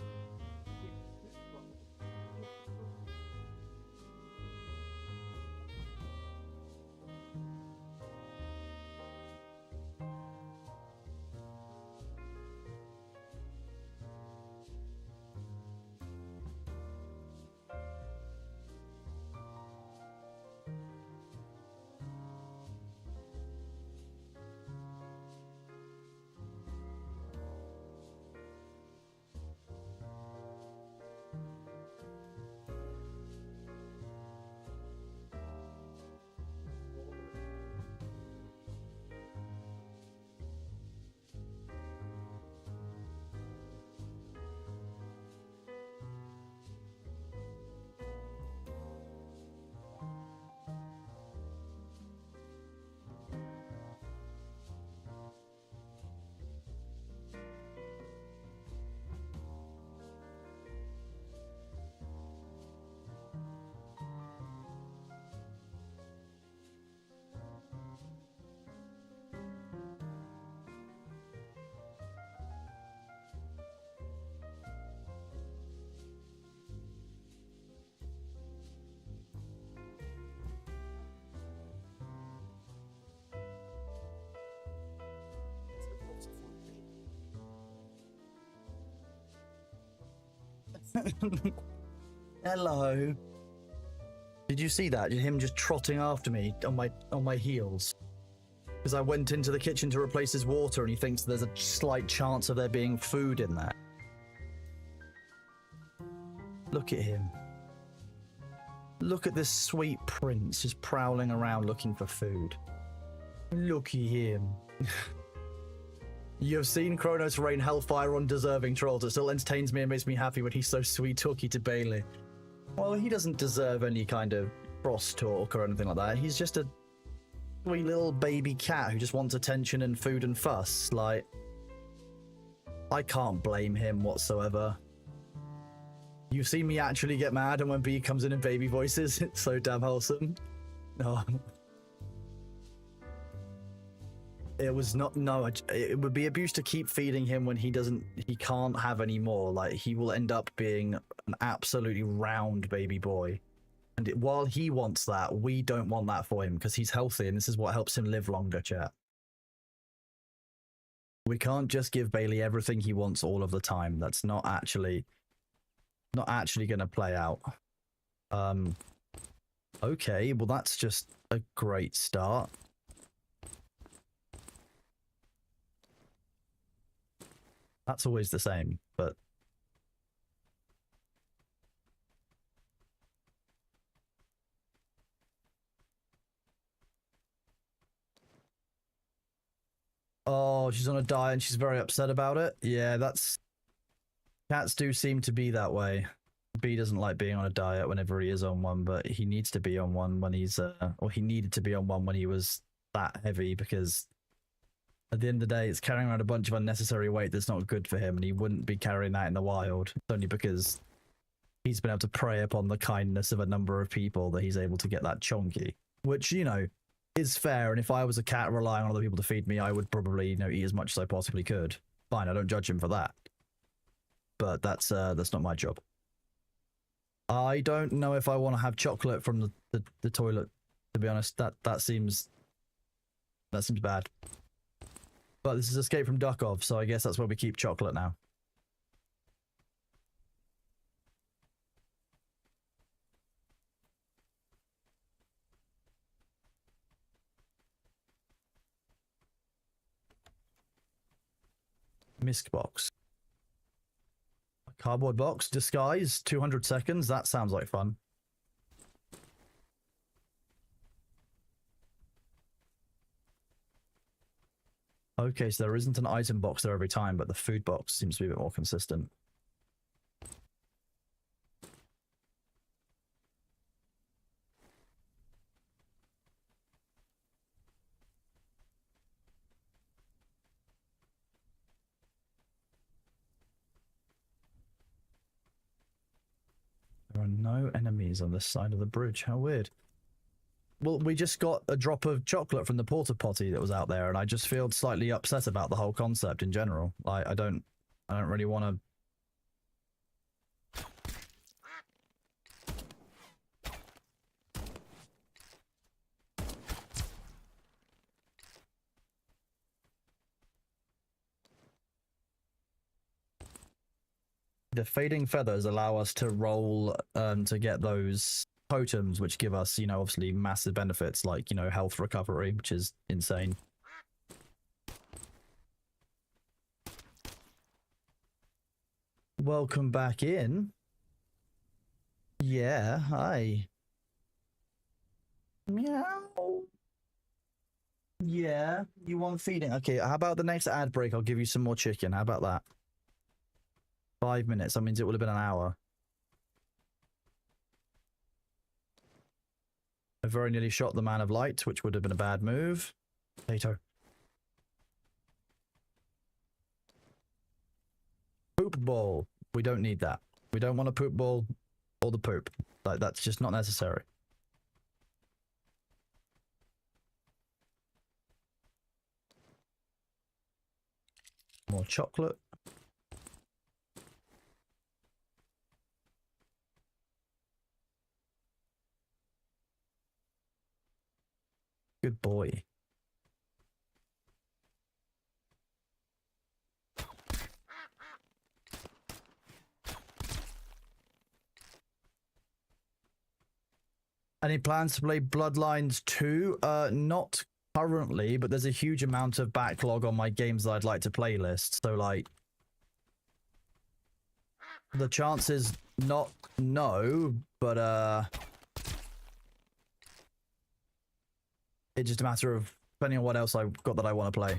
Hello. Did you see that? Him just trotting after me on my heels. Because I went into the kitchen to replace his water and he thinks there's a slight chance of there being food in there. Look at him. Look at this sweet prince just prowling around looking for food. Look at him. You have seen Kronos rain hellfire on deserving trolls. It still entertains me and makes me happy when he's so sweet talky to Bailey. Well, he doesn't deserve any kind of cross talk or anything like that. He's just a sweet little baby cat who just wants attention and food and fuss. Like, I can't blame him whatsoever. You've seen me actually get mad, and when B comes in baby voices, it's so damn wholesome. No. It was not, no, it would be abuse to keep feeding him when he can't have any more. Like, he will end up being an absolutely round baby boy. And while he wants that, we don't want that for him because he's healthy and this is what helps him live longer, chat. We can't just give Bailey everything he wants all of the time. That's not actually going to play out. Okay, well that's just a great start. That's always the same, but... Oh, she's on a diet and she's very upset about it. Yeah, that's... Cats do seem to be that way. B doesn't like being on a diet whenever he is on one, but he needs to be on one when he's... or he needed to be on one when he was that heavy, because at the end of the day, it's carrying around a bunch of unnecessary weight that's not good for him, and he wouldn't be carrying that in the wild. It's only because he's been able to prey upon the kindness of a number of people that he's able to get that chonky, which, you know, is fair. And if I was a cat relying on other people to feed me, I would probably, you know, eat as much as I possibly could. Fine, I don't judge him for that. But that's not my job. I don't know if I want to have chocolate from the toilet, to be honest. That seems bad. But this is Escape from Duckov, so I guess that's where we keep chocolate now. Misc box. A cardboard box. Disguise. 200 seconds. That sounds like fun. Okay, so there isn't an item box there every time, but the food box seems to be a bit more consistent. There are no enemies on this side of the bridge. How weird. Well, we just got a drop of chocolate from the porta potty that was out there, and I just feel slightly upset about the whole concept in general. I don't really want to... The fading feathers allow us to roll to get those totems, which give us, you know, obviously massive benefits like, you know, health recovery, which is insane. Welcome back in. Yeah, hi. Meow. Yeah, you want feeding? Okay, how about the next ad break? I'll give you some more chicken. How about that? 5 minutes. That means it would have been an hour. I very nearly shot the Man of Light, which would have been a bad move. Potato. Poop ball. We don't need that. We don't want a poop ball or the poop. Like, that's just not necessary. More chocolate. Good boy. Any plans to play Bloodlines 2? Not currently, but there's a huge amount of backlog on my games that I'd like to play list. So, like, the chances not no, but it's just a matter of depending on what else I've got that I want to play.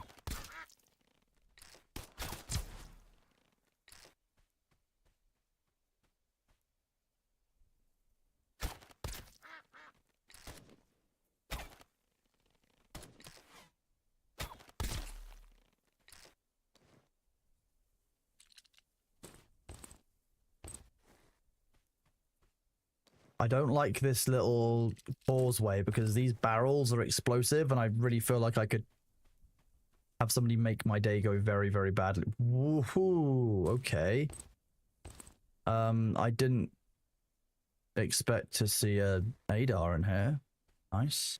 I don't like this little causeway because these barrels are explosive and I really feel like I could have somebody make my day go very, very badly. Woohoo! Okay. I didn't expect to see a Adar in here. Nice.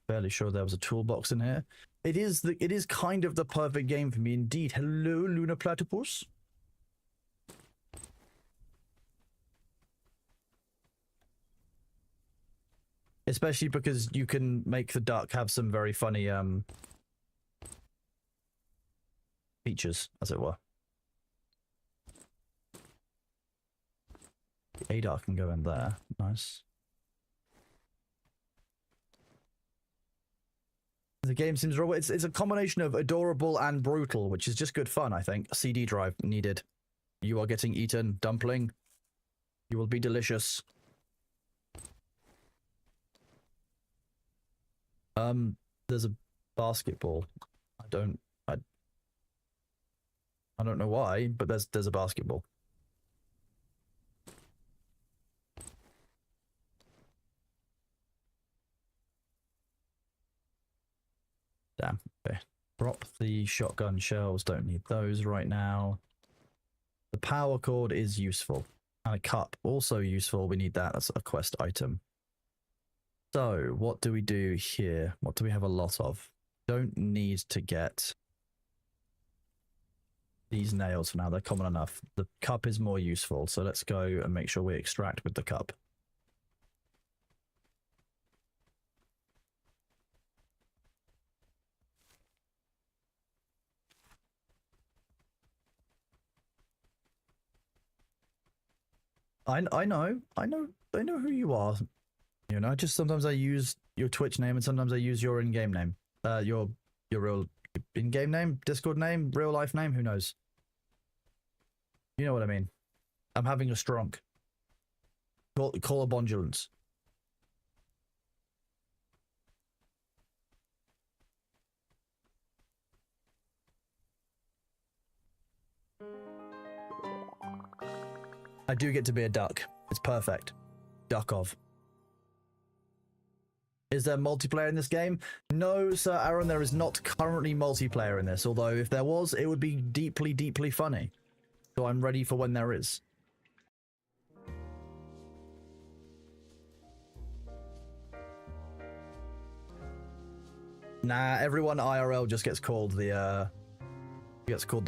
Fairly sure there was a toolbox in here. It is kind of the perfect game for me indeed. Hello, Luna Platypus. Especially because you can make the duck have some very funny features, as it were. The ADAR can go in there. Nice. The game seems robot. It's a combination of adorable and brutal, which is just good fun, I think. A CD drive needed. You are getting eaten, dumpling. You will be delicious. There's a basketball. I don't know why, but there's a basketball. Damn. Okay. Drop the shotgun shells. Don't need those right now. The power cord is useful. And a cup, also useful. We need that. That's a quest item. So, what do we do here? What do we have a lot of? Don't need to get these nails for now. They're common enough. The cup is more useful. So let's go and make sure we extract with the cup. I know who you are. You know, just sometimes I use your Twitch name and sometimes I use your in-game name. Your real in-game name, Discord name, real life name, who knows? You know what I mean. I'm having a strong. Call a bondulance. I do get to be a duck. It's perfect. Duckov. Is there multiplayer in this game? No, Sir Aaron, there is not currently multiplayer in this. Although if there was, it would be deeply, deeply funny. So I'm ready for when there is. Nah, everyone IRL just gets called the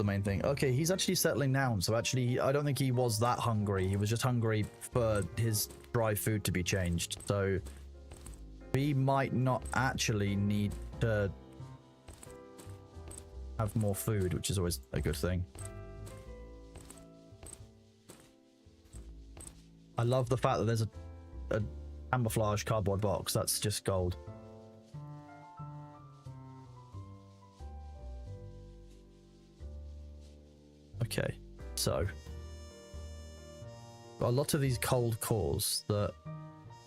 main thing. Okay, he's actually settling down, so actually I don't think he was that hungry. He was just hungry for his dry food to be changed. So we might not actually need to have more food, which is always a good thing. I love the fact that there's a camouflage cardboard box. That's just gold. Okay, so got a lot of these cold cores that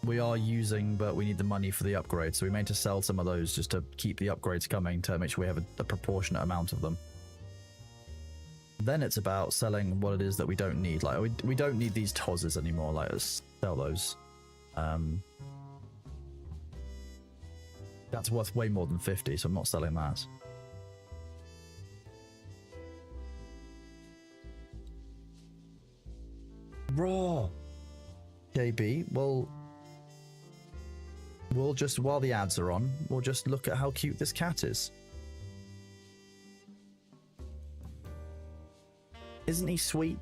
we are using, but we need the money for the upgrade, so we made to sell some of those just to keep the upgrades coming to make sure we have a proportionate amount of them. Then it's about selling what it is that we don't need. Like we don't need these TOSs anymore. Like, let's sell those. That's worth way more than 50, so I'm not selling that. Raw. JB, well, we'll just, while the ads are on, we'll just look at how cute this cat is. Isn't he sweet?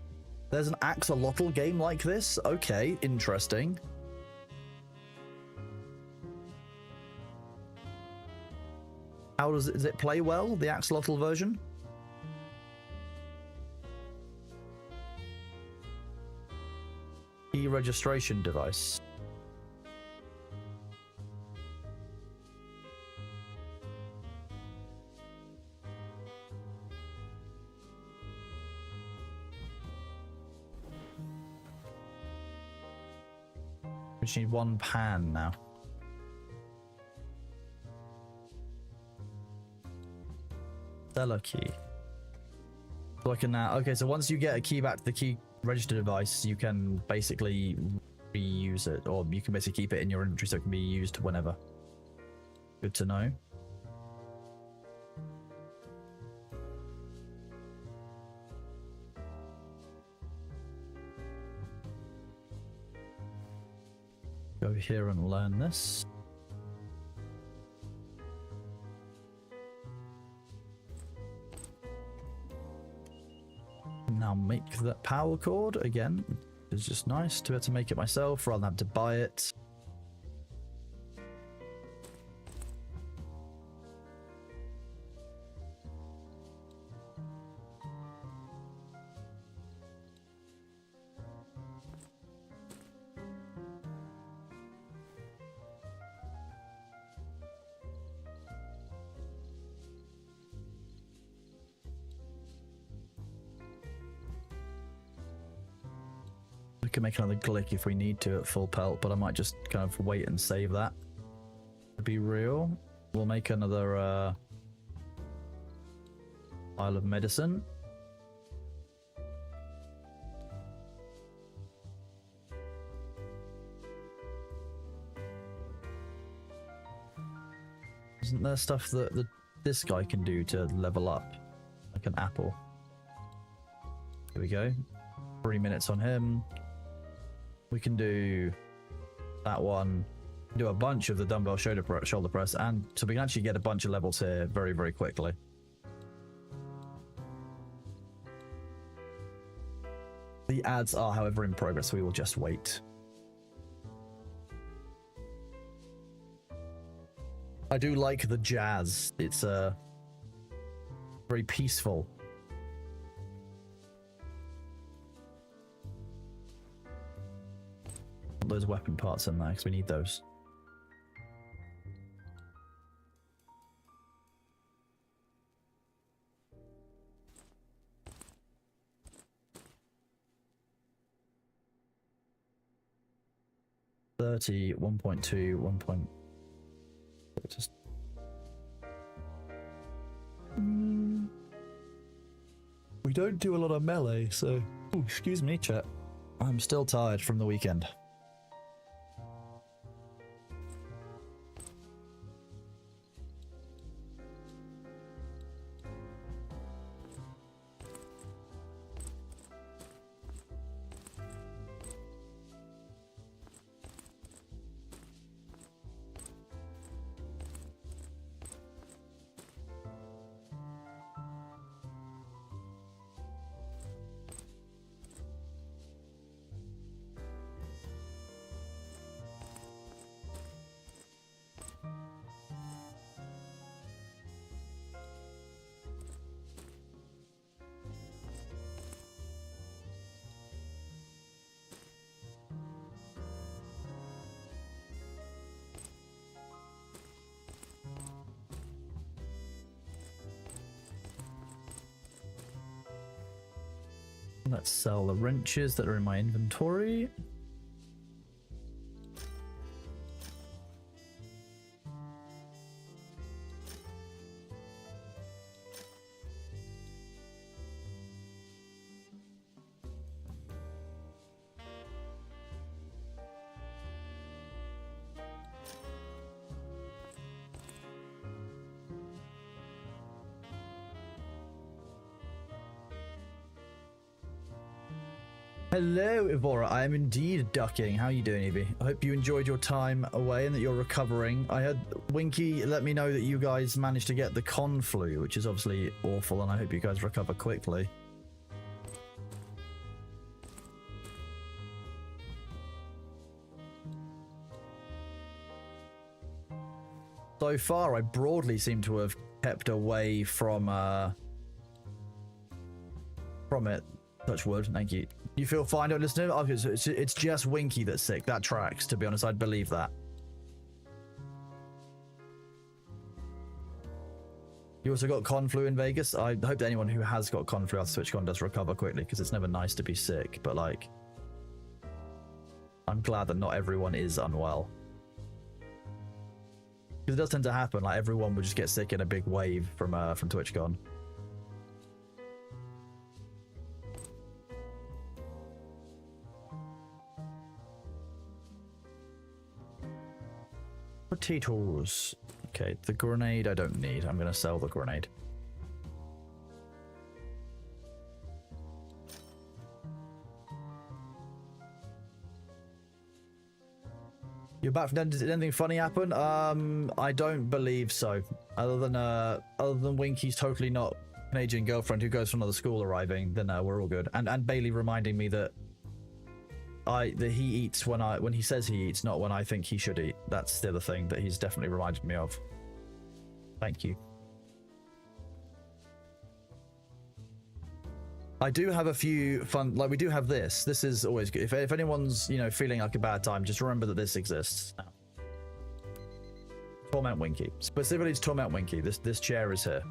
There's an axolotl game like this? Okay, interesting. How does it play well, the axolotl version? E-registration device. We just need one pan now. Seller key. So I can now, okay, so once you get a key back to the key register device, you can basically reuse it, or you can basically keep it in your inventory so it can be used whenever. Good to know. Go here and learn this. Now make that power cord again. It's just nice to be able to make it myself rather than have to buy it. can make another glick if we need to at full pelt, but I might just kind of wait and save that. To be real, we'll make another pile of medicine. Isn't there stuff that this guy can do to level up? Like an apple. Here we go. 3 minutes on him. We can do that one. Do a bunch of the dumbbell shoulder press, and so we can actually get a bunch of levels here very, very quickly. The ads are, however, in progress, so we will just wait. I do like the jazz. It's very peaceful. Put those weapon parts in there because we need those. $30, 1.2, 1. Just we don't do a lot of melee, so excuse me, chat. I'm still tired from the weekend. Let's sell the wrenches that are in my inventory. Hello, Ivora. I am indeed ducking. How are you doing, Evie? I hope you enjoyed your time away and that you're recovering. I had Winky let me know that you guys managed to get the con flu, which is obviously awful, and I hope you guys recover quickly. So far, I broadly seem to have kept away from it. Touch wood, thank you. You feel fine, don't listen to it? It's just Winky that's sick. That tracks, to be honest. I'd believe that. You also got con flu in Vegas. I hope that anyone who has got con flu after TwitchCon does recover quickly, because it's never nice to be sick, but like, I'm glad that not everyone is unwell. Because it does tend to happen, like everyone would just get sick in a big wave from TwitchCon. Potatoes. Okay, the grenade I don't need. I'm gonna sell the grenade. You're back from did anything funny happen? I don't believe so. Other than Winky's totally not Canadian girlfriend who goes from another school arriving, then we're all good. And Bailey reminding me that he eats when he says he eats, not when I think he should eat. That's the other thing that he's definitely reminded me of. Thank you. I do have a few fun, like we do have this. This is always good. If anyone's, you know, feeling like a bad time, just remember that this exists. Torment Winky. Specifically to Torment Winky. This chair is here.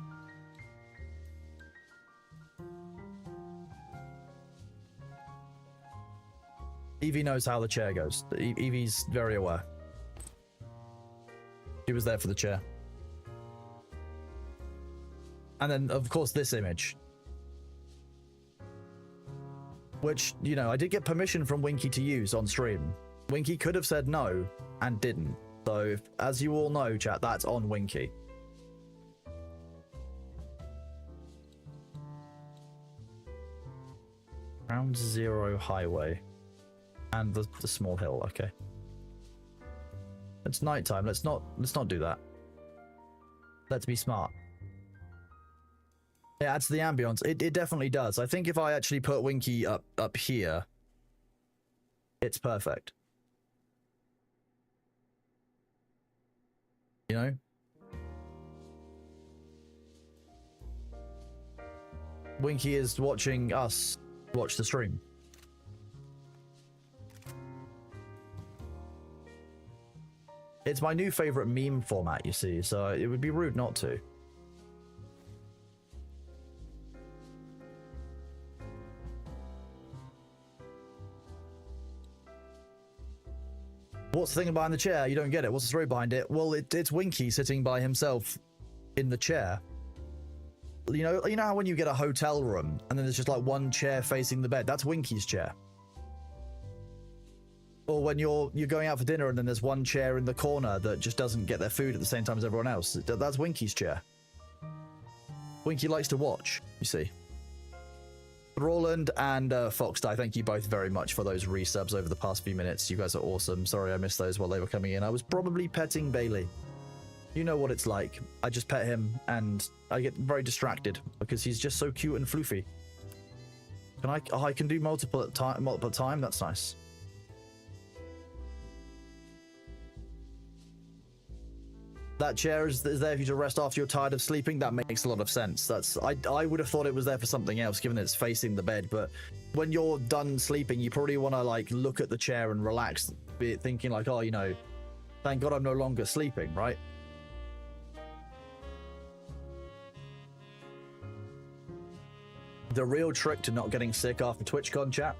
Evie knows how the chair goes. Evie's very aware. She was there for the chair. And then, of course, this image. Which, you know, I did get permission from Winky to use on stream. Winky could have said no, and didn't. So, as you all know, chat, that's on Winky. Ground Zero Highway. And the small hill, okay. It's nighttime, let's not do that. Let's be smart. It adds to the ambience. It definitely does. I think if I actually put Winky up here, it's perfect. You know? Winky is watching us watch the stream. It's my new favorite meme format, you see, so it would be rude not to. What's the thing behind the chair? You don't get it. What's the story behind it? Well, it's Winky sitting by himself in the chair. You know how when you get a hotel room and then there's just like one chair facing the bed? That's Winky's chair. Or when you're going out for dinner and then there's one chair in the corner that just doesn't get their food at the same time as everyone else. That's Winky's chair. Winky likes to watch, you see. Roland and Foxdie, thank you both very much for those resubs over the past few minutes. You guys are awesome. Sorry I missed those while they were coming in. I was probably petting Bailey. You know what it's like. I just pet him and I get very distracted because he's just so cute and floofy. Can I? Oh, I can do multiple at time. That's nice. That chair is there for you to rest after you're tired of sleeping. That makes a lot of sense. I would have thought it was there for something else, given that it's facing the bed. But when you're done sleeping, you probably want to like look at the chair and relax, thinking like, oh, you know, thank God I'm no longer sleeping, right? The real trick to not getting sick after TwitchCon, chat,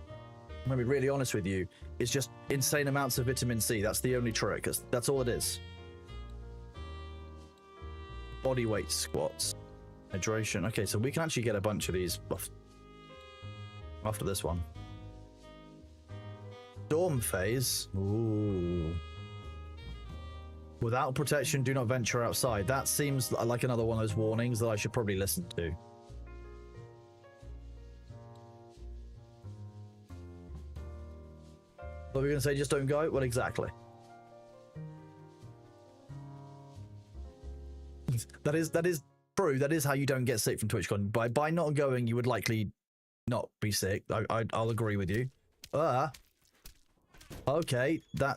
I'm gonna be really honest with you, is just insane amounts of vitamin C. That's the only trick. That's all it is. Body weight squats. Hydration. Okay, so we can actually get a bunch of these after this one. Storm phase. Ooh. Without protection, do not venture outside. That seems like another one of those warnings that I should probably listen to. What are we going to say? Just don't go? Well, exactly. That is true. That is how you don't get sick from TwitchCon. By not going, you would likely not be sick. I'll agree with you. Okay, the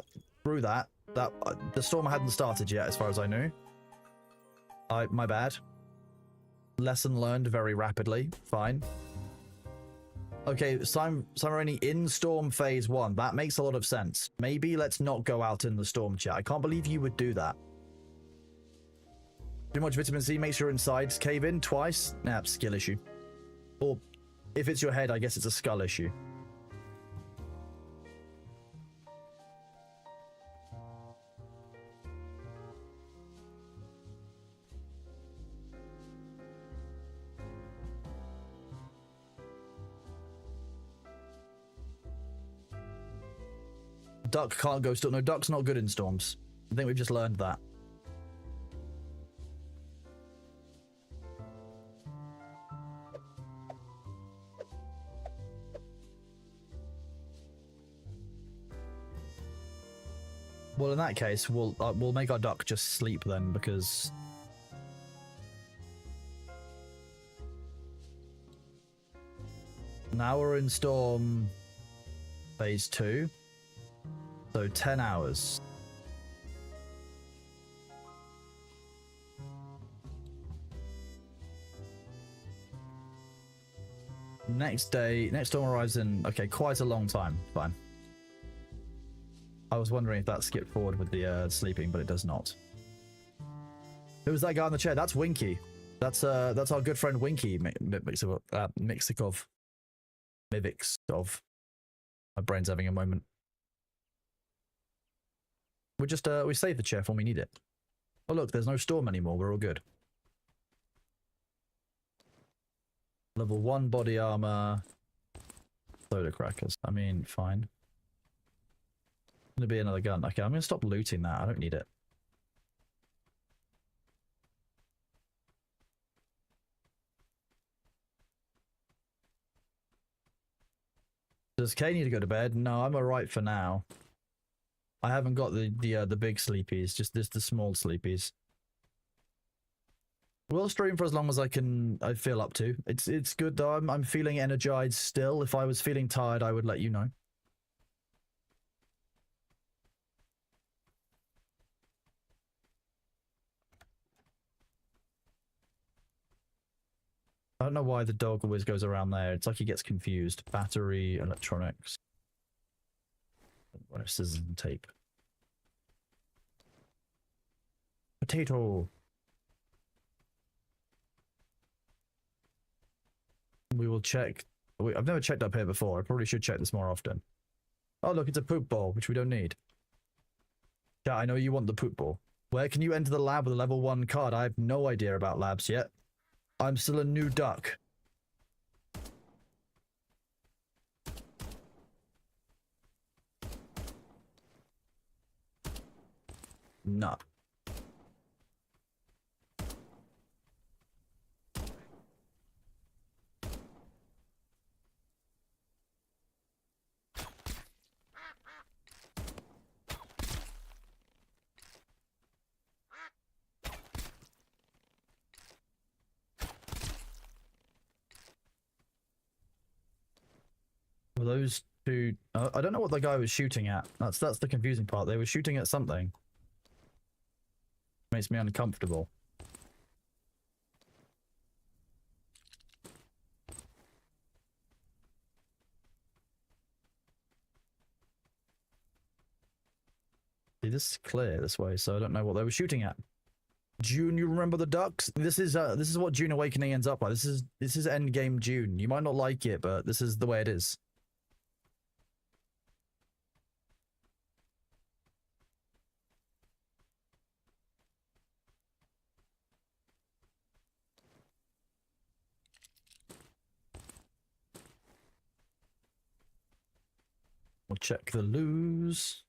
storm hadn't started yet, as far as I knew. My bad. Lesson learned very rapidly. Fine. Okay, Simaroni in storm phase 1. That makes a lot of sense. Maybe let's not go out in the storm, chat. I can't believe you would do that. Too much vitamin C makes your insides cave in twice. Nah, skill issue. Or if it's your head, I guess it's a skull issue. Duck can't go storm. No, Duck's not good in storms. I think we've just learned that. Well, in that case, we'll make our Duck just sleep then, because now we're in storm phase 2. So 10 hours. Next storm arrives in, okay, quite a long time. Fine. I was wondering if that skipped forward with the sleeping, but it does not. Who's that guy on the chair? That's Winky. That's our good friend Winky Mixikov. My brain's having a moment. We just we save the chef when we need it. Oh look, there's no storm anymore. We're all good. Level 1 body armor. Soda crackers. I mean, fine. Gonna be another gun. Okay, I'm gonna stop looting that. I don't need it. Does Kay need to go to bed? No, I'm alright for now. I haven't got the big sleepies, just the small sleepies. We'll stream for as long as I feel up to. It's good though. I'm feeling energized still. If I was feeling tired, I would let you know. I don't know why the dog always goes around there. It's like he gets confused. Battery, electronics. Scissors and tape. Potato. We will check. I've never checked up here before. I probably should check this more often. Oh, look, it's a poop ball, which we don't need. Yeah, I know you want the poop ball. Where can you enter the lab with a level 1 card? I have no idea about labs yet. I'm still a new duck. No. Were those two... I don't know what the guy was shooting at. That's the confusing part. They were shooting at something. Makes me uncomfortable. See, this is clear this way, so I don't know what they were shooting at. June, you remember the ducks? This is what June Awakening ends up like. This is endgame June. You might not like it, but this is the way it is. We'll check the loos.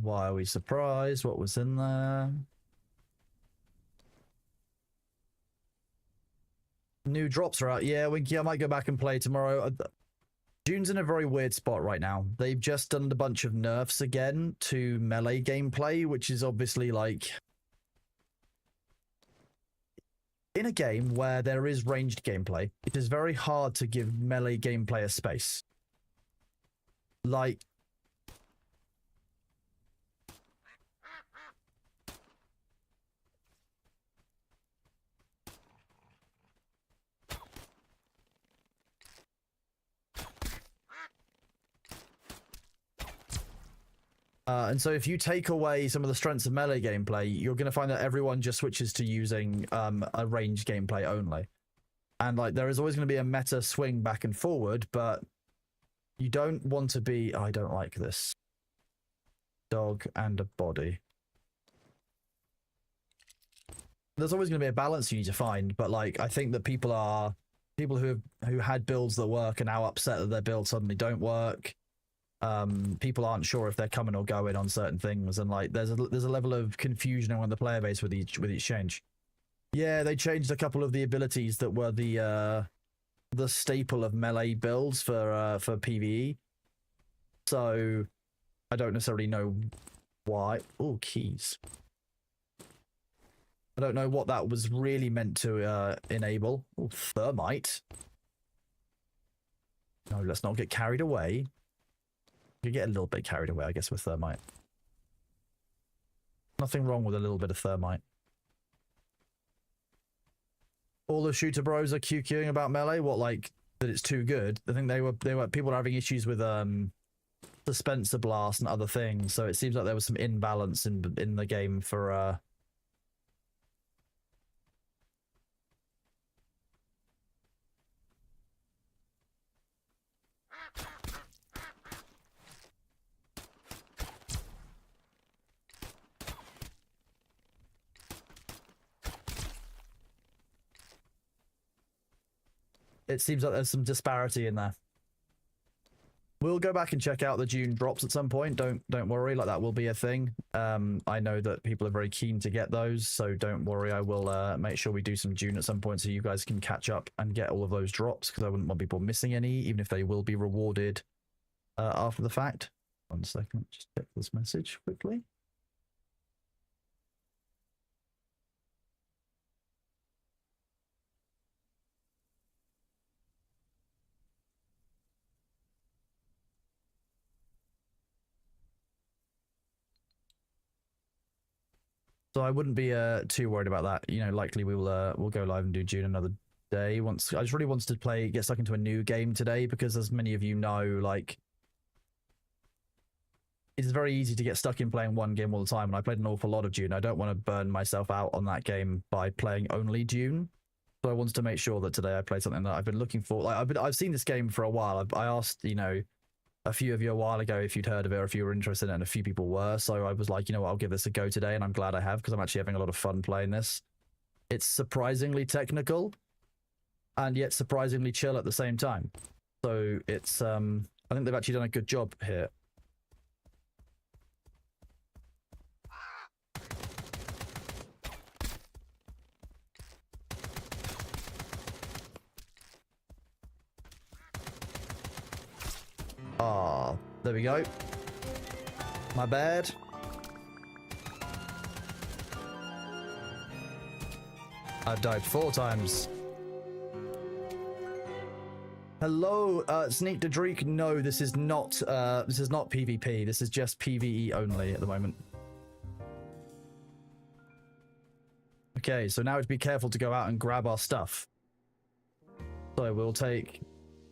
Why are we surprised? What was in there? New drops are out. Yeah, Winky, I might go back and play tomorrow. June's in a very weird spot right now. They've just done a bunch of nerfs again to melee gameplay, which is obviously like... In a game where there is ranged gameplay, it is very hard to give melee gameplay a space. Like... and so if you take away some of the strengths of melee gameplay, you're going to find that everyone just switches to using a ranged gameplay only. And like there is always going to be a meta swing back and forward, but you don't want to be... Oh, I don't like this. Dog and a body. There's always going to be a balance you need to find, but like I think that people who had builds that work are now upset that their builds suddenly don't work. People aren't sure if they're coming or going on certain things, and like there's a level of confusion among the player base with each change. Yeah, they changed a couple of the abilities that were the staple of melee builds for PvE. So I don't necessarily know why. Oh, keys. I don't know what that was really meant to enable. Oh, thermite. No, let's not get carried away. You get a little bit carried away, I guess, with thermite. Nothing wrong with a little bit of thermite. All the shooter bros are QQing about melee. What, like that it's too good? I think they were people were having issues with dispenser blast and other things. So it seems like there was some imbalance in the game for it seems like there's some disparity in there. We'll go back and check out the June drops at some point. Don't worry, like that will be a thing. I know that people are very keen to get those, so don't worry. I will make sure we do some June at some point so you guys can catch up and get all of those drops, because I wouldn't want people missing any, even if they will be rewarded after the fact. 1 second, just check this message quickly. So I wouldn't be too worried about that. You know, likely we'll go live and do June another day. Once I just really wanted to get stuck into a new game today, because as many of you know, like it's very easy to get stuck in playing one game all the time. And I played an awful lot of June. I don't want to burn myself out on that game by playing only June. So I wanted to make sure that today I played something that I've been looking for. Like I've seen this game for a while. I asked, you know, a few of you a while ago if you'd heard of it or if you were interested in it, and a few people were. So I was like, you know what, I'll give this a go today, and I'm glad I have, because I'm actually having a lot of fun playing this. It's surprisingly technical and yet surprisingly chill at the same time. So it's I think they've actually done a good job here. Ah, there we go. My bad. I've died 4 times. Hello, Sneak to Dreek. No, this is not PvP. This is just PvE only at the moment. Okay, so now to be careful to go out and grab our stuff. So we'll take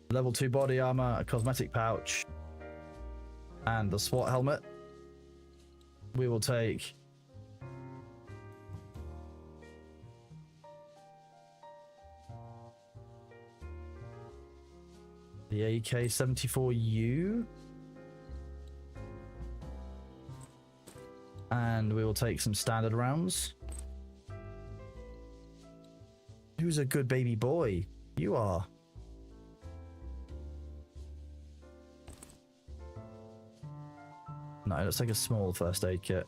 level 2 body armor, a cosmetic pouch, and the SWAT helmet. We will take the AK-74U, and we will take some standard rounds. Who's a good baby boy? You are. No, let's take a small first aid kit.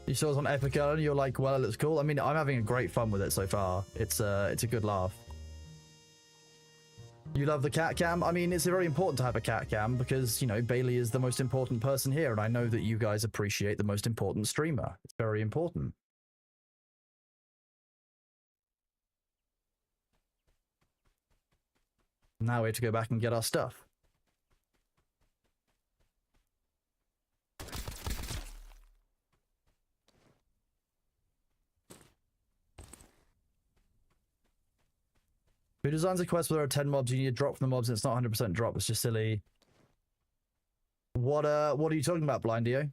You saw us on Epica and you're like, well, it looks cool. I mean, I'm having a great fun with it so far. It's a good laugh. You love the cat cam? I mean, it's very important to have a cat cam because, you know, Bailey is the most important person here, and I know that you guys appreciate the most important streamer. It's very important. Now we have to go back and get our stuff. Who designs a quest where there are 10 mobs, you need to drop from the mobs and it's not 100% drop, it's just silly. What are you talking about, Blindio?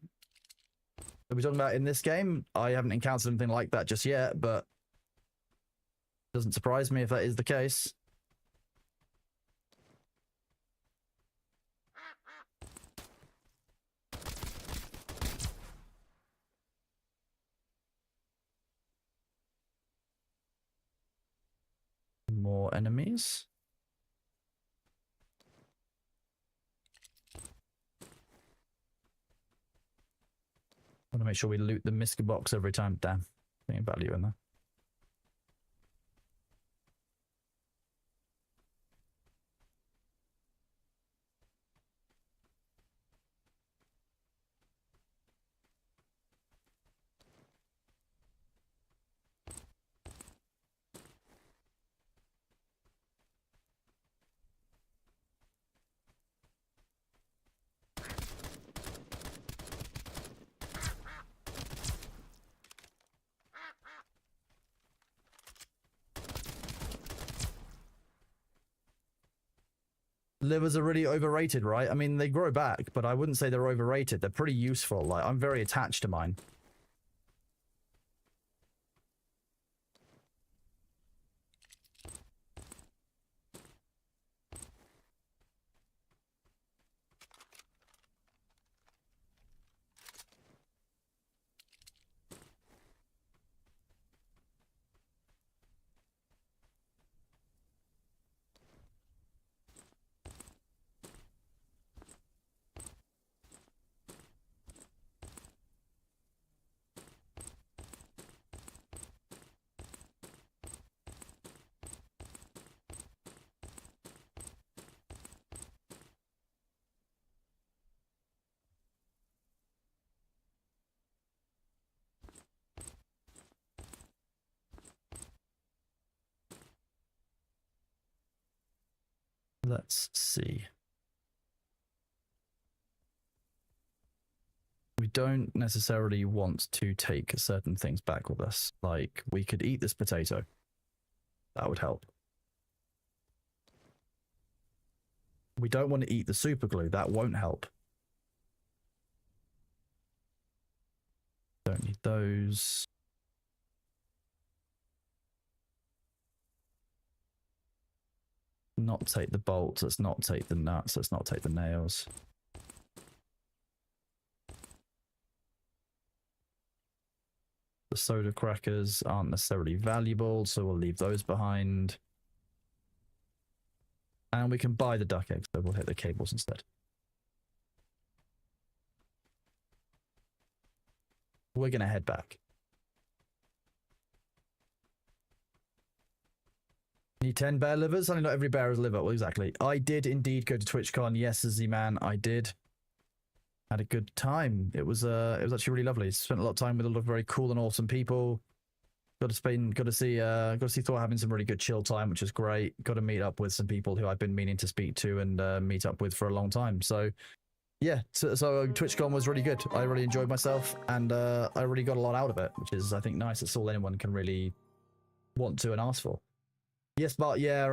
Are we talking about in this game? I haven't encountered anything like that just yet, but it doesn't surprise me if that is the case. More enemies. I want to make sure we loot the Miska box every time. Damn, any value in there. Livers are really overrated, right? I mean, they grow back, but I wouldn't say they're overrated. They're pretty useful. Like, I'm very attached to mine. Let's see. We don't necessarily want to take certain things back with us. Like, we could eat this potato. That would help. We don't want to eat the super glue. That won't help. Don't need those. Not take the bolts. Let's not take the nuts. Let's not take the nails. The soda crackers aren't necessarily valuable, so we'll leave those behind. And we can buy the duck eggs, so we'll hit the cables instead. We're going to head back. Need 10 bear livers? Only not every bear has a liver. Well, exactly. I did indeed go to TwitchCon. Yes, Z-Man, I did. Had a good time. It was actually really lovely. Spent a lot of time with a lot of very cool and awesome people. Got to see Thor having some really good chill time, which is great. Got to meet up with some people who I've been meaning to speak to and meet up with for a long time. So yeah, so TwitchCon was really good. I really enjoyed myself, and I really got a lot out of it, which is, I think, nice. It's all anyone can really want to and ask for. Yes, but yeah,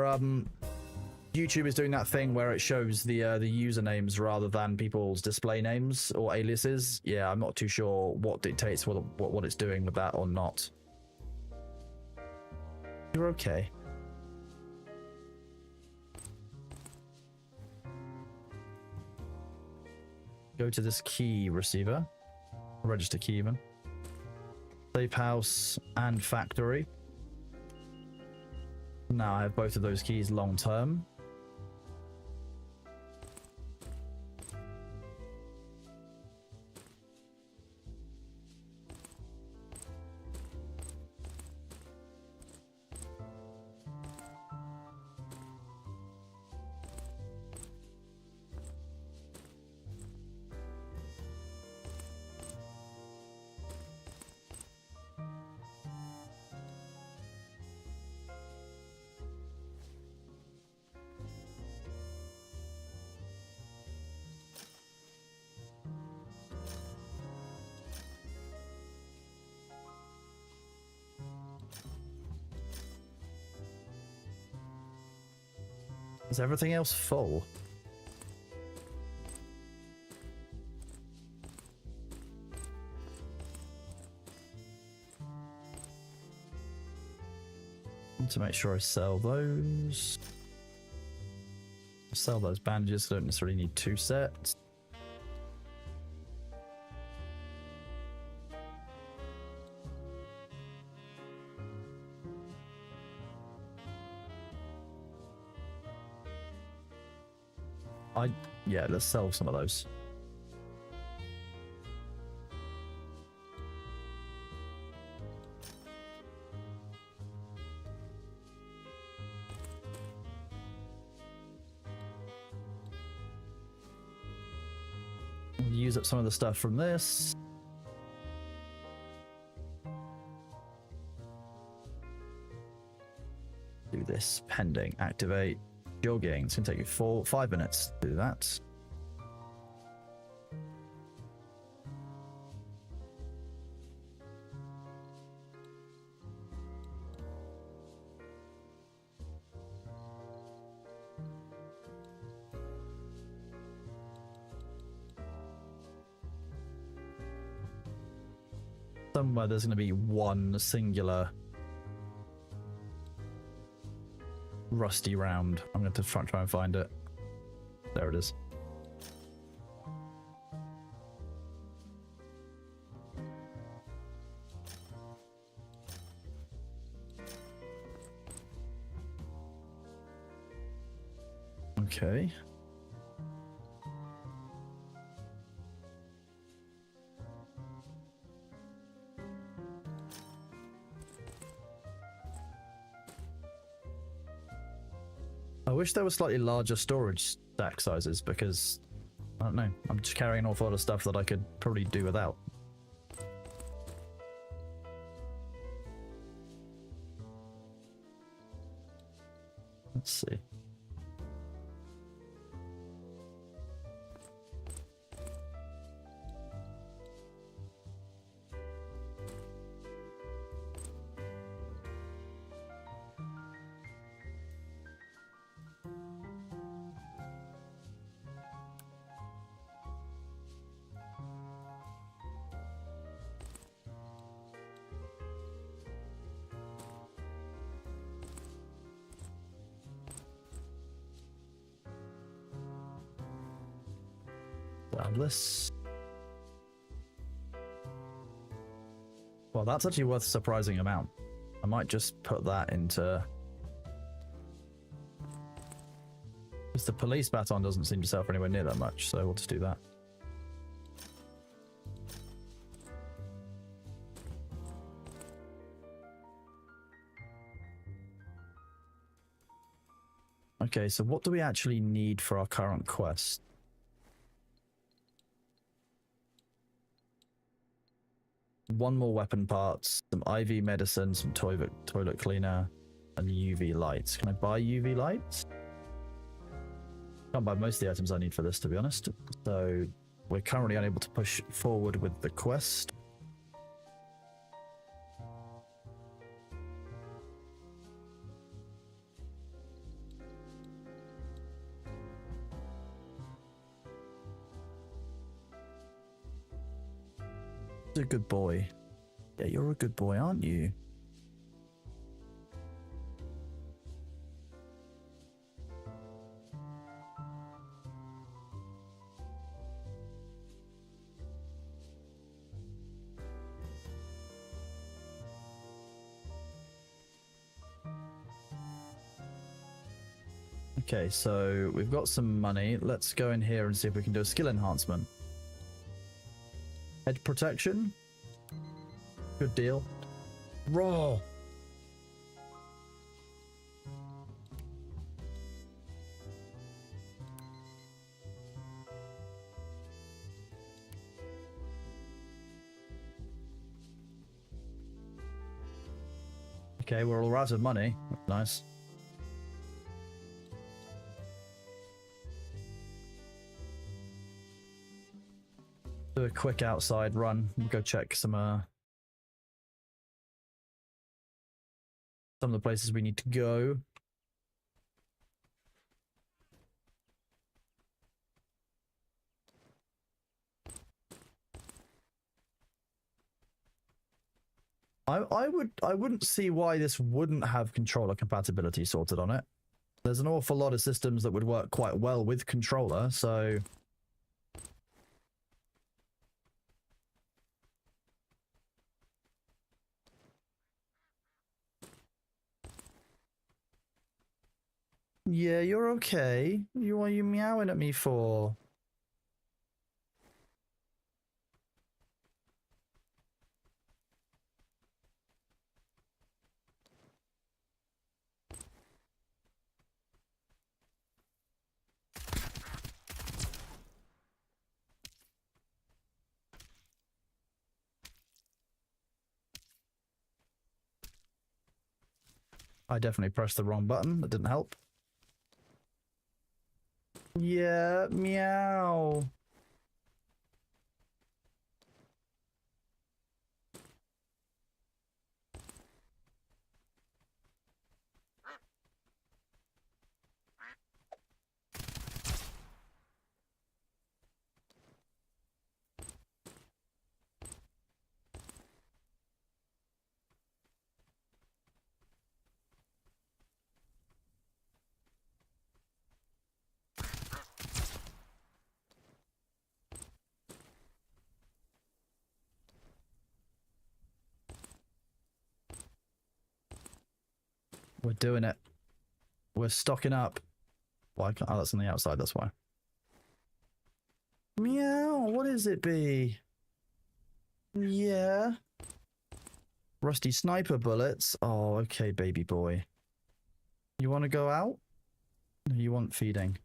YouTube is doing that thing where it shows the usernames rather than people's display names or aliases. Yeah, I'm not too sure what dictates what it's doing with that or not. You're okay. Go to this key receiver, register key even. Safe house and factory. Now I have both of those keys long term. Is everything else full? To make sure I sell those. Sell those bandages. I don't necessarily need 2 sets. Yeah, let's sell some of those. We'll use up some of the stuff from this. Do this pending. Activate. Jogging. It's going to take you 5 minutes to do that. Somewhere there's going to be one singular rusty round. I'm going to try and find it. There it is. Okay. I wish there were slightly larger storage stack sizes because, I don't know, I'm just carrying an awful lot of stuff that I could probably do without. Let's see. Boundless. Well, that's actually worth a surprising amount. I might just put that into... Because the police baton doesn't seem to sell for anywhere near that much, so we'll just do that. Okay, so what do we actually need for our current quest? One more weapon parts, some IV medicine, some toilet cleaner, and UV lights. Can I buy UV lights? Can't buy most of the items I need for this, to be honest. So we're currently unable to push forward with the quest. You're a good boy. Yeah, you're a good boy, aren't you? Okay, so we've got some money. Let's go in here and see if we can do a skill enhancement. Head protection. Good deal. Raw. Okay, we're all out of money. Nice. Do a quick outside run. We'll go check some of the places we need to go. I wouldn't see why this wouldn't have controller compatibility sorted on it. There's an awful lot of systems that would work quite well with controller, so yeah, you're okay. What are you meowing at me for? I definitely pressed the wrong button. That didn't help. Yeah, meow. We're doing it. We're stocking up. Why can't... Oh, that's on the outside, that's why. Meow, what is it, B? Yeah. Rusty sniper bullets. Oh, okay, baby boy. You want to go out? No, you want feeding.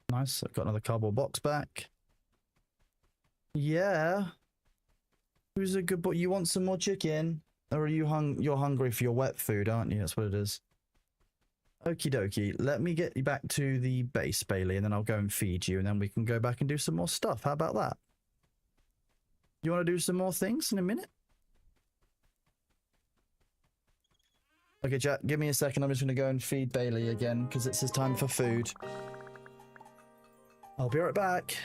Nice, I've got another cardboard box back. Yeah. Who's a good boy? You want some more chicken? Or are you you're hungry for your wet food, aren't you? That's what it is. Okie dokie. Let me get you back to the base, Bailey, and then I'll go and feed you, and then we can go back and do some more stuff. How about that? You want to do some more things in a minute? Okay, chat, give me a second. I'm just going to go and feed Bailey again because it's his time for food. I'll be right back.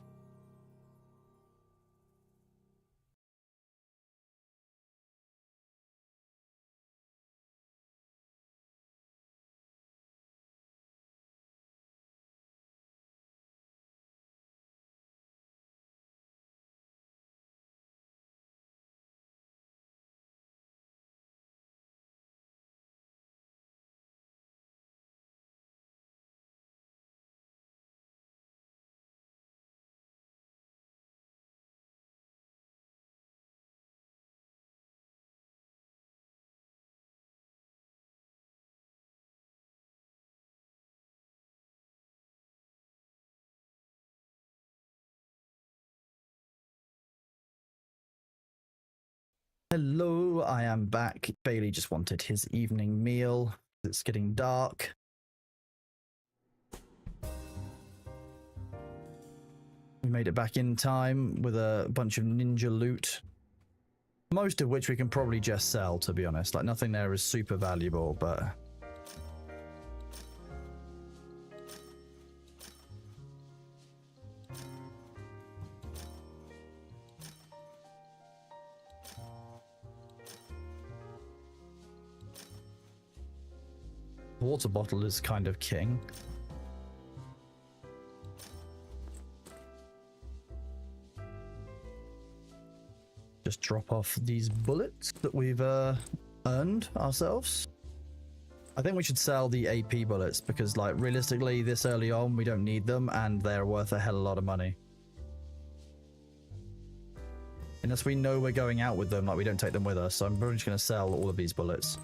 Hello, I am back. Bailey just wanted his evening meal. It's getting dark. We made it back in time with a bunch of ninja loot. Most of which we can probably just sell, to be honest. Like, nothing there is super valuable, but... water bottle is kind of king. Just drop off these bullets that we've earned ourselves. I think we should sell the AP bullets because, like, realistically, this early on, we don't need them and they're worth a hell of a lot of money. Unless we know we're going out with them, like, we don't take them with us, so I'm probably just going to sell all of these bullets.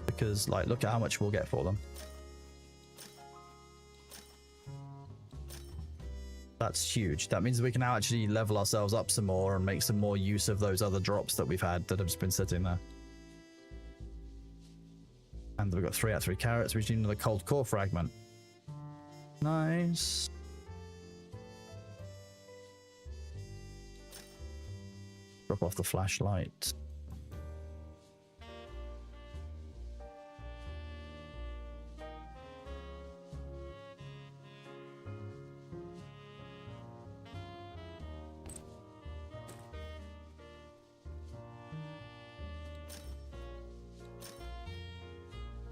Because, like, look at how much we'll get for them. That's huge. That means we can now actually level ourselves up some more and make some more use of those other drops that we've had that have just been sitting there. And we've got 3 out of 3 carrots. We just need another cold core fragment. Nice. Drop off the flashlight.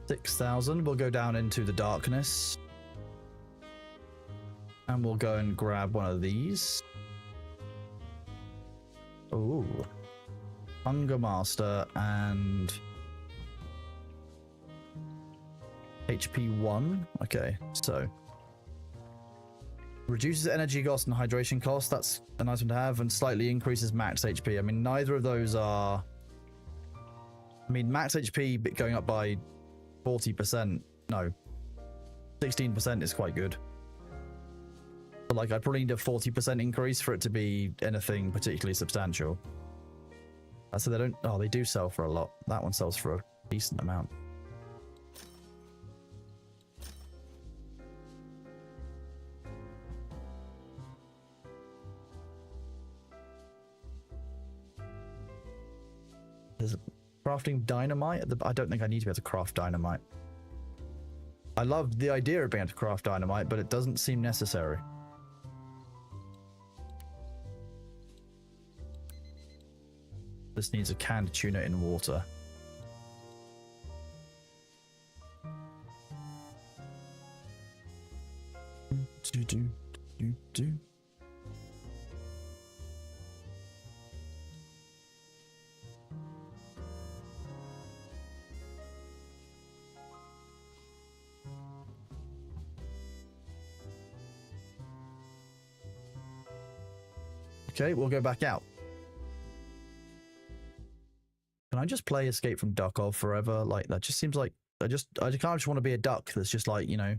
$6,000. We'll go down into the darkness. And we'll go and grab one of these. Ooh. Hunger Master and... HP 1. Okay, so... reduces energy cost and hydration cost. That's a nice one to have. And slightly increases max HP. I mean, neither of those are... I mean, max HP going up by 40%. No. 16% is quite good. But, like, I probably need a 40% increase for it to be anything particularly substantial. So they don't... oh, they do sell for a lot. That one sells for a decent amount. There's crafting dynamite. I don't think I need to be able to craft dynamite. I love the idea of being able to craft dynamite, but it doesn't seem necessary. This needs a canned tuna in water. Okay, we'll go back out. Can I just play Escape from Duckov forever? Like, that just seems like... I kind of just want to be a duck that's just like, you know,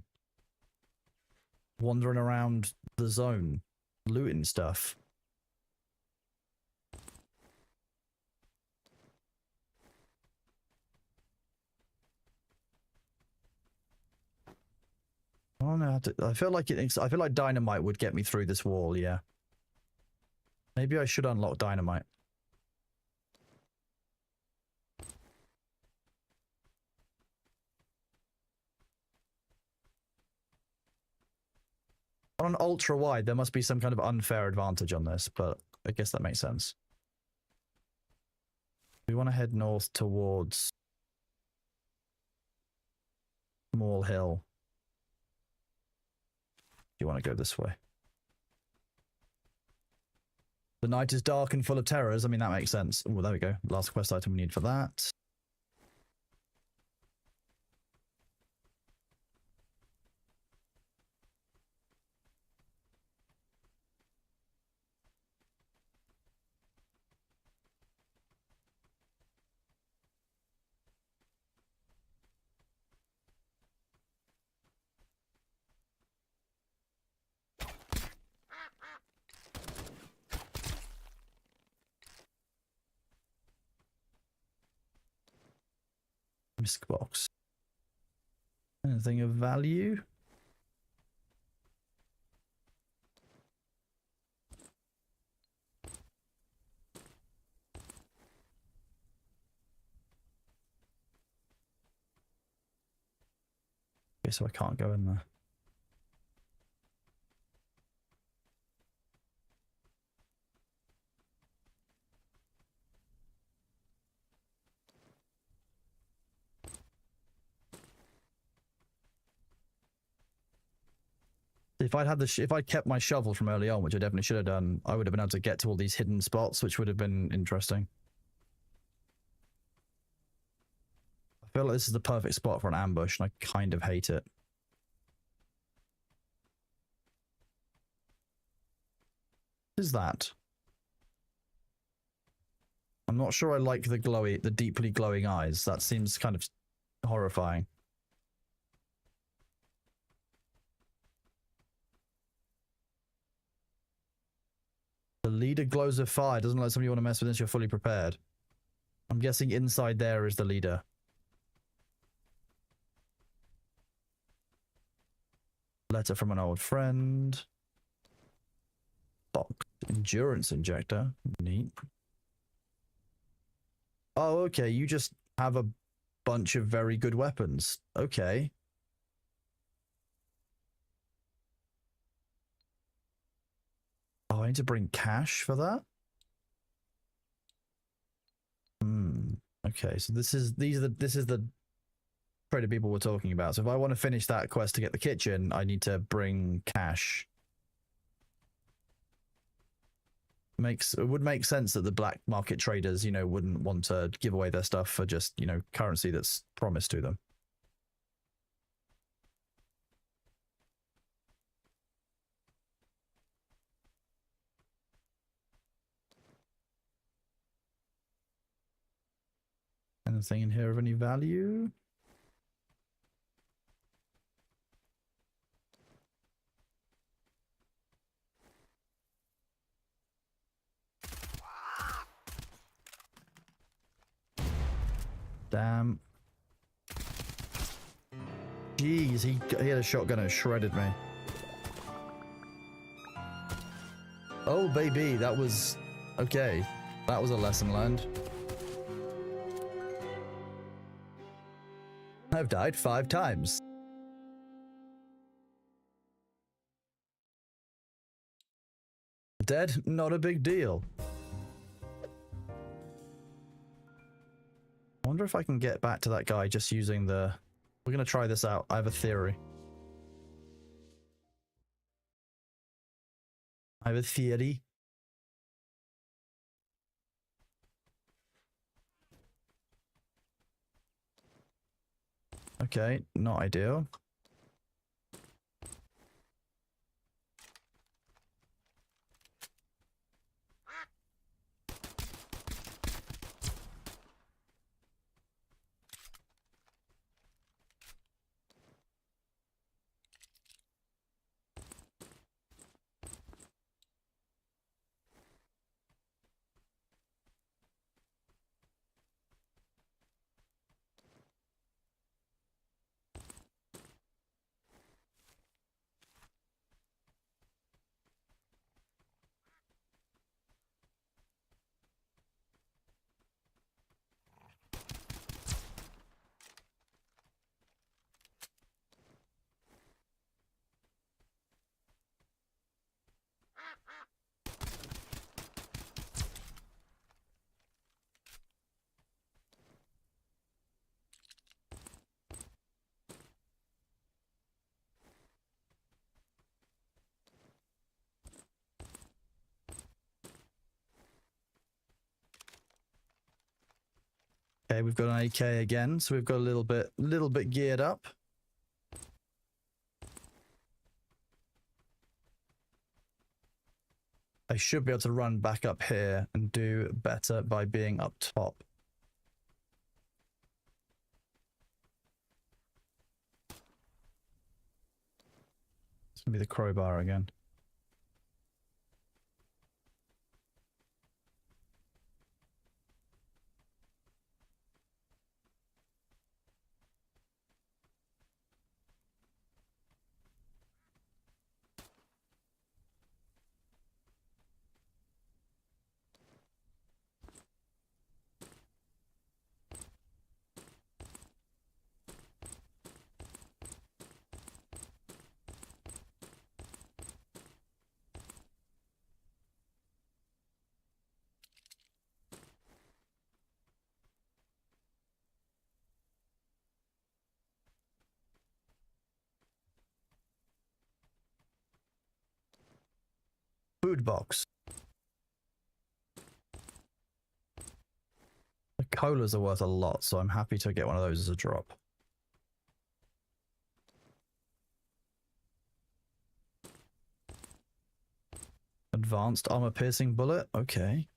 wandering around the zone, looting stuff. Oh gonna have to. I feel like I feel like dynamite would get me through this wall. Yeah. Maybe I should unlock dynamite. On an ultra wide, there must be some kind of unfair advantage on this, but I guess that makes sense. We want to head north towards Small Hill. You want to go this way. The night is dark and full of terrors. I mean, that makes sense. Oh, there we go. Last quest item we need for that. Misc box. Anything of value? Okay, so I can't go in there. If I'd had if I'd kept my shovel from early on, which I definitely should have done, I would have been able to get to all these hidden spots, which would have been interesting. I feel like this is the perfect spot for an ambush, and I kind of hate it. What is that? I'm not sure I like the deeply glowing eyes. That seems kind of horrifying. The leader glows of fire. Doesn't let somebody want to mess with unless you're fully prepared. I'm guessing inside there is the leader. Letter from an old friend. Box. Endurance injector. Neat. Oh, okay. You just have a bunch of very good weapons. Okay. Oh, I need to bring cash for that? Okay, so this is the trade of people we're talking about. So if I want to finish that quest to get the kitchen, I need to bring cash. It would make sense that the black market traders, you know, wouldn't want to give away their stuff for just, you know, currency that's promised to them. Anything in here of any value? Damn. Jeez, he had a shotgun and shredded me. Oh, baby, that was... Okay, that was a lesson learned. I've died 5 times. Dead? Not a big deal. I wonder if I can get back to that guy just using the... We're going to try this out. I have a theory. Okay, not ideal. Okay, we've got an AK again, so we've got a little bit geared up. I should be able to run back up here and do better by being up top. It's gonna be the crowbar again. Food box. The colas are worth a lot, so I'm happy to get one of those as a drop. Advanced armor piercing bullet. Okay.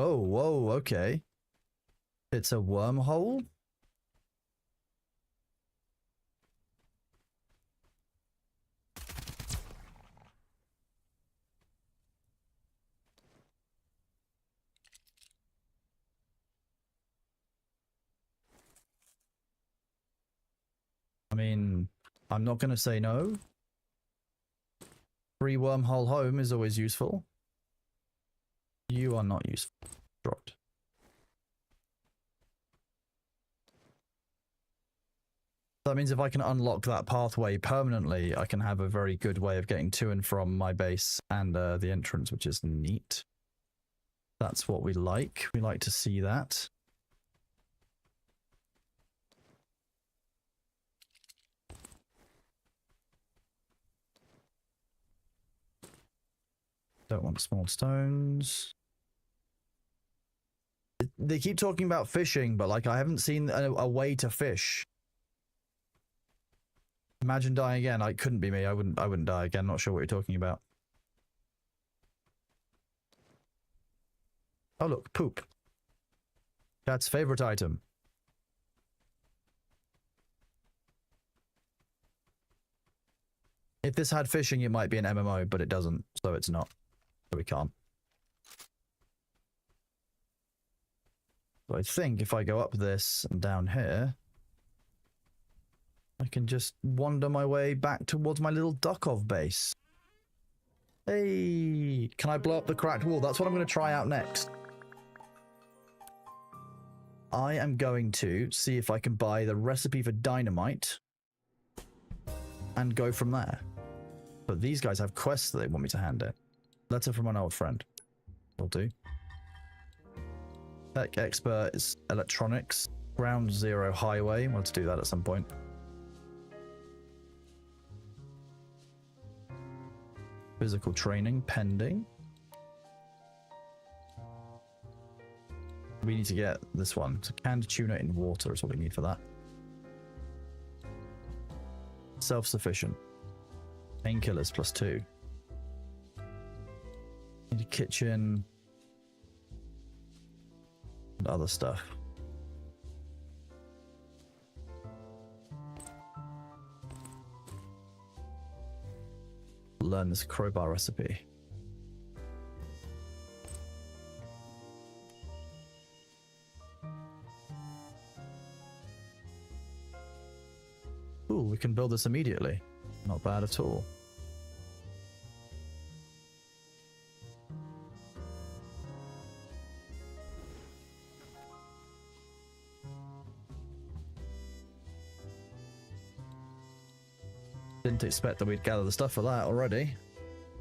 Oh, whoa, okay. It's a wormhole? I mean, I'm not going to say no. Free wormhole home is always useful. You are not useful. Dropped. That means if I can unlock that pathway permanently, I can have a very good way of getting to and from my base and the entrance, which is neat. That's what we like. We like to see that. Don't want small stones. They keep talking about fishing, but like I haven't seen a way to fish. Imagine dying again. It couldn't be me. I wouldn't die again. Not sure what you're talking about. Oh look, poop. That's favorite item. If this had fishing, it might be an MMO, but it doesn't, so it's not. So we can't. So I think if I go up this and down here, I can just wander my way back towards my little Duckov base. Hey, can I blow up the cracked wall? That's what I'm going to try out next. I am going to see if I can buy the recipe for dynamite and go from there. But these guys have quests that they want me to hand in. Letter from an old friend. Will do. Tech expert is electronics. Ground Zero Highway. We'll have to do that at some point. Physical training pending. We need to get this one. So canned tuna in water is what we need for that. Self-sufficient. Painkillers +2. Need a kitchen. And other stuff. Learn this crowbar recipe. Ooh, we can build this immediately. Not bad at all. Didn't expect that we'd gather the stuff for that already.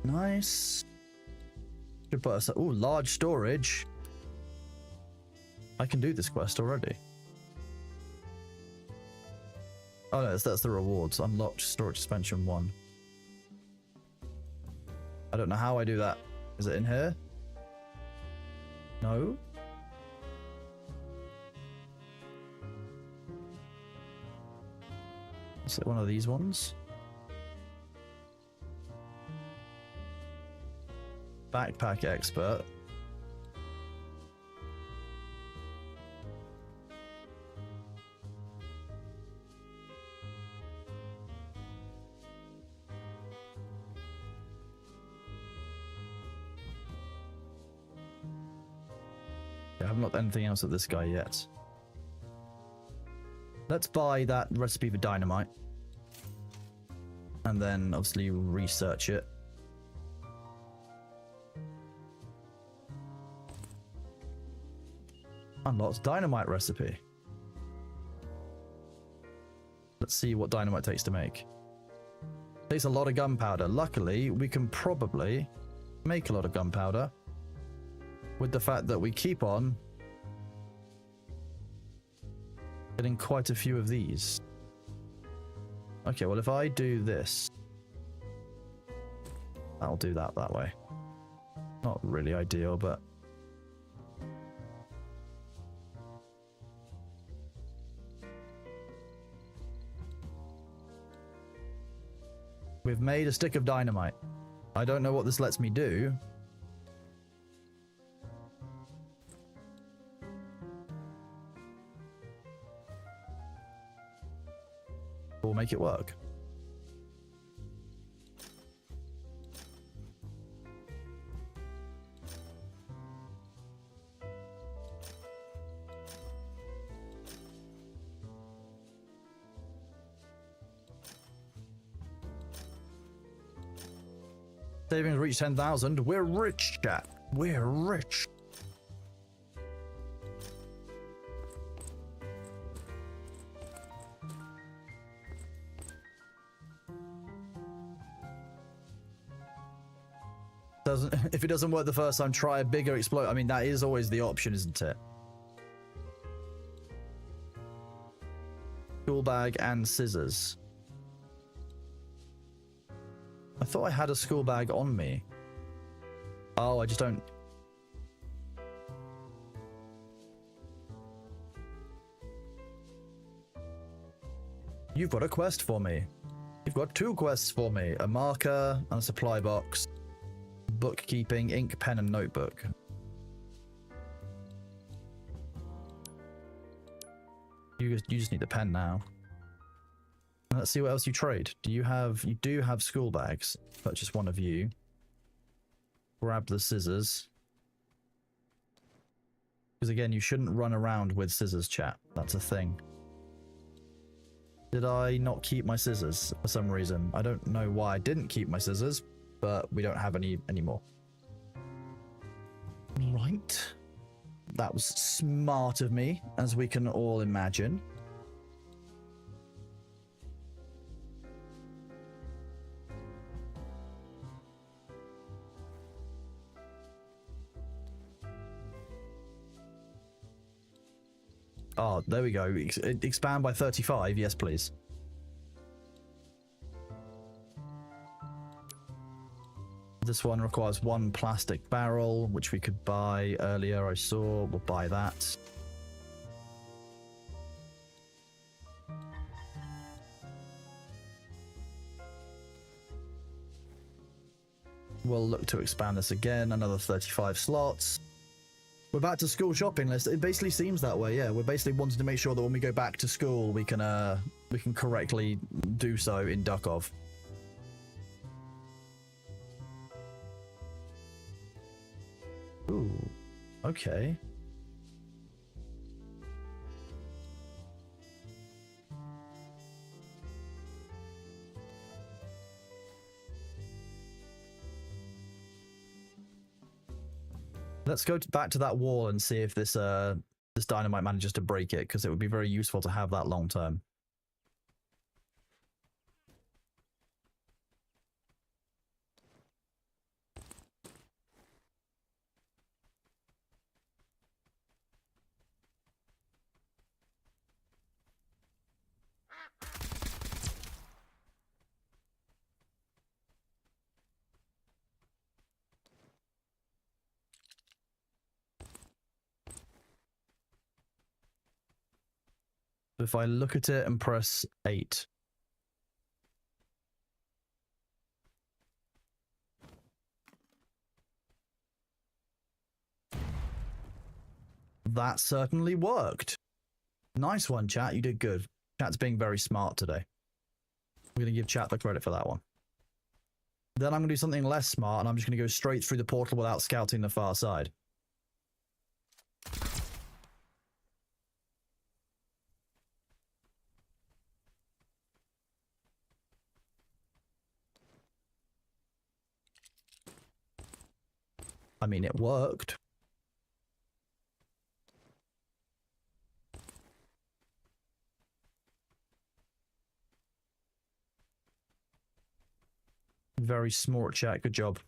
Nice. Should put us. Ooh, large storage. I can do this quest already. Oh no, that's the rewards. Unlocked storage suspension 1. I don't know how I do that. Is it in here? No? Is it one of these ones? Backpack expert. I haven't looked anything else at this guy yet. Let's buy that recipe for dynamite. And then obviously research it. Unlocked dynamite recipe. Let's see what dynamite takes to make. Takes a lot of gunpowder. Luckily, we can probably make a lot of gunpowder with the fact that we keep on getting quite a few of these. Okay, well, if I do this, I'll do that way. Not really ideal, but we've made a stick of dynamite. I don't know what this lets me do. We'll make it work. Savings reached 10,000. We're rich, chat. We're rich. If it doesn't work the first time, try a bigger explode. I mean, that is always the option, isn't it? School bag and scissors. I thought I had a school bag on me. Oh, I just don't. You've got a quest for me. You've got 2 quests for me. A marker and a supply box. Bookkeeping, ink, pen, and notebook. You just need the pen now. Let's see what else you trade. You do have school bags. Purchase one of you. Grab the scissors. Because again, you shouldn't run around with scissors, chat. That's a thing. Did I not keep my scissors for some reason? I don't know why I didn't keep my scissors, but we don't have any anymore. Right. That was smart of me, as we can all imagine. Oh, there we go. Expand by 35. Yes, please. This one requires 1 plastic barrel, which we could buy earlier, I saw. We'll buy that. We'll look to expand this again, another 35 slots. We're back to school shopping list. It basically seems that way, yeah. We're basically wanting to make sure that when we go back to school, we can correctly do so in Duckov. Ooh, okay. Let's go back to that wall and see if this this dynamite manages to break it, because it would be very useful to have that long term. If I look at it and press 8. That certainly worked. Nice one, chat. You did good. Chat's being very smart today. I'm going to give chat the credit for that one. Then I'm going to do something less smart, and I'm just going to go straight through the portal without scouting the far side. I mean, it worked. Very smart, chat. Good job.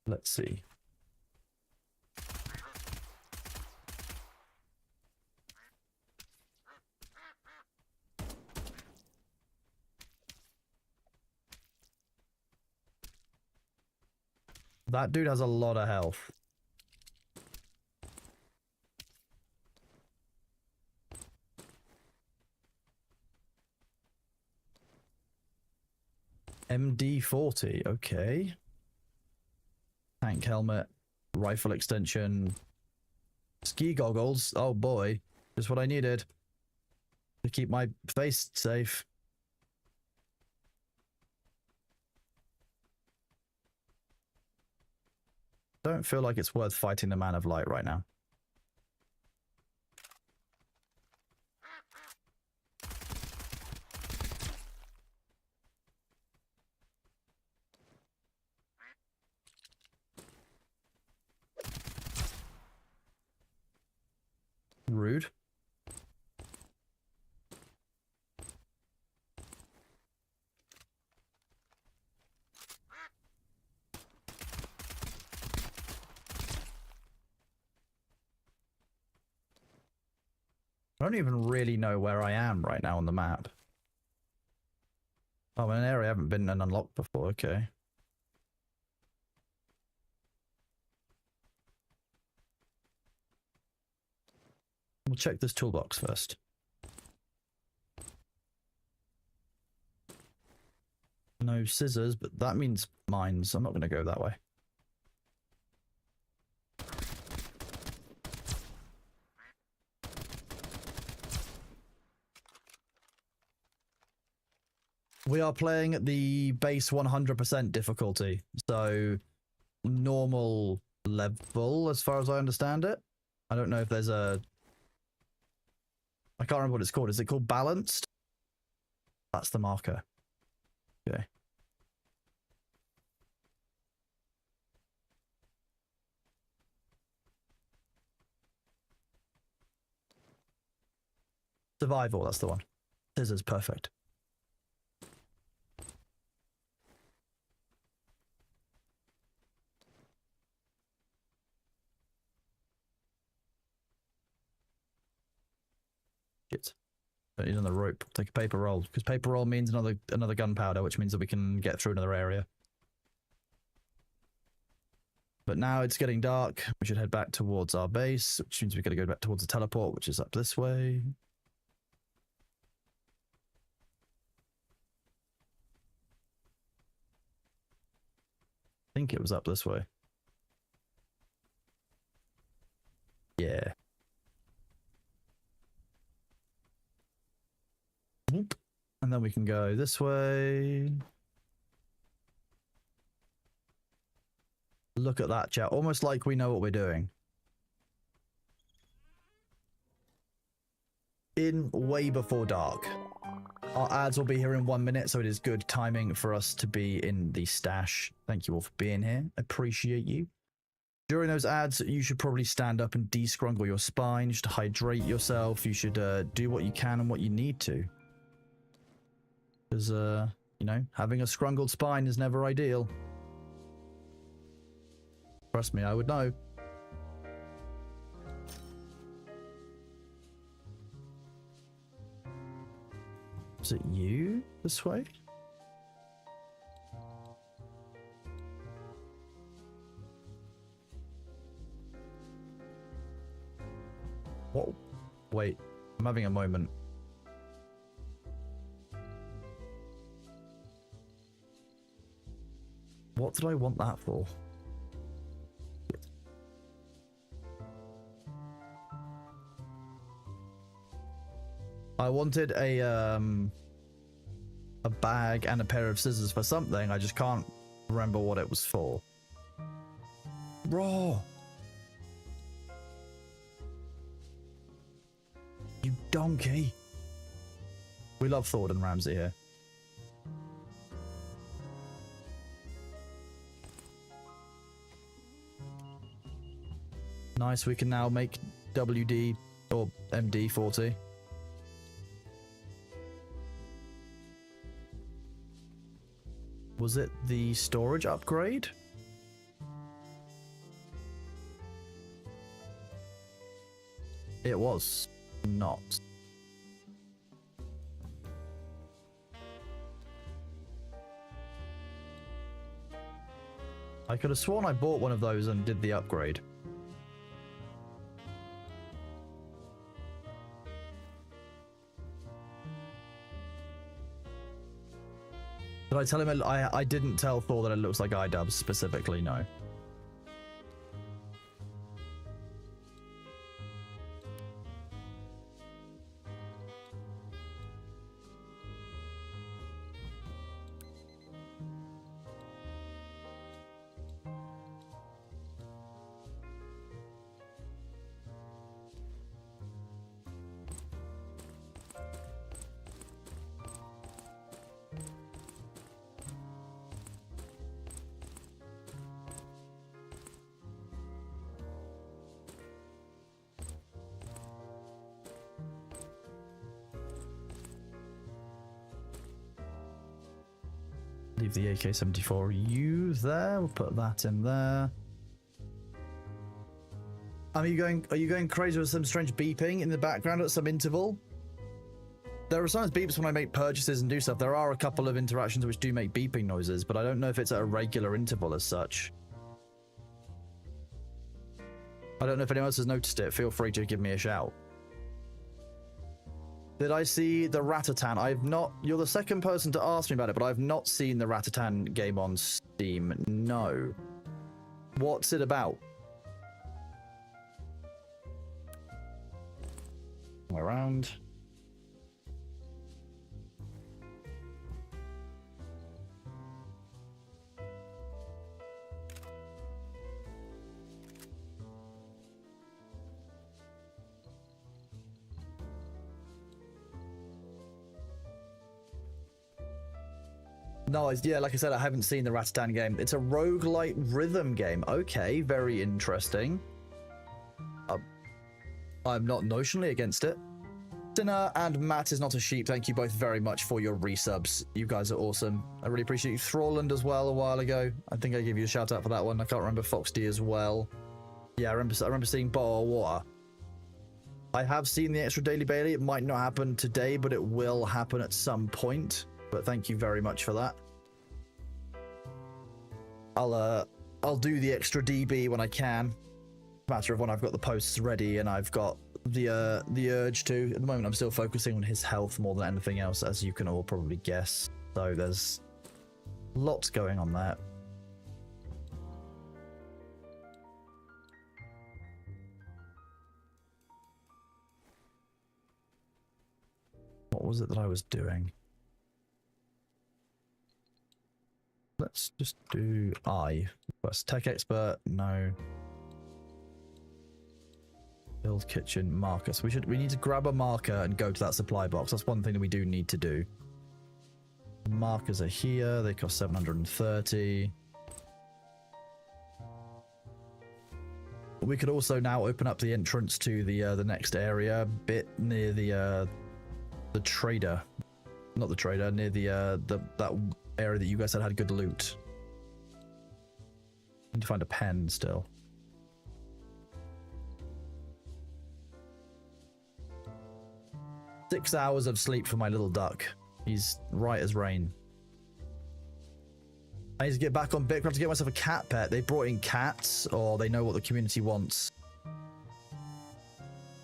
Let's see. That dude has a lot of health. MD40, okay. Tank helmet, rifle extension, ski goggles. Oh boy, just what I needed to keep my face safe. Don't feel like it's worth fighting the Man of Light right now. Rude. I don't even really know where I am right now on the map. Oh, in an area I haven't been and unlocked before, okay. We'll check this toolbox first. No scissors, but that means mines. I'm not going to go that way. We are playing at the base 100% difficulty, so normal level as far as I understand it. I don't know if there's a... I can't remember what it's called. Is it called balanced? That's the marker. Okay. Survival, that's the one. Scissors, perfect. Shit. Don't need another rope. Take a paper roll, because paper roll means another gunpowder, which means that we can get through another area. But now it's getting dark. We should head back towards our base, which means we've got to go back towards the teleport, which is up this way. I think it was up this way. Yeah. And then we can go this way. Look at that, chat. Almost like we know what we're doing. In way before dark. Our ads will be here in 1 minute, so it is good timing for us to be in the stash. Thank you all for being here. Appreciate you. During those ads, you should probably stand up and descrungle your spine. You should hydrate yourself. You should do what you can and what you need to. Because, you know, having a scrungled spine is never ideal. Trust me, I would know. Is it you this way? What? Wait, I'm having a moment. What did I want that for? I wanted a bag and a pair of scissors for something. I just can't remember what it was for. Raw. You donkey. We love Thord and Ramsey here. Nice, we can now make WD or MD 40. Was it the storage upgrade? It was not. I could have sworn I bought one of those and did the upgrade. Did I tell him? I didn't tell Thor that it looks like iDubbbz specifically, no. Leave the AK-74U there. We'll put that in there. Are you going crazy with some strange beeping in the background at some interval? There are sometimes beeps when I make purchases and do stuff. There are a couple of interactions which do make beeping noises, but I don't know if it's at a regular interval as such. I don't know if anyone else has noticed it. Feel free to give me a shout. Did I see the Ratatan? I've not... You're the second person to ask me about it, but I've not seen the Ratatan game on Steam. No. What's it about? Around. No, yeah, like I said, I haven't seen the Ratatan game. It's a roguelite rhythm game. Okay, very interesting. I'm not notionally against it. Dinner and Matt is not a sheep. Thank you both very much for your resubs. You guys are awesome. I really appreciate you. Thralland as well a while ago. I think I gave you a shout out for that one. I can't remember Fox D as well. Yeah, I remember seeing Bottle of Water. I have seen the extra Daily Bailey. It might not happen today, but it will happen at some point. But thank you very much for that. I'll do the extra DB when I can. Matter of when I've got the posts ready and I've got the urge to. At the moment, I'm still focusing on his health more than anything else, as you can all probably guess. So there's lots going on there. What was it that I was doing? Let's just do first. Tech expert, no. Build kitchen, marker. So we need to grab a marker and go to that supply box. That's one thing that we do need to do. The markers are here. They cost 730. We could also now open up the entrance to the next area, bit near the trader. Not the trader, near that area that you guys said had good loot. Need to find a pen still. Six hours of sleep for my little duck. He's right as rain. I need to get back on Bitcraft to get myself a cat pet. They brought in cats, or they know what the community wants.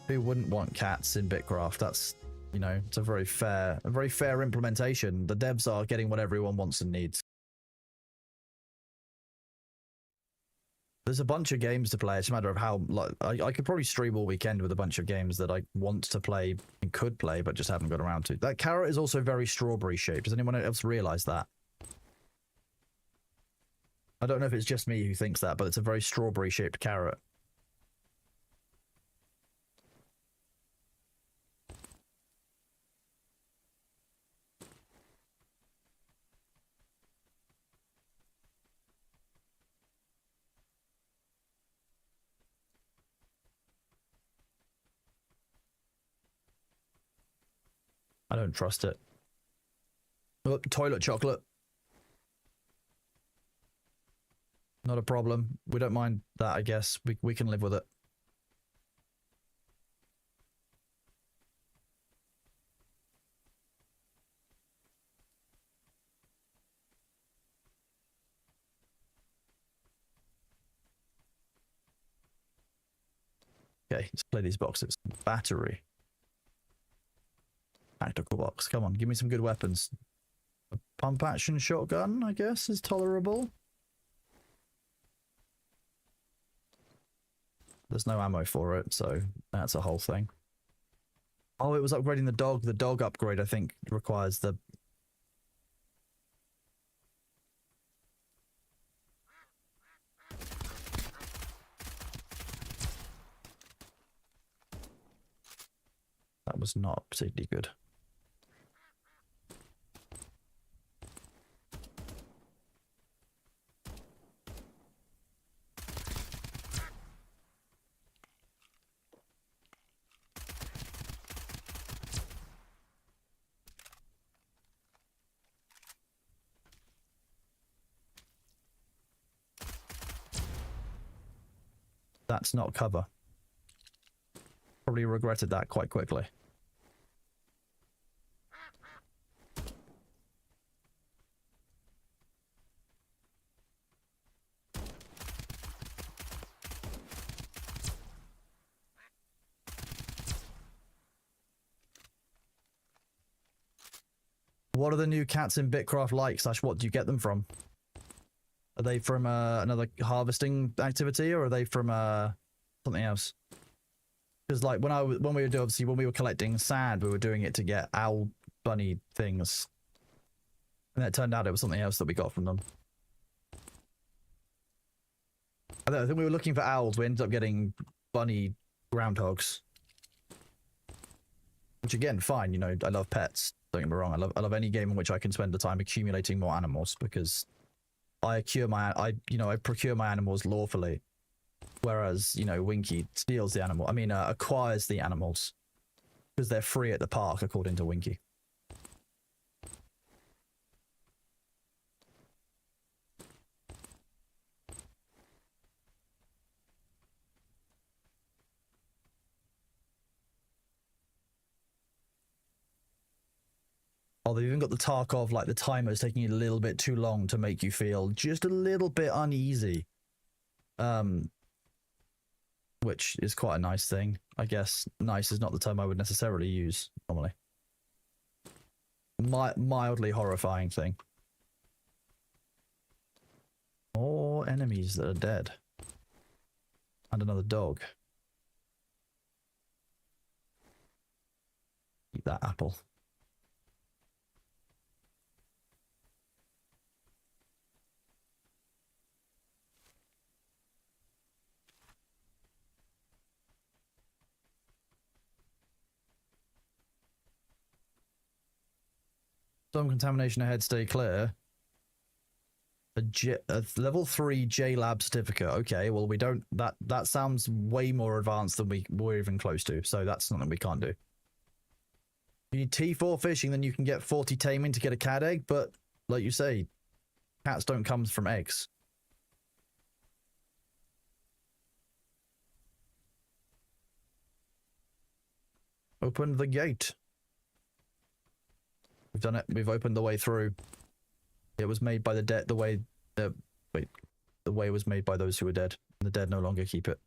Who wouldn't want cats in Bitcraft? That's, you know, it's a very fair implementation. The devs are getting what everyone wants and needs. There's a bunch of games to play. It's a matter of how, like, I could probably stream all weekend with a bunch of games that I want to play and could play, but just haven't got around to. That carrot is also very strawberry shaped. Does anyone else realize that? I don't know if it's just me who thinks that, but it's a very strawberry shaped carrot. I don't trust it. Oh, toilet chocolate. Not a problem. We don't mind that, I guess. We can live with it. Okay, let's play these boxes. Battery. Tactical box. Come on, give me some good weapons. A pump action shotgun, I guess, is tolerable. There's no ammo for it, so that's a whole thing. Oh, it was upgrading the dog. The dog upgrade, I think, requires the... That was not particularly good. That's not cover. Probably regretted that quite quickly. What are the new cats in Bitcraft like, / what do you get them from? Are they from another harvesting activity, or are they from something else? Because like when we were doing, obviously when we were collecting sand, we were doing it to get owl bunny things, and it turned out it was something else that we got from them. I think we were looking for owls. We ended up getting bunny groundhogs, which again, fine. You know, I love pets. Don't get me wrong. I love any game in which I can spend the time accumulating more animals, because I procure my animals lawfully, whereas, you know, Winky steals the animal. I mean, acquires the animals because they're free at the park, according to Winky. Oh, they've even got the Tarkov, like the timer is taking a little bit too long to make you feel just a little bit uneasy. Which is quite a nice thing. I guess nice is not the term I would necessarily use normally. Mildly horrifying thing. More enemies that are dead. And another dog. Eat that apple. Some contamination ahead, stay clear. A level 3 J lab certificate. Okay, well we don't, that sounds way more advanced than we're even close to, so that's something we can't do. You need T4 fishing, then you can get 40 taming to get a cat egg, but like you say, cats don't come from eggs. Open the gate. We've done it. We've opened the way through. It was made by the dead. The way was made by those who were dead. The dead no longer keep it.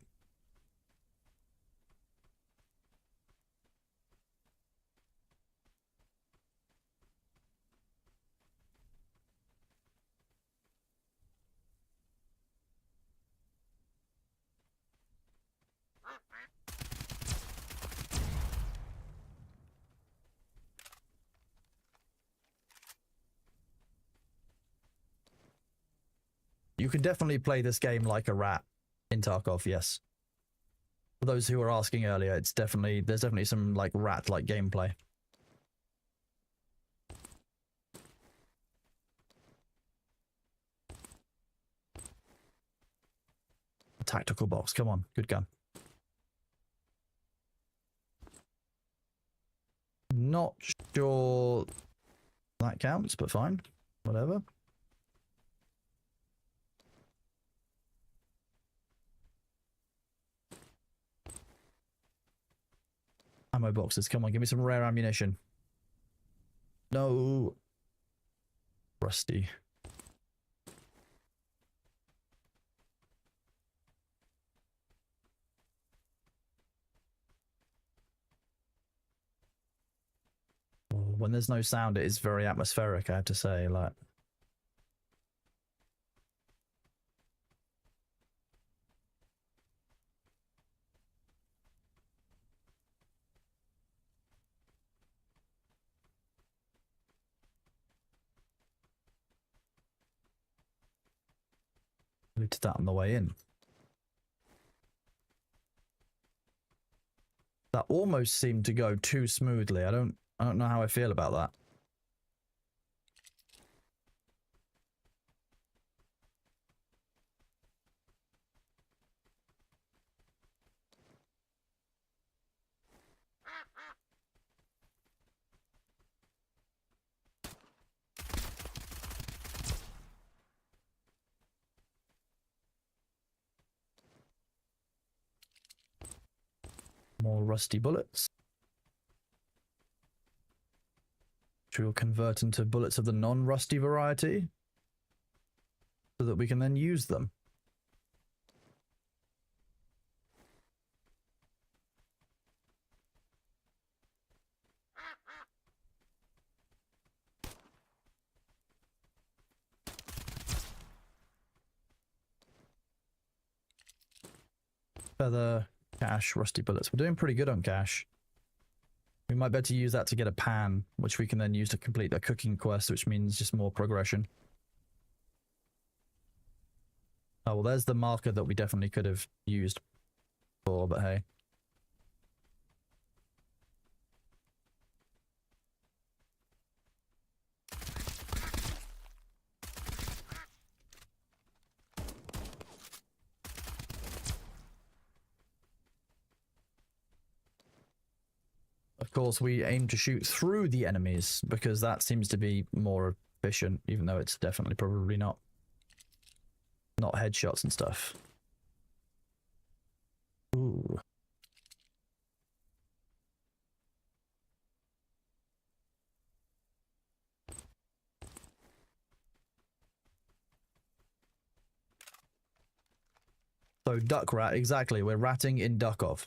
You can definitely play this game like a rat in Duckov, yes. For those who were asking earlier, there's definitely some like rat-like gameplay. A tactical box, come on, good gun. Not sure that counts, but fine, whatever. Ammo boxes, come on, give me some rare ammunition. No. Rusty. When there's no sound, it is very atmospheric, I have to say. Like, looted that on the way in. That almost seemed to go too smoothly. I don't know how I feel about that. More rusty bullets. Which we'll convert into bullets of the non-rusty variety, so that we can then use them. Feather, cash, rusty bullets. We're doing pretty good on cash. We might be able to use that to get a pan, which we can then use to complete a cooking quest, which means just more progression. Oh, well, there's the marker that we definitely could have used before, but hey. Of course, we aim to shoot through the enemies because that seems to be more efficient, even though it's definitely probably not headshots and stuff. Ooh. So duck rat, exactly. We're ratting in Duckov.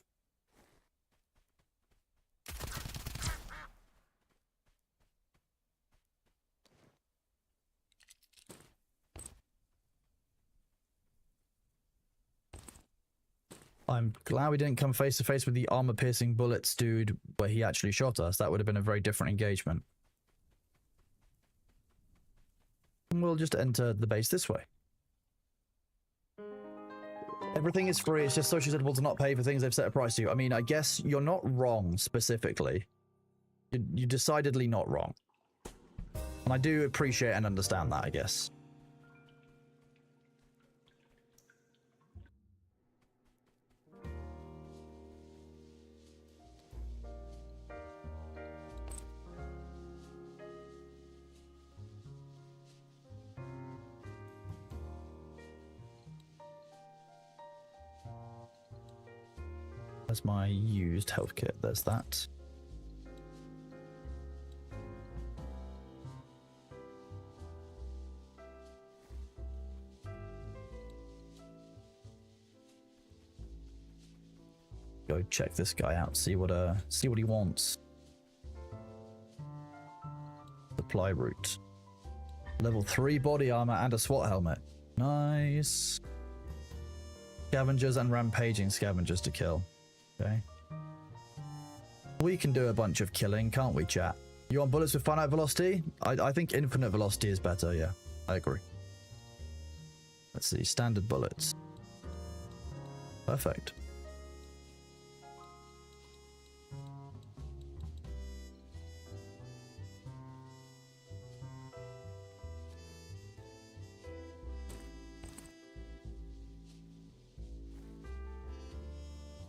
I'm glad we didn't come face to face with the armor-piercing bullets dude where he actually shot us. That would have been a very different engagement. And we'll just enter the base this way. Everything is free. It's just socially acceptable to not pay for things they've set a price to. I mean, I guess you're not wrong specifically. You're decidedly not wrong. And I do appreciate and understand that, I guess. There's my used health kit. There's that. Go check this guy out. See what he wants. Supply route. Level 3 body armor and a SWAT helmet. Nice. Scavengers and rampaging scavengers to kill. Okay. We can do a bunch of killing, can't we, chat? You want bullets with finite velocity? I think infinite velocity is better, yeah. I agree. Let's see, standard bullets. Perfect.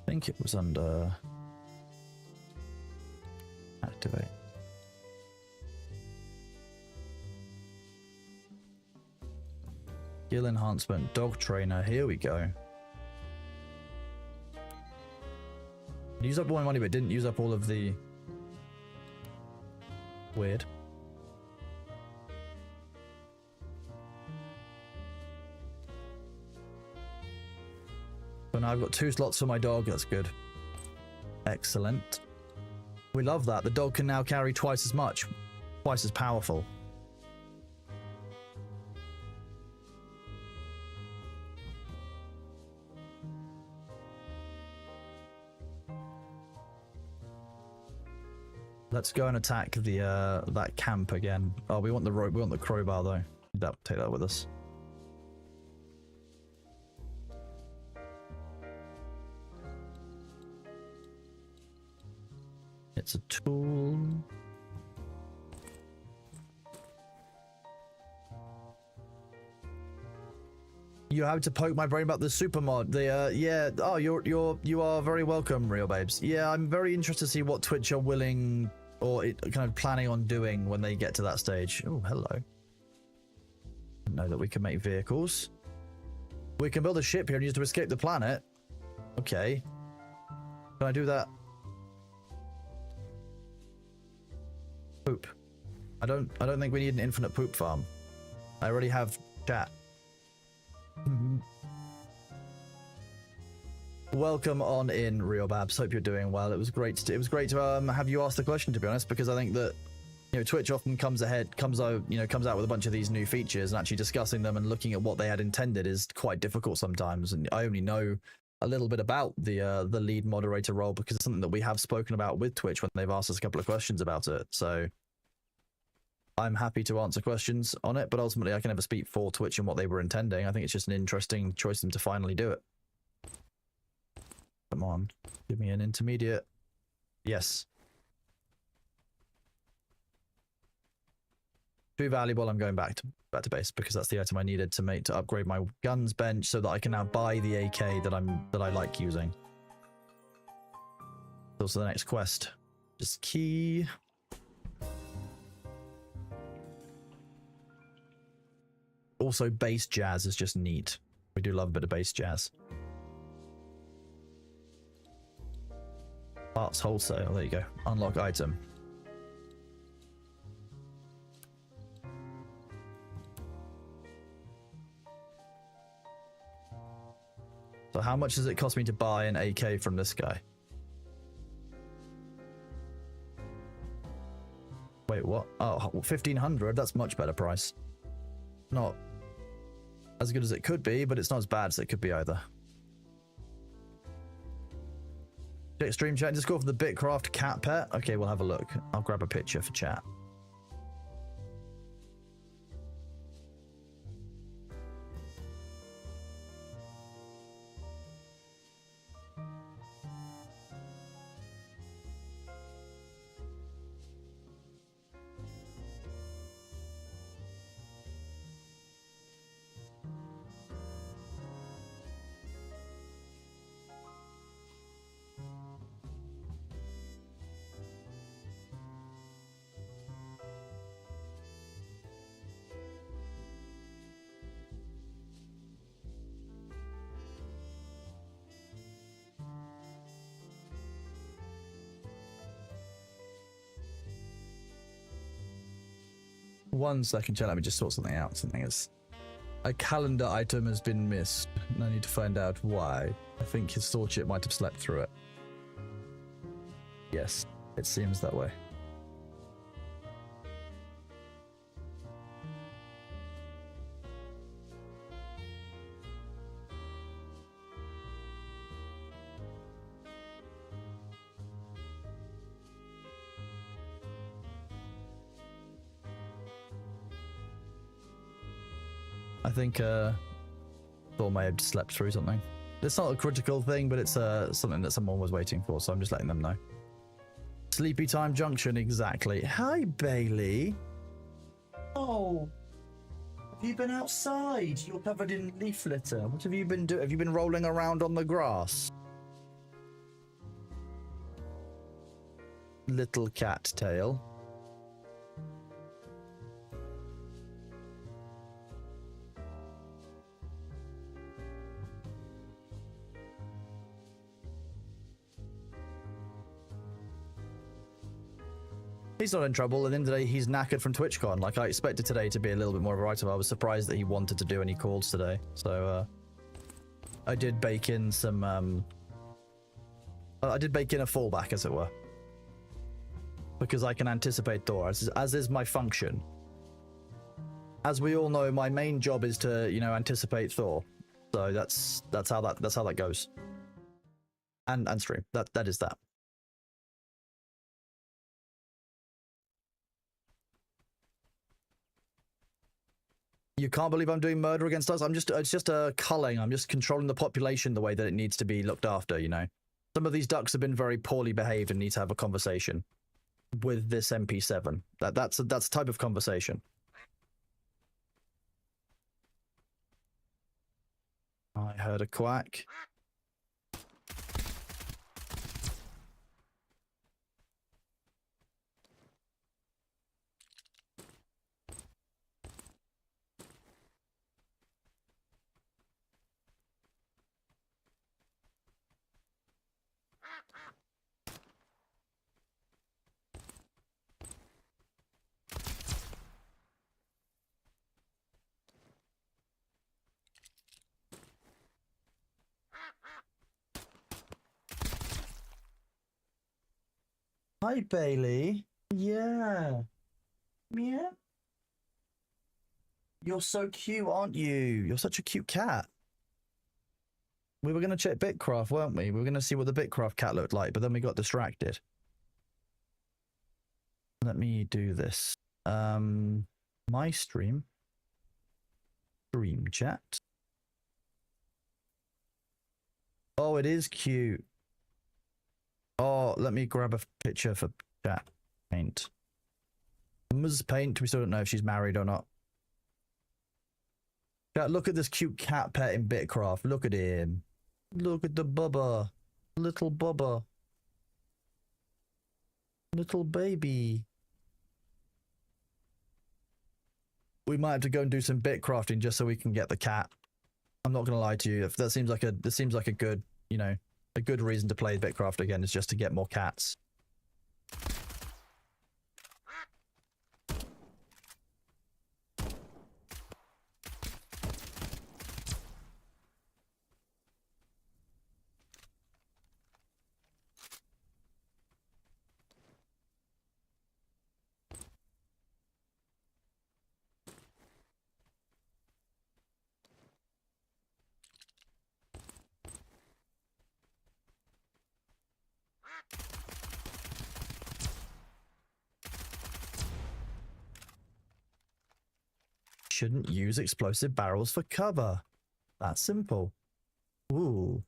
I think it was under activate. Skill enhancement, dog trainer. Here we go. Use up all my money, but didn't use up all of the weird. But now I've got 2 slots for my dog. That's good. Excellent. We love that. The dog can now carry twice as much, twice as powerful. Let's go and attack the that camp again. Oh, we want the rope. We want the crowbar though. Take that with us. It's a tool. You have to poke my brain about the super mod. The yeah. Oh, you are very welcome, real babes. Yeah, I'm very interested to see what Twitch are willing or kind of planning on doing when they get to that stage. Oh, hello. Didn't know that we can make vehicles. We can build a ship here and use it to escape the planet. Okay. Can I do that? Poop. I don't think we need an infinite poop farm. I already have chat. Welcome on in, Real Babs. Hope you're doing well. It was great to have you ask the question, to be honest, because I think that, you know, Twitch often comes out with a bunch of these new features, and actually discussing them and looking at what they had intended is quite difficult sometimes. And I only know a little bit about the lead moderator role because it's something that we have spoken about with Twitch when they've asked us a couple of questions about it. So I'm happy to answer questions on it, but ultimately I can never speak for Twitch and what they were intending. I think it's just an interesting choice for them to finally do it. Come on, give me an intermediate. Yes. Too valuable. I'm going back to base because that's the item I needed to upgrade my guns bench so that I can now buy the AK that I like using. Also the next quest. Just key. Also, bass jazz is just neat. We do love a bit of bass jazz. Parts wholesale. There you go. Unlock item. So how much does it cost me to buy an AK from this guy? Wait, what? Oh, 1,500. That's much better price. Not as good as it could be, but it's not as bad as it could be either. Check stream chat. Just go for the Bitcraft cat pet. Okay, we'll have a look. I'll grab a picture for chat. One second, chat. Let me just sort something out. Something is... A calendar item has been missed, and I need to find out why. I think his sword chip might have slept through it. Yes, it seems that way. I think Thor may have just slept through something. It's not a critical thing, but it's something that someone was waiting for, so I'm just letting them know. Sleepy time junction, exactly. Hi, Bailey. Oh, have you been outside? You're covered in leaf litter. What have you been doing? Have you been rolling around on the grass? Little cat tail. He's not in trouble. At the end of the day, he's knackered from TwitchCon. Like, I expected today to be a little bit more of a write-off. I was surprised that he wanted to do any calls today. So, I did bake in some, I did bake in a fallback, as it were. Because I can anticipate Thor, as is my function. As we all know, my main job is to, you know, anticipate Thor. So that's how that goes. And stream. That is that. You can't believe I'm doing murder against us? It's just a culling. I'm just controlling the population the way that it needs to be looked after, you know? Some of these ducks have been very poorly behaved and need to have a conversation with this MP7. That's a type of conversation. I heard a quack. Hi, Bailey. Yeah. Meow. You're so cute, aren't you? You're such a cute cat. We were going to check Bitcraft, weren't we? We were going to see what the Bitcraft cat looked like, but then we got distracted. Let me do this. My stream. Stream chat. Oh, it is cute. Oh, let me grab a picture for chat. Paint. Ms. Paint, we still don't know if she's married or not. Chat, look at this cute cat pet in Bitcraft. Look at him. Look at the bubba. Little bubba. Little baby. We might have to go and do some Bitcrafting just so we can get the cat. I'm not gonna lie to you. If that seems like a good, you know, a good reason to play Bitcraft again is just to get more cats. Shouldn't use explosive barrels for cover. That's simple. Ooh.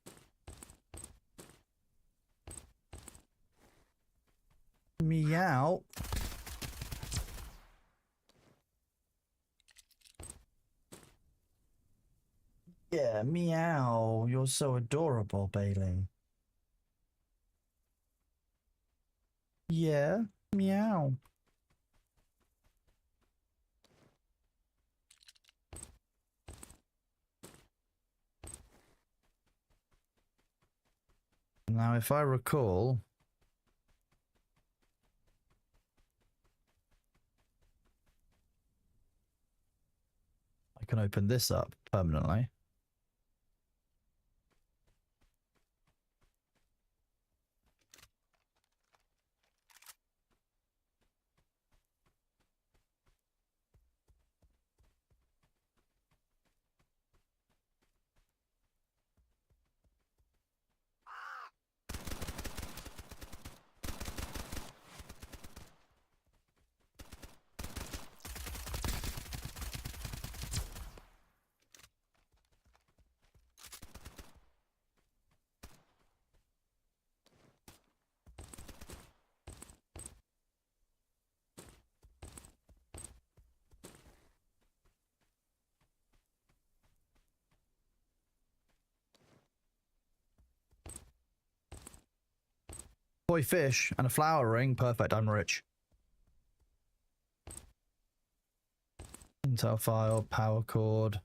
Meow. Yeah, meow. You're so adorable, Bailey. Yeah, meow. Now, if I recall, I can open this up permanently. Koi fish and a flower ring. Perfect, I'm rich. Intel file, power cord.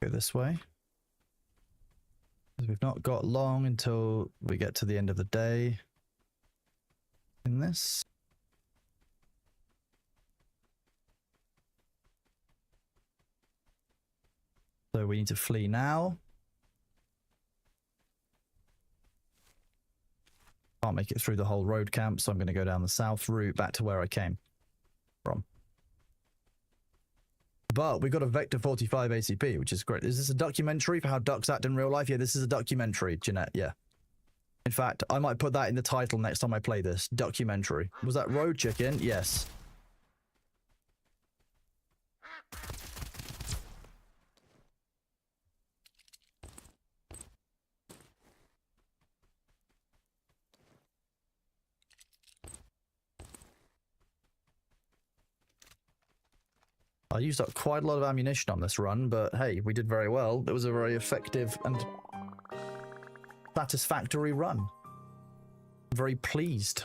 Go this way. We've not got long until we get to the end of the day in this. So we need to flee now. Can't make it through the whole road camp, so I'm going to go down the south route back to where I came from. But we got a Vector 45 ACP, which is great. Is this a documentary for how ducks act in real life? Yeah, this is a documentary, Jeanette, yeah. In fact, I might put that in the title next time I play this. Documentary. Was that road chicken? Yes. I used up quite a lot of ammunition on this run, but hey, we did very well. It was a very effective and satisfactory run. I'm very pleased.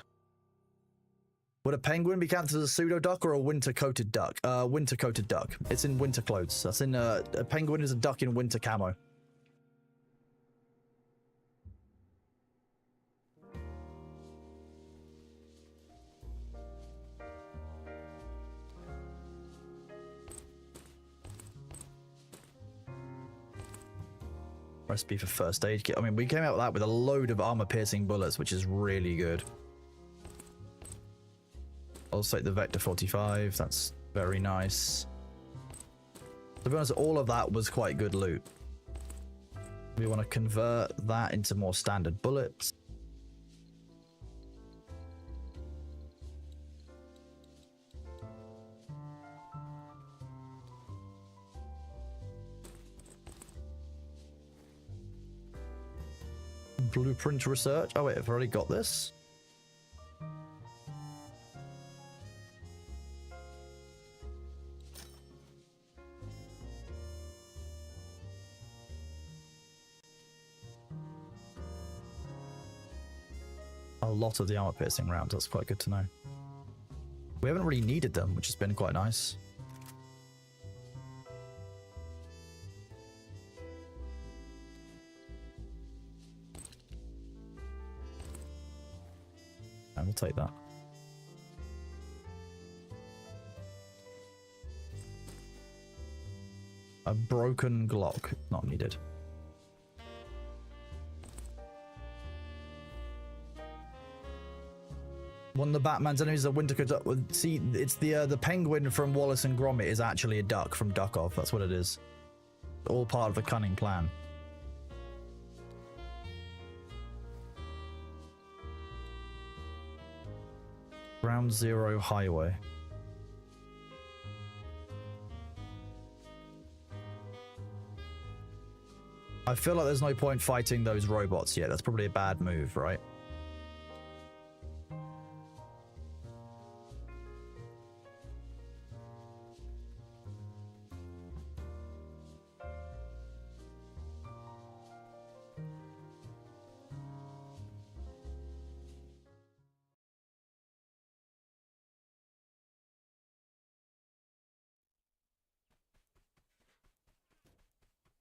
Would a penguin be counted as a pseudo duck or a winter coated duck? Winter coated duck. It's in winter clothes. That's in a penguin is a duck in winter camo. Recipe for first aid kit. I mean, we came out with that with a load of armor-piercing bullets, which is really good. I'll take the Vector 45. That's very nice. To be honest, all of that was quite good loot. We want to convert that into more standard bullets. Blueprint research. Oh wait, I've already got this. A lot of the armor piercing rounds. That's quite good to know. We haven't really needed them, which has been quite nice. And we'll take that. A broken Glock, not needed. One of the Batman's enemies is a winter duck. See, it's the penguin from Wallace and Gromit is actually a duck from Duckov. That's what it is. All part of the cunning plan. Ground Zero Highway. I feel like there's no point fighting those robots yet. That's probably a bad move, right?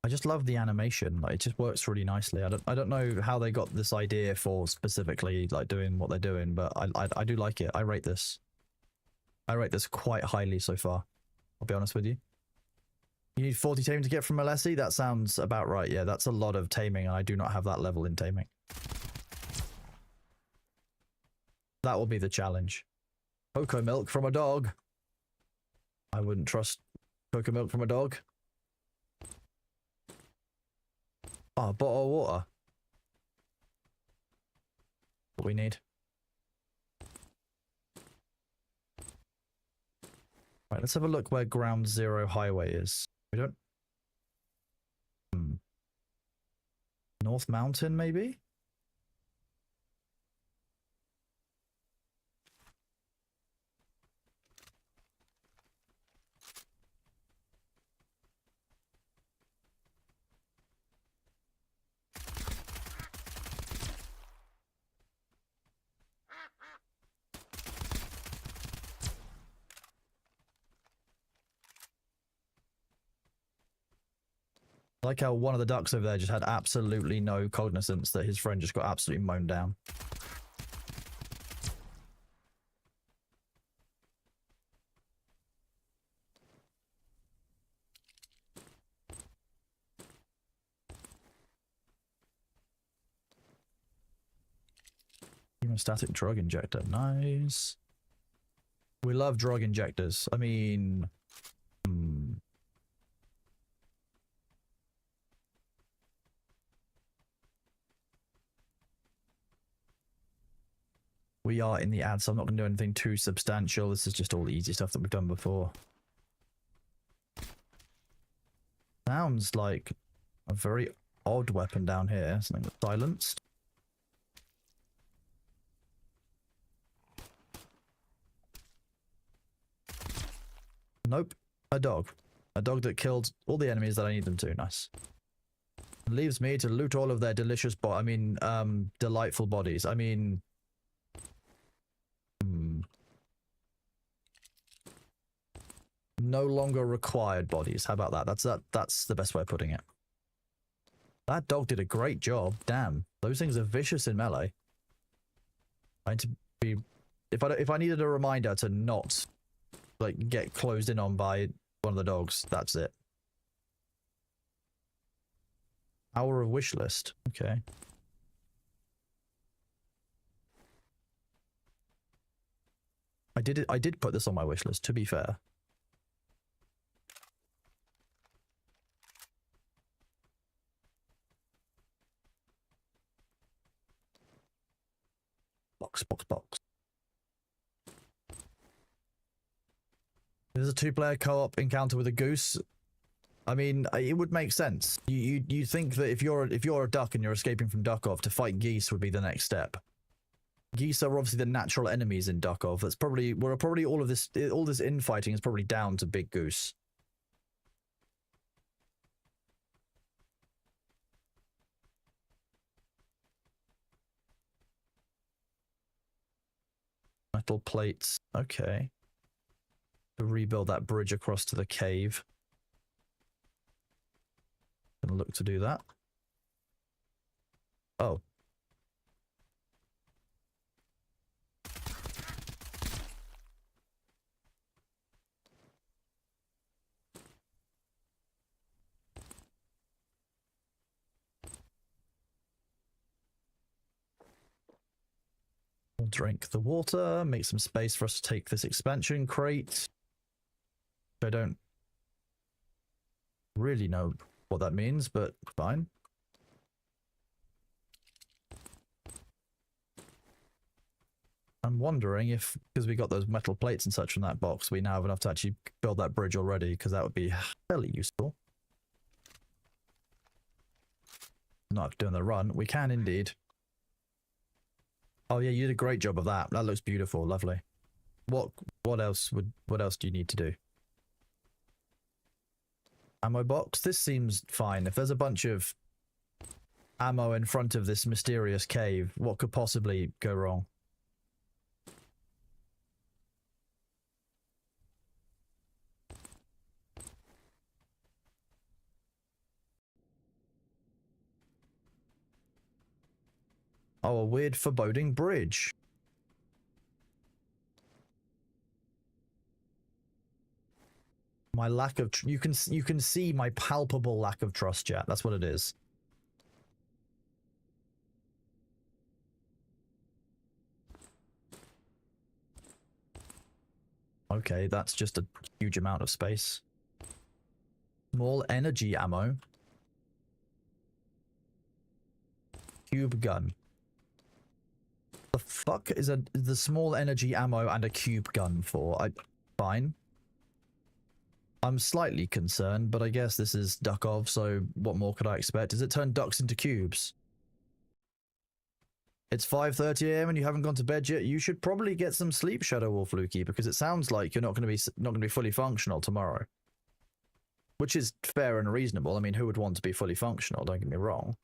I just love the animation. Like, it just works really nicely. I don't know how they got this idea for specifically like doing what they're doing, but I do like it. I rate this. I rate this quite highly so far. I'll be honest with you. You need 40 taming to get from Alessi? That sounds about right. Yeah, that's a lot of taming, and I do not have that level in taming. That will be the challenge. Cocoa milk from a dog. I wouldn't trust cocoa milk from a dog. Oh, a bottle of water. What we need. Right, let's have a look where Ground Zero Highway is. We don't... North Mountain, maybe? I like how one of the ducks over there just had absolutely no cognizance that his friend just got absolutely mown down. Hemostatic drug injector, nice. We love drug injectors. I mean, we are in the ad, so I'm not going to do anything too substantial. This is just all the easy stuff that we've done before. Sounds like a very odd weapon down here. Something that's silenced. Nope. A dog. A dog that killed all the enemies that I need them to. Nice. Leaves me to loot all of their delicious delightful bodies. I mean... no longer required bodies. How about that? That's the best way of putting it. That dog did a great job. Damn. Those things are vicious in melee. I need to be... If I needed a reminder to not... like, get closed in on by one of the dogs, that's it. Hour of wish list. Okay. I did put this on my wish list, to be fair. Box. There's a two-player co-op encounter with a goose. I mean, it would make sense. You think that if you're a duck and you're escaping from Duckov, to fight geese would be the next step. Geese are obviously the natural enemies in Duckov. That's probably all this infighting is probably down to Big Goose. Metal plates. Okay. To rebuild that bridge across to the cave. Gonna look to do that. Oh. We'll drink the water, make some space for us to take this expansion crate. I don't really know what that means, but fine. I'm wondering if, because we got those metal plates and such from that box, we now have enough to actually build that bridge already, because that would be fairly useful. Not doing the run. We can indeed. Oh yeah, you did a great job of that. That looks beautiful, lovely. What else do you need to do? Ammo box? This seems fine. If there's a bunch of ammo in front of this mysterious cave, what could possibly go wrong? Oh, a weird foreboding bridge. My lack of you can see my palpable lack of trust, chat. That's what it is. Okay, that's just a huge amount of space. Small energy ammo. Cube gun. The fuck is the small energy ammo and a cube gun for? Fine. I'm slightly concerned, but I guess this is Duckov, so what more could I expect? Does it turn ducks into cubes? It's 5:30 a.m. and you haven't gone to bed yet. You should probably get some sleep, Shadow Wolf Lukey, because it sounds like you're not going to be fully functional tomorrow. Which is fair and reasonable. I mean, who would want to be fully functional? Don't get me wrong.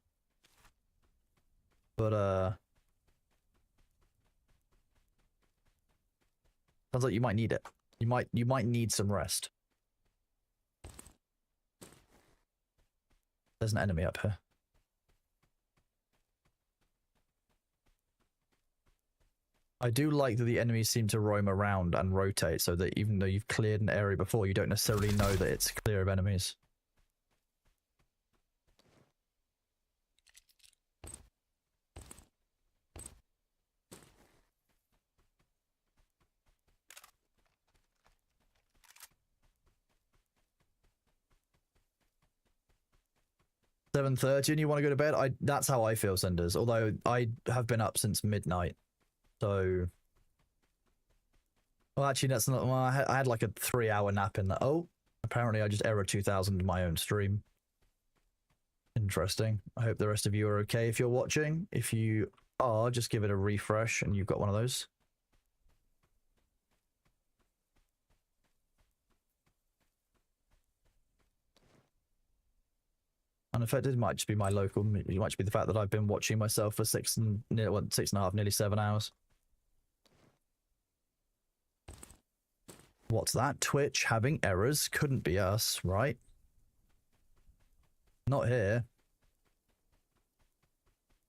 But sounds like you might need it. You might need some rest. There's an enemy up here. I do like that the enemies seem to roam around and rotate, so that even though you've cleared an area before, you don't necessarily know that it's clear of enemies. $7:30 and you want to go to bed? That's how I feel, Cinders. Although I have been up since midnight. So, well, actually, that's not. Well, I had like a 3-hour nap in that. Oh, apparently, I just error 2000 in my own stream. Interesting. I hope the rest of you are okay if you're watching. If you are, just give it a refresh, and you've got one of those. Unaffected might just be my local. It might just be the fact that I've been watching myself for 6.5, nearly 7 hours. What's that? Twitch having errors? Couldn't be us, right? Not here.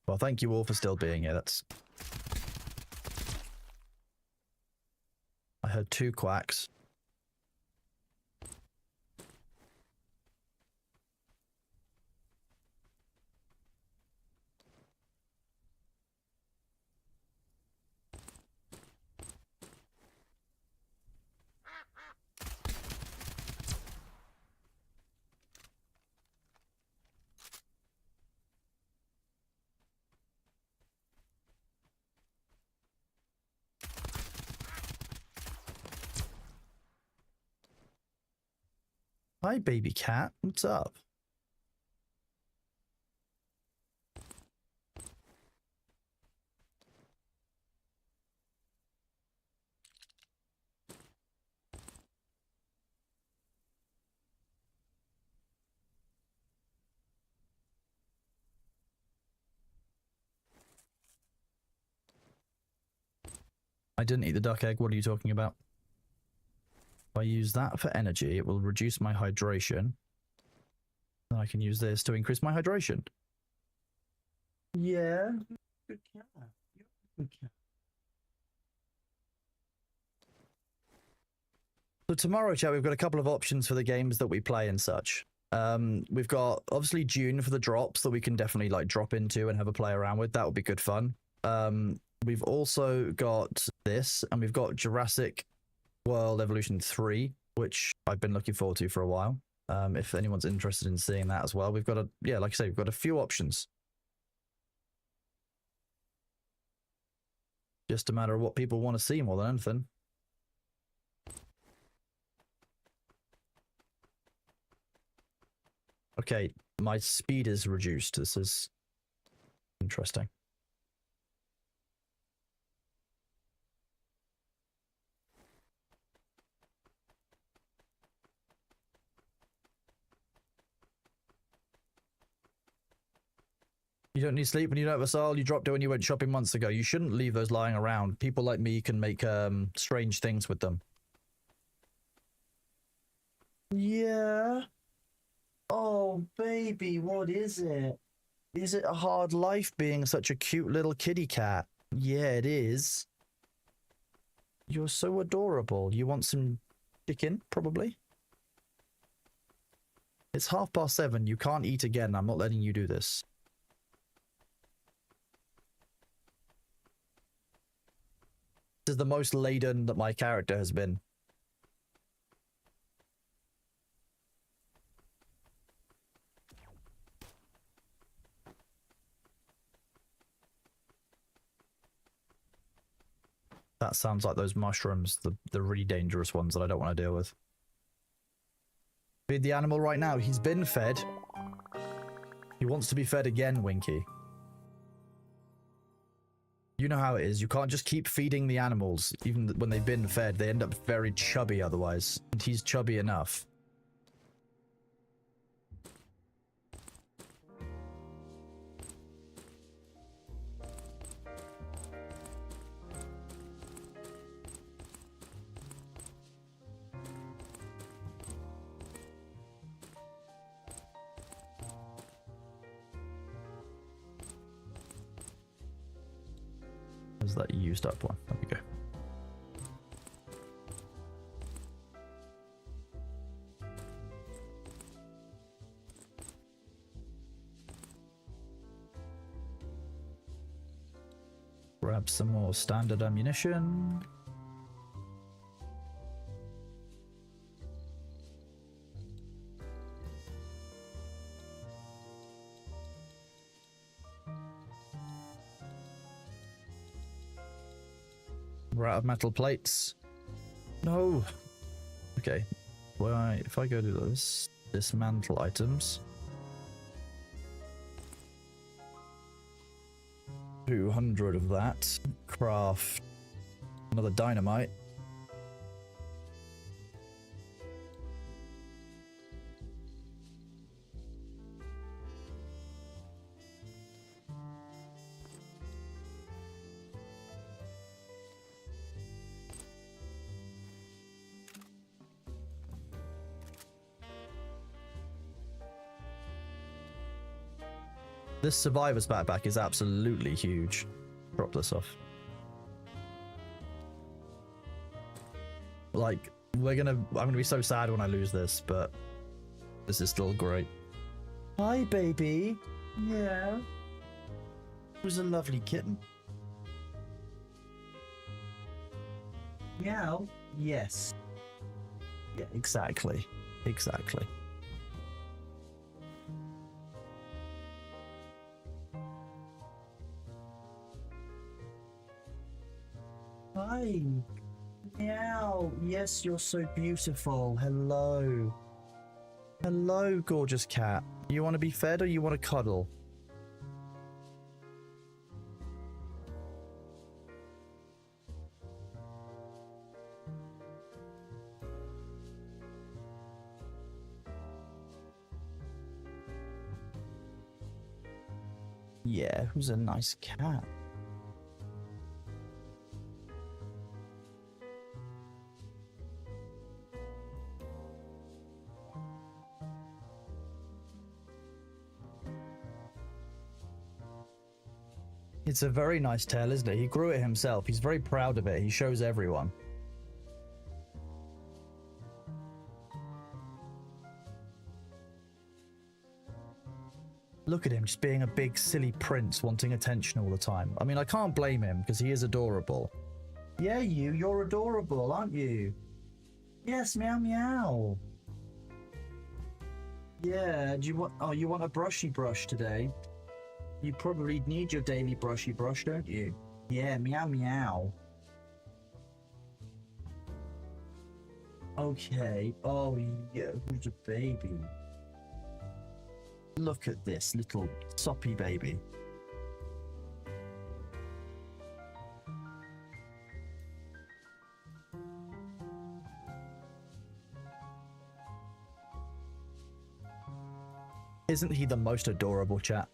Well, thank you all for still being here. That's... I heard 2 quacks. Hi, baby cat. What's up? I didn't eat the duck egg. What are you talking about? If I use that for energy, it will reduce my hydration. Then I can use this to increase my hydration. Yeah. Good cat. Good cat. So tomorrow, chat, we've got a couple of options for the games that we play and such. We've got obviously June for the drops that we can definitely like drop into and have a play around with. That would be good fun. We've also got this, and we've got Jurassic World Evolution 3, which I've been looking forward to for a while. If anyone's interested in seeing that as well, we've got like I say, we've got a few options. Just a matter of what people want to see more than anything. Okay, my speed is reduced. This is interesting. You don't need sleep when you don't have a soul. You dropped it when you went shopping months ago. You shouldn't leave those lying around. People like me can make strange things with them. Yeah. Oh, baby, what is it? Is it a hard life being such a cute little kitty cat? Yeah, it is. You're so adorable. You want some chicken, probably? It's 7:30. You can't eat again. I'm not letting you do this. This is the most laden that my character has been. That sounds like those mushrooms, the really dangerous ones that I don't want to deal with. Feed the animal right now. He's been fed. He wants to be fed again, Winky. You know how it is. You can't just keep feeding the animals. Even when they've been fed, they end up very chubby otherwise. And he's chubby enough. Is that used up one? There we go. Grab some more standard ammunition. We're out of metal plates. No. Okay. Well, if I go to this, dismantle items. 200 of that. Craft another dynamite. This survivor's backpack is absolutely huge. Drop this off. Like, I'm gonna be so sad when I lose this, but this is still great. Hi, baby. Yeah. It was a lovely kitten. Meow. Yes. Yeah, exactly. Exactly. Hi. Meow. Yes, you're so beautiful. Hello. Hello, gorgeous cat. You want to be fed or you want to cuddle? Yeah, who's a nice cat? It's a very nice tail, isn't it? He grew it himself. He's very proud of it. He shows everyone. Look at him, just being a big, silly prince wanting attention all the time. I mean, I can't blame him because he is adorable. Yeah, you're adorable, aren't you? Yes, meow meow. Yeah, do you want... Oh, you want a brushy brush today? You probably need your daily brushy brush, don't you? Yeah, meow meow. Okay. Oh, yeah, who's a baby? Look at this little soppy baby. Isn't he the most adorable, chat?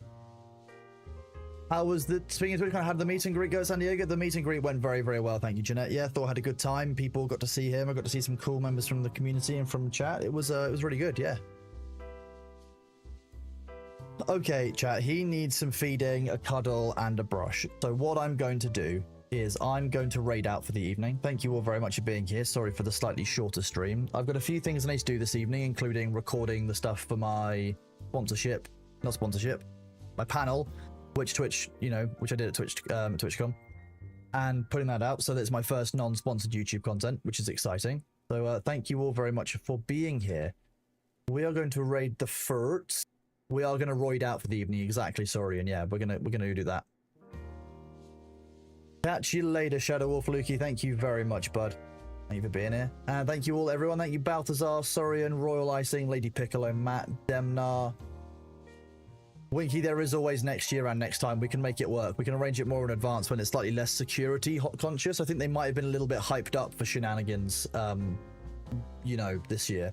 How was the, speaking of which, how did the meet and greet go at San Diego? The meet and greet went very, very well. Thank you, Jeanette. Yeah, thought I had a good time. People got to see him. I got to see some cool members from the community and from chat. It was really good. Yeah. Okay, chat. He needs some feeding, a cuddle, and a brush. So what I'm going to do is I'm going to raid out for the evening. Thank you all very much for being here. Sorry for the slightly shorter stream. I've got a few things I need to do this evening, including recording the stuff for my sponsorship, not sponsorship, my panel. Twitch, you know, which I did at TwitchCon, and putting that out so that it's my first non-sponsored YouTube content, which is exciting. So thank you all very much for being here. We are going to raid the fort. We are going to roid out for the evening, exactly. Sorry, and yeah, we're gonna do that. Catch you later, Shadow Wolf Lukey. Thank you very much, bud. Thank you for being here, and thank you all, everyone. Thank you, Balthazar, Sorian, Royal Icing, Lady Piccolo, Matt, Demnar. Winky, there is always next year and next time. We can make it work. We can arrange it more in advance when it's slightly less security hot conscious. I think they might have been a little bit hyped up for shenanigans, you know, this year.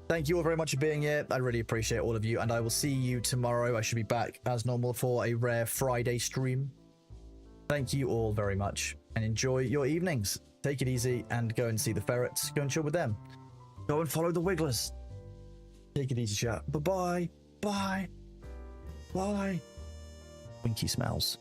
Thank you all very much for being here. I really appreciate all of you, and I will see you tomorrow. I should be back as normal for a rare Friday stream. Thank you all very much, and enjoy your evenings. Take it easy, and go and see the ferrets. Go and chill with them. Go and follow the wigglers. Take it easy, chat. Bye-bye. Bye. Bye. Winky smells.